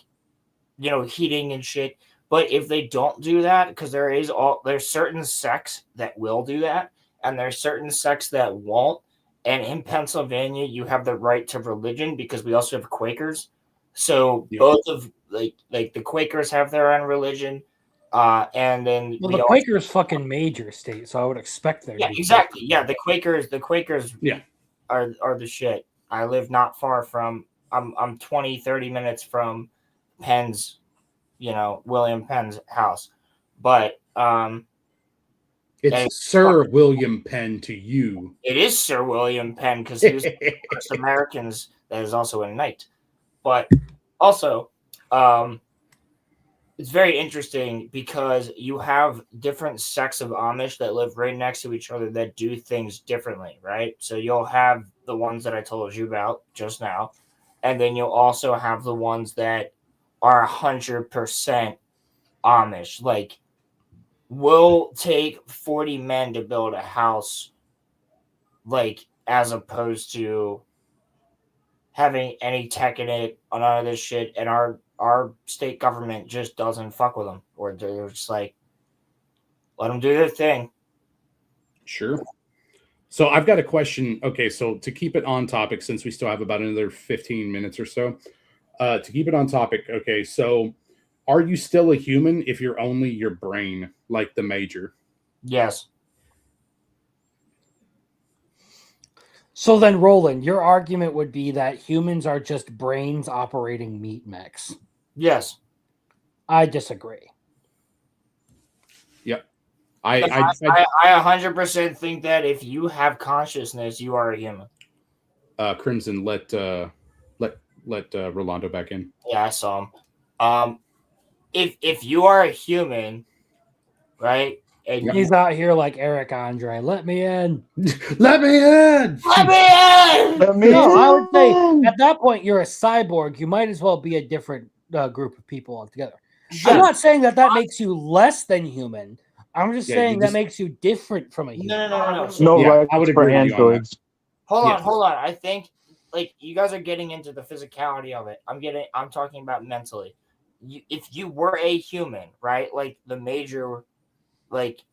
heating and shit. But if they don't do that, because there's certain sects that will do that, and there's certain sects that won't. And in Pennsylvania, you have the right to religion because we also have Quakers. So Yep. both of like the Quakers have their own religion, and then Well, the Quakers fucking major state, so I would expect there. Yeah, exactly. Yeah, the Quakers. Yeah. Are the shit. I live not far from. I'm 20, 30 minutes from Penn's, William Penn's house, but It's Sir William Penn to you. It is Sir William Penn because he was one of the first Americans that is also a knight. But also, it's very interesting because you have different sects of Amish that live right next to each other that do things differently, right? So you'll have the ones that I told you about just now, and then you'll also have the ones that are 100% Amish. Like, will take 40 men to build a house, like, as opposed to having any tech in it, none of this shit, and our state government just doesn't fuck with them, or they're just like, let them do their thing. Sure. So I've got a question. Okay, so to keep it on topic, since we still have about another 15 minutes or so, to keep it on topic. Okay, so are you still a human if you're only your brain, like the major? Yes. So then, Roland, your argument would be that humans are just brains operating meat mechs. Yes. I disagree. Yep. I 100% think that if you have consciousness, you are a human. Crimson, let Rolando back in. Yeah, I saw him. If you are a human, right? And he's out here like Eric Andre. Let me in. Let me in. Let me in. Let me in. I would say at that point you're a cyborg. You might as well be a different group of people altogether. Yeah. I'm not saying that makes you less than human. I'm just saying that makes you different from a human. No. No, yeah, right, I would for agree with androids. Hold on. I think like you guys are getting into the physicality of it. I'm talking about mentally. If you were a human, right? Like the major, like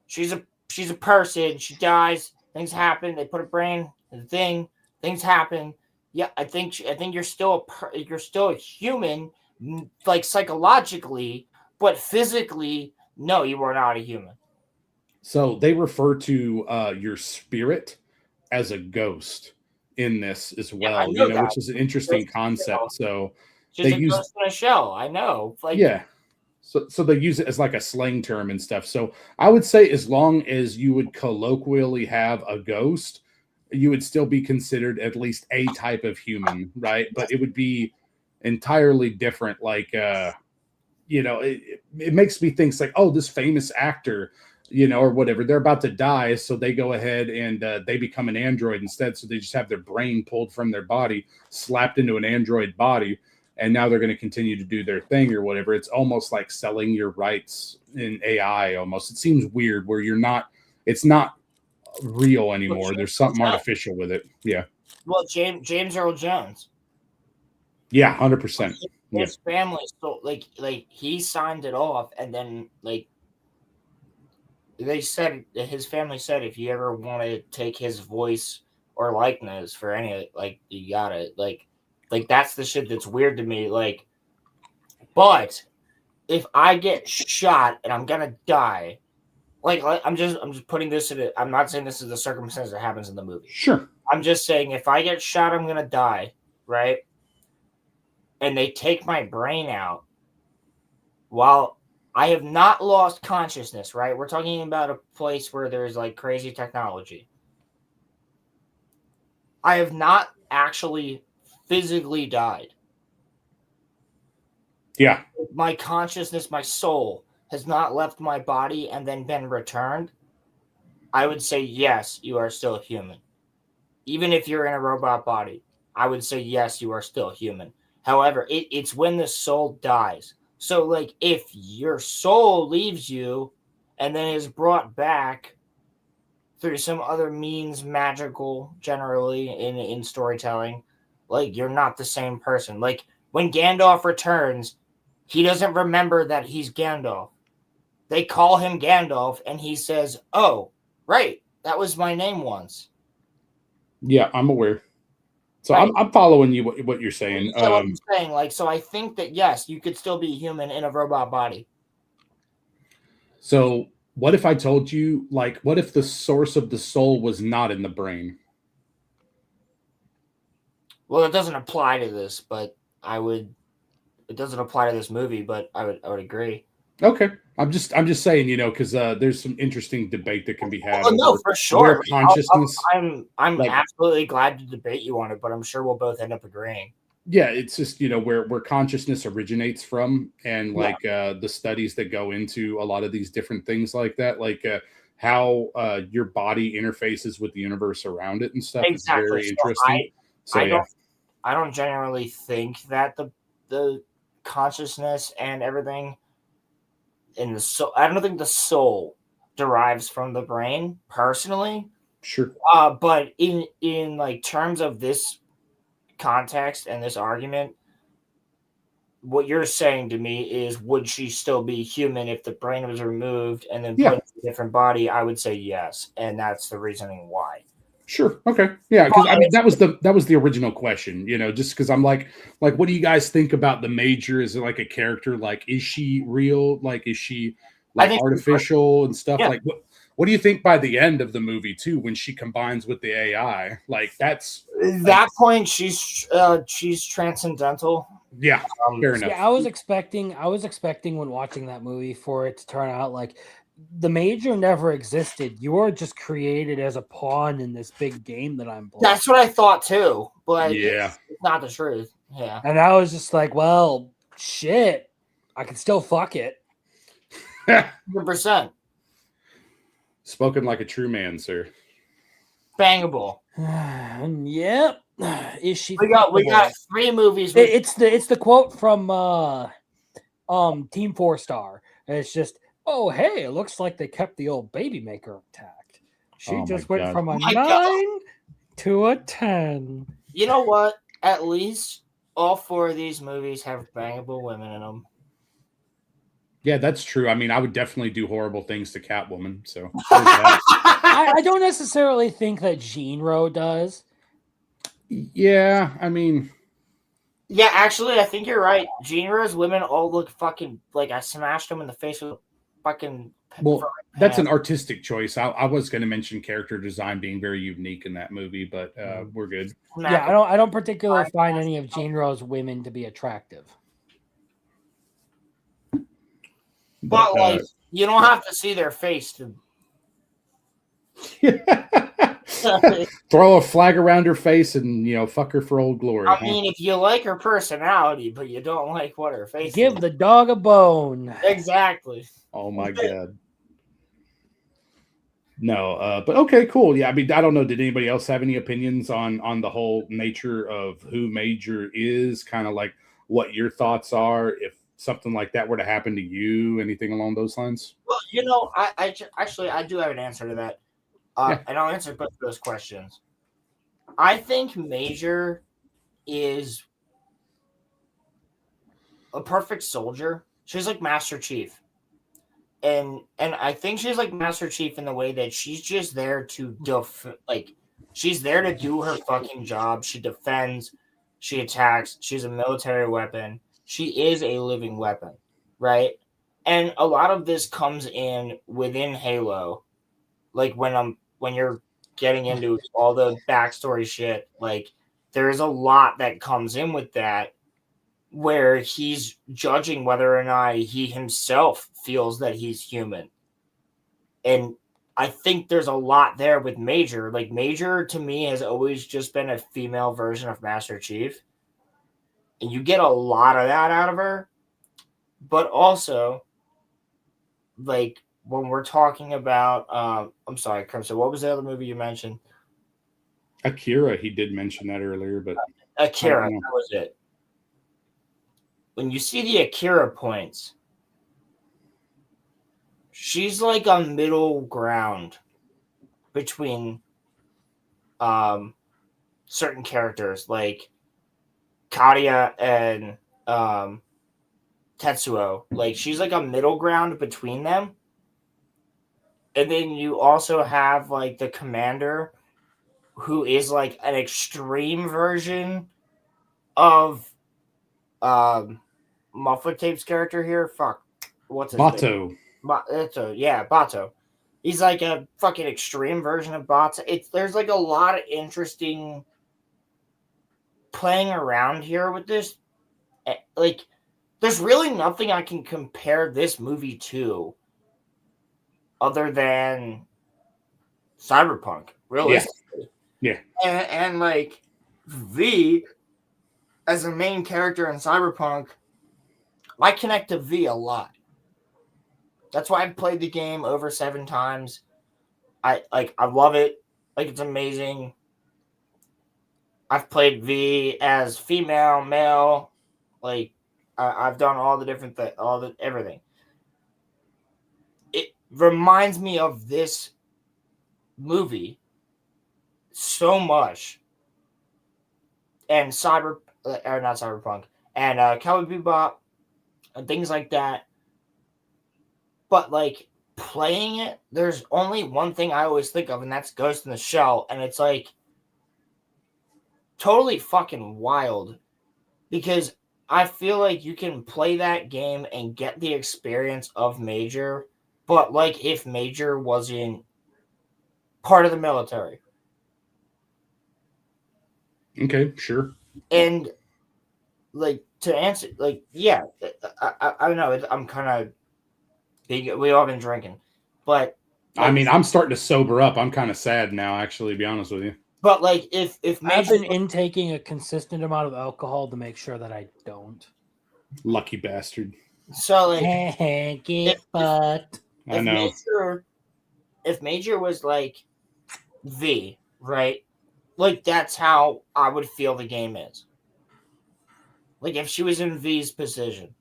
she's a person. She dies. Things happen. They put a brain in the thing. Things happen. Yeah, I think you're still a human, like psychologically, but physically, no, you are not a human. So they refer to your spirit as a ghost in this as I well, know that. which is an interesting concept. So She's they a use ghost in a shell. I know. Like, yeah. So they use it as like a slang term and stuff. So I would say as long as you would colloquially have a ghost, you would still be considered at least a type of human, right? But it would be entirely different. Like, it makes me think like, oh, this famous actor, or whatever, they're about to die. So they go ahead and they become an android instead. So they just have their brain pulled from their body, slapped into an android body. And now they're going to continue to do their thing or whatever. It's almost like selling your rights in AI almost. It seems weird where it's not real anymore. There's something artificial with it. Yeah. Well, James Earl Jones. Yeah, 100%. His family, so like he signed it off, and then like they said, his family said, if you ever want to take his voice or likeness for any, like, you got it. Like that's the shit that's weird to me. Like, but if I get shot and I'm gonna die, like I'm just putting this in it. I'm not saying this is the circumstance that happens in the movie. Sure. I'm just saying if I get shot, I'm gonna die, right? And they take my brain out while I have not lost consciousness, right? We're talking about a place where there's like crazy technology. I have not actually physically died. Yeah. My consciousness, my soul has not left my body and then been returned. I would say, yes, you are still human. Even if you're in a robot body, I would say, yes, you are still human. However, it's when the soul dies. So, like, if your soul leaves you and then is brought back through some other means, magical, generally in storytelling, like, you're not the same person. Like, when Gandalf returns, he doesn't remember that he's Gandalf. They call him Gandalf, and he says, "Oh, right, that was my name once." Yeah, I'm aware. So Right. I'm following you what you're saying. So what I'm saying, like, so I think that yes, you could still be human in a robot body. So what if I told you, like, what if the source of the soul was not in the brain? Well, it doesn't apply to this, but it doesn't apply to this movie, but I would agree. Okay. I'm just saying, because there's some interesting debate that can be had. Oh, no, for sure. Where consciousness. I'm like, absolutely glad to debate you on it, but I'm sure we'll both end up agreeing. Yeah, it's just where consciousness originates from, and like the studies that go into a lot of these different things like that, like how your body interfaces with the universe around it and stuff. Exactly. It's very interesting. I don't generally think that the consciousness and everything in the soul. I don't think the soul derives from the brain personally. Sure. But in like terms of this context and this argument, what you're saying to me is, would she still be human if the brain was removed and then put in a different body? I would say yes, and that's the reasoning why. Sure. Okay. Yeah. Because I mean, that was the original question. Just because I'm like, what do you guys think about the Major? Is it like a character? Like, is she real? Like, is she like artificial and stuff? Yeah. Like, what do you think by the end of the movie too, when she combines with the AI? Like, that's that point. She's transcendental. Yeah. Fair enough. Yeah, I was expecting when watching that movie for it to turn out like the Major never existed. You are just created as a pawn in this big game that I'm playing. That's what I thought too, but yeah, it's not the truth. Yeah, and I was just like, well, shit, I can still fuck it. 100%. Spoken like a true man, sir. Bangable. Yep. Is she? We got 3 movies. It's the quote from Team 4-Star. And it's just, oh hey, it looks like they kept the old baby maker intact. She just went from a 9 to a 10. You know what? At least all 4 of these movies have bangable women in them. Yeah, that's true. I mean, I would definitely do horrible things to Catwoman. So I don't necessarily think that Jinro does. Yeah, I mean, yeah, actually, I think you're right. Jinro's women all look fucking like I smashed them in the face with a fucking That's an artistic choice. I was going to mention character design being very unique in that movie, but we're good. Yeah, I don't particularly find any of Jinro's women to be attractive. But like, you don't have to see their face to. Throw a flag around her face and fuck her for old glory. I mean, if you like her personality, but you don't like what her face Give is. the dog a bone. Exactly. Oh my god. No, but okay, cool. Yeah, I mean, I don't know. Did anybody else have any opinions on the whole nature of who Major is? Kind of like what your thoughts are if something like that were to happen to you? Anything along those lines? Well, I actually I do have an answer to that, and I'll answer both of those questions. I think Major is a perfect soldier. She's like Master Chief. And I think she's like Master Chief in the way that she's just there to she's there to do her fucking job. She defends, she attacks, she's a military weapon. She is a living weapon, right? And a lot of this comes in within Halo. Like when you're getting into all the backstory shit, like there's a lot that comes in with that where he's judging whether or not he himself feels that he's human. And I think there's a lot there with Major. Like, Major to me has always just been a female version of Master Chief. And you get a lot of that out of her. But also, like, when we're talking about, I'm sorry, Crimson, what was the other movie you mentioned? Akira, he did mention that earlier, but Akira, that was it. When you see the Akira points, she's like a middle ground between certain characters like Kadia and Tetsuo. Like, she's like a middle ground between them. And then you also have like the commander, who is like an extreme version of Muffler Tape's character here. Fuck. What's his Bato. name? Bato. He's like a fucking extreme version of Bato. There's like a lot of interesting playing around here with this. Like, there's really nothing I can compare this movie to other than Cyberpunk, realistically. Yeah. And like V as a main character in Cyberpunk, I connect to V a lot. That's why I've played the game over 7 times. I love it. Like, it's amazing. I've played V as female, male. Like, I've done all the different everything. It reminds me of this movie so much. And not Cyberpunk, and Cowboy Bebop, and things like that. But like, playing it, there's only one thing I always think of, and that's Ghost in the Shell, and it's like totally fucking wild, because I feel like you can play that game and get the experience of Major, but like if Major wasn't part of the military. Okay, sure. And like, to answer, like, yeah, I don't know. I'm kind of big. We all been drinking, but like, I mean, I'm starting to sober up. I'm kind of sad now, actually, to be honest with you. But like, if I've been intaking a consistent amount of alcohol to make sure that I don't. Lucky bastard. So like, get fucked. I know. If Major was like V, right? Like, that's how I would feel the game is. Like, if she was in V's position.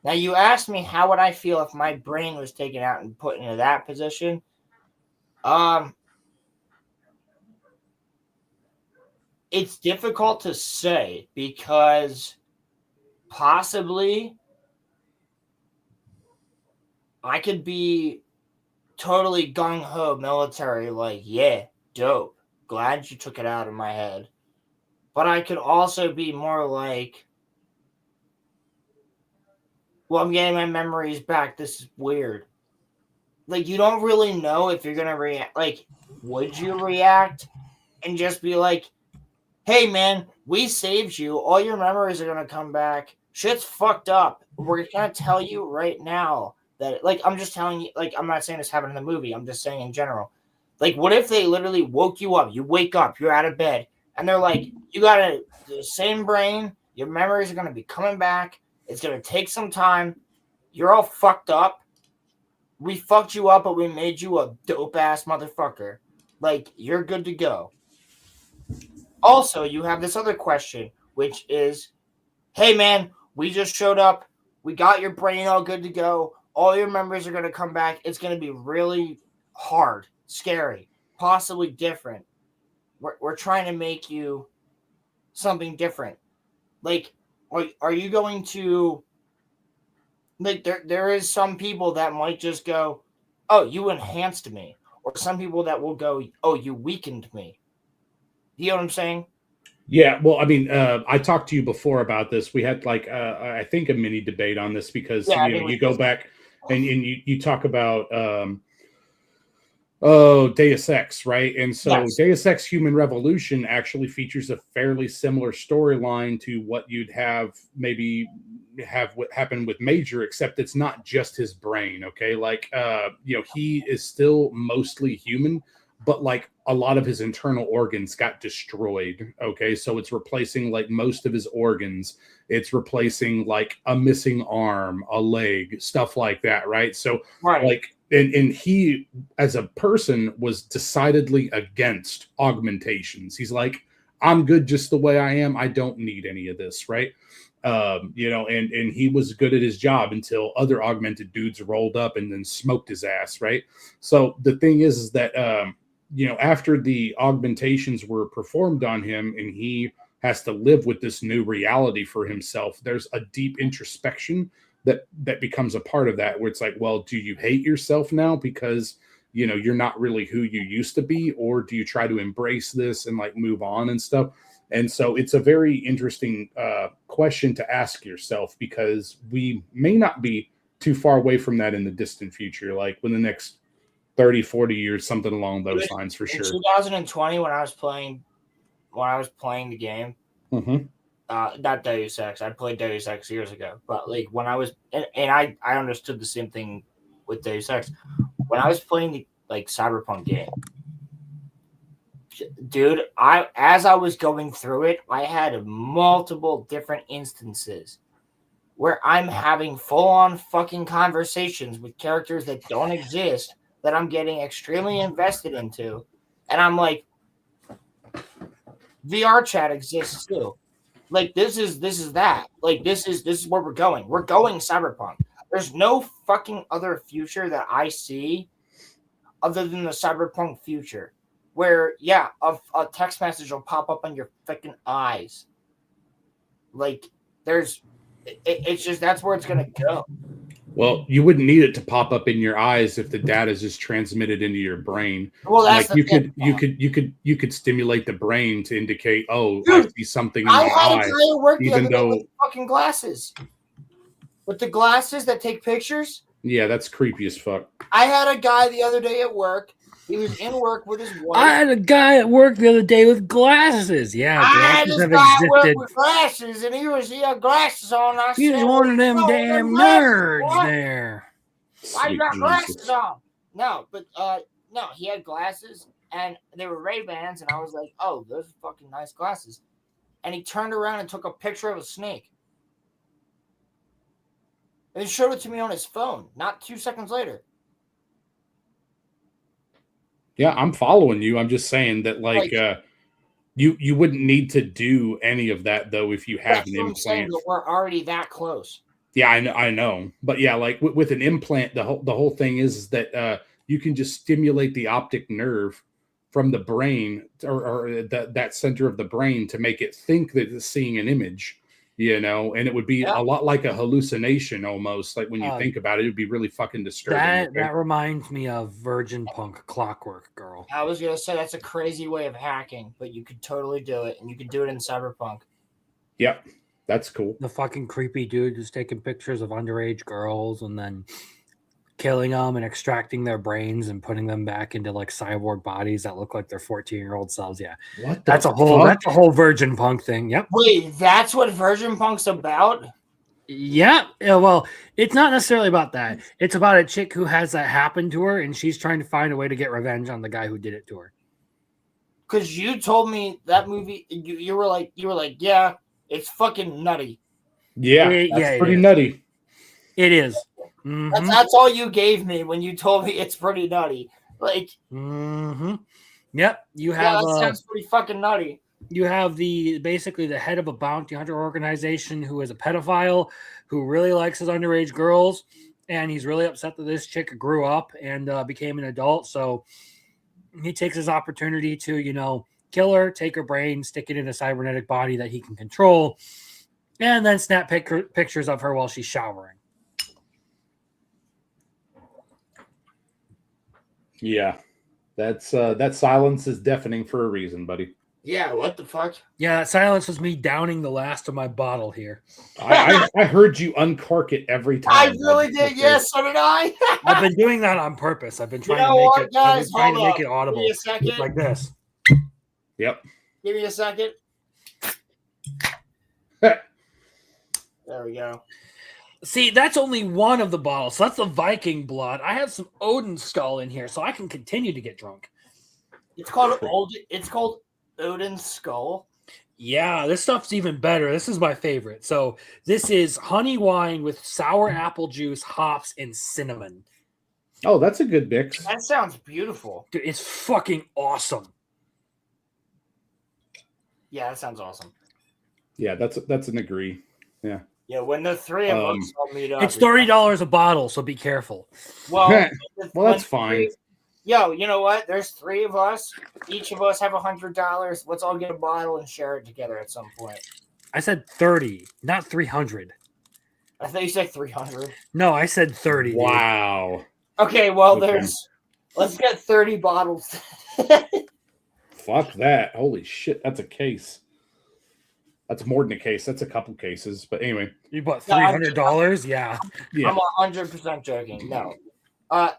Now, you asked me how would I feel if my brain was taken out and put into that position. It's difficult to say, because possibly I could be totally gung-ho military, like, yeah, dope. Glad you took it out of my head. But I could also be more like, well, I'm getting my memories back. This is weird. like you don't really know if you're gonna react. Like, would you react and just be like, "Hey, man, we saved you. All your memories are gonna come back. Shit's fucked up. We're gonna tell you right now that, like, I'm just telling you. Like, I'm not saying this happened in the movie. I'm just saying in general. Like, what if they literally woke you up? You wake up, you're out of bed, and they're like, you got the same brain. Your memories are gonna be coming back. It's gonna take some time. You're all fucked up. We fucked you up, but we made you a dope ass motherfucker. Like, you're good to go." Also, you have this other question, which is, hey man, we just showed up. We got your brain all good to go. All your memories are going to come back. It's going to be really hard, scary, possibly different. We're trying to make you something different. Like, are you going to, like, there is some people that might just go, oh, you enhanced me. Or some people that will go, oh, you weakened me. You know what I'm saying? Yeah, well, I mean, I talked to you before about this. We had like I think a mini debate on this because Yeah, I you know mean, you go back and you talk about oh, Deus Ex, right? And so yes. Deus Ex Human Revolution actually features a fairly similar storyline to what you'd have maybe have what happened with Major, except it's not just his brain, okay? Like you know, he is still mostly human, but like a lot of his internal organs got destroyed, okay? So it's replacing like most of his organs. It's replacing like a missing arm, a leg, stuff like that, right? So Right. like and he as a person was decidedly against augmentations. He's like, I'm good just the way I am. I don't need any of this, right? You know, and he was good at his job until other augmented dudes rolled up and then smoked his ass, right? So the thing is that you know, after the augmentations were performed on him and he has to live with this new reality for himself, there's a deep introspection that becomes a part of that, where it's like, well, do you hate yourself now because you know you're not really who you used to be, or do you try to embrace this and like move on and stuff? And so it's a very interesting question to ask yourself, because we may not be too far away from that in the distant future, like within the next 30, 40 years, something along those lines for In sure. 2020, when I was playing the game, Mm-hmm. not Deus Ex. I played Deus Ex years ago, but like when I was, and I understood the same thing with Deus Ex. When I was playing the like Cyberpunk game, dude, as I was going through it, I had multiple different instances where I'm having full on fucking conversations with characters that don't exist, that I'm getting extremely invested into, and I'm like, VR chat exists too. Like this is that. Like this is where we're going. We're going cyberpunk. There's no fucking other future that I see other than the cyberpunk future, where yeah, a text message will pop up on your fucking eyes. Like there's, it's just that's where it's gonna go. Well, you wouldn't need it to pop up in your eyes if the data is just transmitted into your brain. Well, that's Like the you could stimulate the brain to indicate, oh, Dude, I see something in I my had a eye, guy at work the even other day though with fucking glasses. With the glasses that take pictures. yeah, that's creepy as fuck. I had a guy the other day at work. He was in work with his wife. I had a guy at work the other day with glasses. Yeah, I had glasses this have guy at work existed. with glasses, and he had glasses on. I He was said, one of them "No, damn glasses, nerds boy. there. Why you Sweet got glasses Jesus. on?" No, but no, he had glasses, and they were Ray-Bans, and I was like, "Oh, those are fucking nice glasses." And he turned around and took a picture of a snake, and he showed it to me on his phone. Not 2 seconds later. Yeah, I'm following you. I'm just saying that like you wouldn't need to do any of that though if you have That's an what I'm saying. implant. But we're already that close. Yeah, I know. But yeah, like with an implant, the whole thing is that you can just stimulate the optic nerve from the brain or that center of the brain to make it think that it's seeing an image, you know, and it would be Yeah. a lot like a hallucination almost. Like when you think about it, it would be really fucking disturbing. That reminds me of Virgin Punk Clockwork Girl. I was gonna say that's a crazy way of hacking, but you could totally do it, and you could do it in Cyberpunk. Yep, that's cool. The fucking creepy dude who's taking pictures of underage girls and then killing them and extracting their brains and putting them back into like cyborg bodies that look like their 14-year-old selves. Yeah, What? that's a whole Virgin Punk thing. Yep. Wait, that's what Virgin Punk's about? Yeah. Well, it's not necessarily about that. It's about a chick who has that happen to her, and she's trying to find a way to get revenge on the guy who did it to her. Because you told me that movie, you were like, yeah, it's fucking nutty. Yeah, that's pretty nutty. It is. Mm-hmm. That's all you gave me when you told me it's pretty nutty. Like, yep. You have that sounds pretty fucking nutty. You have basically the head of a bounty hunter organization who is a pedophile who really likes his underage girls, and he's really upset that this chick grew up and became an adult. So he takes his opportunity to, kill her, take her brain, stick it in a cybernetic body that he can control, and then snap pictures of her while she's showering. Yeah, that silence is deafening for a reason, buddy. Yeah, what the fuck? Yeah, that silence was me downing the last of my bottle here. I heard you uncork it every time. I really did. Yes, so did I. I've been doing that on purpose. I've been trying to make it audible. Give me a second. Like this. Yep. Give me a second. There we go. See, that's only one of the bottles. So that's the Viking blood. I have some Odin skull in here, so I can continue to get drunk. It's called Odin's skull. Yeah, this stuff's even better. This is my favorite. So this is honey wine with sour apple juice, hops, and cinnamon. Oh, that's a good mix. That sounds beautiful. Dude, it's fucking awesome. Yeah, that sounds awesome. Yeah, that's an agree. Yeah. Yeah, when the three of us all meet up. It's $30 a bottle, so be careful. Well, that's fine. Yo, you know what? There's three of us. Each of us have $100. Let's all get a bottle and share it together at some point. I said 30, not 300. I thought you said 300. No, I said 30. Wow. Okay, well, let's get 30 bottles. Fuck that. Holy shit, that's a case. That's more than a case. That's a couple cases. But anyway. You bought $300? Yeah. I'm 100% joking. No. I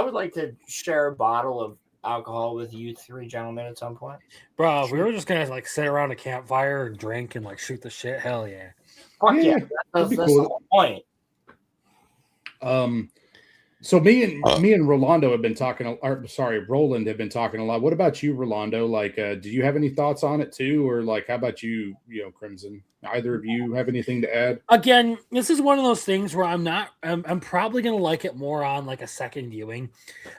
would like to share a bottle of alcohol with you three gentlemen at some point. Bro, we were just going to sit around a campfire and drink and shoot the shit. Hell yeah. Fuck yeah. That's cool. The whole point. So me and Rolando have been talking. Roland have been talking a lot. What about you, Rolando? Do you have any thoughts on it too, or how about you, Crimson? Either of you have anything to add? Again, this is one of those things where I'm probably gonna like it more on a second viewing.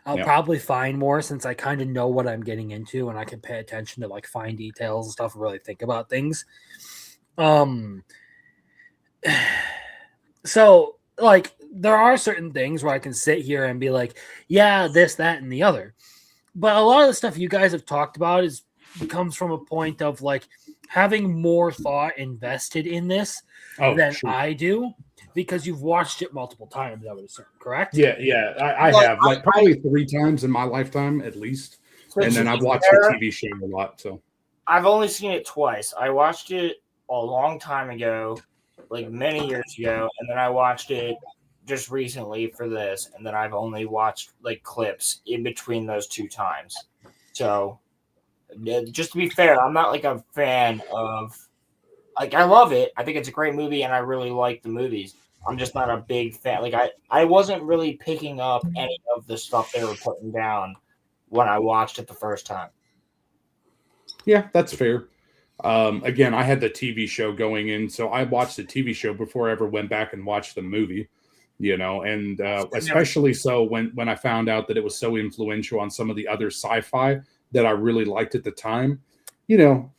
I'll probably find more since I kind of know what I'm getting into and I can pay attention to fine details and stuff and really think about things. So there are certain things where I can sit here and be like, yeah, this, that, and the other. But a lot of the stuff you guys have talked about comes from a point of having more thought invested in this than I do, because you've watched it multiple times, I would assume, correct? Yeah. I have probably 3 times in my lifetime at least. And then I've watched the TV show a lot. So I've only seen it twice. I watched it a long time ago, many years ago, and then I watched it just recently for this, and then I've only watched clips in between those 2 times. So just to be fair, I'm not a fan of I love it. I think it's a great movie and I really like the movies. I'm just not a big fan. I wasn't really picking up any of the stuff they were putting down when I watched it the first time. Yeah, that's fair. Again, I had the TV show going in, so I watched the TV show before I ever went back and watched the movie. And especially so when I found out that it was so influential on some of the other sci-fi that I really liked at the time.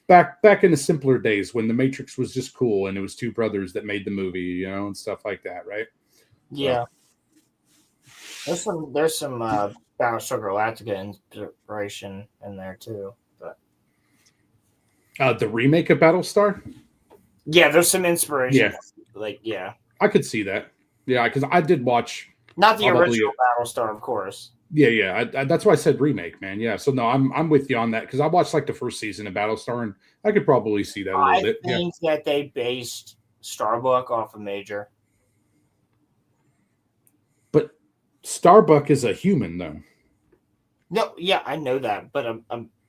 Back in the simpler days when The Matrix was just cool and it was 2 brothers that made the movie, and stuff like that, right? Yeah. So. There's some Battlestar Galactica inspiration in there too. But the remake of Battlestar? Yeah, there's some inspiration. Yeah. I could see that. Yeah, because I did watch. Not the original Battlestar, of course. Yeah. That's why I said remake, man. Yeah. So no, I'm with you on that because I watched the first season of Battlestar, and I could probably see that a little bit. I think that they based Starbuck off of Major. But Starbuck is a human, though. No, yeah, I know that, but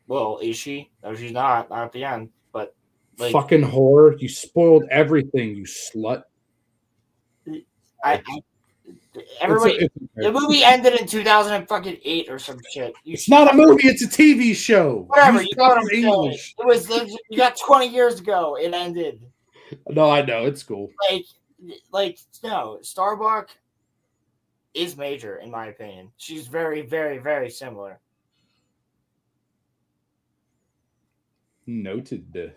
well, is she? No, she's not. Not at the end. But like, Fucking whore! You spoiled everything, you slut. I everybody. It's The movie ended in 2008 or some shit. It's not a movie; it's a TV show. Whatever, Use you know what I'm proper saying. English. It was you got 20 years ago. It ended. No, I know it's cool. Like no, Starbuck is Major in my opinion. She's very, very, very similar. Noted.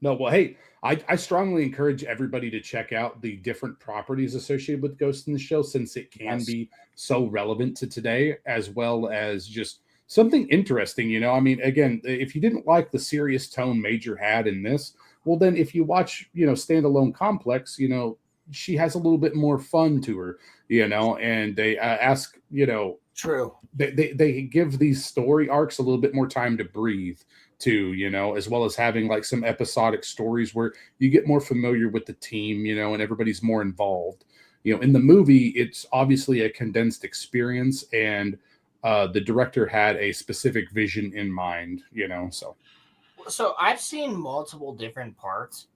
No, well, hey, I strongly encourage everybody to check out the different properties associated with Ghost in the Shell, since it can be so relevant to today, as well as just something interesting. You know, I mean, again, if you didn't like the serious tone Major had in this, well, then if you watch, Standalone Complex, she has a little bit more fun to her, and they ask, True. They give these story arcs a little bit more time to breathe too, as well as having like some episodic stories where you get more familiar with the team, and everybody's more involved. In the movie, it's obviously a condensed experience, and the director had a specific vision in mind, So I've seen multiple different parts.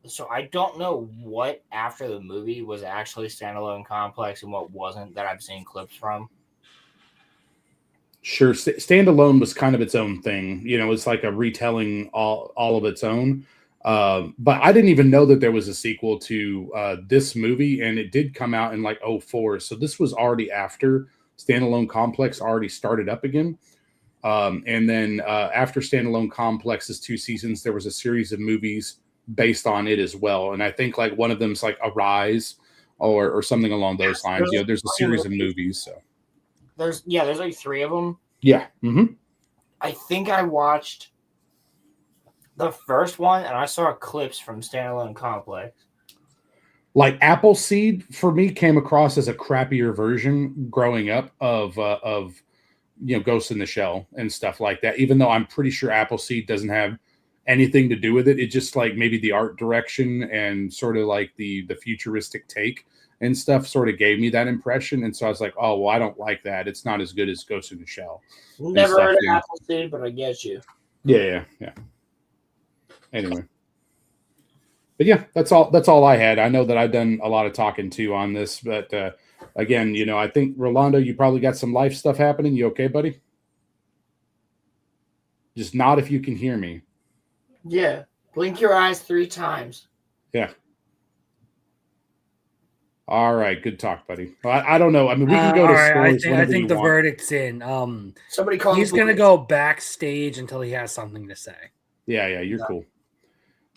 So I don't know what after the movie was actually Standalone Complex and what wasn't that I've seen clips from. Sure, Standalone was kind of its own thing. It's like a retelling all of its own. But I didn't even know that there was a sequel to this movie, and it did come out in like 2004. So this was already after Standalone Complex already started up again. And then after Standalone Complex's 2 seasons, there was a series of movies based on it as well. And I think like one of them's like Arise or something along those lines. There's a series of movies. So there's like 3 of them. Yeah. Mm-hmm. I think I watched the first one and I saw clips from Standalone Complex. Like Appleseed for me came across as a crappier version growing up of Ghost in the Shell and stuff like that. Even though I'm pretty sure Appleseed doesn't have anything to do with it. It just like maybe the art direction and sort of like the futuristic take and stuff sort of gave me that impression. And so I was like, oh, well, I don't like that. It's not as good as Ghost in the Shell. Never heard of Appleseed, but I get you. Yeah. Anyway. But yeah, that's all I had. I know that I've done a lot of talking too on this, but again, I think Rolando, you probably got some life stuff happening. You okay, buddy? Just nod if you can hear me. Yeah. Blink your eyes 3 times. Yeah. All right, good talk, buddy. Well, I don't know. I mean, we can go to stories. I think the verdict's in. Somebody call. He's gonna go backstage until he has something to say. Yeah, you're cool.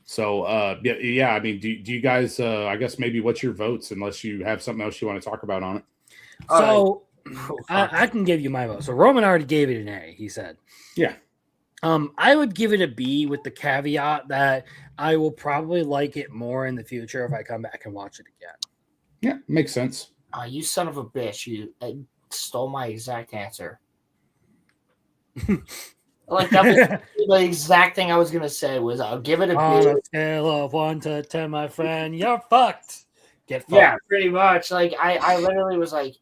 So, yeah. I mean, do you guys? I guess maybe what's your votes, unless you have something else you want to talk about on it. So, I can give you my vote. So Roman already gave it an A. He said, yeah. I would give it a B with the caveat that I will probably like it more in the future if I come back and watch it again. Yeah, makes sense. You son of a bitch! You stole my exact answer. Like that was the exact thing I was gonna say. Was I'll give it a B. On a scale of 1 to 10, my friend, you're fucked. Get fucked. Yeah, pretty much. Like I literally was like,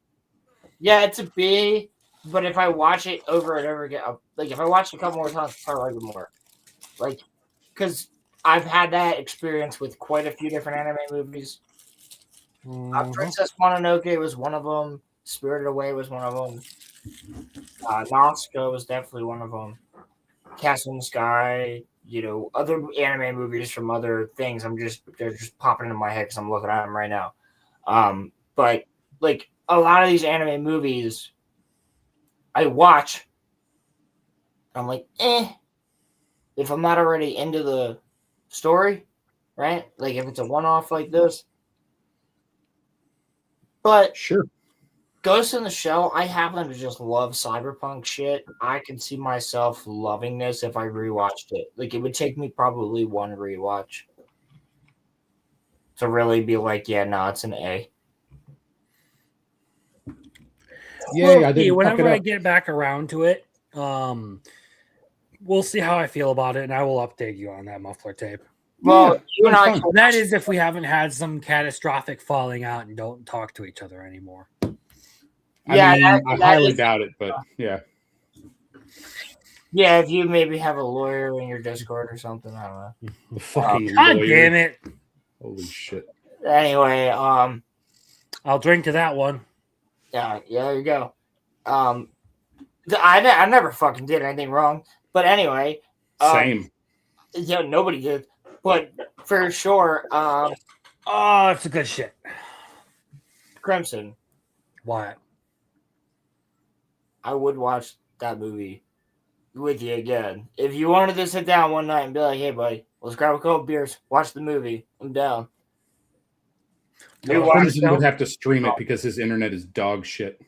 yeah, it's a B. But if I watch it over and over again, like if I watch it a couple more times, I'll probably like it more. Like, because I've had that experience with quite a few different anime movies. Princess Mononoke was one of them. Spirited Away was one of them. Nausicaa was definitely one of them. Castle in the Sky, other anime movies from other things. They're just popping into my head because I'm looking at them right now. But like a lot of these anime movies, I watch. I'm like, if I'm not already into the story, right? Like if it's a one-off like this. But sure. Ghost in the Shell, I happen to just love cyberpunk shit. I can see myself loving this if I rewatched it. Like, it would take me probably 1 rewatch to really be like, yeah, no, it's an A. Yeah, whenever I get back around to it, we'll see how I feel about it, and I will update you on that muffler tape. Well, Yeah, you and I that's fun. can That is if we haven't had some catastrophic falling out and don't talk to each other anymore. Yeah, I mean, I that highly is- doubt it, but yeah. Yeah, if you maybe have a lawyer in your Discord or something, I don't know. The fucking God lawyer. damn it. Holy shit. Anyway, I'll drink to that one. yeah, there you go. I never fucking did anything wrong, but anyway, Same. yeah, nobody did, but for sure, Oh, it's a good shit. Crimson, What? I would watch that movie with you again. If you wanted to sit down one night and be like, hey, buddy, let's grab a couple beers, watch the movie, I'm down. We watched Crimson would have to stream it because his internet is dog shit.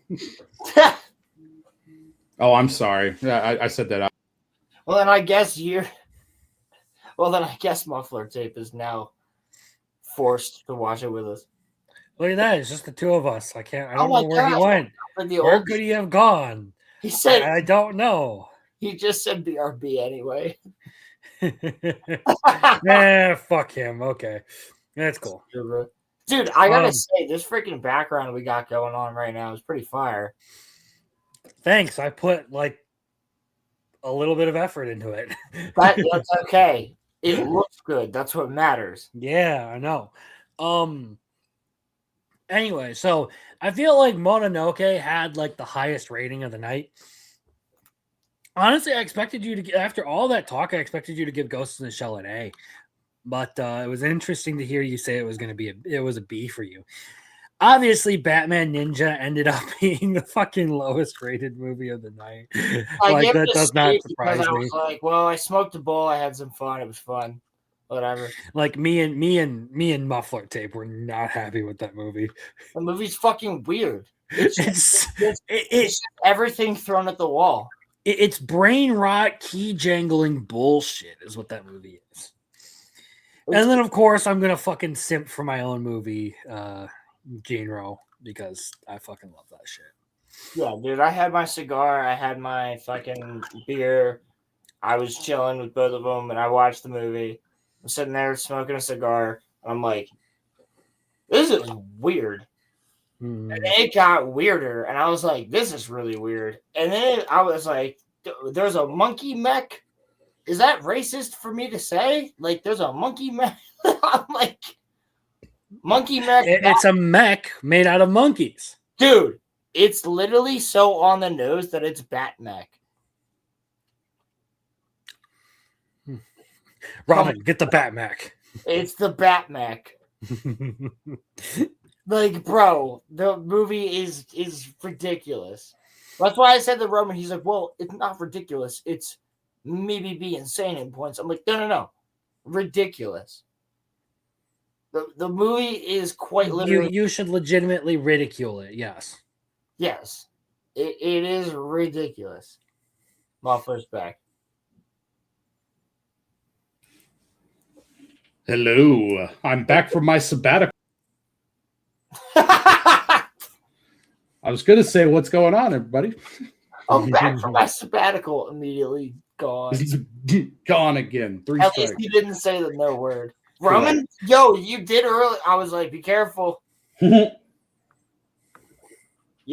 Oh, I'm sorry. Yeah, I said that out. Well, then I guess Muffler Tape is now forced to watch it with us. Look at that. It's just the two of us. I don't Oh my know where he God. went. Like the Where old, could he have gone? he said I don't know. he just said BRB anyway. Nah, fuck him. Okay. That's cool. Dude, I gotta say, this freaking background we got going on right now is pretty fire. Thanks. I put like a little bit of effort into it. That's okay. It looks good. That's what matters. Yeah, I know. Anyway, so I feel like Mononoke had like the highest rating of the night. Honestly, I expected you to, after all that talk, I expected you to give Ghost in the Shell an A. But it was interesting to hear you say it was going to be it was a B for you. Obviously, Batman Ninja ended up being the fucking lowest rated movie of the night. Like that does not surprise me. I was like, well, I smoked a bowl, I had some fun, it was fun. Whatever. Like me and Muffler Tape were not happy with that movie. The movie's fucking weird. It's everything thrown at the wall. It's brain rot, key jangling bullshit is what that movie is. And then, of course, I'm gonna fucking simp for my own movie, genre, because I fucking love that shit. Yeah, dude, I had my cigar, I had my fucking beer, I was chilling with both of them, and I watched the movie. I'm sitting there smoking a cigar, and I'm like, this is weird. And then it got weirder, and I was like, this is really weird. And then I was like, there's a monkey mech. Is that racist for me to say? Like, there's a monkey mech. I'm like, monkey mech. It's a mech made out of monkeys. Dude, it's literally so on the nose that it's bat mech. Robin, get the bat mech. It's the bat mech. Like, bro, the movie is ridiculous. That's why I said to Roman, he's like, well, it's not ridiculous. It's maybe be insane in points. I'm like, no. Ridiculous. The movie is quite literally. You should legitimately ridicule it, yes. Yes. It is ridiculous. Muffler's back. Hello. I'm back from my sabbatical. I was going to say, what's going on, everybody? I'm back from my sabbatical. Immediately gone. Gone again. 3 At strikes. least you didn't say the no word. Roman, yo, you did early. I was like, be careful. You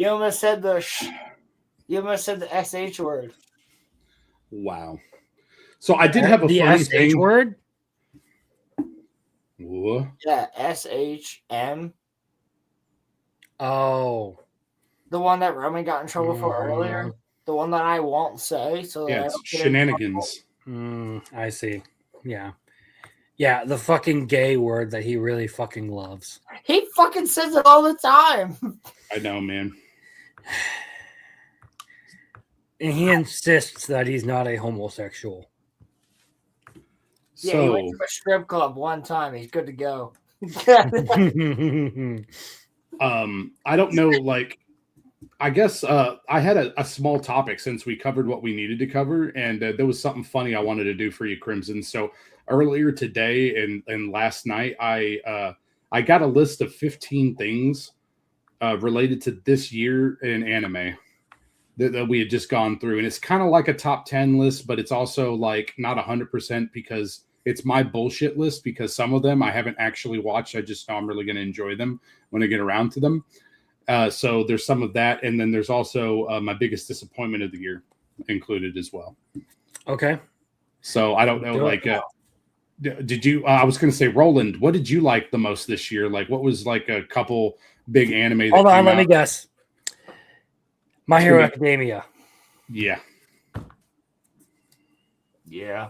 almost said the SH word. Wow. So I did have a the funny SH thing. word? What? Yeah, SHM. Oh. The one that Roman got in trouble for earlier. The one that I won't say. So Yeah, it's shenanigans. I see. Yeah. Yeah, the fucking gay word that he really fucking loves. He fucking says it all the time. I know, man. And he insists that he's not a homosexual. Yeah, he So went to a strip club one time. He's good to go. I don't know, like, I guess I had a small topic since we covered what we needed to cover, and there was something funny I wanted to do for you, Crimson. So earlier today and last night, I got a list of 15 things related to this year in anime that we had just gone through, and it's kind of like a top 10 list, but it's also like not 100% because It's my bullshit list because some of them I haven't actually watched. I just know I'm really going to enjoy them when I get around to them. So there's some of that, and then there's also my biggest disappointment of the year included as well. Okay. So I don't know, like, did you? I was going to say, Roland, what did you like the most this year? Like, what was like a couple big anime? That Hold on, let me out? guess. My Hero Academia. Yeah. Yeah.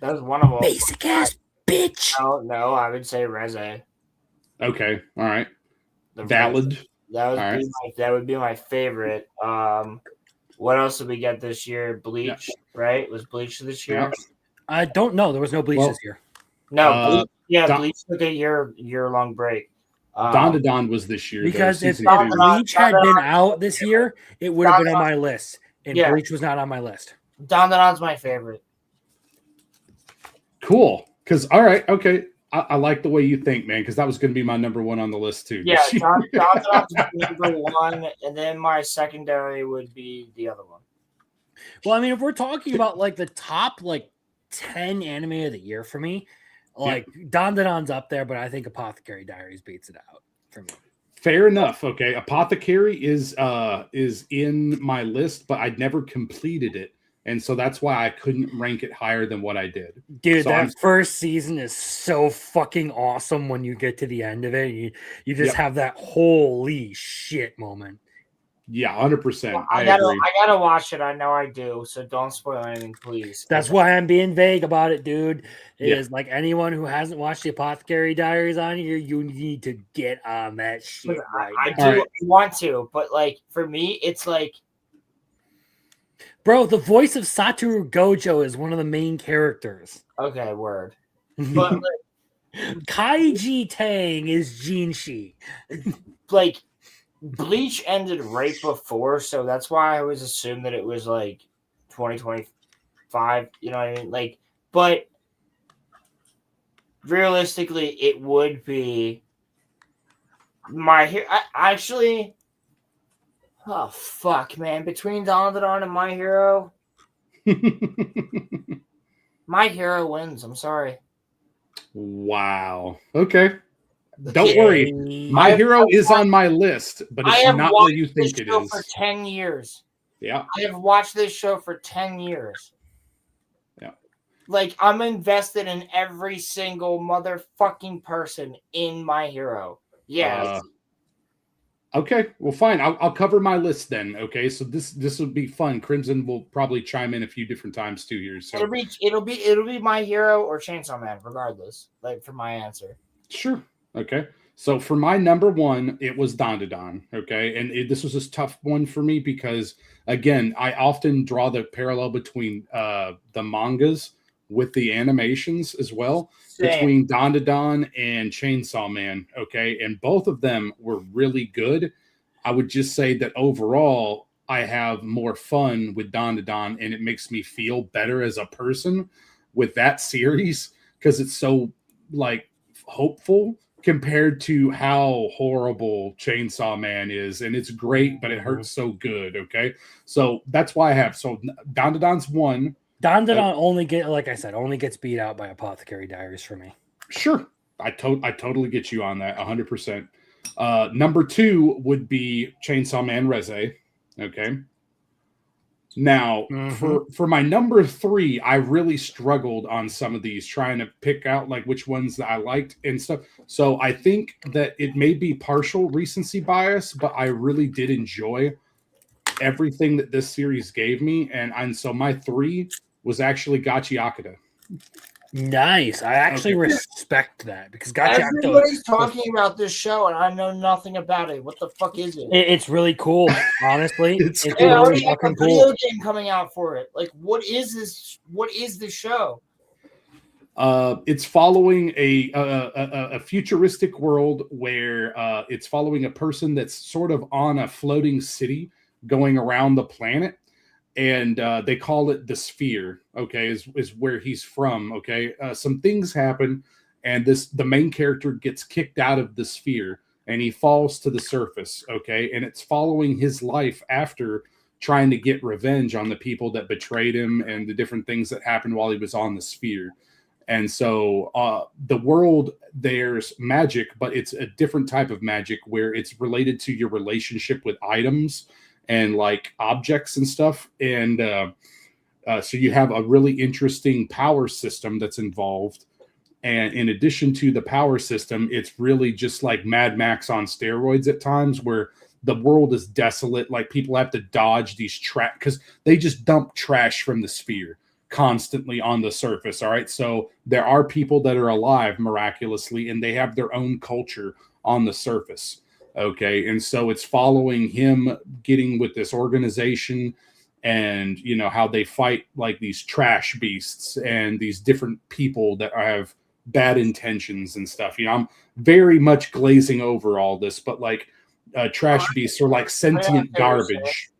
That was one of them. Basic ass bitch. No, I would say Reze. Okay. All right. The Valid. Reze. That would be my favorite. What else did we get this year? Bleach, right? Was Bleach this year? Yeah. I don't know. There was no Bleach this year. No, Bleach took a year-long break. Don was this year because though, if season 2. Bleach had been out this year, it would have been on my list, and Bleach was not on my list. Dandan's my favorite. Cool. Because all right, okay, I like the way you think, man. Because that was going to be my number one on the list too. Yeah, Dandan's number one, and then my secondary would be the other one. Well, I mean, if we're talking about like the top like 10 anime of the year for me, like Dandan's up there, but I think Apothecary Diaries beats it out for me. Fair enough. Okay, Apothecary is in my list, but I'd never completed it, and so that's why I couldn't rank it higher than what I did. Dude, so that first season is so fucking awesome when you get to the end of it. You just have that holy shit moment. Yeah, 100%. Well, I gotta watch it. I know I do, so don't spoil anything, please. That's why I'm being vague about it, dude. It is like anyone who hasn't watched the Apothecary Diaries on here, you need to get on that shit. I want to, but like for me, it's like, bro, the voice of Satoru Gojo is one of the main characters. Okay, word. But like, Kaiji Tang is Jinshi. Like, Bleach ended right before, so that's why I always assumed that it was like 2025. You know what I mean? Like, but realistically, it would be my hero. Actually, oh fuck, man! Between Dandadan and My Hero, My Hero wins. I'm sorry. Wow. Okay. Don't worry. My Hero is on my list, but it's not where you think it is. For 10 years. Yeah. I have watched this show for 10 years. Yeah. Like, I'm invested in every single motherfucking person in My Hero. Yes. Okay. Well, fine. I'll cover my list then. Okay. So this would be fun. Crimson will probably chime in a few different times too here. So it'll be My Hero or Chainsaw Man, regardless. Like, for my answer. Sure. Okay. So for my number one, it was Dandadan. Okay. And this was a tough one for me because, again, I often draw the parallel between the mangas with the animations as well. Same. Between Dandadan and Chainsaw Man. Okay. And both of them were really good. I would just say that overall, I have more fun with Dandadan and it makes me feel better as a person with that series because it's so like hopeful compared to how horrible Chainsaw Man is. And it's great, but it hurts so good. Okay. So that's why I have. So Dandadan's one. Dandadan only gets beat out by Apothecary Diaries for me. Sure. I totally get you on that 100%. Number two would be Chainsaw Man Reze. Okay. Now, for my number three, I really struggled on some of these, trying to pick out like which ones that I liked and stuff. So I think that it may be partial recency bias, but I really did enjoy everything that this series gave me. And so my three was actually Gachi Akata. Nice. I actually respect that because everybody's talking about this show and I know nothing about it. What the fuck is it? It's really cool, honestly. It's cool. I already have a video game coming out for it. Like, what is this? What is the show? It's following a futuristic world where it's following a person that's sort of on a floating city going around the planet. And they call it the sphere, okay, is where he's from, okay? Some things happen, and the main character gets kicked out of the sphere, and he falls to the surface, okay? And it's following his life after trying to get revenge on the people that betrayed him and the different things that happened while he was on the sphere. And so the world, there's magic, but it's a different type of magic where it's related to your relationship with items and like objects and stuff. And so you have a really interesting power system that's involved. And in addition to the power system, it's really just like Mad Max on steroids at times, where the world is desolate. Like people have to dodge these trash because they just dump trash from the sphere constantly on the surface. All right. So there are people that are alive miraculously, and they have their own culture on the surface. Okay. And so it's following him getting with this organization and, you know, how they fight like these trash beasts and these different people that have bad intentions and stuff. You know, I'm very much glazing over all this, but like trash beasts are like sentient garbage,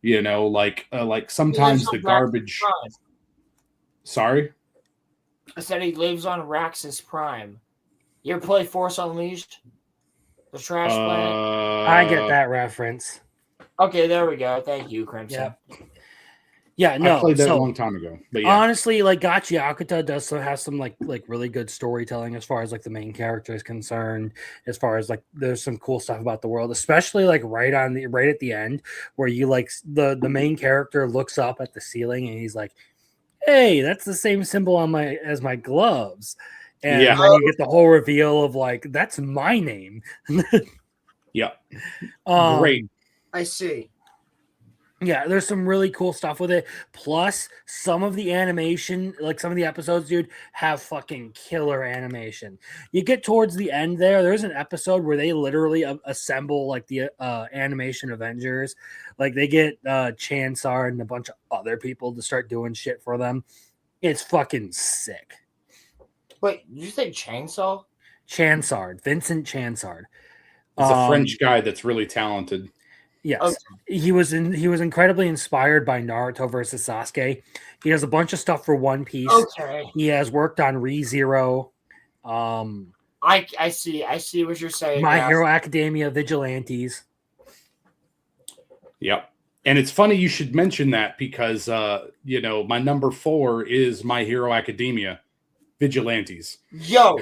you know, like sometimes the garbage. Sorry? I said he lives on Raxus Prime. You ever play Force Unleashed? The trash planet? I get that reference. Okay, there we go. Thank you, Crimson. Yeah, no. I played that a long time ago. But yeah. Honestly, like Gachi Akuta does have some like really good storytelling as far as like the main character is concerned. As far as like there's some cool stuff about the world, especially like right at the end where you like the main character looks up at the ceiling and he's like, "Hey, that's the same symbol on as my gloves." And then you get the whole reveal of like, that's my name. Yeah. Great. I see. Yeah, there's some really cool stuff with it. Plus, some of the animation, like some of the episodes, dude, have fucking killer animation. You get towards the end there's an episode where they literally assemble like the animation Avengers. Like they get Chansard and a bunch of other people to start doing shit for them. It's fucking sick. Wait, did you say Chainsaw? Chansard, Vincent Chansard. He's a French guy that's really talented. Yes, okay. He was incredibly inspired by Naruto versus Sasuke. He has a bunch of stuff for One Piece. Okay. He has worked on ReZero. I see what you're saying. My Hero Academia Vigilantes. Yep. And it's funny you should mention that because you know, my number 4 is My Hero Academia Vigilantes. Yo,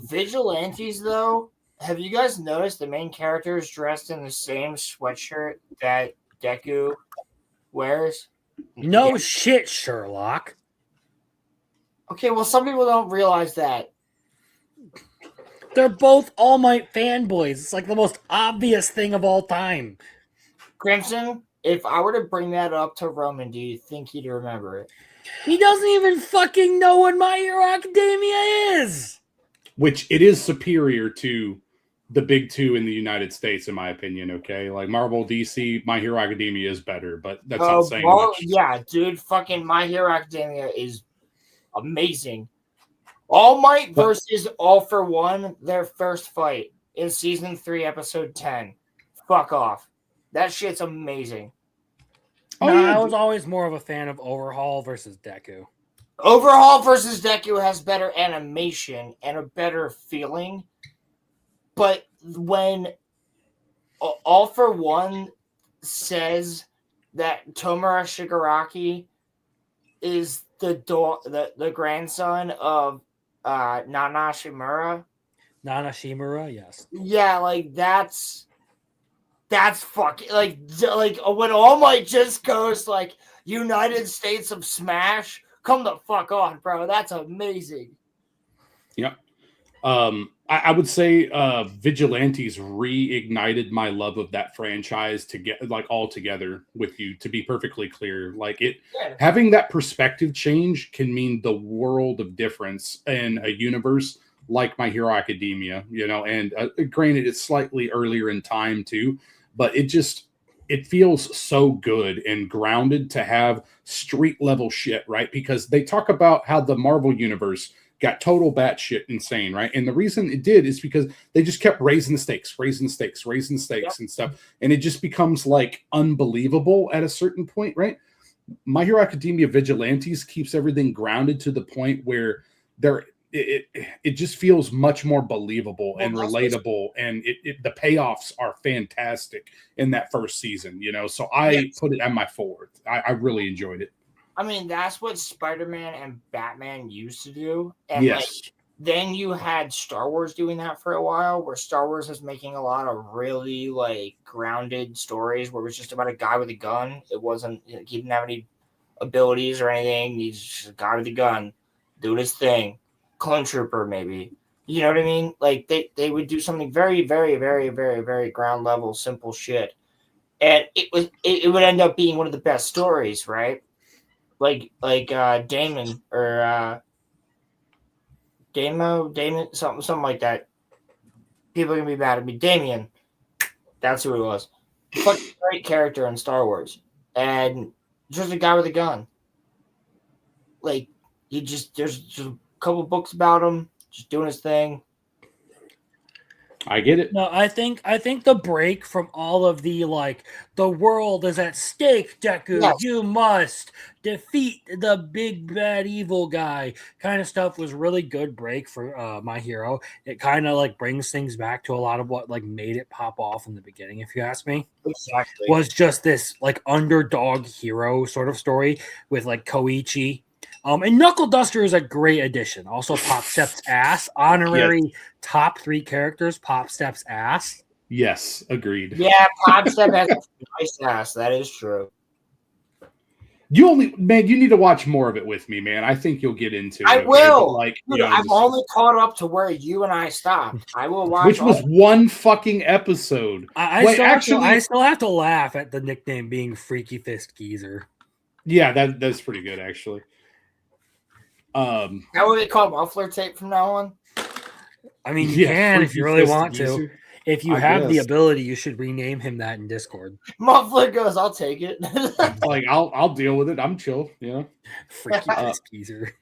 Vigilantes though. Have you guys noticed the main character is dressed in the same sweatshirt that Deku wears? No shit, Sherlock. Okay, well, some people don't realize that. They're both All Might fanboys. It's like the most obvious thing of all time. Crimson, if I were to bring that up to Roman, do you think he'd remember it? He doesn't even fucking know what My Hero Academia is. Which it is superior to the big two in the United States, in my opinion. Okay, like Marvel, DC, My Hero Academia is better, but that's not saying much. Yeah, dude, fucking My Hero Academia is amazing. All Might versus All for One, their first fight in season 3, episode 10. Fuck off. That shit's amazing. I was always more of a fan of Overhaul versus Deku. Overhaul versus Deku has better animation and a better feeling. But when All for One says that Tomura Shigaraki is the grandson of Nana Shimura. Nana Shimura, yes. Yeah, like that's fucking like when All Might just goes like United States of Smash. Come the fuck on, bro. That's amazing. Yep. I would say Vigilantes reignited my love of that franchise to get like all together with you, to be perfectly clear. Like having that perspective change can mean the world of difference in a universe like My Hero Academia, you know, and granted it's slightly earlier in time too, but it feels so good and grounded to have street level shit, right? Because they talk about how the Marvel universe got total batshit insane, right? And the reason it did is because they just kept raising the stakes and stuff. And it just becomes like unbelievable at a certain point, right? My Hero Academia Vigilantes keeps everything grounded to the point where it just feels much more believable Well, and that's what's- relatable, and the payoffs are fantastic in that first season. So I Yes. put it at my fourth. I really enjoyed it. I mean, that's what Spider-Man and Batman used to do. And Yes. then you had Star Wars doing that for a while, where Star Wars was making a lot of really grounded stories where it was just about a guy with a gun. It wasn't, he didn't have any abilities or anything. He's just a guy with a gun doing his thing. Clone Trooper, maybe. You know what I mean? They would do something very, very, very, very, very ground level, simple shit. And it would end up being one of the best stories, right? Damon or Damon, something like that. People are gonna be mad at me. Damien, that's who it was. Fucking great character in Star Wars, and just a guy with a gun. There's just a couple books about him, just doing his thing. I get it. No, I think the break from all of the the world is at stake, Deku. Yes. You must defeat the big bad evil guy kind of stuff was really good break for My Hero. It kind of brings things back to a lot of what made it pop off in the beginning, if you ask me. Exactly. Was just this underdog hero sort of story with Koichi. And Knuckle Duster is a great addition. Also, Pop Step's ass. Honorary top 3 characters, Pop Step's ass. Yes, agreed. Yeah, Pop Step has a nice ass. That is true. You need to watch more of it with me, man. I think you'll get into it. I will. Dude, I've only caught up to where you and I stopped. I will watch. Which was one fucking episode. I still have to laugh at the nickname being Freaky Fist Geezer. Yeah, that's pretty good, actually. How will they call muffler tape from now on? I mean, you can if you really want to. If you have the guess. ability, you should rename him that in Discord. Muffler goes, I'll take it. I'll deal with it. I'm chill. Freaky Fist Geezer.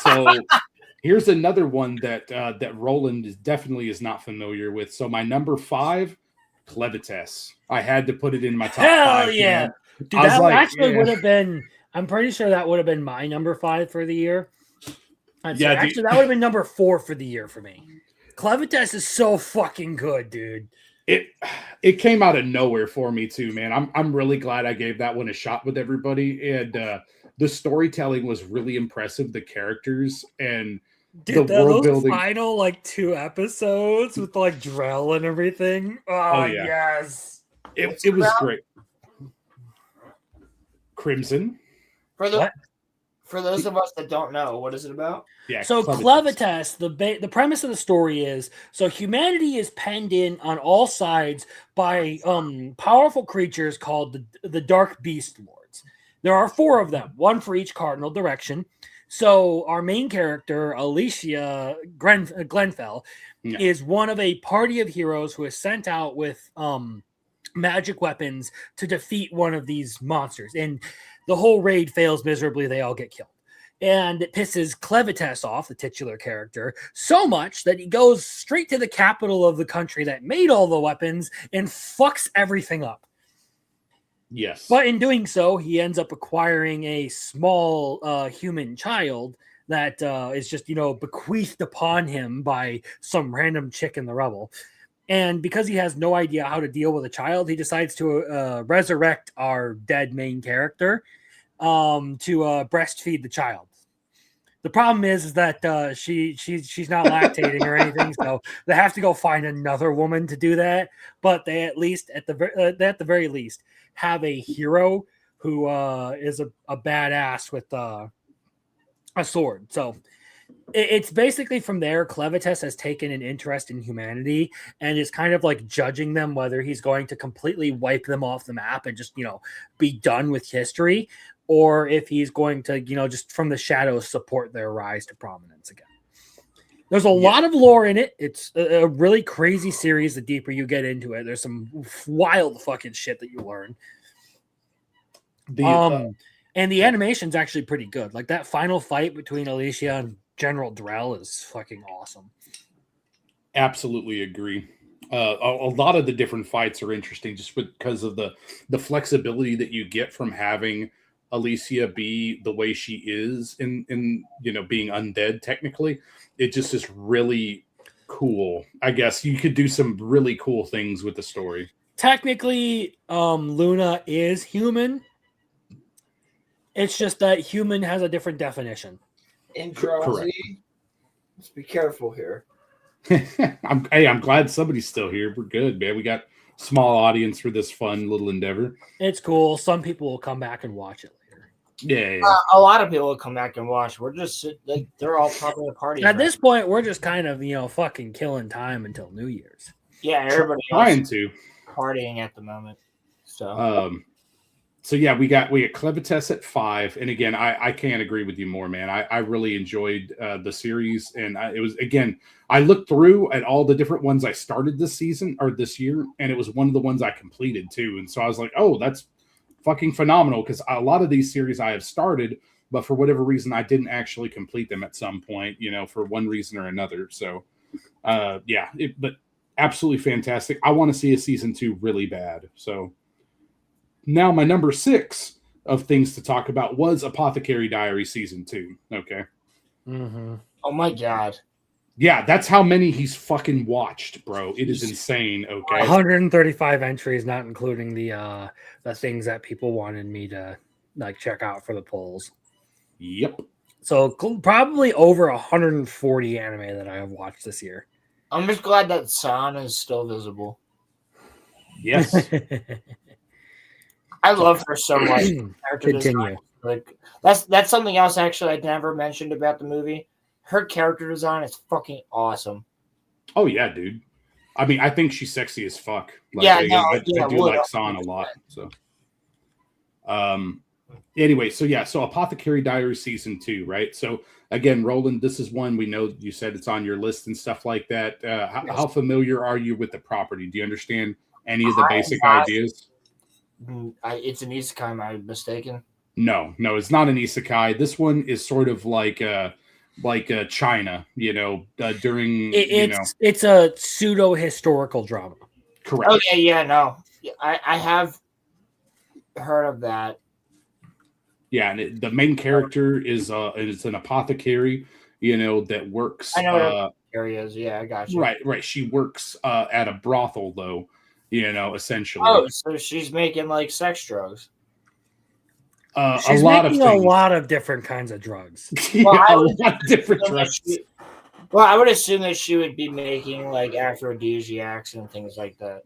So here's another one that Roland definitely is not familiar with. So my number 5, Clevitas. I had to put it in my top 5. Hell yeah. Dude, that would have been, I'm pretty sure that would have been my number 5 for the year. That would have been number 4 for the year for me. Clevitas is so fucking good, dude. It came out of nowhere for me too, man. I'm really glad I gave that one a shot with everybody, and the storytelling was really impressive. The characters and the world building. Final 2 episodes with Drell and everything. Oh yeah. Yes, it was great. Crimson. For those of us that don't know, what is it about? Yeah. So Clevitas, the premise of the story is humanity is penned in on all sides by powerful creatures called the Dark Beast Lords. There are 4 of them, one for each cardinal direction. So our main character, Alicia Glenfell, is one of a party of heroes who is sent out with magic weapons to defeat one of these monsters. And the whole raid fails miserably. They all get killed. And it pisses Clevitas off, the titular character, so much that he goes straight to the capital of the country that made all the weapons and fucks everything up. Yes. But in doing so, he ends up acquiring a small human child that is just, bequeathed upon him by some random chick in the rubble. And because he has no idea how to deal with a child, he decides to resurrect our dead main character to breastfeed the child. The problem is that she's not lactating or anything, so they have to go find another woman to do that. But they at the very least have a hero who is a badass with a sword. So it's basically from there, Clevitas has taken an interest in humanity and is kind of judging them whether he's going to completely wipe them off the map and just, be done with history, or if he's going to, just from the shadows support their rise to prominence again. There's a lot of lore in it. It's a really crazy series. The deeper you get into it, there's some wild fucking shit that you learn. And the animation's actually pretty good. That final fight between Alicia and General Drell is fucking awesome. Absolutely agree. A lot of the different fights are interesting just because of the flexibility that you get from having Alicia be the way she is in being undead technically. It just is really cool. I guess you could do some really cool things with the story. Technically, Luna is human. It's just that human has a different definition. Correct. Let's be careful here. I'm glad somebody's still here. We're good, man. We got small audience for this fun little endeavor. It's cool. Some people will come back and watch it later. Yeah. A lot of people will come back and watch. We're just like they're all probably at parties. At this point, we're just kind of fucking killing time until New Year's. Yeah, everybody trying to partying at the moment. So yeah, we got Clevites at 5, and again, I can't agree with you more, man. I really enjoyed the series, and it was, again, I looked through at all the different ones I started this season or this year, and it was one of the ones I completed too, and so I was like, oh, that's fucking phenomenal, because a lot of these series I have started, but for whatever reason I didn't actually complete them at some point, for one reason or another. So but absolutely fantastic. I want to see a season 2 really bad. So now my number 6 of things to talk about was Apothecary Diary season 2. Okay. Mm-hmm. Oh my god. Yeah, that's how many he's fucking watched, bro. It is insane. Okay. 135 entries, not including the things that people wanted me to check out for the polls. Yep. So probably over 140 anime that I have watched this year. I'm just glad that San is still visible. Yes. I love her so much. Continue. Like that's something else actually I never mentioned about the movie. Her character design is fucking awesome. Oh yeah, dude. I mean, I think she's sexy as fuck. I do like San a lot. So, anyway, so Apothecary Diary season 2, right? So again, Roland, this is one we know you said it's on your list and stuff like that. How familiar are you with the property? Do you understand any of the basic ideas? It's an isekai, am I mistaken? No, it's not an isekai. This one is sort of like China, during it's a pseudo historical drama. Correct. Okay, yeah, no, I have heard of that. Yeah, and the main character is an apothecary, that works. I know areas. Yeah, I got you. Right. She works at a brothel, though. Essentially. Oh, so she's making like sex drugs. She's making a lot of different kinds of drugs. Well, a lot of different drugs. I would assume that she would be making like aphrodisiacs and things like that.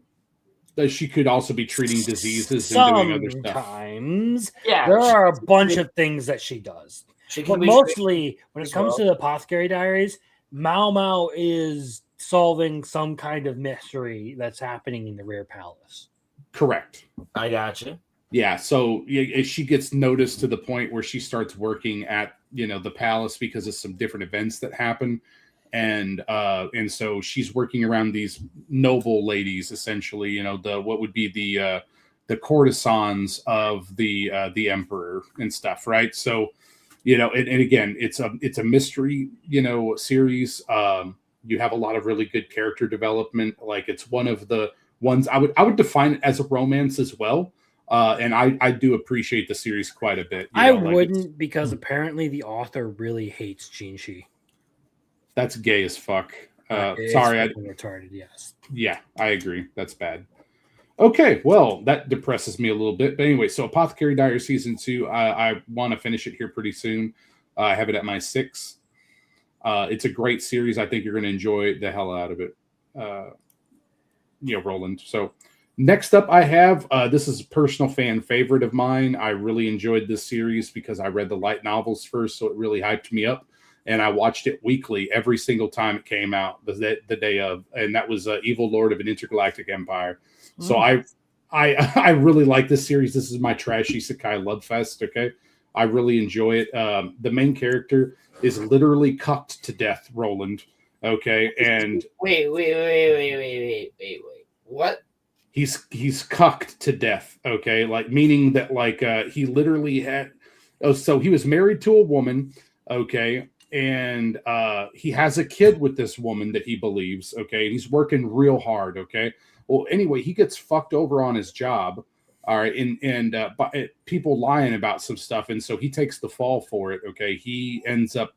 That she could also be treating diseases and doing other stuff. Sometimes, yeah, there are a bunch of things that she does. But mostly, when it comes to the Apothecary Diaries, Mao is solving some kind of mystery that's happening in the Rear Palace. Correct. I gotcha. Yeah, so she gets noticed to the point where she starts working at the palace because of some different events that happen, and so she's working around these noble ladies, essentially. What would be the courtesans of the emperor and stuff, right? So and again, it's a mystery series. You have a lot of really good character development. Like, it's one of the ones I would define it as a romance as well. And I do appreciate the series quite a bit. I wouldn't, because apparently the author really hates Jinshi. That's gay as fuck. Sorry, retarded. Yes. Yeah, I agree. That's bad. Okay, well, that depresses me a little bit. But anyway, so Apothecary Diary season 2, I want to finish it here pretty soon. I have it at my 6. It's a great series. I think you're going to enjoy the hell out of it. Roland. So next up, I have this is a personal fan favorite of mine. I really enjoyed this series because I read the light novels first, so it really hyped me up. And I watched it weekly every single time it came out, the day of, and that was Evil Lord of an Intergalactic Empire. So I really like this series. This is my trash isekai love fest. Okay, I really enjoy it. The main character is literally cucked to death, Roland. Okay, and wait. What? He's cucked to death. Okay, like, meaning that he literally had. Oh, so he was married to a woman. Okay. And he has a kid with this woman that he believes, okay? And he's working real hard, okay? Well, anyway, he gets fucked over on his job, All right, and but people lying about some stuff, and so he takes the fall for it. Okay, he ends up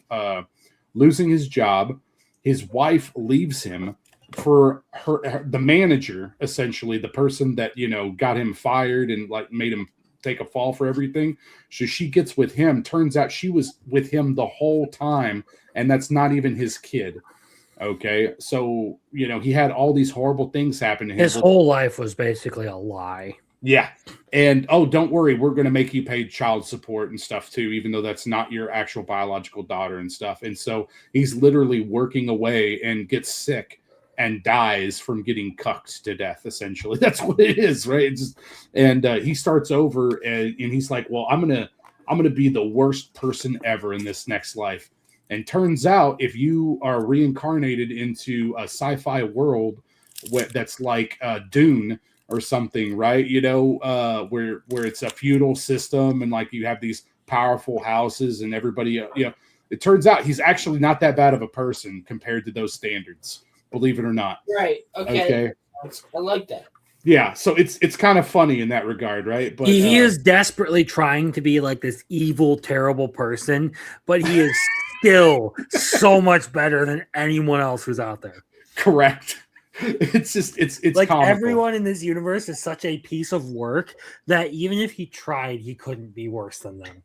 losing his job. His wife leaves him for the manager, essentially the person that got him fired and like made him take a fall for everything. So she gets with him. Turns out she was with him the whole time, and that's not even his kid. Okay, so he had all these horrible things happen to him. His whole life was basically a lie. Yeah. And don't worry, we're going to make you pay child support and stuff too, even though that's not your actual biological daughter and stuff. And so he's literally working away and gets sick and dies from getting cucked to death. Essentially, that's what it is, right? He starts over and he's like, "Well, I'm gonna be the worst person ever in this next life." And turns out, if you are reincarnated into a sci-fi world that's like Dune or something, right? Where it's a feudal system and like you have these powerful houses and everybody, it turns out he's actually not that bad of a person compared to those standards, believe it or not. Right. Okay. I like that. Yeah. So it's kind of funny in that regard, right? But he is desperately trying to be like this evil, terrible person, but he is still so much better than anyone else who's out there. Correct. It's like comical. Everyone in this universe is such a piece of work that even if he tried, he couldn't be worse than them.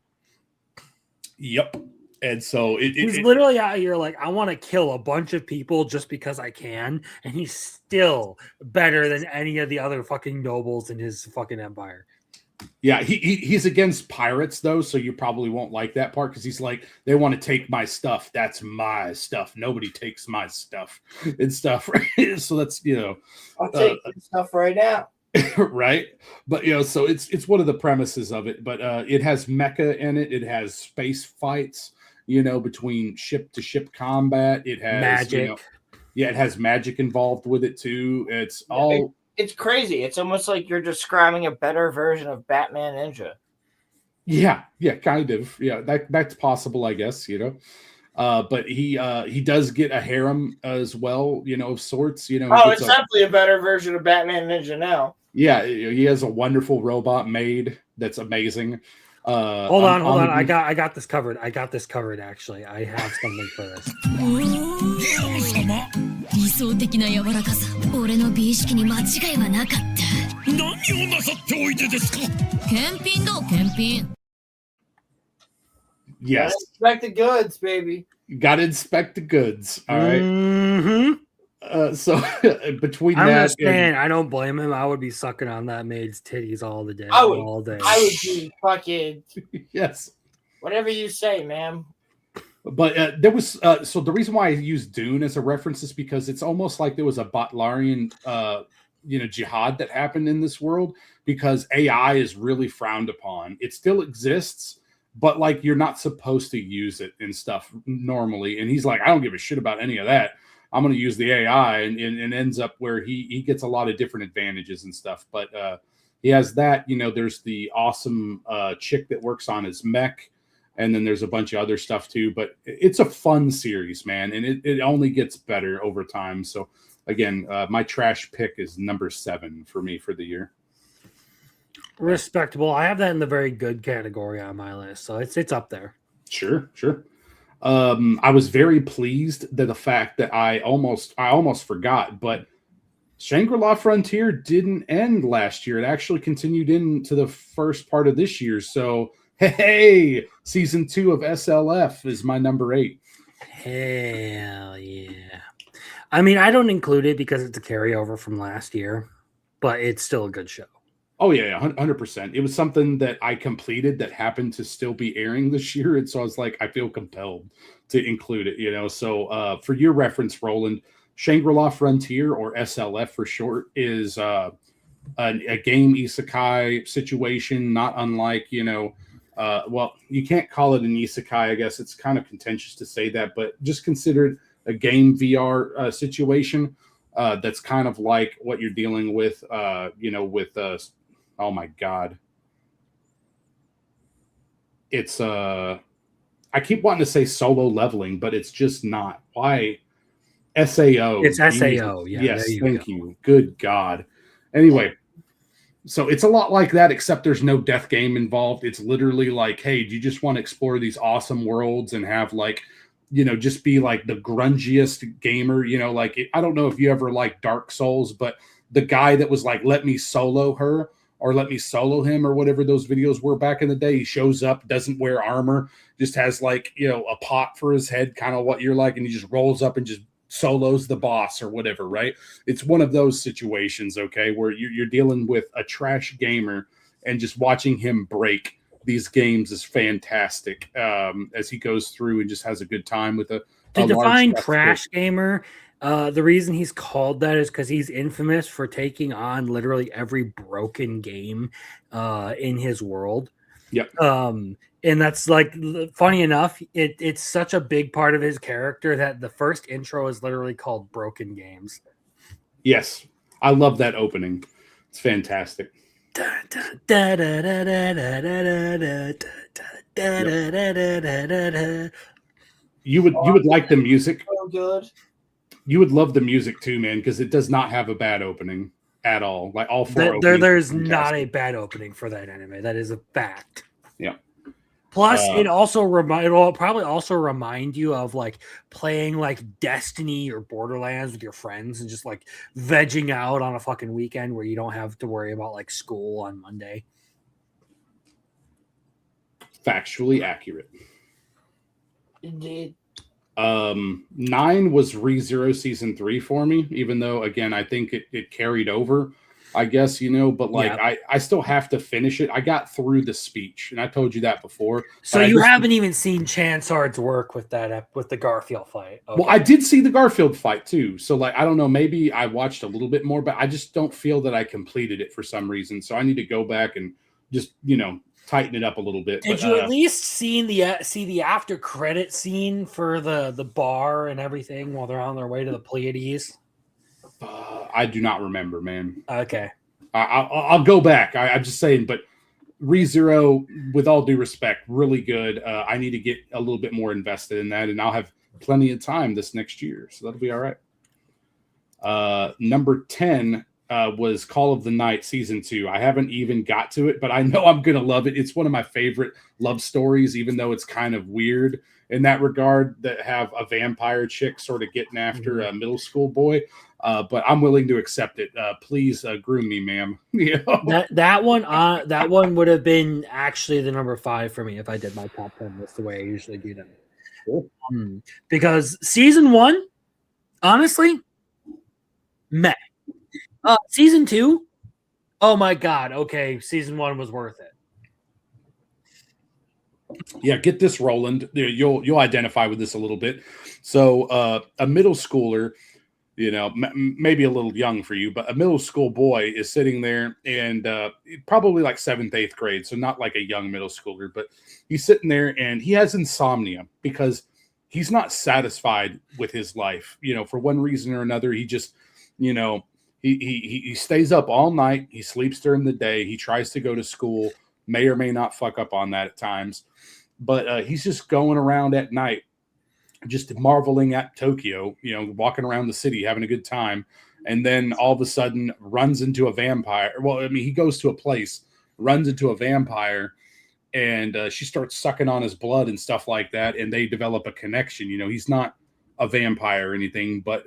Yep. And so he's literally out here like, I want to kill a bunch of people just because I can, and he's still better than any of the other fucking nobles in his fucking empire. Yeah, he's against pirates though, so you probably won't like that part because he's like, they want to take my stuff. That's my stuff. Nobody takes my stuff and stuff. Right? So that's I'll take stuff right now. Right, but so it's one of the premises of it. But it has mecha in it. It has space fights. Between ship to ship combat. It has magic. It has magic involved with it too. It's It's crazy. It's almost like you're describing a better version of Batman Ninja. Yeah, kind of. Yeah, that's possible, I guess, But he does get a harem as well, of sorts, it's definitely a better version of Batman Ninja now. Yeah, he has a wonderful robot maid that's amazing. Hold on. I got this covered. Actually. I have something for this. 理想的な柔らかさ、俺の美意識に間違いはなかった。何をなさっておいでですか。検品だ、検品。Yes. Inspect the goods, baby. Gotta inspect the goods. All right. Mm-hmm. So between I'm that, saying, I don't blame him. I would be sucking on that maid's titties all day. I would be fucking yes. Whatever you say, ma'am. But there was so the reason why I used Dune as a reference is because it's almost like there was a Butlerian jihad that happened in this world because AI is really frowned upon. It still exists, but like you're not supposed to use it and stuff normally. And he's like, I don't give a shit about any of that. I'm going to use the AI, and ends up where he gets a lot of different advantages and stuff. But he has that. There's the awesome chick that works on his mech. And then there's a bunch of other stuff too, but it's a fun series, man. And it only gets better over time. So again, my trash pick is number 7 for me for the year. Respectable. I have that in the very good category on my list. So it's up there. Sure. I was very pleased that the fact that I almost forgot, but Shangri-La Frontier didn't end last year. It actually continued into the first part of this year. So hey, season 2 of SLF is my number 8. Hell yeah. I mean, I don't include it because it's a carryover from last year, but it's still a good show. Oh, yeah, 100%. It was something that I completed that happened to still be airing this year. And so I was like, I feel compelled to include it, So for your reference, Roland, Shangri-La Frontier, or SLF for short, is a game isekai situation, not unlike, well, you can't call it an isekai. I guess it's kind of contentious to say that, but just consider it a game VR situation that's kind of like what you're dealing with, oh my God. It's, I keep wanting to say solo leveling, but it's just not. Why? SAO. It's SAO. Yeah. Yes, thank you. Good God. Anyway. So it's a lot like that, except there's no death game involved. It's literally like, hey, do you just want to explore these awesome worlds and have like, just be like the grungiest gamer, like I don't know if you ever like Dark Souls, but the guy that was like, let me solo her or let me solo him or whatever those videos were back in the day, he shows up, doesn't wear armor, just has like, a pot for his head, kind of what you're like, and he just rolls up and just solos the boss or whatever, right? It's one of those situations, okay, where you're dealing with a trash gamer and just watching him break these games is fantastic as he goes through and just has a good time with a define large trash gamer. The reason he's called that is because he's infamous for taking on literally every broken game in his world. Yep. And that's like, funny enough, it's such a big part of his character that the first intro is literally called Broken Games. Yes. I love that opening. It's fantastic. You would like the music. So good. You would love the music too, man, because it does not have a bad opening at all. Like all four. There's not a bad opening for that anime. That is a fact. Yeah. Plus, it'll probably also remind you of like playing like Destiny or Borderlands with your friends and just like vegging out on a fucking weekend where you don't have to worry about like school on Monday. Factually accurate. Indeed. 9 was ReZero season 3 for me, even though again I think it carried over, I guess, but like I still have to finish it. I got through the speech, and I told you that before. So you haven't even seen Chansard's work with that with the Garfield fight. Okay. Well, I did see the Garfield fight too. So like I don't know, maybe I watched a little bit more, but I just don't feel that I completed it for some reason. So I need to go back and just tighten it up a little bit. Did you at least see the after credit scene for the bar and everything while they're on their way to the Pleiades? I do not remember, man. Okay. I'll go back. I'm just saying, but ReZero, with all due respect, really good. I need to get a little bit more invested in that, and I'll have plenty of time this next year, so that'll be all right. Number 10 was Call of the Night Season 2. I haven't even got to it, but I know I'm going to love it. It's one of my favorite love stories, even though it's kind of weird in that regard, that have a vampire chick sort of getting after a middle school boy. But I'm willing to accept it. Please groom me, ma'am. That one would have been actually the number 5 for me if I did my top 10 list the way I usually do them. Cool. Because season 1, honestly, meh. Season 2, oh my god, okay, season 1 was worth it. Yeah, get this, Roland. You'll identify with this a little bit. So a middle schooler, maybe a little young for you, but a middle school boy is sitting there and probably like 7th, 8th grade. So not like a young middle schooler, but he's sitting there and he has insomnia because he's not satisfied with his life. For one reason or another, he just, he stays up all night. He sleeps during the day. He tries to go to school, may or may not fuck up on that at times, but he's just going around at night, just marveling at Tokyo, walking around the city, having a good time. And then all of a sudden runs into a vampire. Well, I mean, he goes to a place, runs into a vampire, and she starts sucking on his blood and stuff like that. And they develop a connection. He's not a vampire or anything, but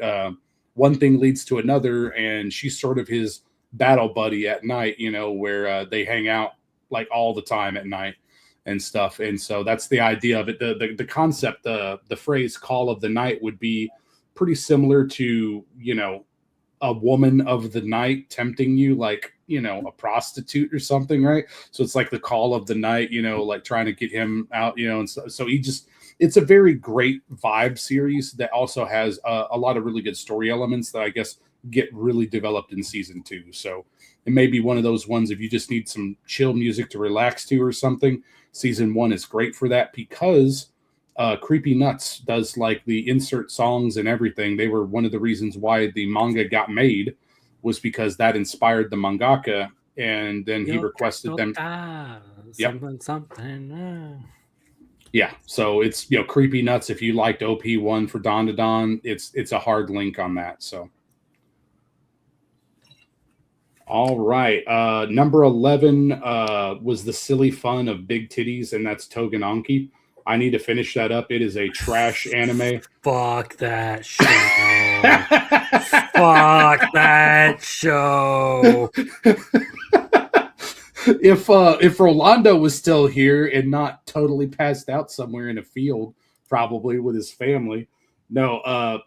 one thing leads to another. And she's sort of his battle buddy at night, where they hang out like all the time at night and stuff. And so that's the idea of it. The concept, the phrase Call of the Night would be pretty similar to, a woman of the night tempting you, like, a prostitute or something, right? So it's like the call of the night, like trying to get him out, and so he just, it's a very great vibe series that also has a lot of really good story elements that I guess get really developed in season 2. So it may be one of those ones, if you just need some chill music to relax to or something, season 1 is great for that, because Creepy Nuts does like the insert songs and everything. They were one of the reasons why the manga got made, was because that inspired the mangaka, and then he requested them. Something. Yeah, so it's Creepy Nuts. If you liked OP1 for Dawn to Dawn, it's a hard link on that. So All right. Number 11 was The Silly Fun of Big Titties, and that's Togenanki. I need to finish that up. It is a trash anime. Fuck that show. Fuck that show. If Rolando was still here and not totally passed out somewhere in a field, probably with his family. No,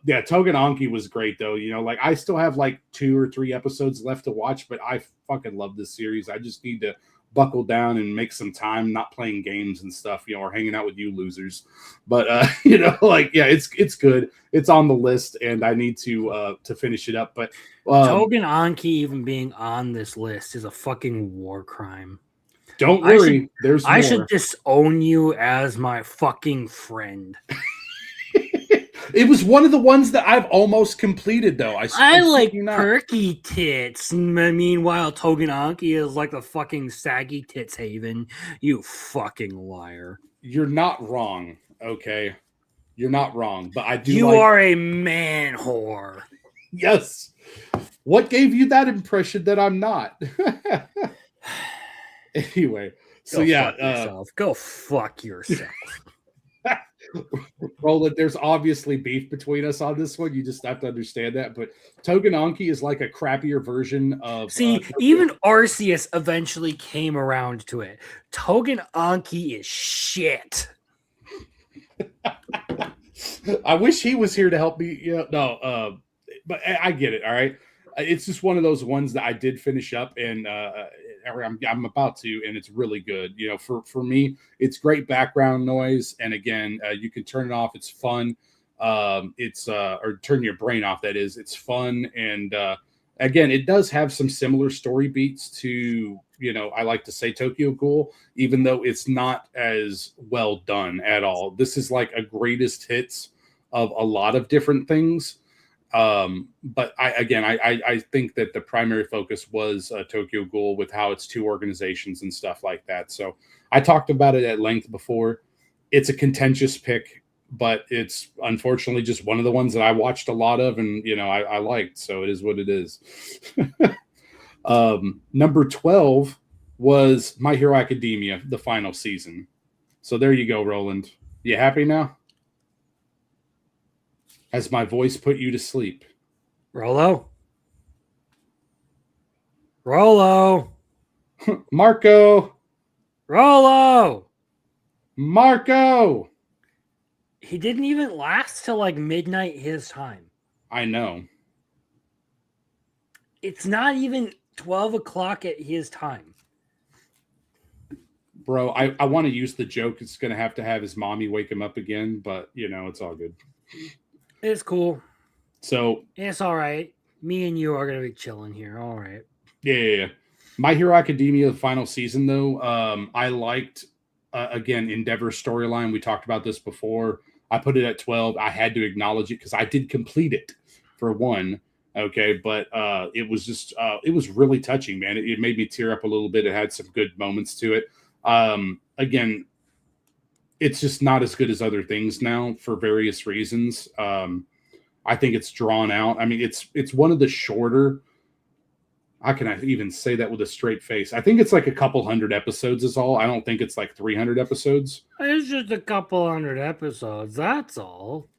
yeah, Togenanki was great though. You know, like I still have like 2 or 3 episodes left to watch, but I fucking love this series. I just need to buckle down and make some time, not playing games and stuff, you know, or hanging out with you losers. But you know, like yeah, it's good. It's on the list, and I need to finish it up. But Togenanki even being on this list is a fucking war crime. Don't worry, there's I more. should disown you as my fucking friend. It was one of the ones that I've almost completed, though. I like perky tits. Meanwhile, Togenanki is like the fucking saggy tits haven. You fucking liar. You're not wrong, okay? You're not wrong, but I do. You are a man whore. Yes. What gave you that impression that I'm not? Anyway, so Go fuck yourself. Roland, there's obviously beef between us on this one. You just have to understand that. But Togenanki is like a crappier version of. See, even Arceus eventually came around to it. Togenanki is shit. I wish he was here to help me. But I get it. All right, it's just one of those ones that I did finish up, and I'm about to, and it's really good. You know, for me, it's great background noise, and again, you can turn it off. It's fun. Or turn your brain off. That is, it's fun, and again, it does have some similar story beats to, you know, I like to say Tokyo Ghoul, even though it's not as well done at all. This is like a greatest hits of a lot of different things. But I think that the primary focus was Tokyo Ghoul, with how it's 2 organizations and stuff like that. So I talked about it at length before. It's a contentious pick, but it's unfortunately just one of the ones that I watched a lot of, and you know, I liked. So it is what it is. Number 12 was My Hero Academia, the final season. So there you go, Roland. You happy now? Has my voice put you to sleep? Rollo? Marco! Marco! He didn't even last till like midnight his time. I know. It's not even 12 o'clock at his time. Bro, I want to use the joke. It's going to have his mommy wake him up again, but, you know, it's all good. It's cool. So it's all right. Me and you are going to be chilling here. All right. Yeah. My Hero Academia, the final season, though, I liked, again, Endeavor's storyline. We talked about this before. I put it at 12. I had to acknowledge it because I did complete it for one. Okay. But it was just, it was really touching, man. It made me tear up a little bit. It had some good moments to it. Again, it's just not as good as other things now for various reasons. I think it's drawn out. I mean, it's one of the shorter. How can I even say that with a straight face? I think it's like a couple hundred episodes is all. I don't think it's like 300 episodes. It's just a couple hundred episodes. That's all.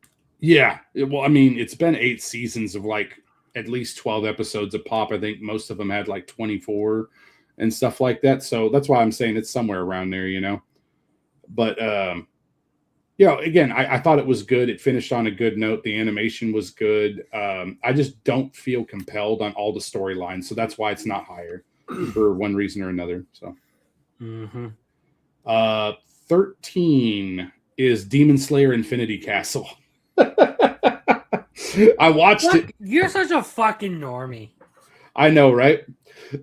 Yeah. Well, I mean, it's been 8 seasons of like at least 12 episodes a pop. I think most of them had like 24 and stuff like that. So that's why I'm saying it's somewhere around there, you know. But, you know, again, I thought it was good. It finished on a good note. The animation was good. I just don't feel compelled on all the storylines. So that's why it's not higher for one reason or another. So 13 is Demon Slayer Infinity Castle. I watched it. You're such a fucking normie. I know, right?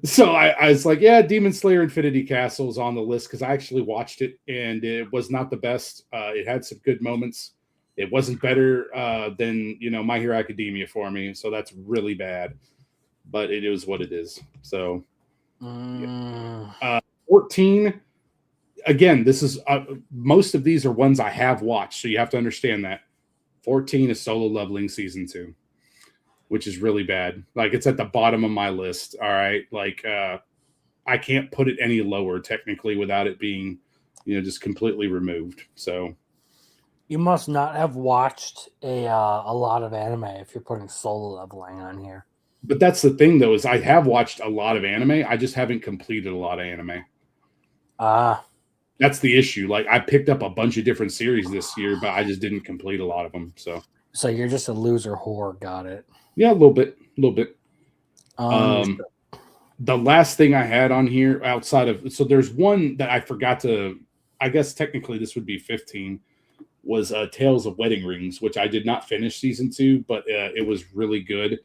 So I was like, yeah, Demon Slayer Infinity Castle is on the list because I actually watched it and it was not the best. It had some good moments. It wasn't better than, you know, My Hero Academia for me. So that's really bad, but it is what it is. So 14, again, this is most of these are ones I have watched. So you have to understand that 14 is Solo Leveling Season 2 which is really bad. Like it's at the bottom of my list. All right. Like I can't put it any lower technically without it being, just completely removed. So You must not have watched a lot of anime if you're putting Solo Leveling on here. but that's the thing though, is I have watched a lot of anime. I just haven't completed a lot of anime. That's the issue. Like I picked up a bunch of different series this year, but I just didn't complete a lot of them. So you're just a loser whore. Got it. Yeah, a little bit. The last thing I had on here outside of, so there's one that I forgot to, I guess technically this would be 15, was Tales of Wedding Rings, which I did not finish season 2, but it was really good.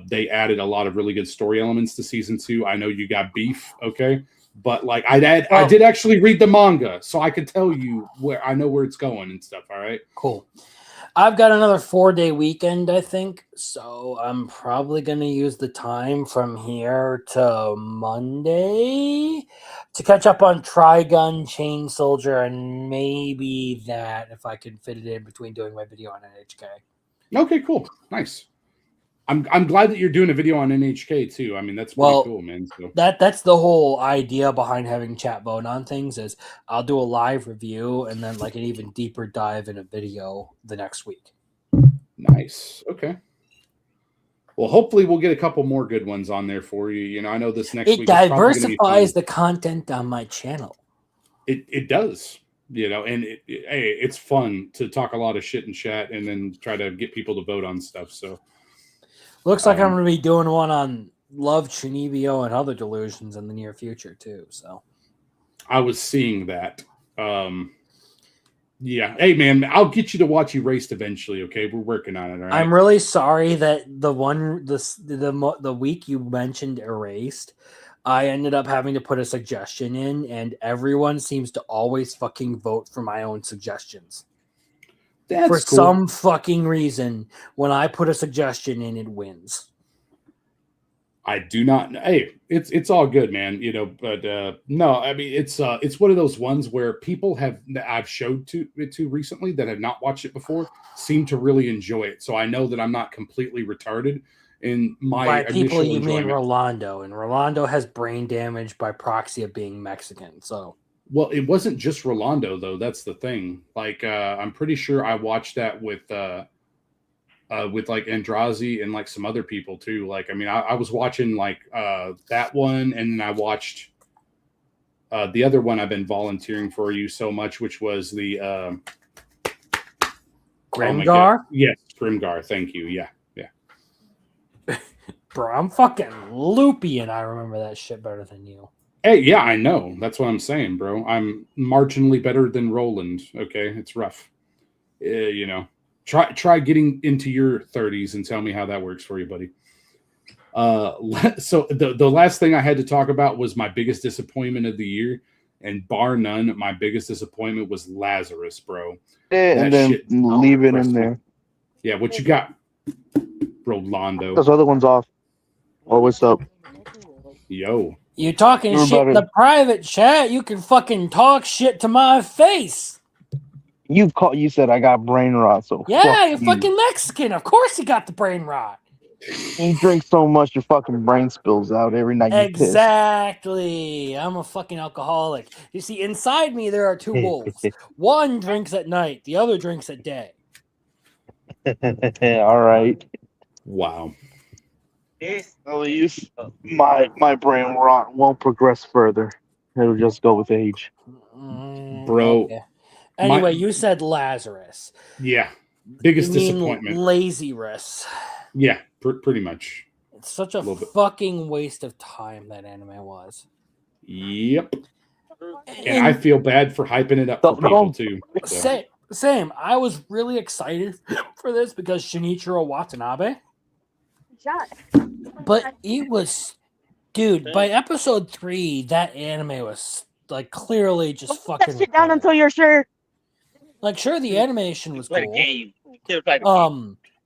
They added a lot of really good story elements to season 2. I know you got beef, okay? But like I did actually read the manga, so I could tell you I know where it's going and stuff, all right? Cool. I've got another 4-day weekend, I think, so I'm probably going to use the time from here to Monday to catch up on Trigun, Chain Soldier, and maybe that if I can fit it in between doing my video on NHK. Okay, cool. Nice. I'm glad that you're doing a video on NHK too. I mean, that's pretty cool, man. So. That's the whole idea behind having chat vote on things is I'll do a live review and then like an even deeper dive in a video the next week. Nice. Okay. Well, hopefully we'll get a couple more good ones on there for you. I know this next week. It diversifies the content on my channel. It does. And it's fun to talk a lot of shit in chat and then try to get people to vote on stuff. So. Looks like I'm going to be doing one on Love, Chunibyo, and other delusions in the near future, too. So, I was seeing that. Yeah. Hey, man, I'll get you to watch Erased eventually, okay? We're working on it, all right? I'm really sorry that the week you mentioned Erased, I ended up having to put a suggestion in, and everyone seems to always fucking vote for my own suggestions. That's for cool. some fucking reason, when I put a suggestion in, it wins. I do not. Hey, it's all good, man. But no, I mean it's one of those ones where people that I've showed it to recently that have not watched it before seem to really enjoy it. So I know that I'm not completely retarded in my by people. You enjoyment. mean Rolando, and Rolando has brain damage by proxy of being Mexican. So. Well, it wasn't just Rolando though. That's the thing. Like, I'm pretty sure I watched that with like Andrazi and like some other people too. Like, I mean, I was watching like that one, and then I watched the other one I've been volunteering for you so much, which was the Grimgar. Yes, Grimgar. Thank you. Yeah. Bro, I'm fucking loopy, and I remember that shit better than you. Hey, yeah, I know. That's what I'm saying, bro. I'm marginally better than Roland. Okay, it's rough. Try getting into your 30s and tell me how that works for you, buddy. So the last thing I had to talk about was my biggest disappointment of the year, and bar none, my biggest disappointment was Lazarus, bro. And then leave it in there. Yeah, what you got, Rolando? Those other ones off. Oh, what's up? Yo. You talking shit in the private chat? You can fucking talk shit to my face. You said I got brain rot, so yeah, you're fucking Mexican. Of course you got the brain rot. You drink so much your fucking brain spills out every night. Exactly. I'm a fucking alcoholic. You see, inside me there are two wolves. One drinks at night, the other drinks at day. All right. Wow. At least my brain rot won't progress further. It'll just go with age. Bro. Okay. Anyway, you said Lazarus. Yeah. Biggest disappointment. Lazarus. Yeah, pretty much. It's such a fucking waste of time that anime was. Yep. And I feel bad for hyping it up for people too. So. Same. I was really excited for this because Shinichiro Watanabe. But it was, dude, by episode 3, that anime was like clearly just fucking. Sit down until you're sure. Like, sure, the animation was cool.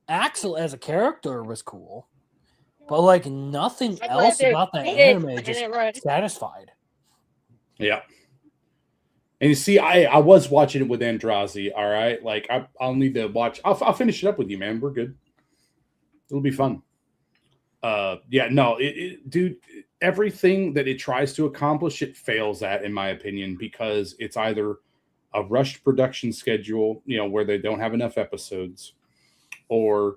Axel as a character was cool, but like nothing else about that anime just satisfied. Yeah. And you see, I was watching it with Andrazi. All right, like I'll need to watch. I'll finish it up with you, man. We're good. It'll be fun. Yeah, no, dude, everything that it tries to accomplish, it fails at, in my opinion, because it's either a rushed production schedule, where they don't have enough episodes, or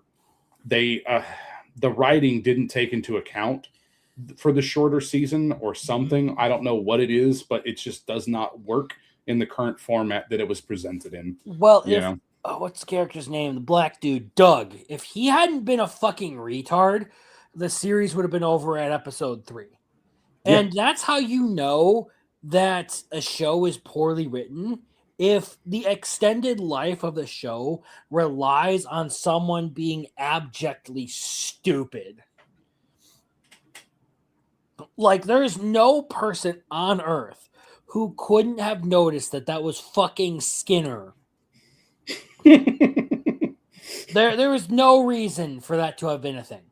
they the writing didn't take into account for the shorter season or something. I don't know what it is, but it just does not work in the current format that it was presented in. Well, what's the character's name? The black dude, Doug. If he hadn't been a fucking retard, the series would have been over at episode 3. And that's how you know that a show is poorly written. If the extended life of the show relies on someone being abjectly stupid. Like, there is no person on Earth who couldn't have noticed that was fucking Skinner. There was no reason for that to have been a thing.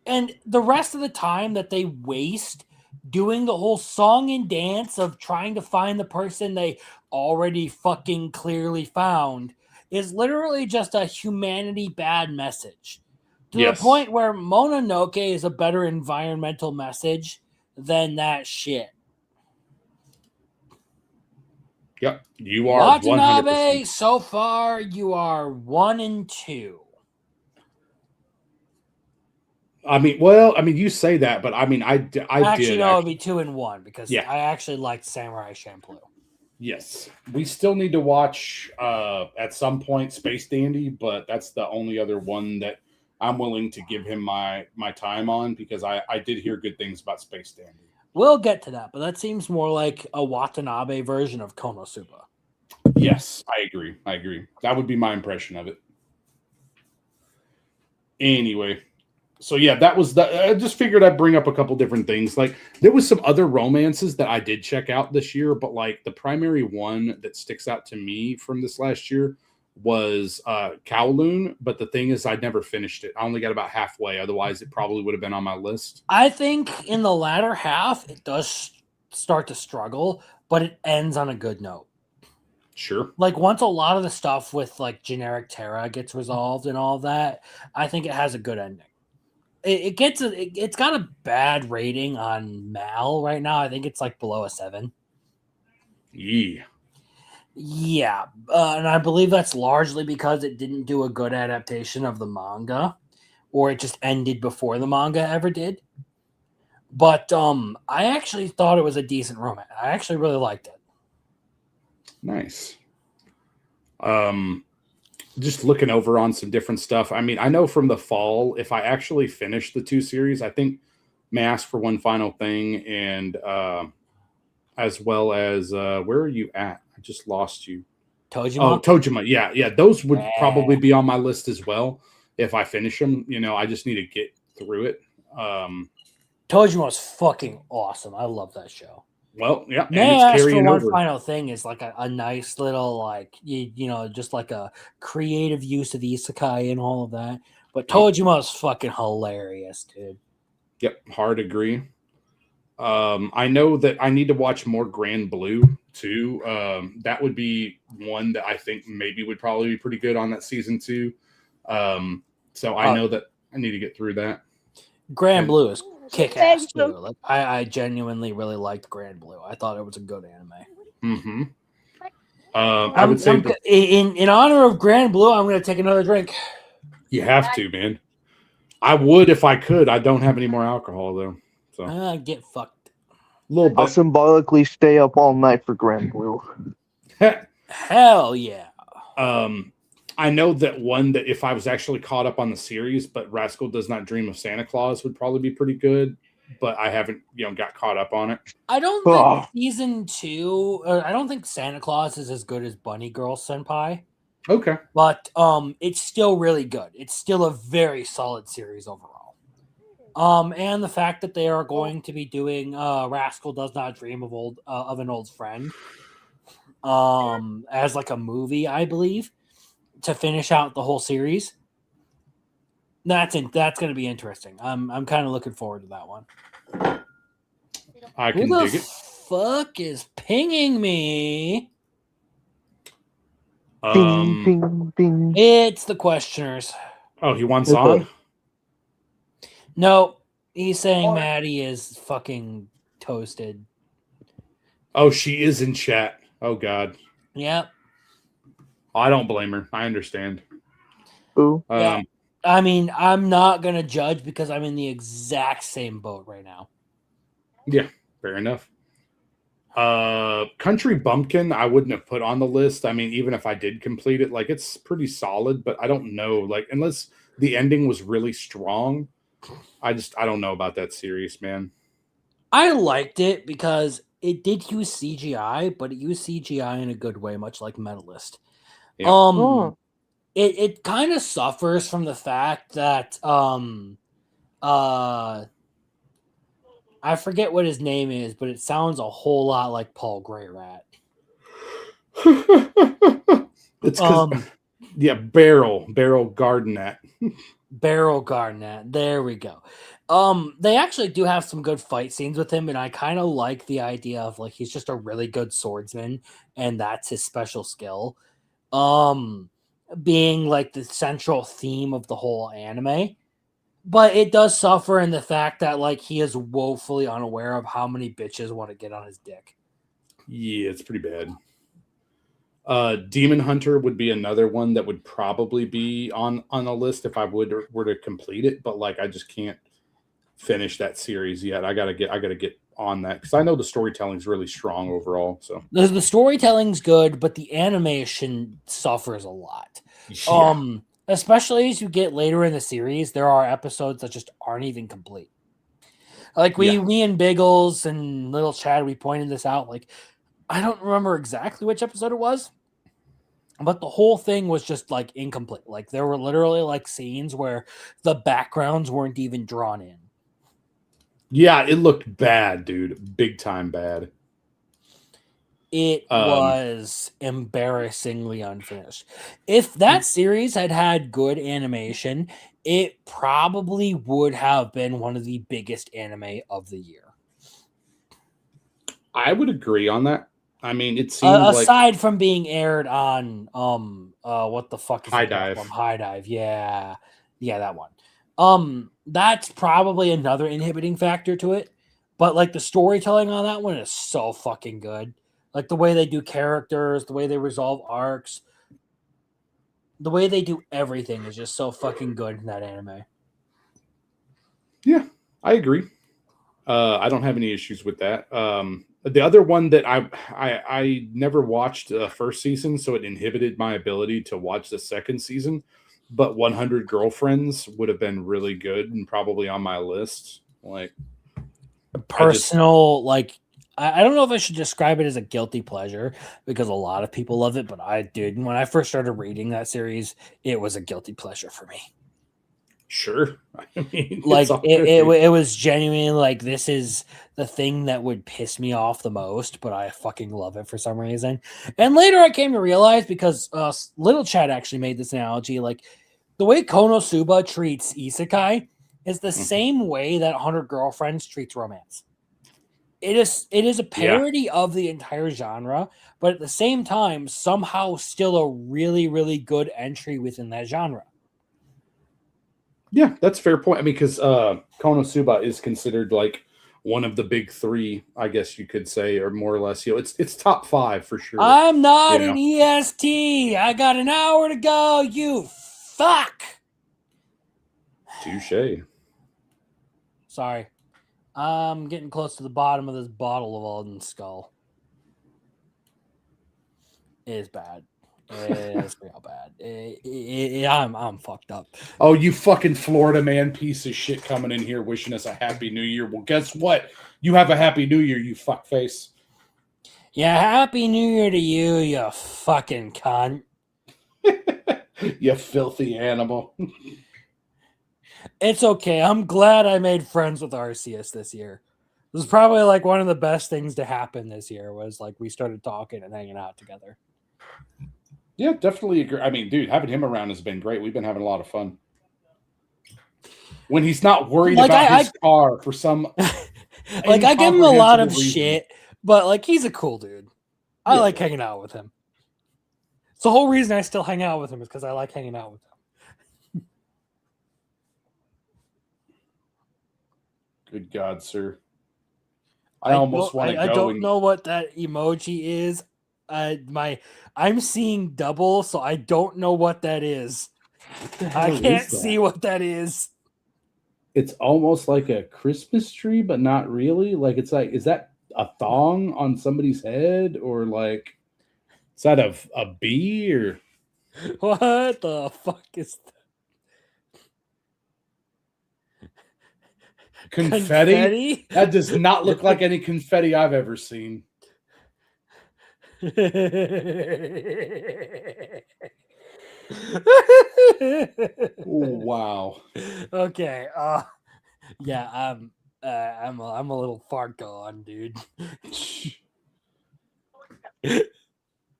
And the rest of the time that they waste doing the whole song and dance of trying to find the person they already fucking clearly found is literally just a humanity bad message. To the point where Mononoke is a better environmental message than that shit. Yep, you are Watanabe, 100%. so far you are 1 and 2. I mean, you say that, but I mean, I actually, no, it'd be 2 and 1 because I actually liked Samurai Champloo. Yes, we still need to watch at some point Space Dandy, but that's the only other one that I'm willing to give him my time on, because I did hear good things about Space Dandy. We'll get to that, but that seems more like a Watanabe version of Konosuba. Yes, I agree. That would be my impression of it. Anyway, so yeah, that was I just figured I'd bring up a couple different things. Like, there was some other romances that I did check out this year, but like the primary one that sticks out to me from this last year was Kowloon. But the thing is, I'd never finished it. I only got about halfway. Otherwise, it probably would have been on my list. I think in the latter half, it does start to struggle, but it ends on a good note. Sure. Like, once a lot of the stuff with like generic Terra gets resolved and all that, I think it has a good ending. It's got a bad rating on Mal right now. I think it's like below a 7. Yeah, and I believe that's largely because it didn't do a good adaptation of the manga, or it just ended before the manga ever did. But I actually thought it was a decent romance. I actually really liked it. Nice. Just looking over on some different stuff. I mean, I know from the fall, if I actually finish the 2 series, I think may ask for one final thing, and as well as where are you at? I just lost you. Tojima? Oh, Tojima. Yeah. Those would probably be on my list as well if I finish them. I just need to get through it. Tojima was fucking awesome. I love that show. Well, yeah. May I ask for one final thing is like a nice little, like, just like a creative use of isekai and all of that. But Tojima is fucking hilarious, dude. Yep, hard agree. I know that I need to watch more Grand Blue too. That would be one that I think maybe would probably be pretty good on that season 2. So I know that I need to get through that. Grand Blue is kick-ass too. Like, I genuinely really liked Grand Blue. I thought it was a good anime. I would say in honor of Grand Blue, I'm going to take another drink. You have to, man. I would if I could. I don't have any more alcohol though. So get fucked. I'll symbolically stay up all night for Grand Blue. Hell yeah. I know that one that if I was actually caught up on the series, but Rascal Does Not Dream of Santa Claus would probably be pretty good, but I haven't, got caught up on it. I don't think season 2, I don't think Santa Claus is as good as Bunny Girl Senpai. Okay. But it's still really good. It's still a very solid series overall. And the fact that they are going to be doing Rascal Does Not Dream of an Old Friend as like a movie, I believe, to finish out the whole series. That's going to be interesting. I'm kind of looking forward to that one. I can dig it. Fuck is pinging me? Ding, ding, ding. It's the questioners. Oh, he wants Okay. on? No, he's saying Maddie is fucking toasted. Oh, she is in chat. Oh, God. Yep. I don't blame her. I understand. Ooh. Yeah. I mean, I'm not going to judge because I'm in the exact same boat right now. Yeah, fair enough. Country Bumpkin, I wouldn't have put on the list. I mean, even if I did complete it, like it's pretty solid, but I don't know. Like, unless the ending was really strong, I don't know about that series, man. I liked it because it did use CGI, but it used CGI in a good way, much like Mentalist. Yeah. It kind of suffers from the fact that I forget what his name is, but it sounds a whole lot like Paul Greyrat. It's because yeah, Barrel Gardenet. Barrel Gardenet. There we go. They actually do have some good fight scenes with him, and I kind of like the idea of like he's just a really good swordsman, and that's his special skill. Being like the central theme of the whole anime. But it does suffer in the fact that like he is woefully unaware of how many bitches want to get on his dick. Yeah, it's pretty bad. Demon Hunter would be another one that would probably be on a list if I were to complete it, but like I just can't finish that series yet. I gotta get on that because I know the storytelling is really strong overall. So The storytelling's good, but the animation suffers a lot. yeah. Especially as you get later in the series, there are episodes that just aren't even complete. Like me and Biggles and Little Chad, we pointed this out. Like, I don't remember exactly which episode it was, but the whole thing was just like incomplete. Like there were literally like scenes where the backgrounds weren't even drawn in. Yeah, it looked bad, dude. Big time bad. It was embarrassingly unfinished. If that series had had good animation, it probably would have been one of the biggest anime of the year. I would agree on that. I mean, it seems aside from being aired on what the fuck is High it Dive. from High Dive, yeah, that one. That's probably another inhibiting factor to it. But like the storytelling on that one is so fucking good. Like the way they do characters, the way they resolve arcs, the way they do everything is just so fucking good in that anime. Yeah, I agree. I don't have any issues with that. The other one that I never watched the first season, so it inhibited my ability to watch the second season. But 100 Girlfriends would have been really good and probably on my list. Like personal, I don't know if I should describe it as a guilty pleasure because a lot of people love it, but I did. When I first started reading that series, it was a guilty pleasure for me. Sure. I mean, like it was genuinely like this is the thing that would piss me off the most, but I fucking love it for some reason. And later I came to realize because Little Chad actually made this analogy, like the way Konosuba treats isekai is the same way that 100 Girlfriends treats romance. It is a parody of the entire genre, but at the same time, somehow still a really, really good entry within that genre. Yeah, that's a fair point. I mean, because Konosuba is considered like one of the big three, I guess you could say, or more or less. You know, it's top 5 for sure. I'm not an EST. I got an hour to go. You fuck. Touche. Sorry. I'm getting close to the bottom of this bottle of Alden Skull. It is bad. It's real bad. I'm fucked up. Oh, you fucking Florida man piece of shit coming in here wishing us a happy new year. Well, guess what? You have a happy new year, you fuckface. Yeah, happy new year to you, you fucking cunt. You filthy animal. It's okay. I'm glad I made friends with Arceus this year. This was probably like one of the best things to happen this year was like we started talking and hanging out together. Yeah, definitely agree. I mean, dude, having him around has been great. We've been having a lot of fun. When he's not worried about his car for some like I give him a lot of shit, but like he's a cool dude. I like hanging out with him. It's the whole reason I still hang out with him is because I like hanging out with him. Good God, sir. I almost want to go. I don't know what that emoji is. I'm seeing double, so I don't know what that is. I can't see what that is. It's almost like a Christmas tree, but not really. Like it's like, is that a thong on somebody's head, or like is that a bee or What the fuck is that? confetti? That does not look like any confetti I've ever seen. Wow. Okay. Yeah. I'm a little far gone, dude.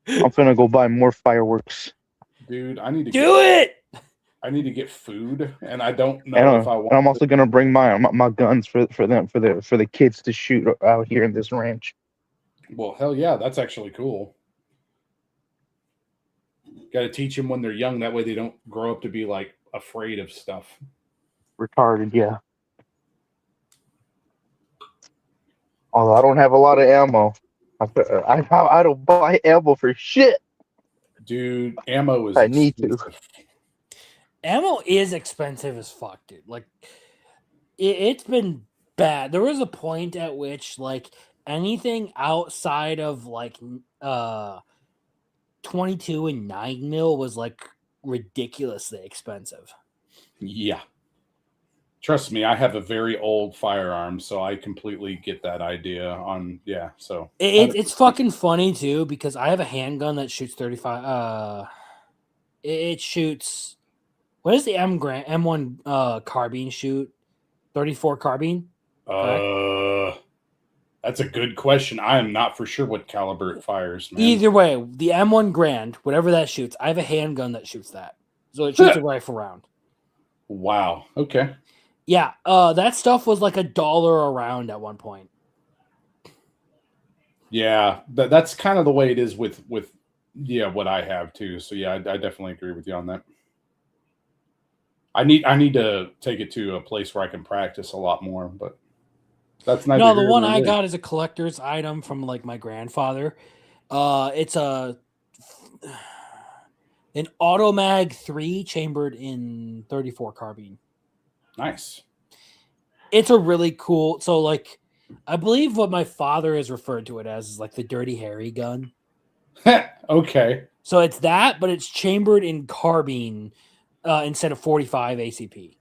I'm gonna go buy more fireworks. Dude, I need to do it. I need to get food, and I don't know if I want. And I'm also gonna bring my guns for the kids to shoot out here in this ranch. Well, hell yeah, that's actually cool. Got to teach them when they're young. That way they don't grow up to be like afraid of stuff. Retarded, yeah. Although I don't have a lot of ammo. I don't buy ammo for shit. Dude, ammo is I need to. Ammo is expensive as fuck, dude. Like, it's been bad. There was a point at which, like, anything outside of, like, 22 and 9 mil was, like, ridiculously expensive. Yeah. Trust me, I have a very old firearm, so I completely get that idea on, yeah, so. It's fucking funny, too, because I have a handgun that shoots 35, it shoots, what does the M1 carbine shoot? 34 carbine? That's a good question. I am not for sure what caliber it fires, man. Either way, the M1 Grand, whatever that shoots, I have a handgun that shoots that. So it shoots a rifle round. Wow. Okay. Yeah, that stuff was like $1 a round at one point. Yeah, that's kind of the way it is with what I have too. So yeah, I definitely agree with you on that. I need to take it to a place where I can practice a lot more, but that's not. No, the one I got is a collector's item from like my grandfather. It's an Automag 3 chambered in 34 carbine. Nice. It's a really cool. So like, I believe what my father has referred to it as is like the Dirty Harry gun. Okay. So it's that, but it's chambered in carbine instead of 45 ACP.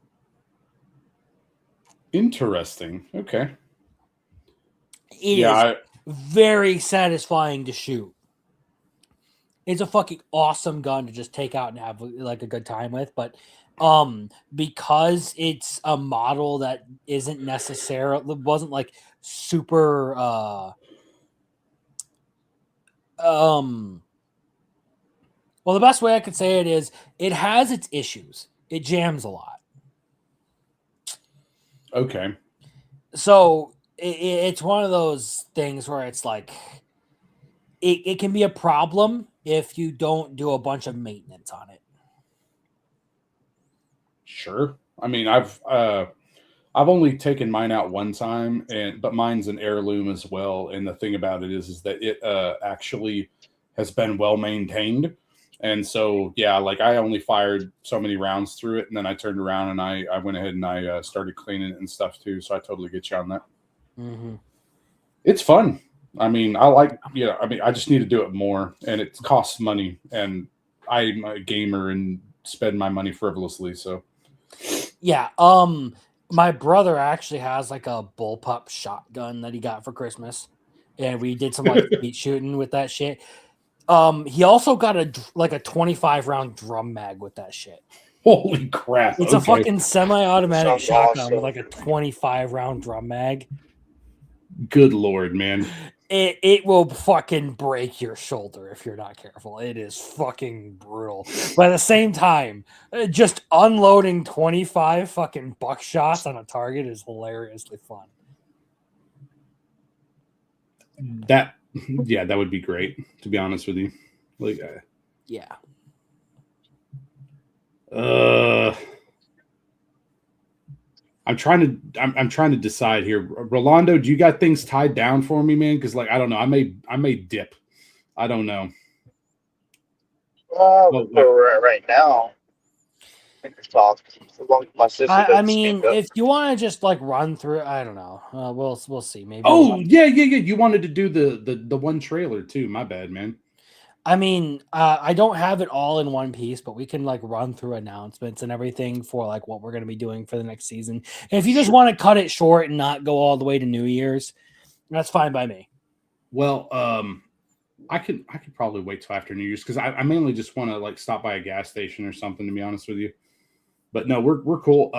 Interesting. Okay. It is very satisfying to shoot. It's a fucking awesome gun to just take out and have like a good time with, but because it's a model that isn't necessarily wasn't like super well, the best way I could say it is it has its issues. It jams a lot. Okay. So it's one of those things where it's like it can be a problem if you don't do a bunch of maintenance on it. Sure. I mean, I've only taken mine out one time, but mine's an heirloom as well. And the thing about it is that it actually has been well maintained. And so, yeah, like I only fired so many rounds through it, and then I turned around and I went ahead and I started cleaning it and stuff too. So I totally get you on that. Mm-hmm. It's fun. I mean, I just need to do it more, and it costs money, and I'm a gamer and spend my money frivolously. So, yeah. My brother actually has like a bullpup shotgun that he got for Christmas, and we did some like meat shooting with that shit. He also got a 25 round drum mag with that shit. Holy crap! It's a fucking semi-automatic shotgun with like a 25 round drum mag. Good Lord, man. It will fucking break your shoulder if you're not careful. It is fucking brutal. But at the same time, just unloading 25 fucking buckshots on a target is hilariously fun. That would be great, to be honest with you. Like, Yeah. I'm trying to decide here. Rolando, do you got things tied down for me, man? Because like I don't know, I may dip. I don't know. For right now, I think it's talk. As long as my sister I doesn't mean, stand up. if you want to just like run through, I don't know. We'll see. Maybe. Oh yeah. You wanted to do the one trailer too. My bad, man. I mean, I don't have it all in one piece, but we can like run through announcements and everything for like what we're going to be doing for the next season. And if you just want to cut it short and not go all the way to New Year's, that's fine by me. Well, I could probably wait till after New Year's because I mainly just want to like stop by a gas station or something, to be honest with you. But no, we're cool.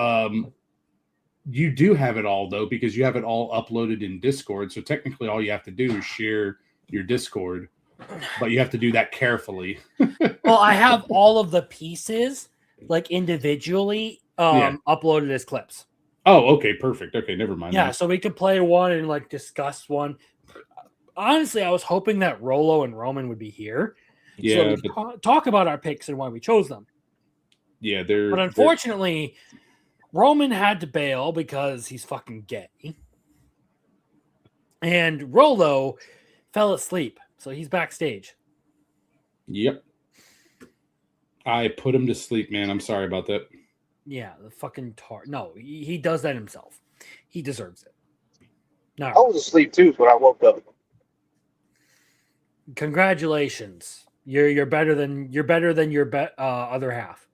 You do have it all though because you have it all uploaded in Discord. So technically, all you have to do is share your Discord, but you have to do that carefully. Well, I have all of the pieces like individually uploaded as clips. Oh, okay, perfect. Okay, never mind. Yeah, then. so we could play one and like discuss one. Honestly, I was hoping that Rolo and Roman would be here. Yeah, so we could talk about our picks and why we chose them. Yeah, but unfortunately, Roman had to bail because he's fucking gay. And Rolo fell asleep, so he's backstage. Yep. I put him to sleep, man. I'm sorry about that. Yeah, the fucking No, he does that himself. He deserves it. No. I was asleep too, but I woke up. Congratulations. You're better than your other half.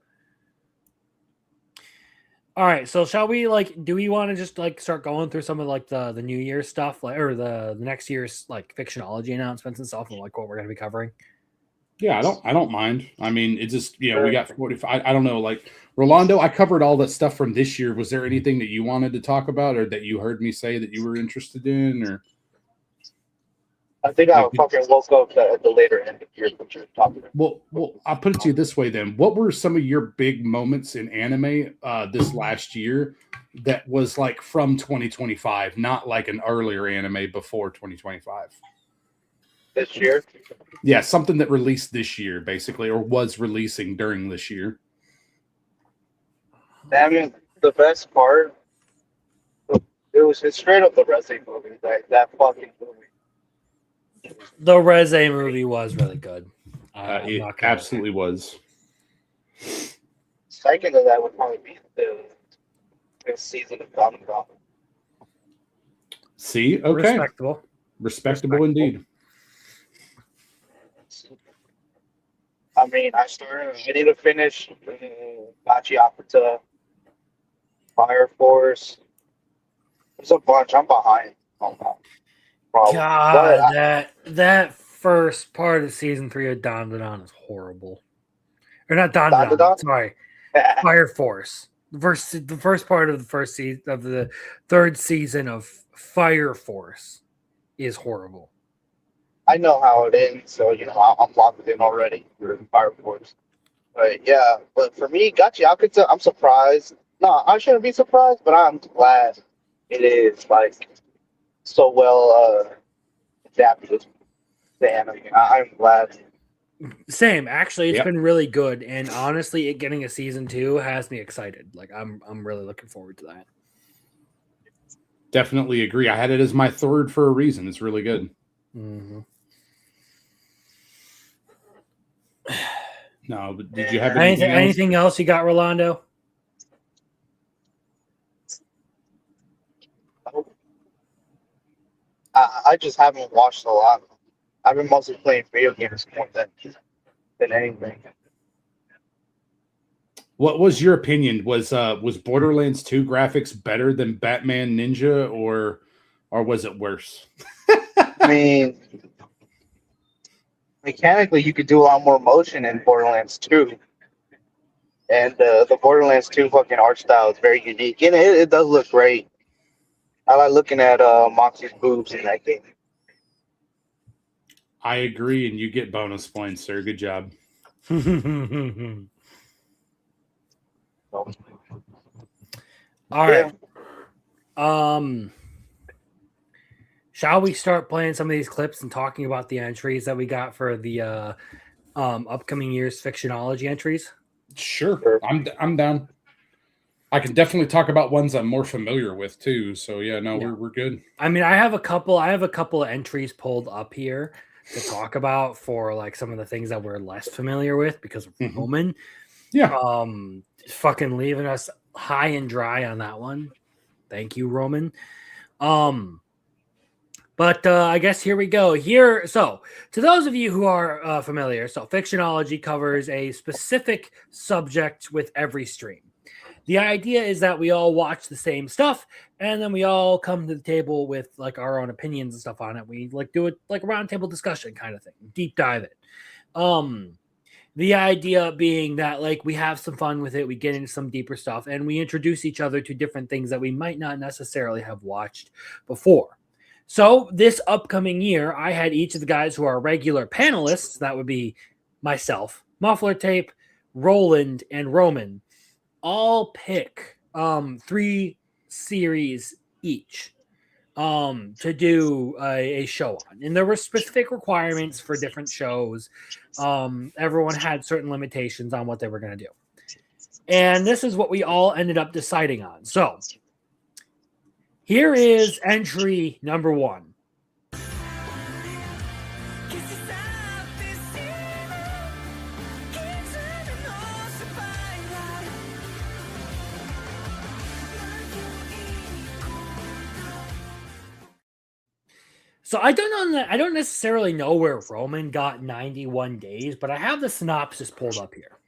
All right, so shall we do we want to just start going through some of the New Year's stuff or the next year's Fictionology announcements and stuff and what we're going to be covering? Yeah, I don't mind. I mean, it's just we got 45. I don't know, Rolando, I covered all that stuff from this year. Was there anything that you wanted to talk about or that you heard me say that you were interested in or I think I fucking woke up at the later end of the year what you're talking about. Well, I'll put it to you this way then. What were some of your big moments in anime this last year that was from 2025, not like an earlier anime before 2025? This year? Yeah, something that released this year, basically, or was releasing during this year. I mean, the best part, it's straight up the Resident movie. That fucking movie. The Reze movie was really good. It absolutely was. Second to that would probably be the season of Comic Con. See, okay, respectable indeed. I mean, I need to finish Gachiakuta, Fire Force. There's a bunch. I'm behind. God, that first part of season 3 of Dandadan is horrible. Or not Dandadan, sorry. Fire Force. The first part of the first season of the third season of Fire Force is horrible. I know how it ends, so I'm locked in already for Fire Force. But yeah, but for me, Gachiakuta, I'm surprised. No, I shouldn't be surprised, but I'm glad it is so well adapted to anime. I'm glad. Same, actually, it's been really good, and honestly, it getting a season 2 has me excited. I'm really looking forward to that. Definitely agree. I had it as my third for a reason. It's really good. Mm-hmm. No, but did you have anything else you got, Rolando? I just haven't watched a lot. I've been mostly playing video games more than anything. What was your opinion? Was Borderlands 2 graphics better than Batman Ninja, or was it worse? I mean, mechanically, you could do a lot more motion in Borderlands 2. And the Borderlands 2 fucking art style is very unique. And it does look great. I like looking at Moxie's boobs in that game. I agree, and you get bonus points, sir. Good job. All right. Shall we start playing some of these clips and talking about the entries that we got for the upcoming year's Fictionology entries? Sure. I'm down. I can definitely talk about ones I'm more familiar with too. So yeah, no, Yeah. we're good. I mean, I have a couple of entries pulled up here to talk about for like some of the things that we're less familiar with because of Mhm. Roman. Yeah. Fucking leaving us high and dry on that one. Thank you, Roman. But I guess here we go. Here, so to those of you who are familiar, so Fictionology covers a specific subject with every stream. The idea is that we all watch the same stuff, and then we all come to the table with like our own opinions and stuff on it. We like do it like a roundtable discussion kind of thing, deep dive it. The idea being that like we have some fun with it, we get into some deeper stuff, and we introduce each other to different things that we might not necessarily have watched before. So this upcoming year, I had each of the guys who are regular panelists, that would be myself, Muffler Tape, Roland, and Roman, all pick 3 series each to do a show on. And there were specific requirements for different shows. Everyone had certain limitations on what they were going to do. And this is what we all ended up deciding on. So here is entry number 1. So I don't necessarily know where Roman got 91 days, but I have the synopsis pulled up here.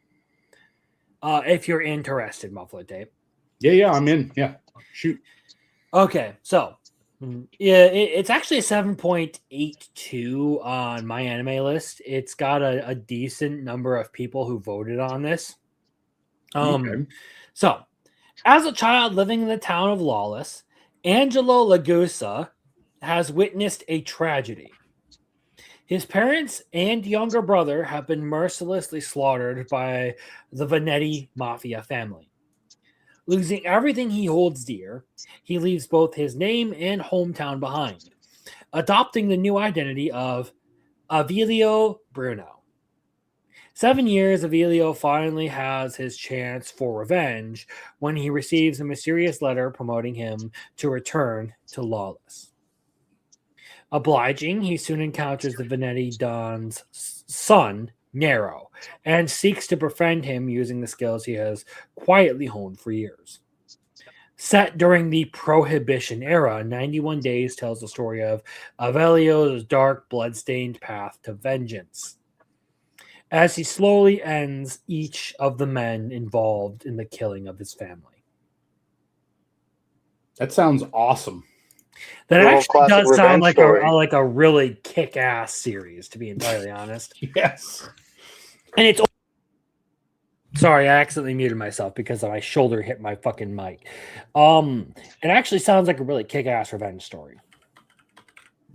If you're interested, Muffler Tape. Yeah, I'm in. Yeah, shoot. Okay, so yeah, it's actually a 7.82 on my anime list. It's got a decent number of people who voted on this. Okay. So, as a child living in the town of Lawless, Angelo Lagusa has witnessed a tragedy. His parents and younger brother have been mercilessly slaughtered by the Venetti mafia family. Losing everything he holds dear, he leaves both his name and hometown behind, adopting the new identity of Avilio Bruno. 7 years, Avilio finally has his chance for revenge when he receives a mysterious letter promoting him to return to Lawless. Obliging, he soon encounters the Venetti Don's son, Nero, and seeks to befriend him using the skills he has quietly honed for years. Set during the Prohibition era, 91 Days tells the story of Avelio's dark, blood-stained path to vengeance, as he slowly ends each of the men involved in the killing of his family. That sounds awesome. That Little actually classic does sound revenge like story. like a really kick-ass series, to be entirely honest. Yes. And it's... Sorry, I accidentally muted myself because my shoulder hit my fucking mic. It actually sounds like a really kick-ass revenge story.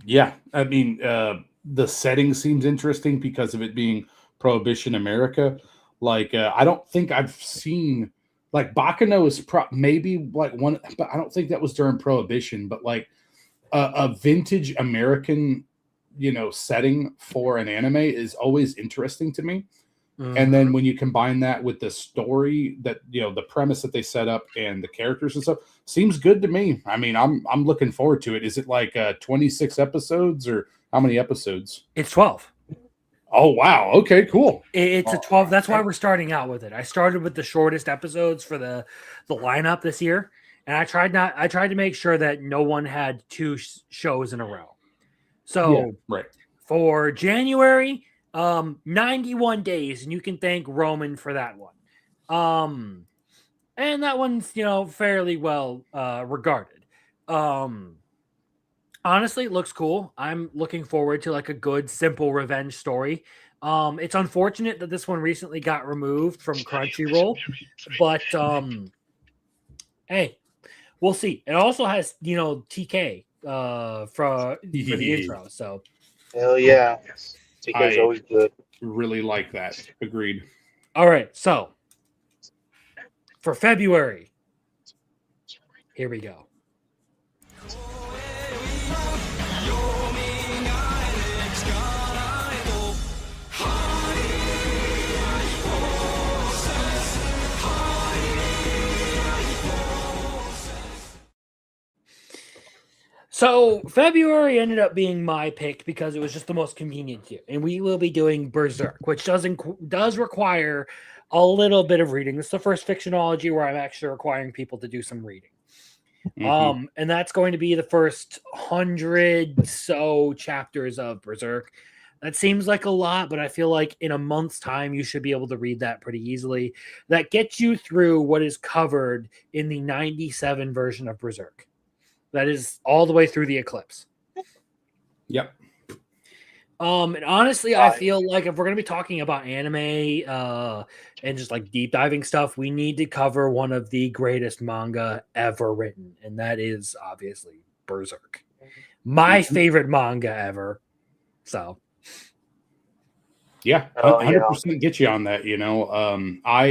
Yeah, I mean, the setting seems interesting because of it being Prohibition America. Like, I don't think I've seen... Like, Bacano is maybe like one... But I don't think that was during Prohibition. But, like, a vintage American, setting for an anime is always interesting to me. And then when you combine that with the story that, the premise that they set up and the characters and stuff, seems good to me. I mean, I'm looking forward to it. Is it like 26 episodes or how many episodes? It's 12. Oh, wow. Okay, cool. It's a 12. That's why we're starting out with it. I started with the shortest episodes for the lineup this year. And I tried to make sure that no one had 2 shows in a row. So right. For January, 91 days, and you can thank Roman for that one. And that one's, fairly well regarded. Honestly, it looks cool. I'm looking forward to like a good, simple revenge story. It's unfortunate that this one recently got removed from Crunchyroll, but hey, we'll see. It also has, TK for the intro. So hell yeah. TK's always good. Really like that. Agreed. All right, so for February, here we go. So February ended up being my pick because it was just the most convenient to, and we will be doing Berserk, which does require a little bit of reading. This is the first Fictionology where I'm actually requiring people to do some reading. And that's going to be the first 100 so chapters of Berserk. That seems like a lot, but I feel like in a month's time you should be able to read that pretty easily. That gets you through what is covered in the 97 version of Berserk. That is all the way through the eclipse. Yep. And honestly, I feel like if we're going to be talking about anime and just like deep diving stuff, we need to cover one of the greatest manga ever written, and that is obviously Berserk. My favorite manga ever. So, yeah, 100% get you on that. You know, I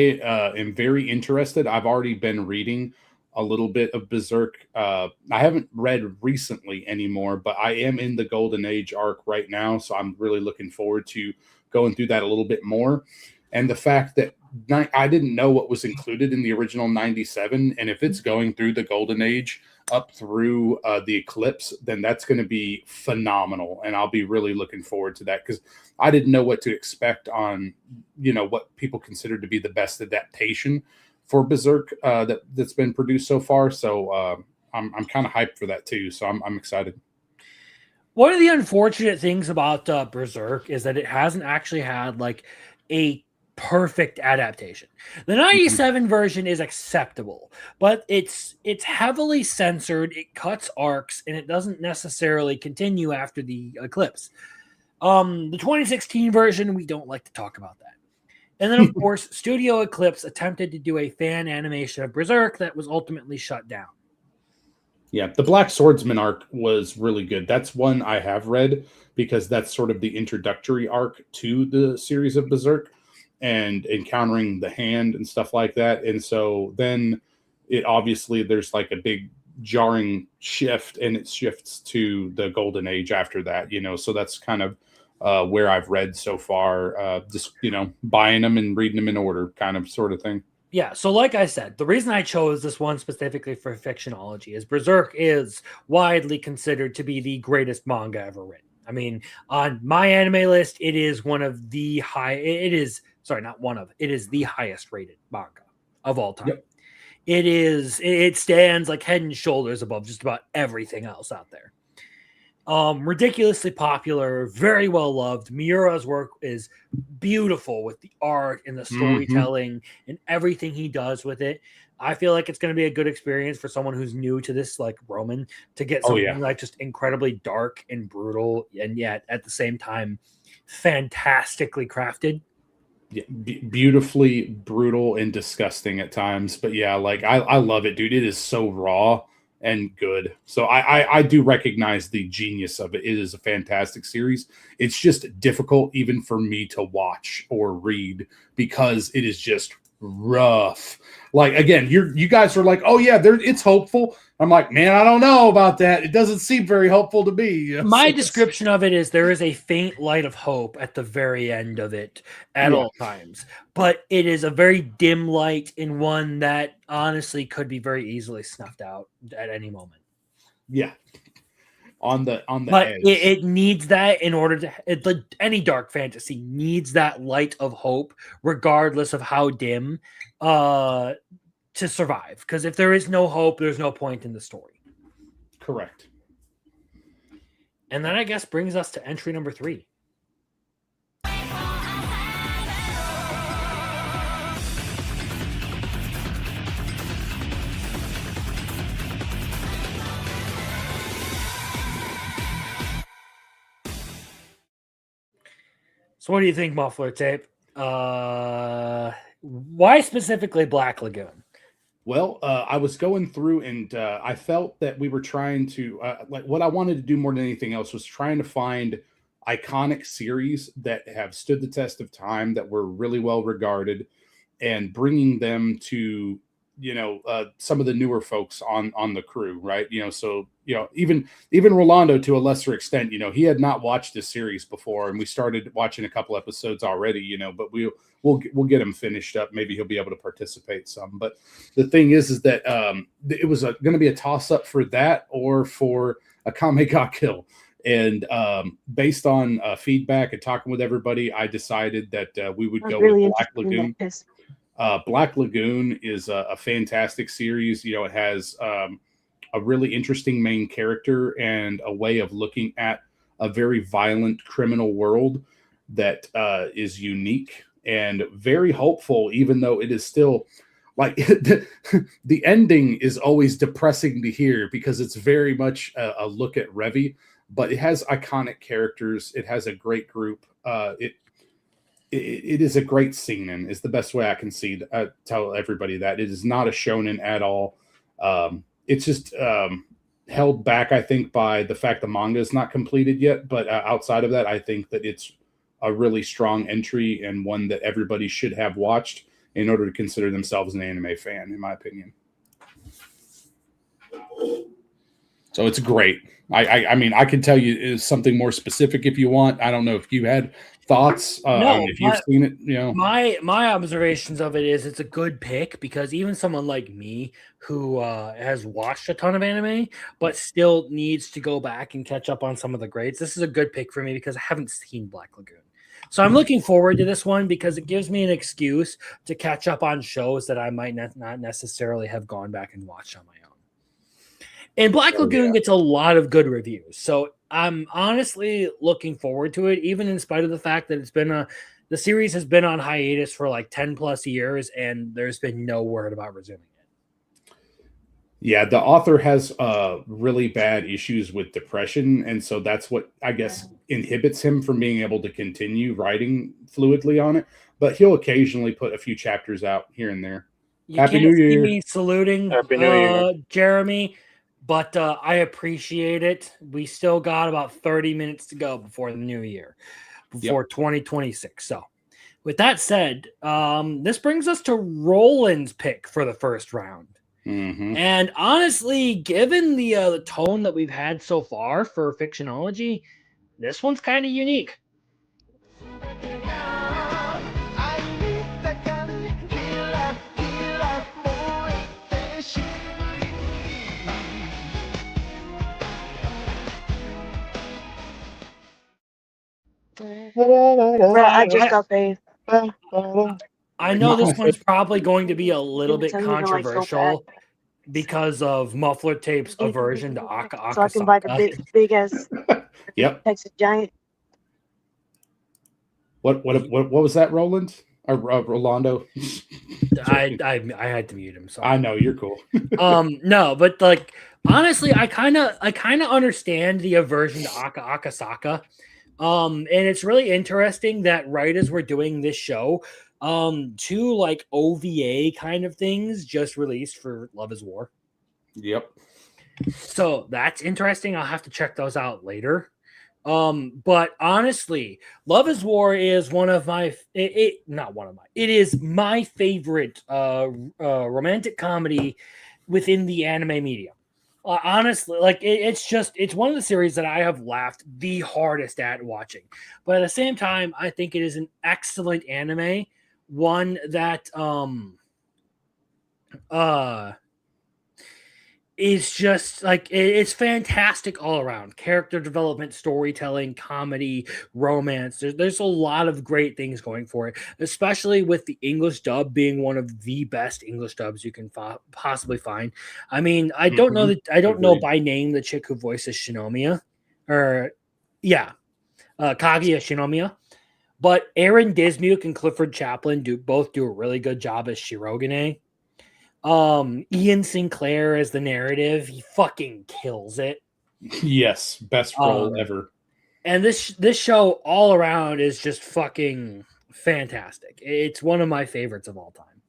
am very interested. I've already been reading a little bit of Berserk. I haven't read recently anymore, but I am in the Golden Age arc right now, so I'm really looking forward to going through that a little bit more. And the fact that I didn't know what was included in the original 97, and if it's going through the Golden Age up through the Eclipse, then that's going to be phenomenal, and I'll be really looking forward to that because I didn't know what to expect on, you know, what people consider to be the best adaptation for Berserk that's been produced so far. So I'm kind of hyped for that too. So I'm excited. One of the unfortunate things about Berserk is that it hasn't actually had like a perfect adaptation. The 97 version is acceptable, but it's heavily censored, it cuts arcs, and it doesn't necessarily continue after the eclipse. The 2016 version, we don't like to talk about that. And then, of course, Studio Eclipse attempted to do a fan animation of Berserk that was ultimately shut down. Yeah, the Black Swordsman arc was really good. That's one I have read because that's sort of the introductory arc to the series of Berserk and encountering the hand and stuff like that. And so then it obviously there's like a big jarring shift, and it shifts to the Golden Age after that, you know. So that's kind of where I've read so far, just, you know, buying them and reading them in order kind of sort of thing. Yeah, so like I said, the reason I chose this one specifically for Fictionology is Berserk is widely considered to be the greatest manga ever written. I mean, on my anime list, it is one of the it is the highest rated manga of all time. Yep. It stands like head and shoulders above just about everything else out there. Ridiculously popular, very well loved. Miura's work is beautiful with the art and the storytelling and everything he does with it. I feel like it's going to be a good experience for someone who's new to this, like Roman, to get something like just incredibly dark and brutal, and yet at the same time fantastically crafted. Yeah, beautifully brutal and disgusting at times, but yeah, like I love it, dude. It is so raw and good. So I do recognize the genius of it. It is a fantastic series. It's just difficult even for me to watch or read because it is just rough. Like, again, you guys are like, oh yeah, it's hopeful. I'm like, man, I don't know about that. It doesn't seem very hopeful to me. My description of it is there is a faint light of hope at the very end of it at all times, but it is a very dim light and one that honestly could be very easily snuffed out at any moment. Yeah. On the but edge. It needs that in order to any dark fantasy needs that light of hope, regardless of how dim, to survive. Because if there is no hope, there's no point in the story. Correct. And that, I guess, brings us to entry number 3. So what do you think, Muffler Tape? Why specifically Black Lagoon? Well, I was going through and I felt that we were trying to, like, what I wanted to do more than anything else was trying to find iconic series that have stood the test of time, that were really well regarded, and bringing them to, you know, some of the newer folks on the crew, right? You know, so, you know, even Rolando, to a lesser extent, you know, he had not watched this series before, and we started watching a couple episodes already, you know, but we'll get him finished up. Maybe he'll be able to participate some. But the thing is that it was going to be a toss up for that or for Akame ga Kill. And based on feedback and talking with everybody, I decided that we would go with Black Lagoon. Black Lagoon is a fantastic series. You know, it has a really interesting main character and a way of looking at a very violent criminal world that is unique and very hopeful, even though it is still like the ending is always depressing to hear because it's very much a look at Revy, but it has iconic characters. It has a great group. It is a great seinen is the best way I can tell everybody that. It is not a shonen at all. It's just held back, I think, by the fact the manga is not completed yet. But outside of that, I think that it's a really strong entry and one that everybody should have watched in order to consider themselves an anime fan, in my opinion. So it's great. I mean, I can tell you something more specific if you want. I don't know if you had thoughts. If you've seen it, you know. My observations of it is it's a good pick because even someone like me who has watched a ton of anime but still needs to go back and catch up on some of the greats, this is a good pick for me because I haven't seen Black Lagoon. So I'm looking forward to this one because it gives me an excuse to catch up on shows that I might not necessarily have gone back and watched on my own. And Black Lagoon gets a lot of good reviews. So I'm honestly looking forward to it, even in spite of the fact that the series has been on hiatus for like 10 plus years and there's been no word about resuming it. Yeah, the author has really bad issues with depression. And so that's what I guess inhibits him from being able to continue writing fluidly on it. But he'll occasionally put a few chapters out here and there. Happy New Year. Me saluting Jeremy. But I appreciate it. We still got about 30 minutes to go before the new year, before 2026. So with that said, this brings us to Roland's pick for the first round. Mm-hmm. And honestly, given the tone that we've had so far for Fictionology, this one's kind of unique. I just got paid. I know this one's probably going to be a little bit controversial because of Muffler Tape's aversion to Aka Aka. So I can buy the big ass Texas Giant. What was that, Roland? Or Rolando? I had to mute him. So I know you're cool. No, but like honestly, I kind of understand the aversion to Aka Akasaka. And it's really interesting that right as we're doing this show, two like OVA kind of things just released for Love is War. Yep. So that's interesting. I'll have to check those out later. But honestly, Love is War is it is my favorite romantic comedy within the anime medium. Honestly, like it's one of the series that I have laughed the hardest at watching. But at the same time, I think it is an excellent anime, one that is just like it's fantastic all around. Character development, storytelling, comedy, romance. There's a lot of great things going for it, especially with the English dub being one of the best English dubs you can possibly find. I mean, I don't know by name the chick who voices Shinomiya, Kaguya Shinomiya, but Aaron Dismuke and Clifford Chaplin both do a really good job as Shirogane. Ian Sinclair as the narrative, he fucking kills it. Yes, best role ever. And this show all around is just fucking fantastic. It's one of my favorites of all time.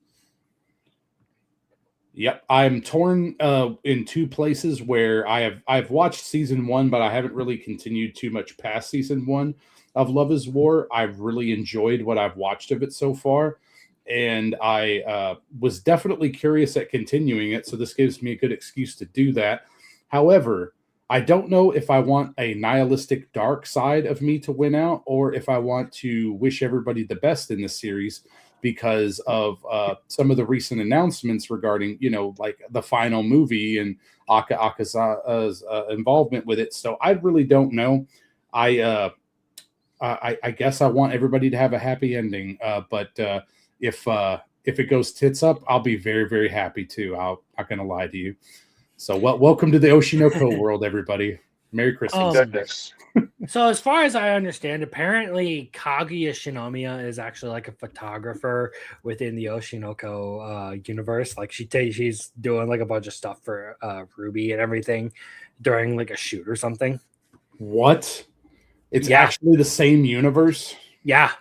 Yep, I'm torn in two places where I've watched season 1, but I haven't really continued too much past season 1 of Love is War. I've really enjoyed what I've watched of it so far. And I was definitely curious at continuing it, so this gives me a good excuse to do that. However, I don't know if I want a nihilistic dark side of me to win out, or if I want to wish everybody the best in this series. because of some of the recent announcements regarding, like the final movie and Akasa's involvement with it. So I really don't know. I guess I want everybody to have a happy ending. But if it goes tits up, I'll be very, very happy too. I'm not going to lie to you. So welcome to the Oshinoko world, everybody. Merry Christmas. So as far as I understand, apparently Kaguya Shinomiya is actually like a photographer within the Oshinoko universe. Like she's doing like a bunch of stuff for Ruby and everything during like a shoot or something. What? It's actually the same universe? Yeah.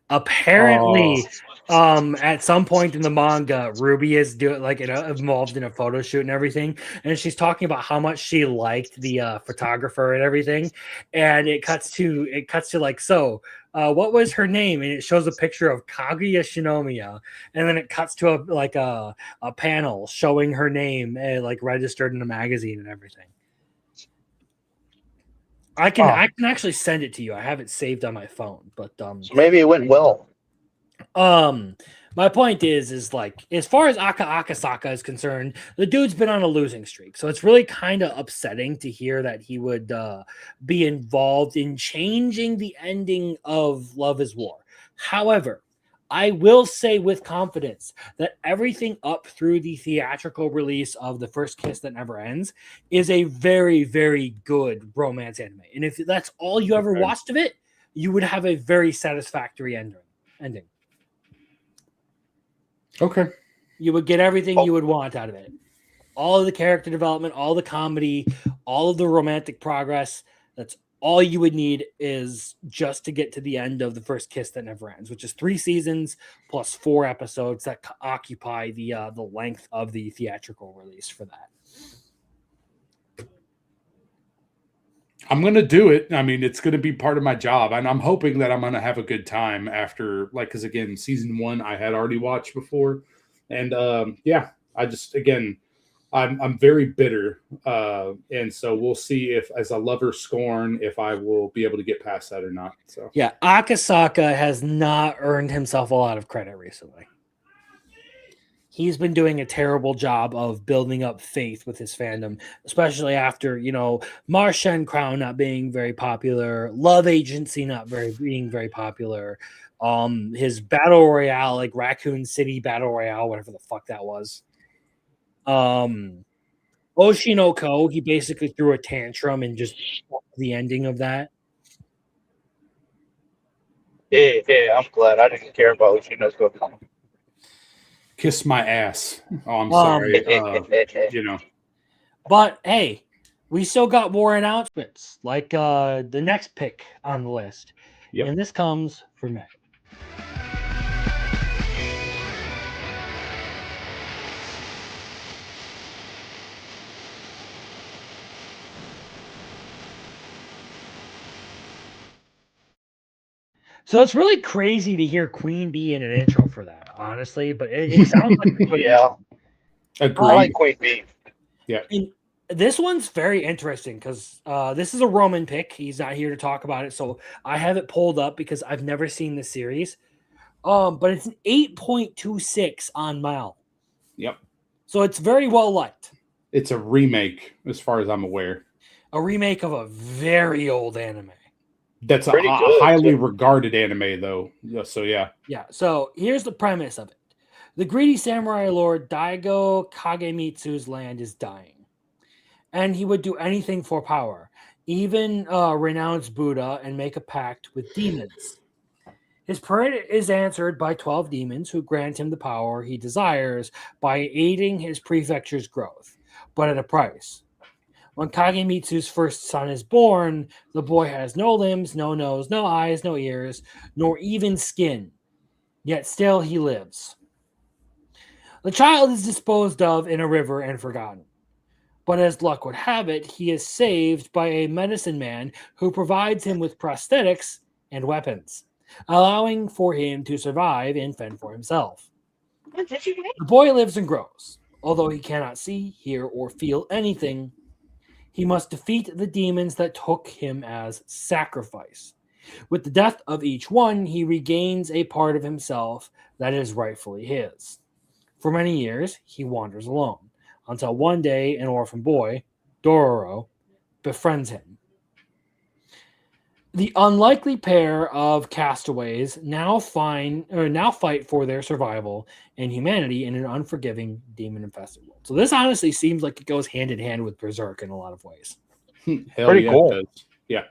Apparently, at some point in the manga, Ruby is doing like involved in a photo shoot and everything, and she's talking about how much she liked the photographer and everything. And it cuts to like, so what was her name? And it shows a picture of Kaguya Shinomiya, and then it cuts to a panel showing her name like registered in a magazine and everything. I can actually send it to you. I have it saved on my phone, but so maybe it went well. My point is like, as far as Akasaka is concerned, the dude's been on a losing streak, so it's really kind of upsetting to hear that he would be involved in changing the ending of Love is War. However, I will say with confidence that everything up through the theatrical release of The First Kiss That Never Ends is a very, very good romance anime. And if that's all you ever watched of it, you would have a very satisfactory ending. Okay. You would get everything you would want out of it. All of the character development, all the comedy, all of the romantic progress. That's all you would need is just to get to the end of The First Kiss That Never Ends, which is 3 seasons plus 4 episodes that occupy the length of the theatrical release for that. I'm going to do it. I mean, it's going to be part of my job, and I'm hoping that I'm going to have a good time after, like, because again, season 1 I had already watched before, and I just, again, I'm very bitter, and so we'll see if, as a lover scorn, if I will be able to get past that or not. So yeah, Akasaka has not earned himself a lot of credit recently. He's been doing a terrible job of building up faith with his fandom, especially after, Marsha Crown not being very popular, Love Agency being very popular, his battle royale, like Raccoon City battle royale, whatever the fuck that was. Oshinoko, he basically threw a tantrum and just the ending of that. Yeah, I'm glad I didn't care about Oshinoko. Kiss my ass. Oh, I'm sorry. But hey, we still got more announcements, like the next pick on the list. Yep. And this comes from me. So it's really crazy to hear Queen Bee in an intro for that, honestly. But it sounds like yeah. Agreed. I like Queen Bee. Yeah. And this one's very interesting because this is a Roman pick. He's not here to talk about it, so I have it pulled up because I've never seen the series. But it's an 8.26 on Mal. Yep. So it's very well liked. It's a remake, as far as I'm aware. A remake of a very old anime. That's a highly regarded anime, though. So, yeah. Yeah. So, here's the premise of it. The greedy samurai lord Daigo Kagemitsu's land is dying. And he would do anything for power, even renounce Buddha and make a pact with demons. His prayer is answered by 12 demons who grant him the power he desires by aiding his prefecture's growth, but at a price. When Kagemitsu's first son is born, the boy has no limbs, no nose, no eyes, no ears, nor even skin. Yet still he lives. The child is disposed of in a river and forgotten. But as luck would have it, he is saved by a medicine man who provides him with prosthetics and weapons, allowing for him to survive and fend for himself. The boy lives and grows. Although he cannot see, hear, or feel anything, he must defeat the demons that took him as sacrifice. With the death of each one, he regains a part of himself that is rightfully his. For many years, he wanders alone, until one day an orphan boy, Dororo, befriends him. The unlikely pair of castaways now fight for their survival and humanity in an unforgiving, demon-infested world. So this honestly seems like it goes hand in hand with Berserk in a lot of ways. Hell Pretty yeah, cool. it does. Yeah,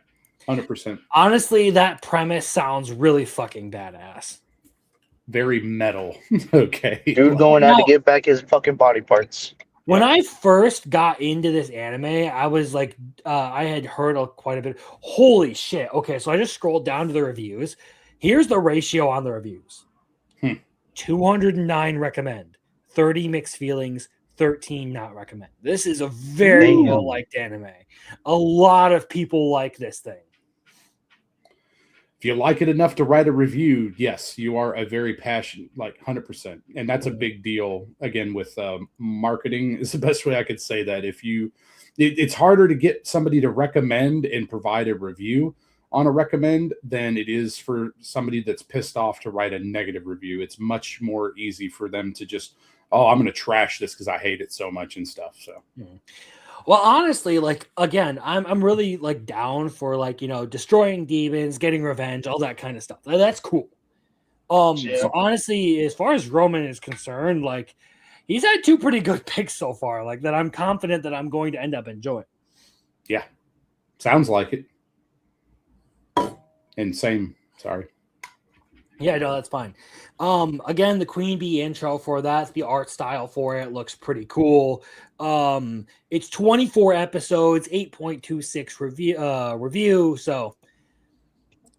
100%. Honestly, that premise sounds really fucking badass. Very metal. Okay. Dude going out to get back his fucking body parts. When I first got into this anime, I was like, I had heard quite a bit. Holy shit. Okay, so I just scrolled down to the reviews. Here's the ratio on the reviews 209 recommend, 30 mixed feelings, 13 not recommend. This is a very well liked anime. A lot of people like this thing. If you like it enough to write a review, yes, you are a very passionate, like 100%. And that's a big deal. Again, with marketing is the best way I could say that. It's harder to get somebody to recommend and provide a review on a recommend than it is for somebody that's pissed off to write a negative review. It's much more easy for them to just, I'm going to trash this because I hate it so much and stuff. So. Well, honestly, like, again, I'm really like down for, like, destroying demons, getting revenge, all that kind of stuff. That's cool. So honestly, as far as Roman is concerned, like, he's had 2 pretty good picks so far, like, that I'm confident that I'm going to end up enjoying. Yeah. Sounds like it. And same, sorry. Yeah, no, that's fine. Again, the Queen Bee intro for that, the art style for it looks pretty cool. It's 24 episodes, 8.26 review. So,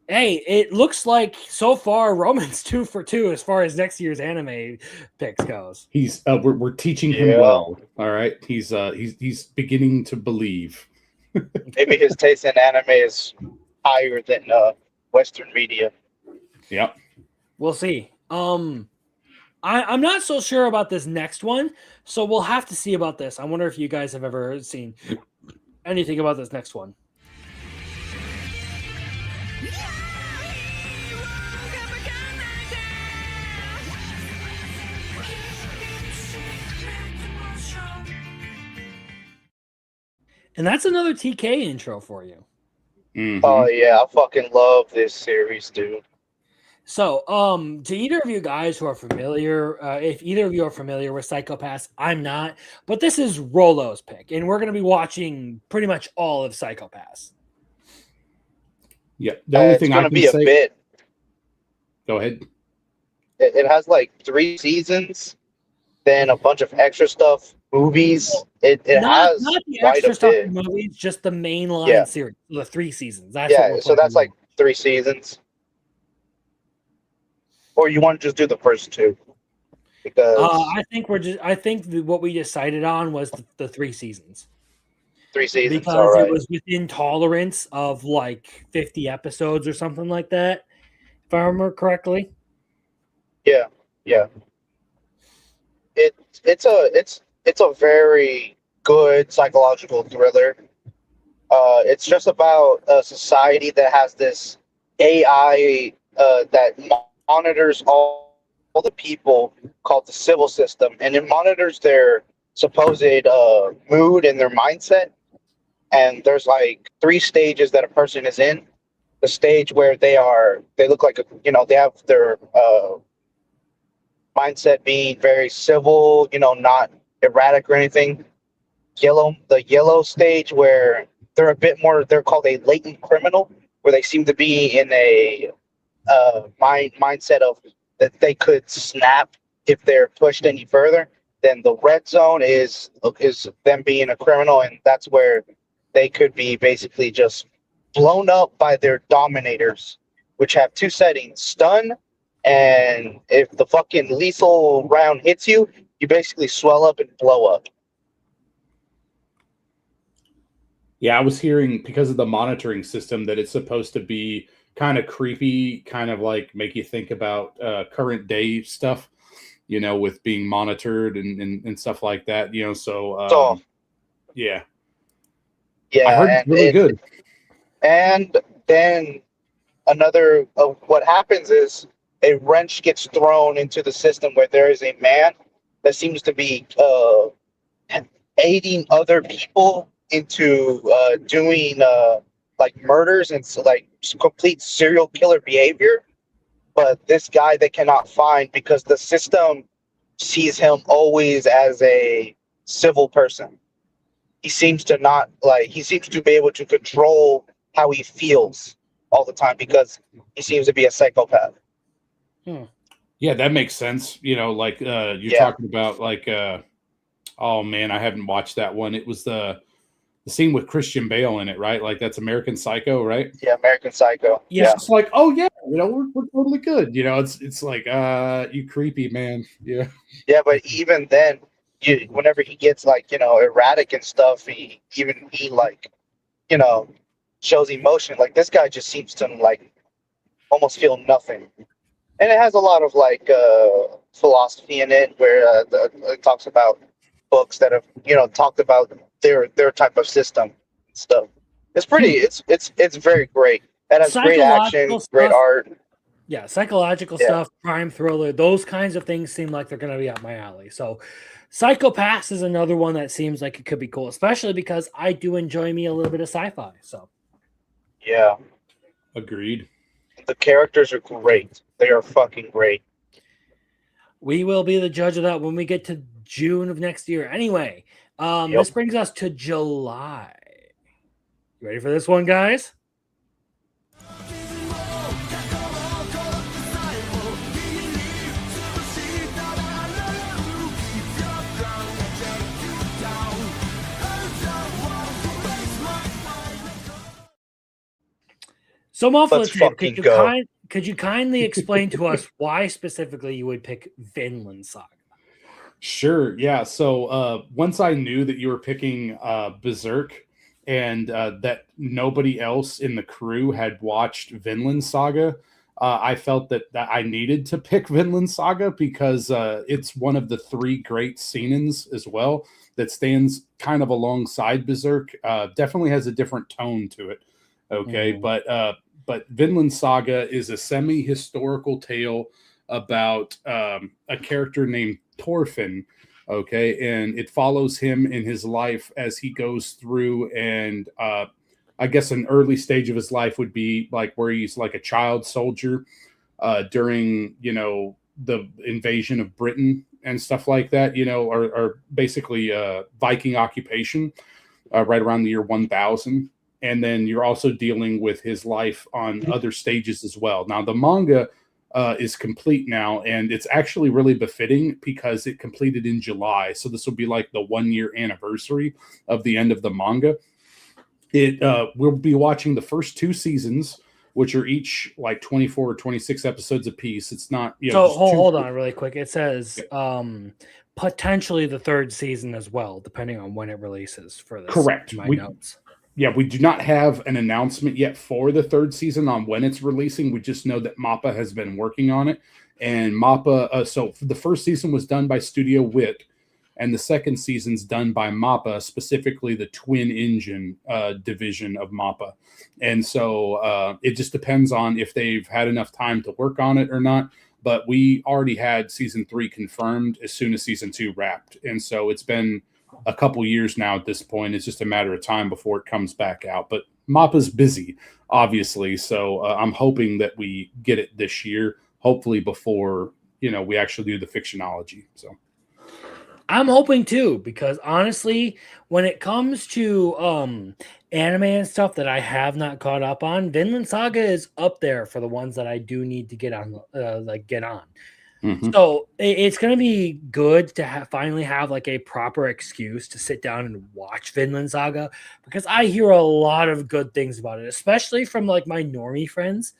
hey, it looks like so far Roman's 2 for 2 as far as next year's anime picks goes. He's we're teaching him well. All right, he's beginning to believe. Maybe his taste in anime is higher than Western media. Yep. We'll see. I'm not so sure about this next one, so we'll have to see about this. I wonder if you guys have ever seen anything about this next one. And that's another TK intro for you. Mm-hmm. Oh yeah, I fucking love this series, dude. So, to either of you guys who are familiar, if either of you are familiar with Psycho-Pass, I'm not, but this is Rolo's pick, and we're going to be watching pretty much all of Psycho-Pass. Yeah, the only thing I can say. A bit. Go ahead. It has like 3 seasons, then a bunch of extra stuff, movies. It has not the quite extra a stuff bit. in movies, just the mainline series, the 3 seasons. That's so that's like 3 seasons. Or you want to just do the first 2? Because I think what we decided on was the 3 seasons. 3 seasons, because it was within tolerance of like 50 episodes or something like that, if I remember correctly. Yeah. It's a very good psychological thriller. It's just about a society that has this AI that monitors all the people, called the civil system, and it monitors their supposed mood and their mindset. And there's like 3 stages that a person is in. The stage where they look like they have their mindset being very civil, not erratic or anything. The yellow stage where they're a bit more, they're called a latent criminal, where they seem to be in a mindset of that they could snap if they're pushed any further. Then the red zone is them being a criminal, and that's where they could be basically just blown up by their dominators, which have 2 settings: stun, and if the fucking lethal round hits you, you basically swell up and blow up. Yeah, I was hearing, because of the monitoring system, that it's supposed to be kind of creepy, kind of like make you think about current day stuff, with being monitored and stuff like that, so yeah. Yeah, I heard it's really good. And then another what happens is a wrench gets thrown into the system where there is a man that seems to be aiding other people into doing like murders and like complete serial killer behavior. But this guy they cannot find because the system sees him always as a civil person. He seems to not like he seems to be able to control how he feels all the time because he seems to be a psychopath. Yeah, that makes sense. You know, like you're talking about like oh man, I haven't watched that one. It was the scene with Christian Bale in it, right? Like that's American Psycho, right? Yeah, American Psycho. Yeah, it's like, oh yeah, you know, we're totally good. You know, it's like you creepy man. Yeah. Yeah, but even then, whenever he gets like, you know, erratic and stuff, he like, you know, shows emotion. Like this guy just seems to like almost feel nothing. And it has a lot of like philosophy in it where it talks about books that have, you know, talked about their type of system and stuff. It's pretty it's very great. It has great action, great art. Yeah, psychological stuff, crime thriller, those kinds of things seem like they're going to be up my alley. So Psycho-Pass is another one that seems like it could be cool, especially because I do enjoy me a little bit of sci-fi. So yeah. Agreed. The characters are great. They are fucking great. We will be the judge of that when we get to June of next year. Anyway, this brings us to July. You ready for this one, guys? So, Muffler, could you kindly explain to us why specifically you would pick Vinland Saga? Sure. Yeah. So once I knew that you were picking Berserk and that nobody else in the crew had watched Vinland Saga, I felt that I needed to pick Vinland Saga because it's one of the three great seinens as well that stands kind of alongside Berserk. Definitely has a different tone to it. Okay. But Vinland Saga is a semi-historical tale about a character named Thorfinn, okay, and it follows him in his life as he goes through, and I guess an early stage of his life would be like where he's like a child soldier during, you know, the invasion of Britain and stuff like that, you know, or basically Viking occupation right around the year 1000. And then you're also dealing with his life on other stages as well. Now, the manga is complete now, and it's actually really befitting because it completed in July. So this will be like the 1-year anniversary of the end of the manga. We'll be watching the first 2 seasons, which are each like 24 or 26 episodes apiece. It's not, you know. So hold on really quick. It says potentially the 3rd season as well, depending on when it releases for this. Correct. My notes. Yeah, we do not have an announcement yet for the 3rd season on when it's releasing. We just know that MAPPA has been working on it. And MAPPA, so the 1st season was done by Studio Wit, and the 2nd season's done by MAPPA, specifically the Twin Engine division of MAPPA. And so it just depends on if they've had enough time to work on it or not. But we already had season 3 confirmed as soon as season 2 wrapped. And so it's been a couple years now at this point. It's just a matter of time before it comes back out. But MAPPA's busy, obviously. So I'm hoping that we get it this year, hopefully before, you know, we actually do the Fictionology. So I'm hoping too, because honestly, when it comes to anime and stuff that I have not caught up on, Vinland Saga is up there for the ones that I do need to get on, get on. Mm-hmm. So it's going to be good to finally have like a proper excuse to sit down and watch Vinland Saga, because I hear a lot of good things about it, especially from like my normie friends,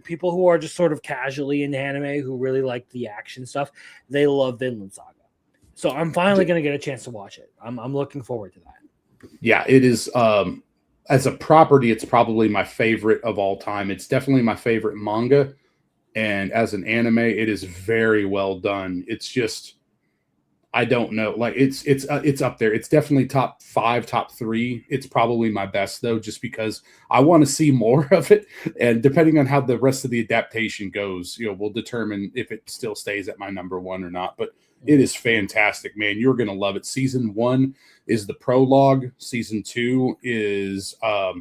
people who are just sort of casually into anime who really like the action stuff. They love Vinland Saga. So I'm finally going to get a chance to watch it. I'm looking forward to that. Yeah, it is. As a property, it's probably my favorite of all time. It's definitely my favorite manga. And as an anime, it is very well done. It's just, I don't know. Like it's up there. It's definitely top 5, top 3. It's probably my best though, just because I want to see more of it. And depending on how the rest of the adaptation goes, will determine if it still stays at my number 1 or not. But it is fantastic, man. You're gonna love it. Season 1 is the prologue. Season 2 is a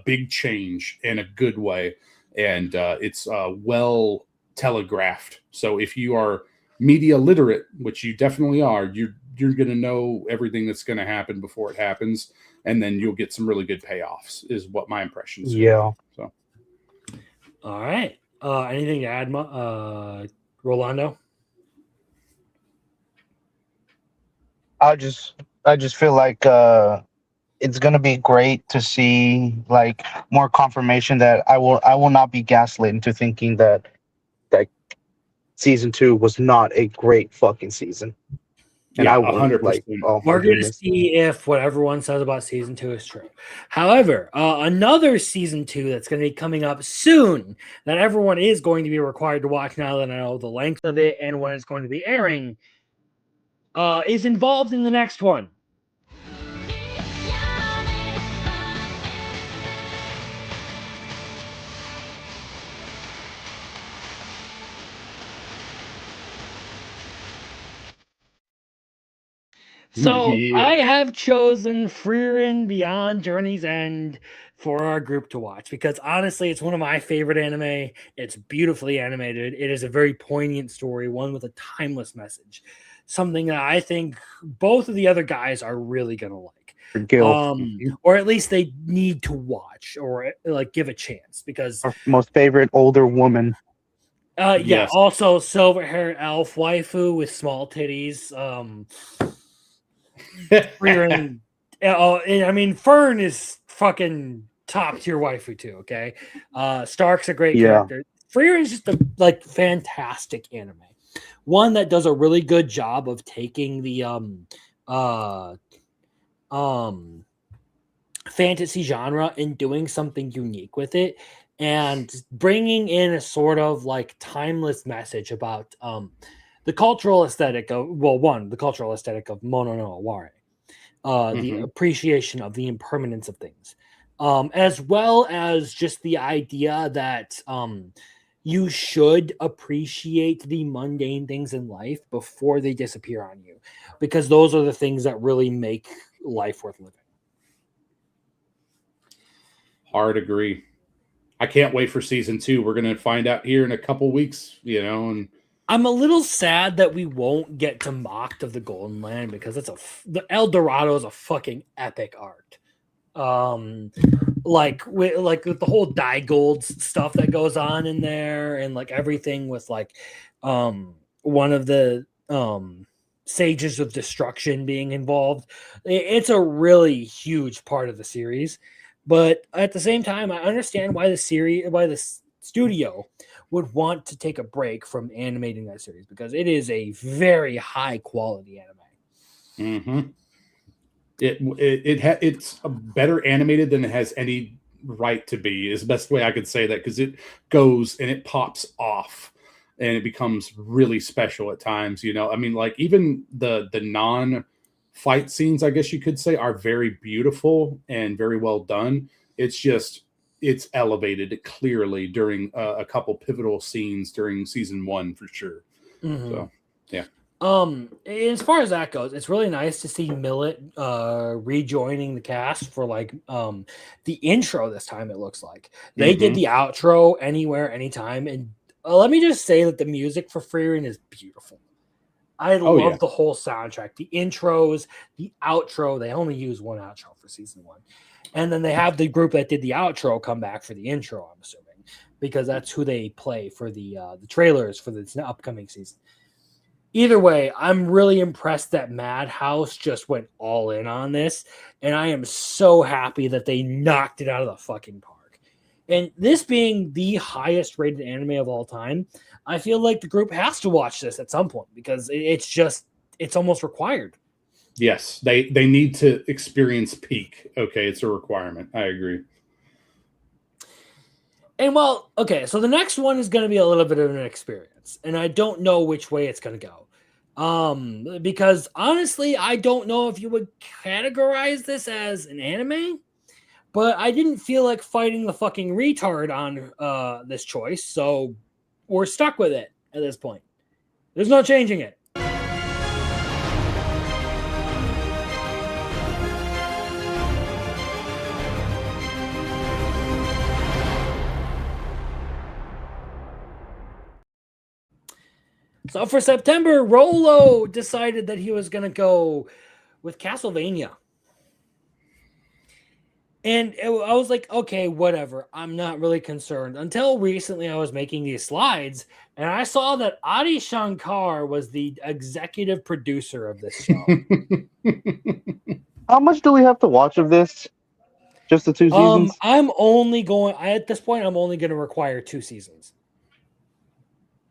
big change in a good way, and it's well telegraphed. So if you are media literate, which you definitely are, you're going to know everything that's going to happen before it happens, and then you'll get some really good payoffs is what my impression is. Yeah. So all right, anything to add, Rolando? I just feel like it's gonna be great to see like more confirmation that I will not be gaslit into thinking that season 2 was not a great fucking season. And yeah, I won't 100%. oh my We're going to goodness. see if what everyone says about season 2 is true. However, another season 2 that's going to be coming up soon that everyone is going to be required to watch now that I know the length of it and when it's going to be airing is involved in the next one. So Yeah. I have chosen Frieren Beyond Journey's End for our group to watch because honestly, it's one of my favorite anime. It's beautifully animated. It is a very poignant story, one with a timeless message, something that I think both of the other guys are really gonna like. For Gil, Or at least they need to watch or like give a chance because our most favorite older woman. yeah, Yes. also silver haired elf waifu with small titties. Frieren, and I mean Fern is fucking top tier waifu too. Okay, Stark's a great Yeah. character. Frieren's just a fantastic anime, one that does a really good job of taking the fantasy genre and doing something unique with it and bringing in a sort of like timeless message about the cultural aesthetic of the cultural aesthetic of Mono no Aware. The appreciation of the impermanence of things, as well as just the idea that you should appreciate the mundane things in life before they disappear on you, because those are the things that really make life worth living. Hard agree. I can't wait for season 2. We're going to find out here in a couple weeks, and I'm a little sad that we won't get to Mocked of the Golden Land because the El Dorado is a fucking epic art. Like with the whole dye gold stuff that goes on in there, and like everything with like one of the sages of destruction being involved. It's a really huge part of the series, but at the same time, I understand why the studio would want to take a break from animating that series because it is a very high quality anime. It's better animated than it has any right to be, is the best way I could say that, because it goes and it pops off and it becomes really special at times. I mean, like even the non fight scenes, I guess you could say, are very beautiful and very well done. It's elevated clearly during a couple pivotal scenes during season 1 for sure. So yeah. As far as that goes, it's really nice to see Millet rejoining the cast for like the intro this time. It looks like they did the outro Anywhere Anytime, and let me just say that the music for Frieren is beautiful. I love the whole soundtrack, the intros, the outro. They only use one outro for season 1, and then they have the group that did the outro come back for the intro, I'm assuming, because that's who they play for the trailers for the upcoming season. Either way, I'm really impressed that Madhouse just went all in on this, and I am so happy that they knocked it out of the fucking park. And this being the highest rated anime of all time, I feel like the group has to watch this at some point because it's almost required. Yes, they need to experience peak. Okay, it's a requirement. I agree. And well, okay, so the next one is going to be a little bit of an experience, and I don't know which way it's going to go. Because honestly, I don't know if you would categorize this as an anime, but I didn't feel like fighting the fucking retard on this choice, so we're stuck with it at this point. There's no changing it. So for September, Rolo decided that he was going to go with Castlevania. And I was like, okay, whatever. I'm not really concerned. Until recently, I was making these slides, and I saw that Adi Shankar was the executive producer of this show. How much do we have to watch of this? Just the 2 seasons? At this point, I'm only going to require 2 seasons.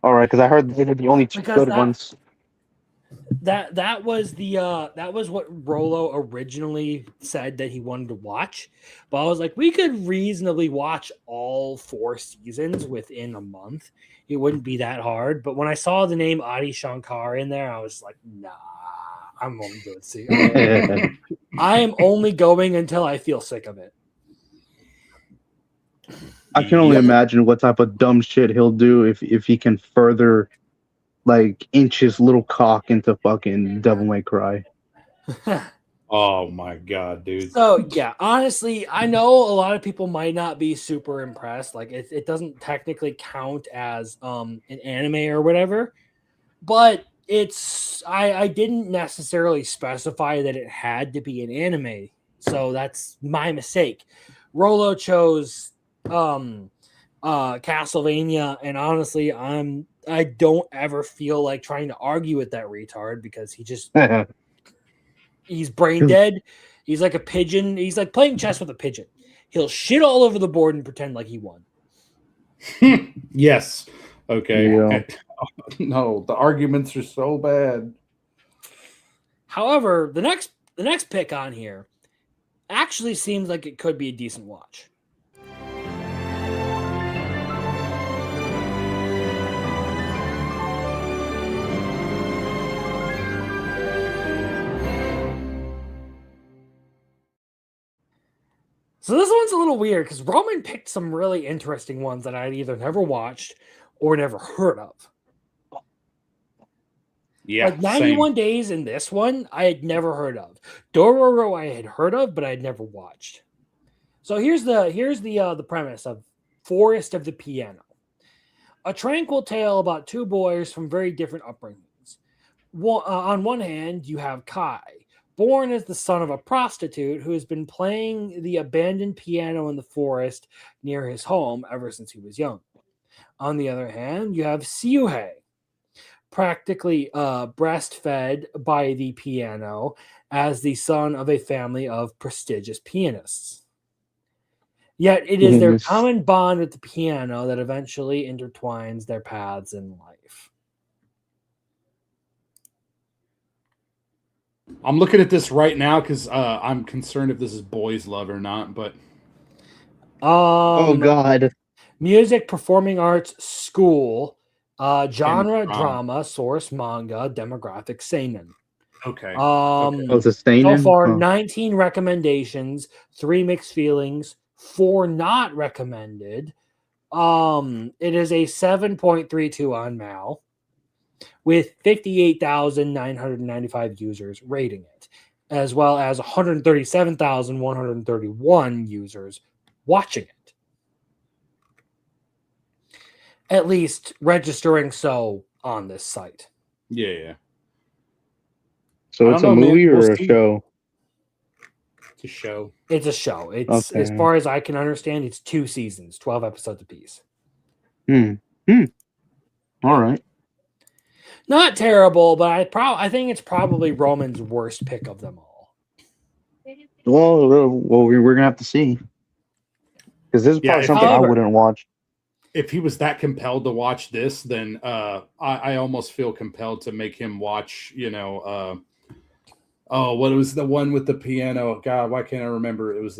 All right, because I heard they were the only 2 good ones. That was what Rolo originally said that he wanted to watch, but I was like, we could reasonably watch all 4 seasons within a month. It wouldn't be that hard. But when I saw the name Adi Shankar in there, I was like, nah, I'm only going to see. I am only going until I feel sick of it. I can only imagine what type of dumb shit he'll do if he can further like inch his little cock into fucking Devil May Cry. Oh my god, dude. So yeah, honestly, I know a lot of people might not be super impressed. Like it doesn't technically count as an anime or whatever, but I didn't necessarily specify that it had to be an anime. So that's my mistake. Rolo chose Castlevania, and honestly, I don't ever feel like trying to argue with that retard because he just he's brain dead. He's like a pigeon. He's like playing chess with a pigeon. He'll shit all over the board and pretend like he won. Yes. Okay. Yeah. No, the arguments are so bad. However, the next pick on here actually seems like it could be a decent watch. So this one's a little weird because Roman picked some really interesting ones that I'd either never watched or never heard of. Yeah, like 91 Days in this one, I had never heard of. Dororo I had heard of, but I had never watched. So here's the premise of Forest of the Piano. A tranquil tale about 2 boys from very different upbringings. On one hand, you have Kai, born as the son of a prostitute who has been playing the abandoned piano in the forest near his home ever since he was young. On the other hand, you have Siuhei, practically breastfed by the piano as the son of a family of prestigious pianists. Yet it is their common bond with the piano that eventually intertwines their paths in life. I'm looking at this right now because I'm concerned if this is boys' love or not, but oh god. Music, performing arts, school, genre, drama, source, manga, demographic, seinen. Okay. It's a seinen? So far, 19 recommendations, 3 mixed feelings, 4 not recommended. It is a 7.32 on Mal, with 58,995 users rating it, as well as 137,131 users watching it. At least registering so on this site. Yeah. So it's a movie or a show? It's a show. It's a show. It's as far as I can understand, it's 2 seasons, 12 episodes apiece. All right. Not terrible, but I think it's probably Roman's worst pick of them all. Well, we're gonna have to see, because this is probably something I wouldn't watch. If he was that compelled to watch this, then I almost feel compelled to make him watch. What was the one with the piano? God, why can't I remember? It was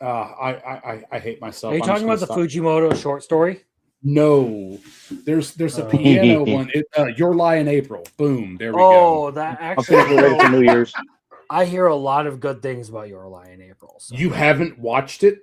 I hate myself. Are you talking about the Fujimoto short story? No, there's a piano one. Your Lie in April. Boom. There we go. Oh, that I'm actually. finna get ready for New Year's. I hear a lot of good things about Your Lie in April. So. You haven't watched it?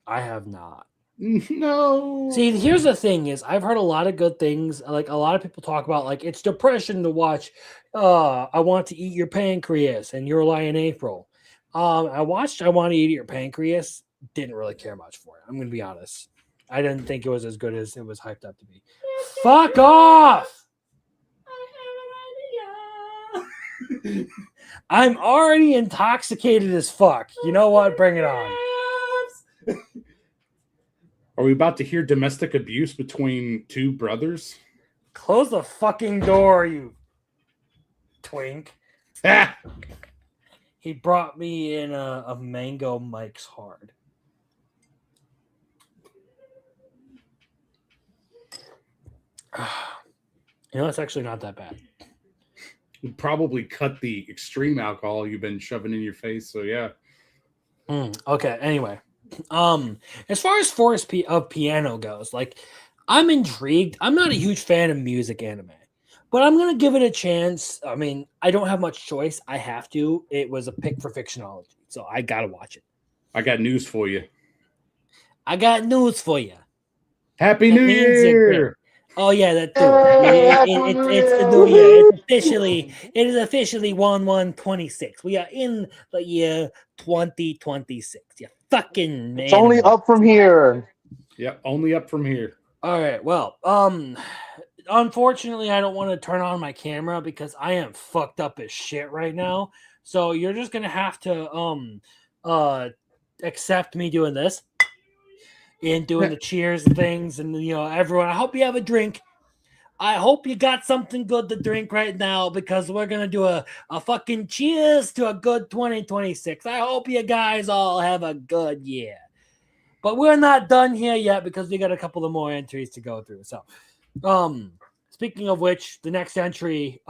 I have not. No. See, here's the thing: is I've heard a lot of good things. Like a lot of people talk about, like it's depression to watch. I Want to Eat Your Pancreas and Your Lie in April. I watched I Want to Eat Your Pancreas. Didn't really care much for it. I'm gonna be honest. I didn't think it was as good as it was hyped up to be. Fuck off! I'm already intoxicated as fuck. You know what? Bring it on. Are we about to hear domestic abuse between two brothers? Close the fucking door, you twink. He brought me in a mango Mike's Hard. You know, it's actually not that bad. You probably cut the extreme alcohol you've been shoving in your face. So yeah. Okay. Anyway, as far as Forest of Piano goes, like I'm intrigued. I'm not a huge fan of music anime, but I'm gonna give it a chance. I mean, I don't have much choice. I have to. It was a pick for Fictionology, so I gotta watch it. I got news for you. Happy New Year! Oh yeah, that too. It's the new year. It is officially 1/1/26. We are in the year 2026. You fucking man. It's only up from here. Yeah, only up from here. All right. Well, unfortunately, I don't want to turn on my camera because I am fucked up as shit right now. So you're just gonna have to accept me doing this. And doing the cheers and things, and everyone. I hope you have a drink. I hope you got something good to drink right now because we're gonna do a fucking cheers to a good 2026. I hope you guys all have a good year. But we're not done here yet because we got a couple of more entries to go through. So, speaking of which, the next entry,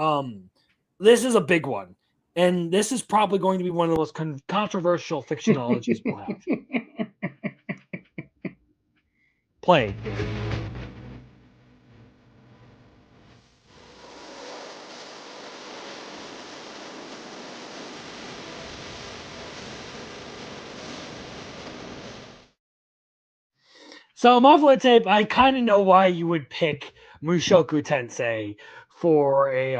this is a big one, and this is probably going to be one of the most controversial fictionologies we'll have. Play. So, Muffler Tape, I kind of know why you would pick Mushoku Tensei for a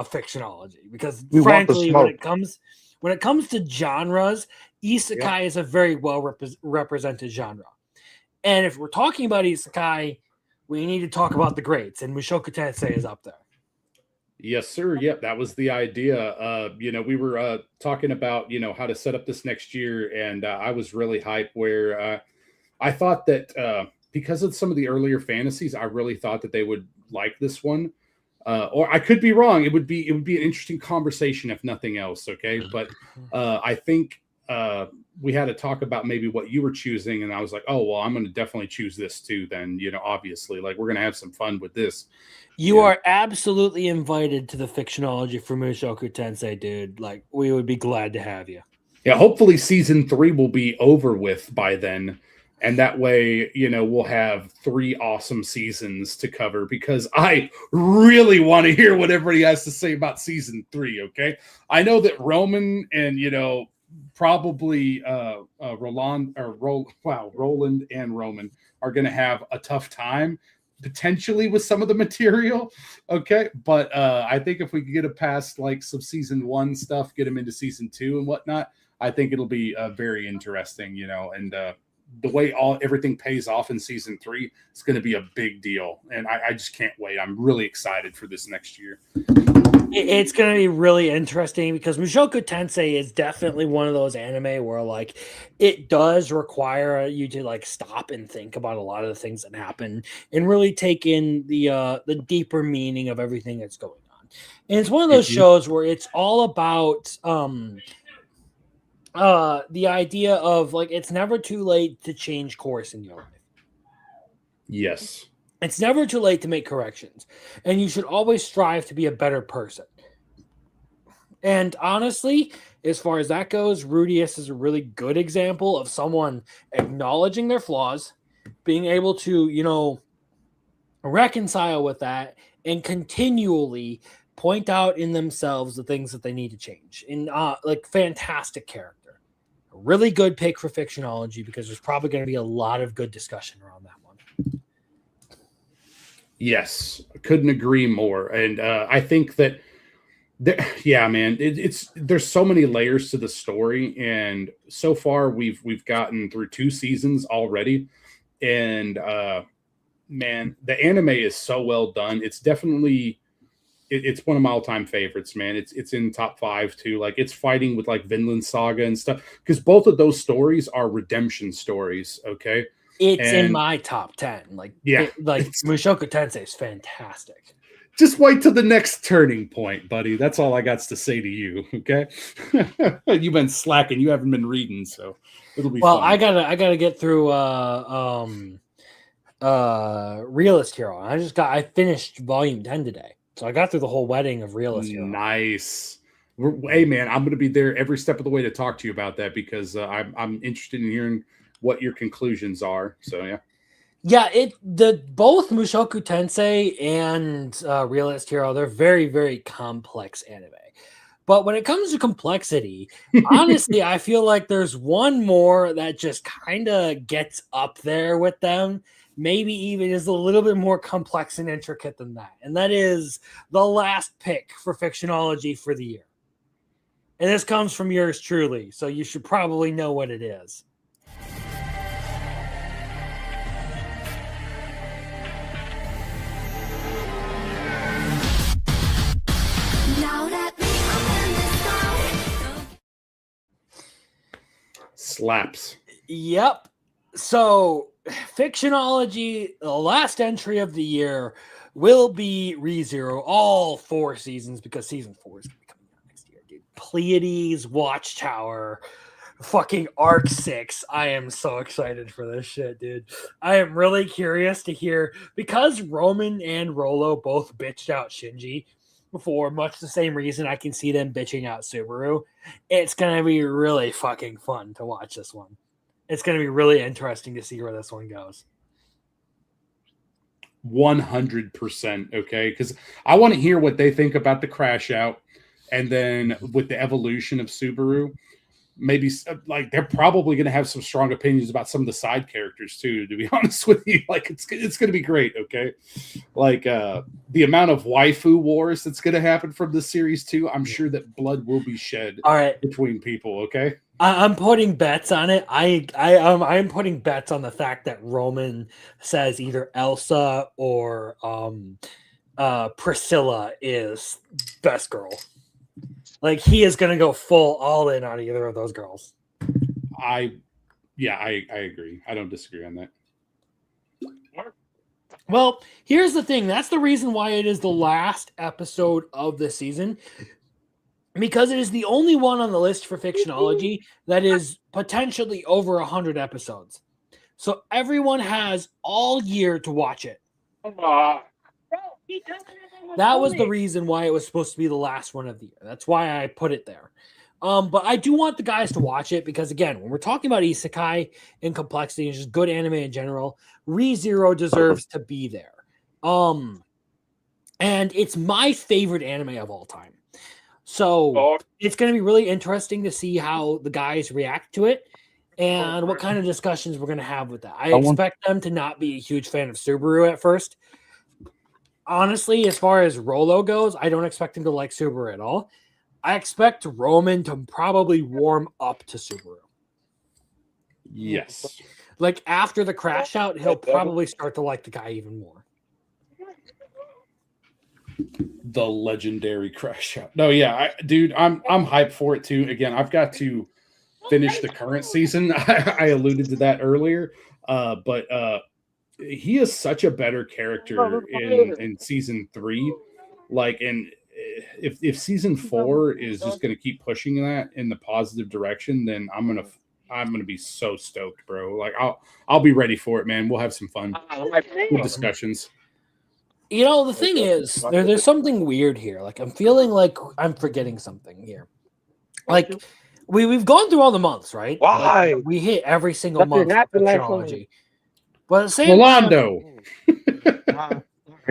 fictionology because, frankly, when it comes to genres, isekai is a very well represented genre. And if we're talking about isekai, we need to talk about the greats, and Mushoku Tensei is up there. Yes, sir. Yep, that was the idea. We were talking about, how to set up this next year, and I was really hyped where I thought that because of some of the earlier fantasies, I really thought that they would like this one. Or I could be wrong. It would be an interesting conversation if nothing else. Okay, but I think we had to talk about maybe what you were choosing, and I was like, oh well, I'm going to definitely choose this too. Then obviously, like we're going to have some fun with this. You are absolutely invited to the Fictionology for Mushoku Tensei, dude. Like we would be glad to have you. Yeah, hopefully season 3 will be over with by then. And that way, we'll have 3 awesome seasons to cover because I really want to hear what everybody has to say about season 3. Okay. I know that Roman and, probably Roland and Roman are going to have a tough time potentially with some of the material. Okay. But I think if we could get it past like some season 1 stuff, get them into season 2 and whatnot, I think it'll be very interesting, and the way everything pays off in season 3, it's going to be a big deal. And I just can't wait. I'm really excited for this next year. It's going to be really interesting because Mushoku Tensei is definitely one of those anime where like it does require you to like stop and think about a lot of the things that happen and really take in the deeper meaning of everything that's going on. And it's one of those shows where it's all about the idea of like it's never too late to change course in your life. Yes. It's never too late to make corrections, and you should always strive to be a better person. And honestly, as far as that goes, Rudius is a really good example of someone acknowledging their flaws, being able to, reconcile with that, and continually point out in themselves the things that they need to change. And like fantastic character. A really good pick for Fictionology because there's probably going to be a lot of good discussion around that one. Yes, couldn't agree more. And I think that yeah, man, there's so many layers to the story, and so far we've gotten through 2 seasons already, and man, the anime is so well done. It's definitely it's one of my all-time favorites, man. It's in top 5 too. Like it's fighting with like Vinland Saga and stuff because both of those stories are redemption stories. Okay, it's in my top 10. Like yeah, like Mushoku Tensei is fantastic. Just wait till the next turning point, buddy. That's all I got to say to you. Okay, you've been slacking. You haven't been reading, so it'll be. Well, fun. I gotta get through Realist Hero. I finished volume 10 today, so I got through the whole wedding of Realist Hero. Nice. Hey, man, I'm going to be there every step of the way to talk to you about that because I'm interested in hearing what your conclusions are. So yeah. Yeah, both Mushoku Tensei and Realist Hero, they're very, very complex anime. But when it comes to complexity, honestly, I feel like there's one more that just kind of gets up there with them. Maybe even is a little bit more complex and intricate than that. And that is the last pick for Fictionology for the year. And this comes from yours truly, so you should probably know what it is. Slaps. Yep. So, Fictionology, the last entry of the year, will be ReZero all 4 seasons because season 4 is going to be coming out next year, dude. Pleiades, Watchtower, fucking Arc 6. I am so excited for this shit, dude. I am really curious to hear because Roman and Rolo both bitched out Shinji for much the same reason I can see them bitching out Subaru. It's going to be really fucking fun to watch this one. It's going to be really interesting to see where this one goes. 100%. Okay. Because I want to hear what they think about the crash out. And then with the evolution of Subaru, maybe like they're probably going to have some strong opinions about some of the side characters too, to be honest with you. Like it's going to be great. Okay. Like the amount of waifu wars that's going to happen from this series too. I'm sure that blood will be shed between people. Okay. I'm putting bets on it. I'm putting bets on the fact that Roman says either Elsa or Priscilla is best girl. Like he is going to go full all in on either of those girls. I agree. I don't disagree on that. Well, here's the thing. That's the reason why it is the last episode of the season. Because it is the only one on the list for Fictionology that is potentially over 100 episodes. So everyone has all year to watch it. That was the reason why it was supposed to be the last one of the year. That's why I put it there. But I do want the guys to watch it because, again, when we're talking about isekai and complexity and just good anime in general, ReZero deserves to be there. And it's my favorite anime of all time. So it's going to be really interesting to see how the guys react to it and what kind of discussions we're going to have with that. I expect them to not be a huge fan of Subaru at first. Honestly, as far as Rolo goes, I don't expect him to like Subaru at all. I expect Roman to probably warm up to Subaru. Yes. Like after the crash out, he'll probably start to like the guy even more. The legendary crash out. No, yeah, dude, I'm hyped for it too. Again, I've got to finish the current season. I alluded to that earlier, but he is such a better character in season 3. Like, and if season 4 is just going to keep pushing that in the positive direction, then I'm gonna be so stoked, bro. Like, I'll be ready for it, man. We'll have some fun good discussions. You know, the thing is, there's something weird here. Like, I'm feeling like I'm forgetting something here. Like, we've gone through all the months, right? Why? Like, we hit every single month not for the last Fictionology. But at the same Rolando. time,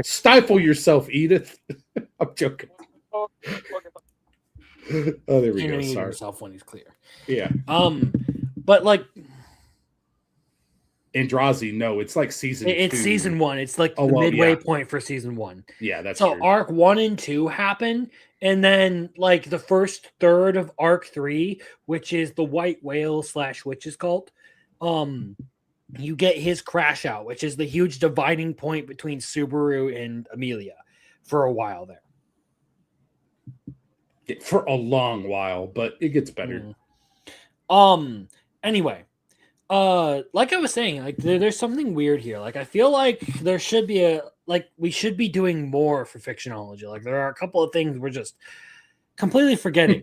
Stifle yourself, Edith. I'm joking. Oh, there we go. Sorry. Himself when he's clear. Yeah. But like Andrazi, no, it's like season 2. It's season 1. It's like the midway point for season 1. Yeah, that's so true. Arc 1 and 2 happen, and then like the first third of Arc 3, which is the White Whale / Witch's Cult, you get his crash out, which is the huge dividing point between Subaru and Amelia for a while there. For a long while, but it gets better. Anyway, like I was saying, like there's something weird here. Like I feel like there should be we should be doing more for Fictionology. Like there are a couple of things we're just completely forgetting.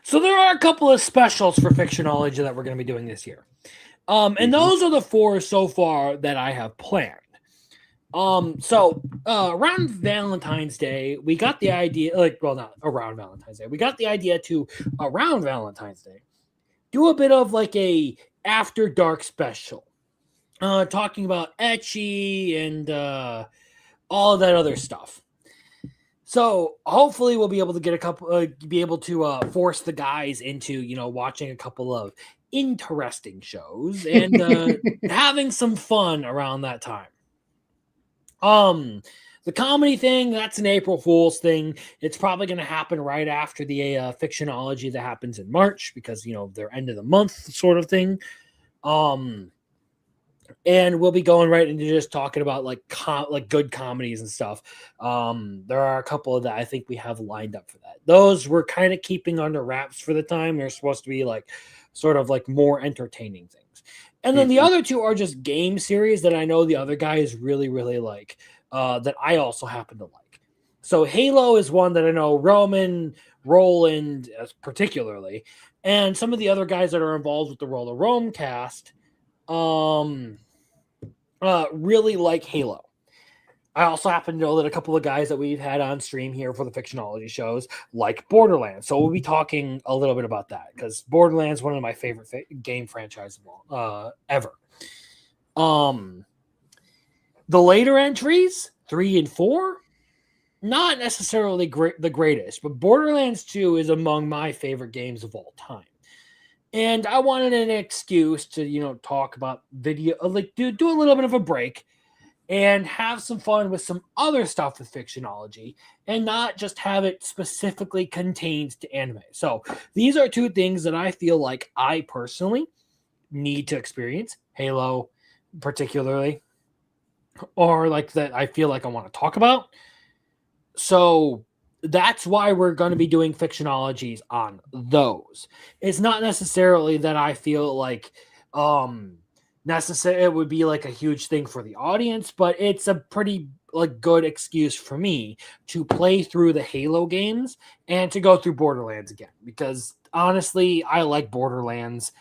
So there are a couple of specials for Fictionology that we're going to be doing this year. And those are the 4 so far that I have planned. So around Valentine's Day, we got the idea, not around Valentine's Day. We got the idea to, around Valentine's Day, do a bit of like a After Dark special. Talking about ecchi and all of that other stuff. So hopefully we'll be able to get force the guys into, watching a couple of interesting shows and having some fun around that time. The comedy thing, that's an April Fool's thing. It's probably going to happen right after the Fictionology that happens in March because, they're end of the month sort of thing. And we'll be going right into just talking about like good comedies and stuff. There are a couple of that I think we have lined up for that. Those we're kind of keeping under wraps for the time. They're supposed to be like sort of like more entertaining things. And then the other 2 are just game series that I know the other guys really, really like, that I also happen to like. So Halo is one that I know Roman, Roland particularly, and some of the other guys that are involved with the Roll of Rome cast really like Halo. I also happen to know that a couple of guys that we've had on stream here for the Fictionology shows like Borderlands. So we'll be talking a little bit about that because Borderlands is one of my favorite game franchises ever. The later entries, 3 and 4, not necessarily the greatest, but Borderlands 2 is among my favorite games of all time. And I wanted an excuse to, talk about video, like do a little bit of a break and have some fun with some other stuff with Fictionology and not just have it specifically contained to anime. So these are 2 things that I feel like I personally need to experience, Halo particularly, or like that I feel like I want to talk about. So that's why we're going to be doing Fictionologies on those. It's not necessarily that I feel like it would be like a huge thing for the audience, but it's a pretty like good excuse for me to play through the Halo games and to go through Borderlands again because honestly I like Borderlands.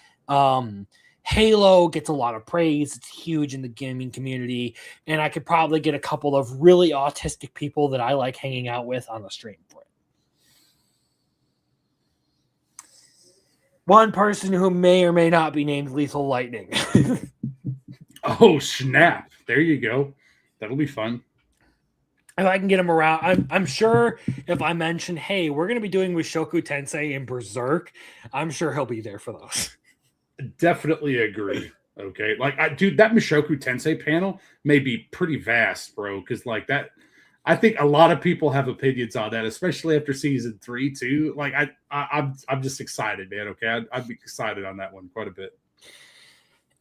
Halo gets a lot of praise. It's huge in the gaming community, and I could probably get a couple of really autistic people that I like hanging out with on the stream for it. One person who may or may not be named Lethal Lightning. Oh, snap. There you go. That'll be fun. If I can get him around, I'm sure if I mention, hey, we're going to be doing Mushoku Tensei and Berserk, I'm sure he'll be there for those. Definitely agree. Okay. Like, dude, that Mushoku Tensei panel may be pretty vast, bro. Because, like, that, I think a lot of people have opinions on that, especially after season 3, too. Like, I'm just excited, man. Okay. I'd be excited on that one quite a bit.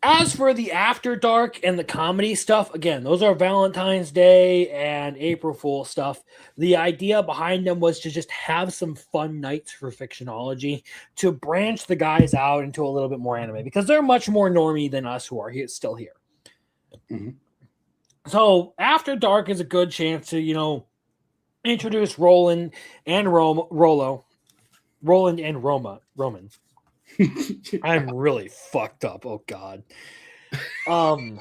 As for the After Dark and the comedy stuff, again, those are Valentine's Day and April Fool stuff. The idea behind them was to just have some fun nights for Fictionology, to branch the guys out into a little bit more anime, because they're much more normie than us who are still here. Mm-hmm. So After Dark is a good chance to, introduce Roland and Roman. I'm really fucked up. Oh God. R1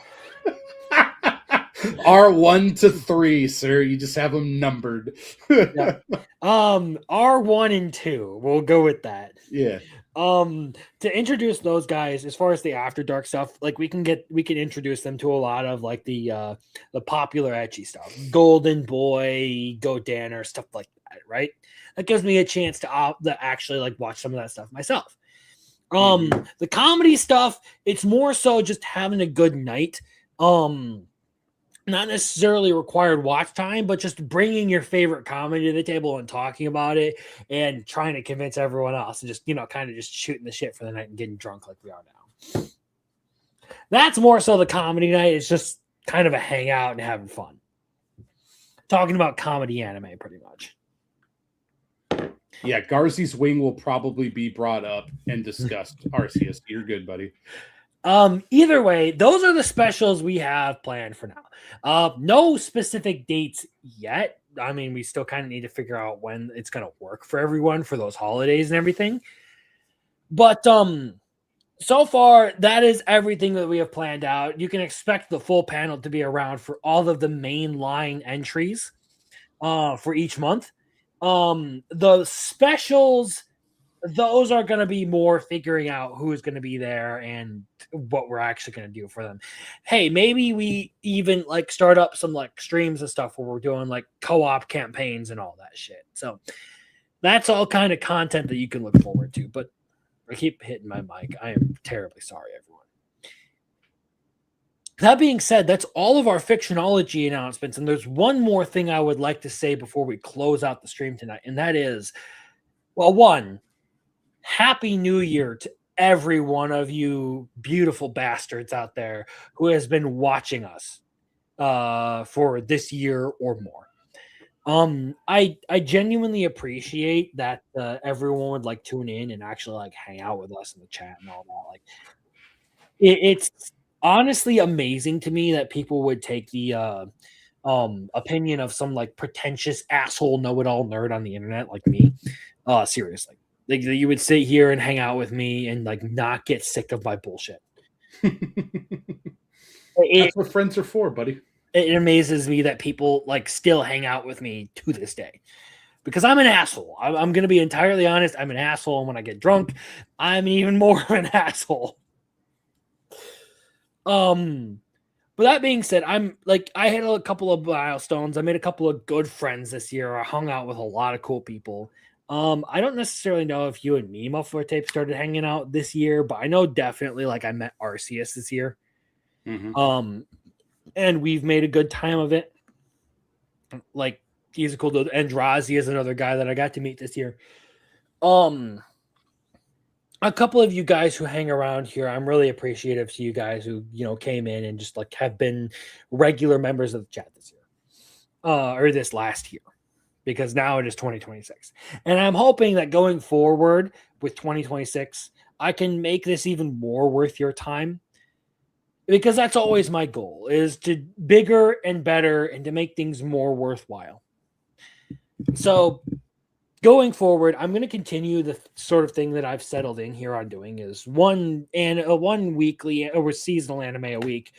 to 3, sir. You just have them numbered. Yeah. R1 and 2. We'll go with that. Yeah. To introduce those guys, as far as the After Dark stuff, like we can introduce them to a lot of like the popular ecchi stuff. Golden Boy, Go Danner, stuff like that, right? That gives me a chance to actually like watch some of that stuff myself. The comedy stuff, it's more so just having a good night. Not necessarily required watch time, but just bringing your favorite comedy to the table and talking about it and trying to convince everyone else, and just, kind of just shooting the shit for the night and getting drunk like we are now. That's more so the comedy night. It's just kind of a hangout and having fun. Talking about comedy anime, pretty much. Yeah, Garzy's Wing will probably be brought up and discussed. Arceus, you're good, buddy. Either way, those are the specials we have planned for now. No specific dates yet. I mean, we still kind of need to figure out when it's going to work for everyone for those holidays and everything. But so far, that is everything that we have planned out. You can expect the full panel to be around for all of the main line entries for each month. The specials, those are going to be more figuring out who is going to be there and what we're actually going to do for them. Hey, maybe we even like start up some like streams and stuff where we're doing like co-op campaigns and all that shit. So that's all kind of content that you can look forward to. But I keep hitting my mic. I am terribly sorry, everyone. That being said, that's all of our Fictionology announcements. And there's one more thing I would like to say before we close out the stream tonight. And that is, well, one, Happy New Year to every one of you beautiful bastards out there who has been watching us for this year or more. I genuinely appreciate that everyone would like tune in and actually like hang out with us in the chat and all that. Like, it's honestly amazing to me that people would take the opinion of some like pretentious asshole know-it-all nerd on the internet like me seriously. Like, you would sit here and hang out with me and like not get sick of my bullshit. That's what friends are for, buddy. It amazes me that people like still hang out with me to this day, because I'm an asshole. I'm going to be entirely honest. I'm an asshole. And when I get drunk, I'm even more of an asshole. But that being said, I hit a couple of milestones. I made a couple of good friends this year. I hung out with a lot of cool people. I don't necessarily know if you and me, Muffler Tape, started hanging out this year, but I know definitely like I met Arceus this year. Mm-hmm. And we've made a good time of it. Like, he's a cool dude. Andrazi is another guy that I got to meet this year. A couple of you guys who hang around here, I'm really appreciative to you guys who, came in and just like have been regular members of the chat this year. Or this last year. Because now it is 2026. And I'm hoping that going forward with 2026, I can make this even more worth your time. Because that's always my goal, is to bigger and better and to make things more worthwhile. So going forward, I'm going to continue the sort of thing that I've settled in here on doing, is one weekly or seasonal anime a week,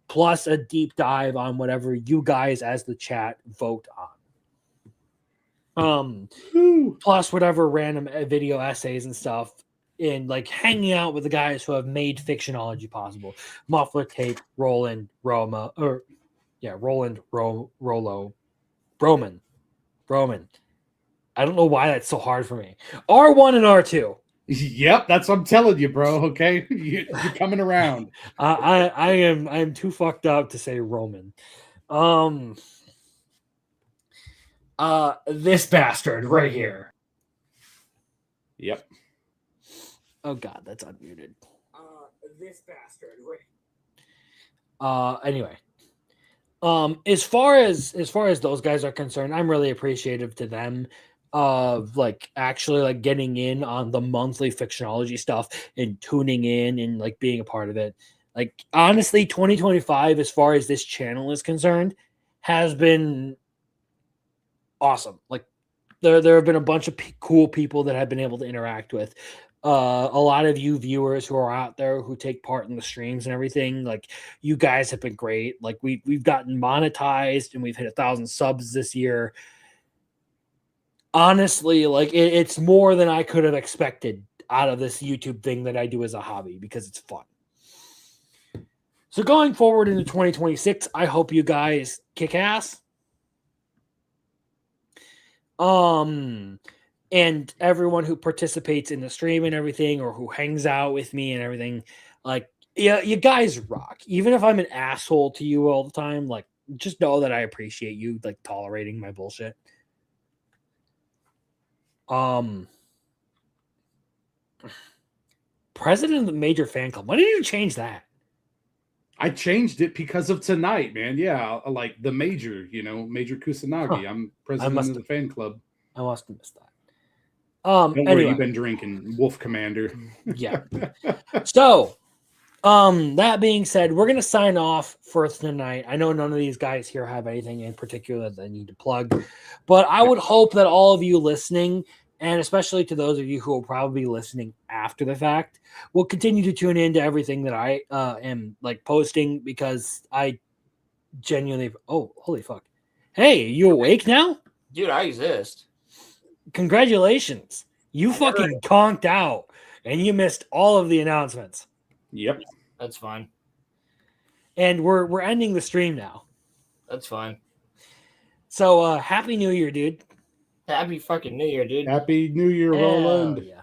plus a deep dive on whatever you guys as the chat vote on. Plus whatever random video essays and stuff, and like hanging out with the guys who have made Fictionology possible. Muffler Tape, Roland, Roman. I don't know why that's so hard for me. R1 and R2. Yep, that's what I'm telling you, bro. Okay, you're coming around. I am too fucked up to say Roman. This bastard right here. Yep. Oh God, that's unmuted. this bastard. Anyway. As far as those guys are concerned, I'm really appreciative to them of like actually like getting in on the monthly Fictionology stuff and tuning in and like being a part of it. Like honestly, 2025, as far as this channel is concerned, has been awesome. Like there have been a bunch of cool people that I've been able to interact with. A lot of you viewers who are out there who take part in the streams and everything, like you guys have been great. Like we've gotten monetized and we've hit 1,000 subs this year. Honestly, like it's more than I could have expected out of this YouTube thing that I do as a hobby because it's fun. So going forward into 2026, I hope you guys kick ass. And everyone who participates in the stream and everything, or who hangs out with me and everything, like, yeah, you guys rock. Even if I'm an asshole to you all the time, like, just know that I appreciate you, like, tolerating my bullshit. President of the Major Fan Club. When did you change that? I changed it because of tonight, man. Yeah, like the Major, Major Kusanagi. Huh. I'm president of the fan club. I must have missed that. Don't worry, anyway. you've been drinking, Wolf Commander. Yeah. So, that being said, we're gonna sign off for tonight. I know none of these guys here have anything in particular that they need to plug, but I would hope that all of you listening, and especially to those of you who will probably be listening after the fact, will continue to tune in to everything that I am like posting, because I genuinely. Oh, holy fuck! Hey, you awake now? Dude, I exist. Congratulations. You fucking conked out and you missed all of the announcements. Yep. That's fine. And we're ending the stream now. That's fine. So happy New Year, dude. Happy fucking New Year, dude. Happy New Year, Roland. Yeah.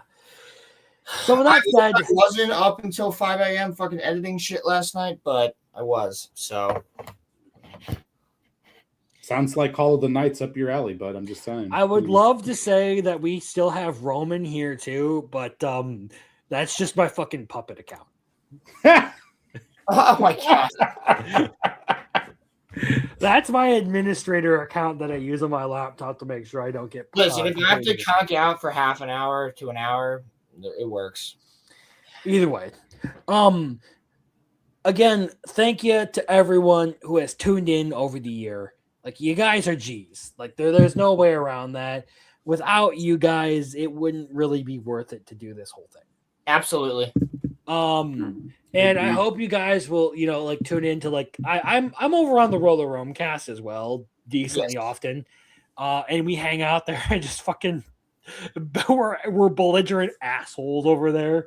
So with that said, I wasn't up until 5 a.m. fucking editing shit last night, but I was, so. Sounds like Call of the Night's up your alley, bud. I'm just saying. I would love to say that we still have Roman here too, but that's just my fucking puppet account. Oh my god. That's my administrator account that I use on my laptop to make sure I don't get. Listen, if I have to conk out for half an hour to an hour, it works. Either way, again, thank you to everyone who has tuned in over the year. Like, you guys are G's. Like, there's no way around that. Without you guys, it wouldn't really be worth it to do this whole thing. Absolutely. And I hope you guys will, like, tune in to, like, I'm over on the Roller Roam cast as well, decently often. And we hang out there and just fucking we're belligerent assholes over there.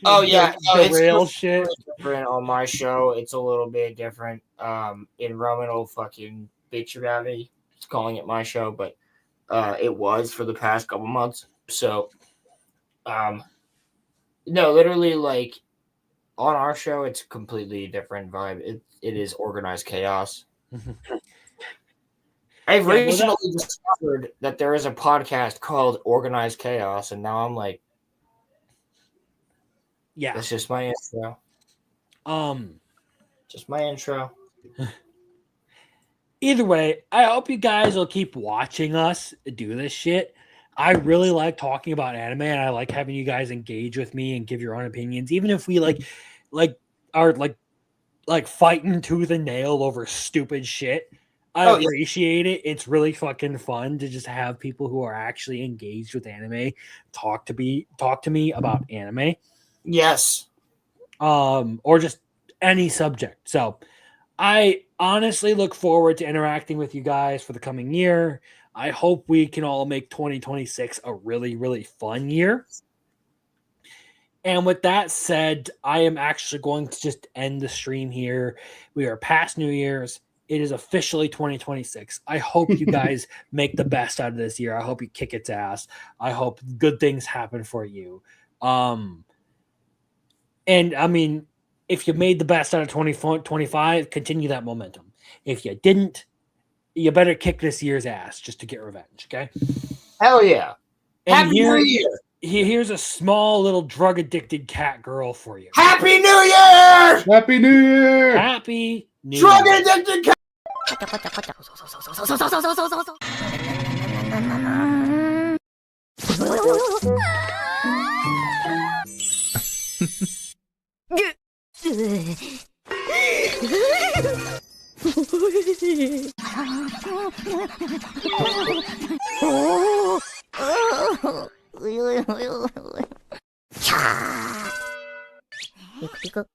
Oh yeah, derail shit. Different on my show. It's a little bit different. And Roman will fucking bitch about me calling it my show, but it was for the past couple months. So, no, literally, like on our show, it's a completely different vibe. It is organized chaos. I've recently discovered that there is a podcast called Organized Chaos, and now I'm like, yeah, that's just my intro. Just my intro. Either way, I hope you guys will keep watching us do this shit. I really like talking about anime, and I like having you guys engage with me and give your own opinions, even if we are fighting tooth and nail over stupid shit. I appreciate it. It's really fucking fun to just have people who are actually engaged with anime talk to me about anime. Yes. Or just any subject. So I honestly look forward to interacting with you guys for the coming year. I hope we can all make 2026 a really, really fun year. And with that said, I am actually going to just end the stream here. We are past New Year's. It is officially 2026. I hope you guys make the best out of this year. I hope you kick its ass. I hope good things happen for you. And I mean, if you made the best out of 2025, continue that momentum. If you didn't, you better kick this year's ass just to get revenge, okay? Hell yeah. And Happy New Year. Here's a small little drug addicted cat girl for you. Happy New Year! Happy New Year! Happy New Drug Year. addicted cat. Pick, pick.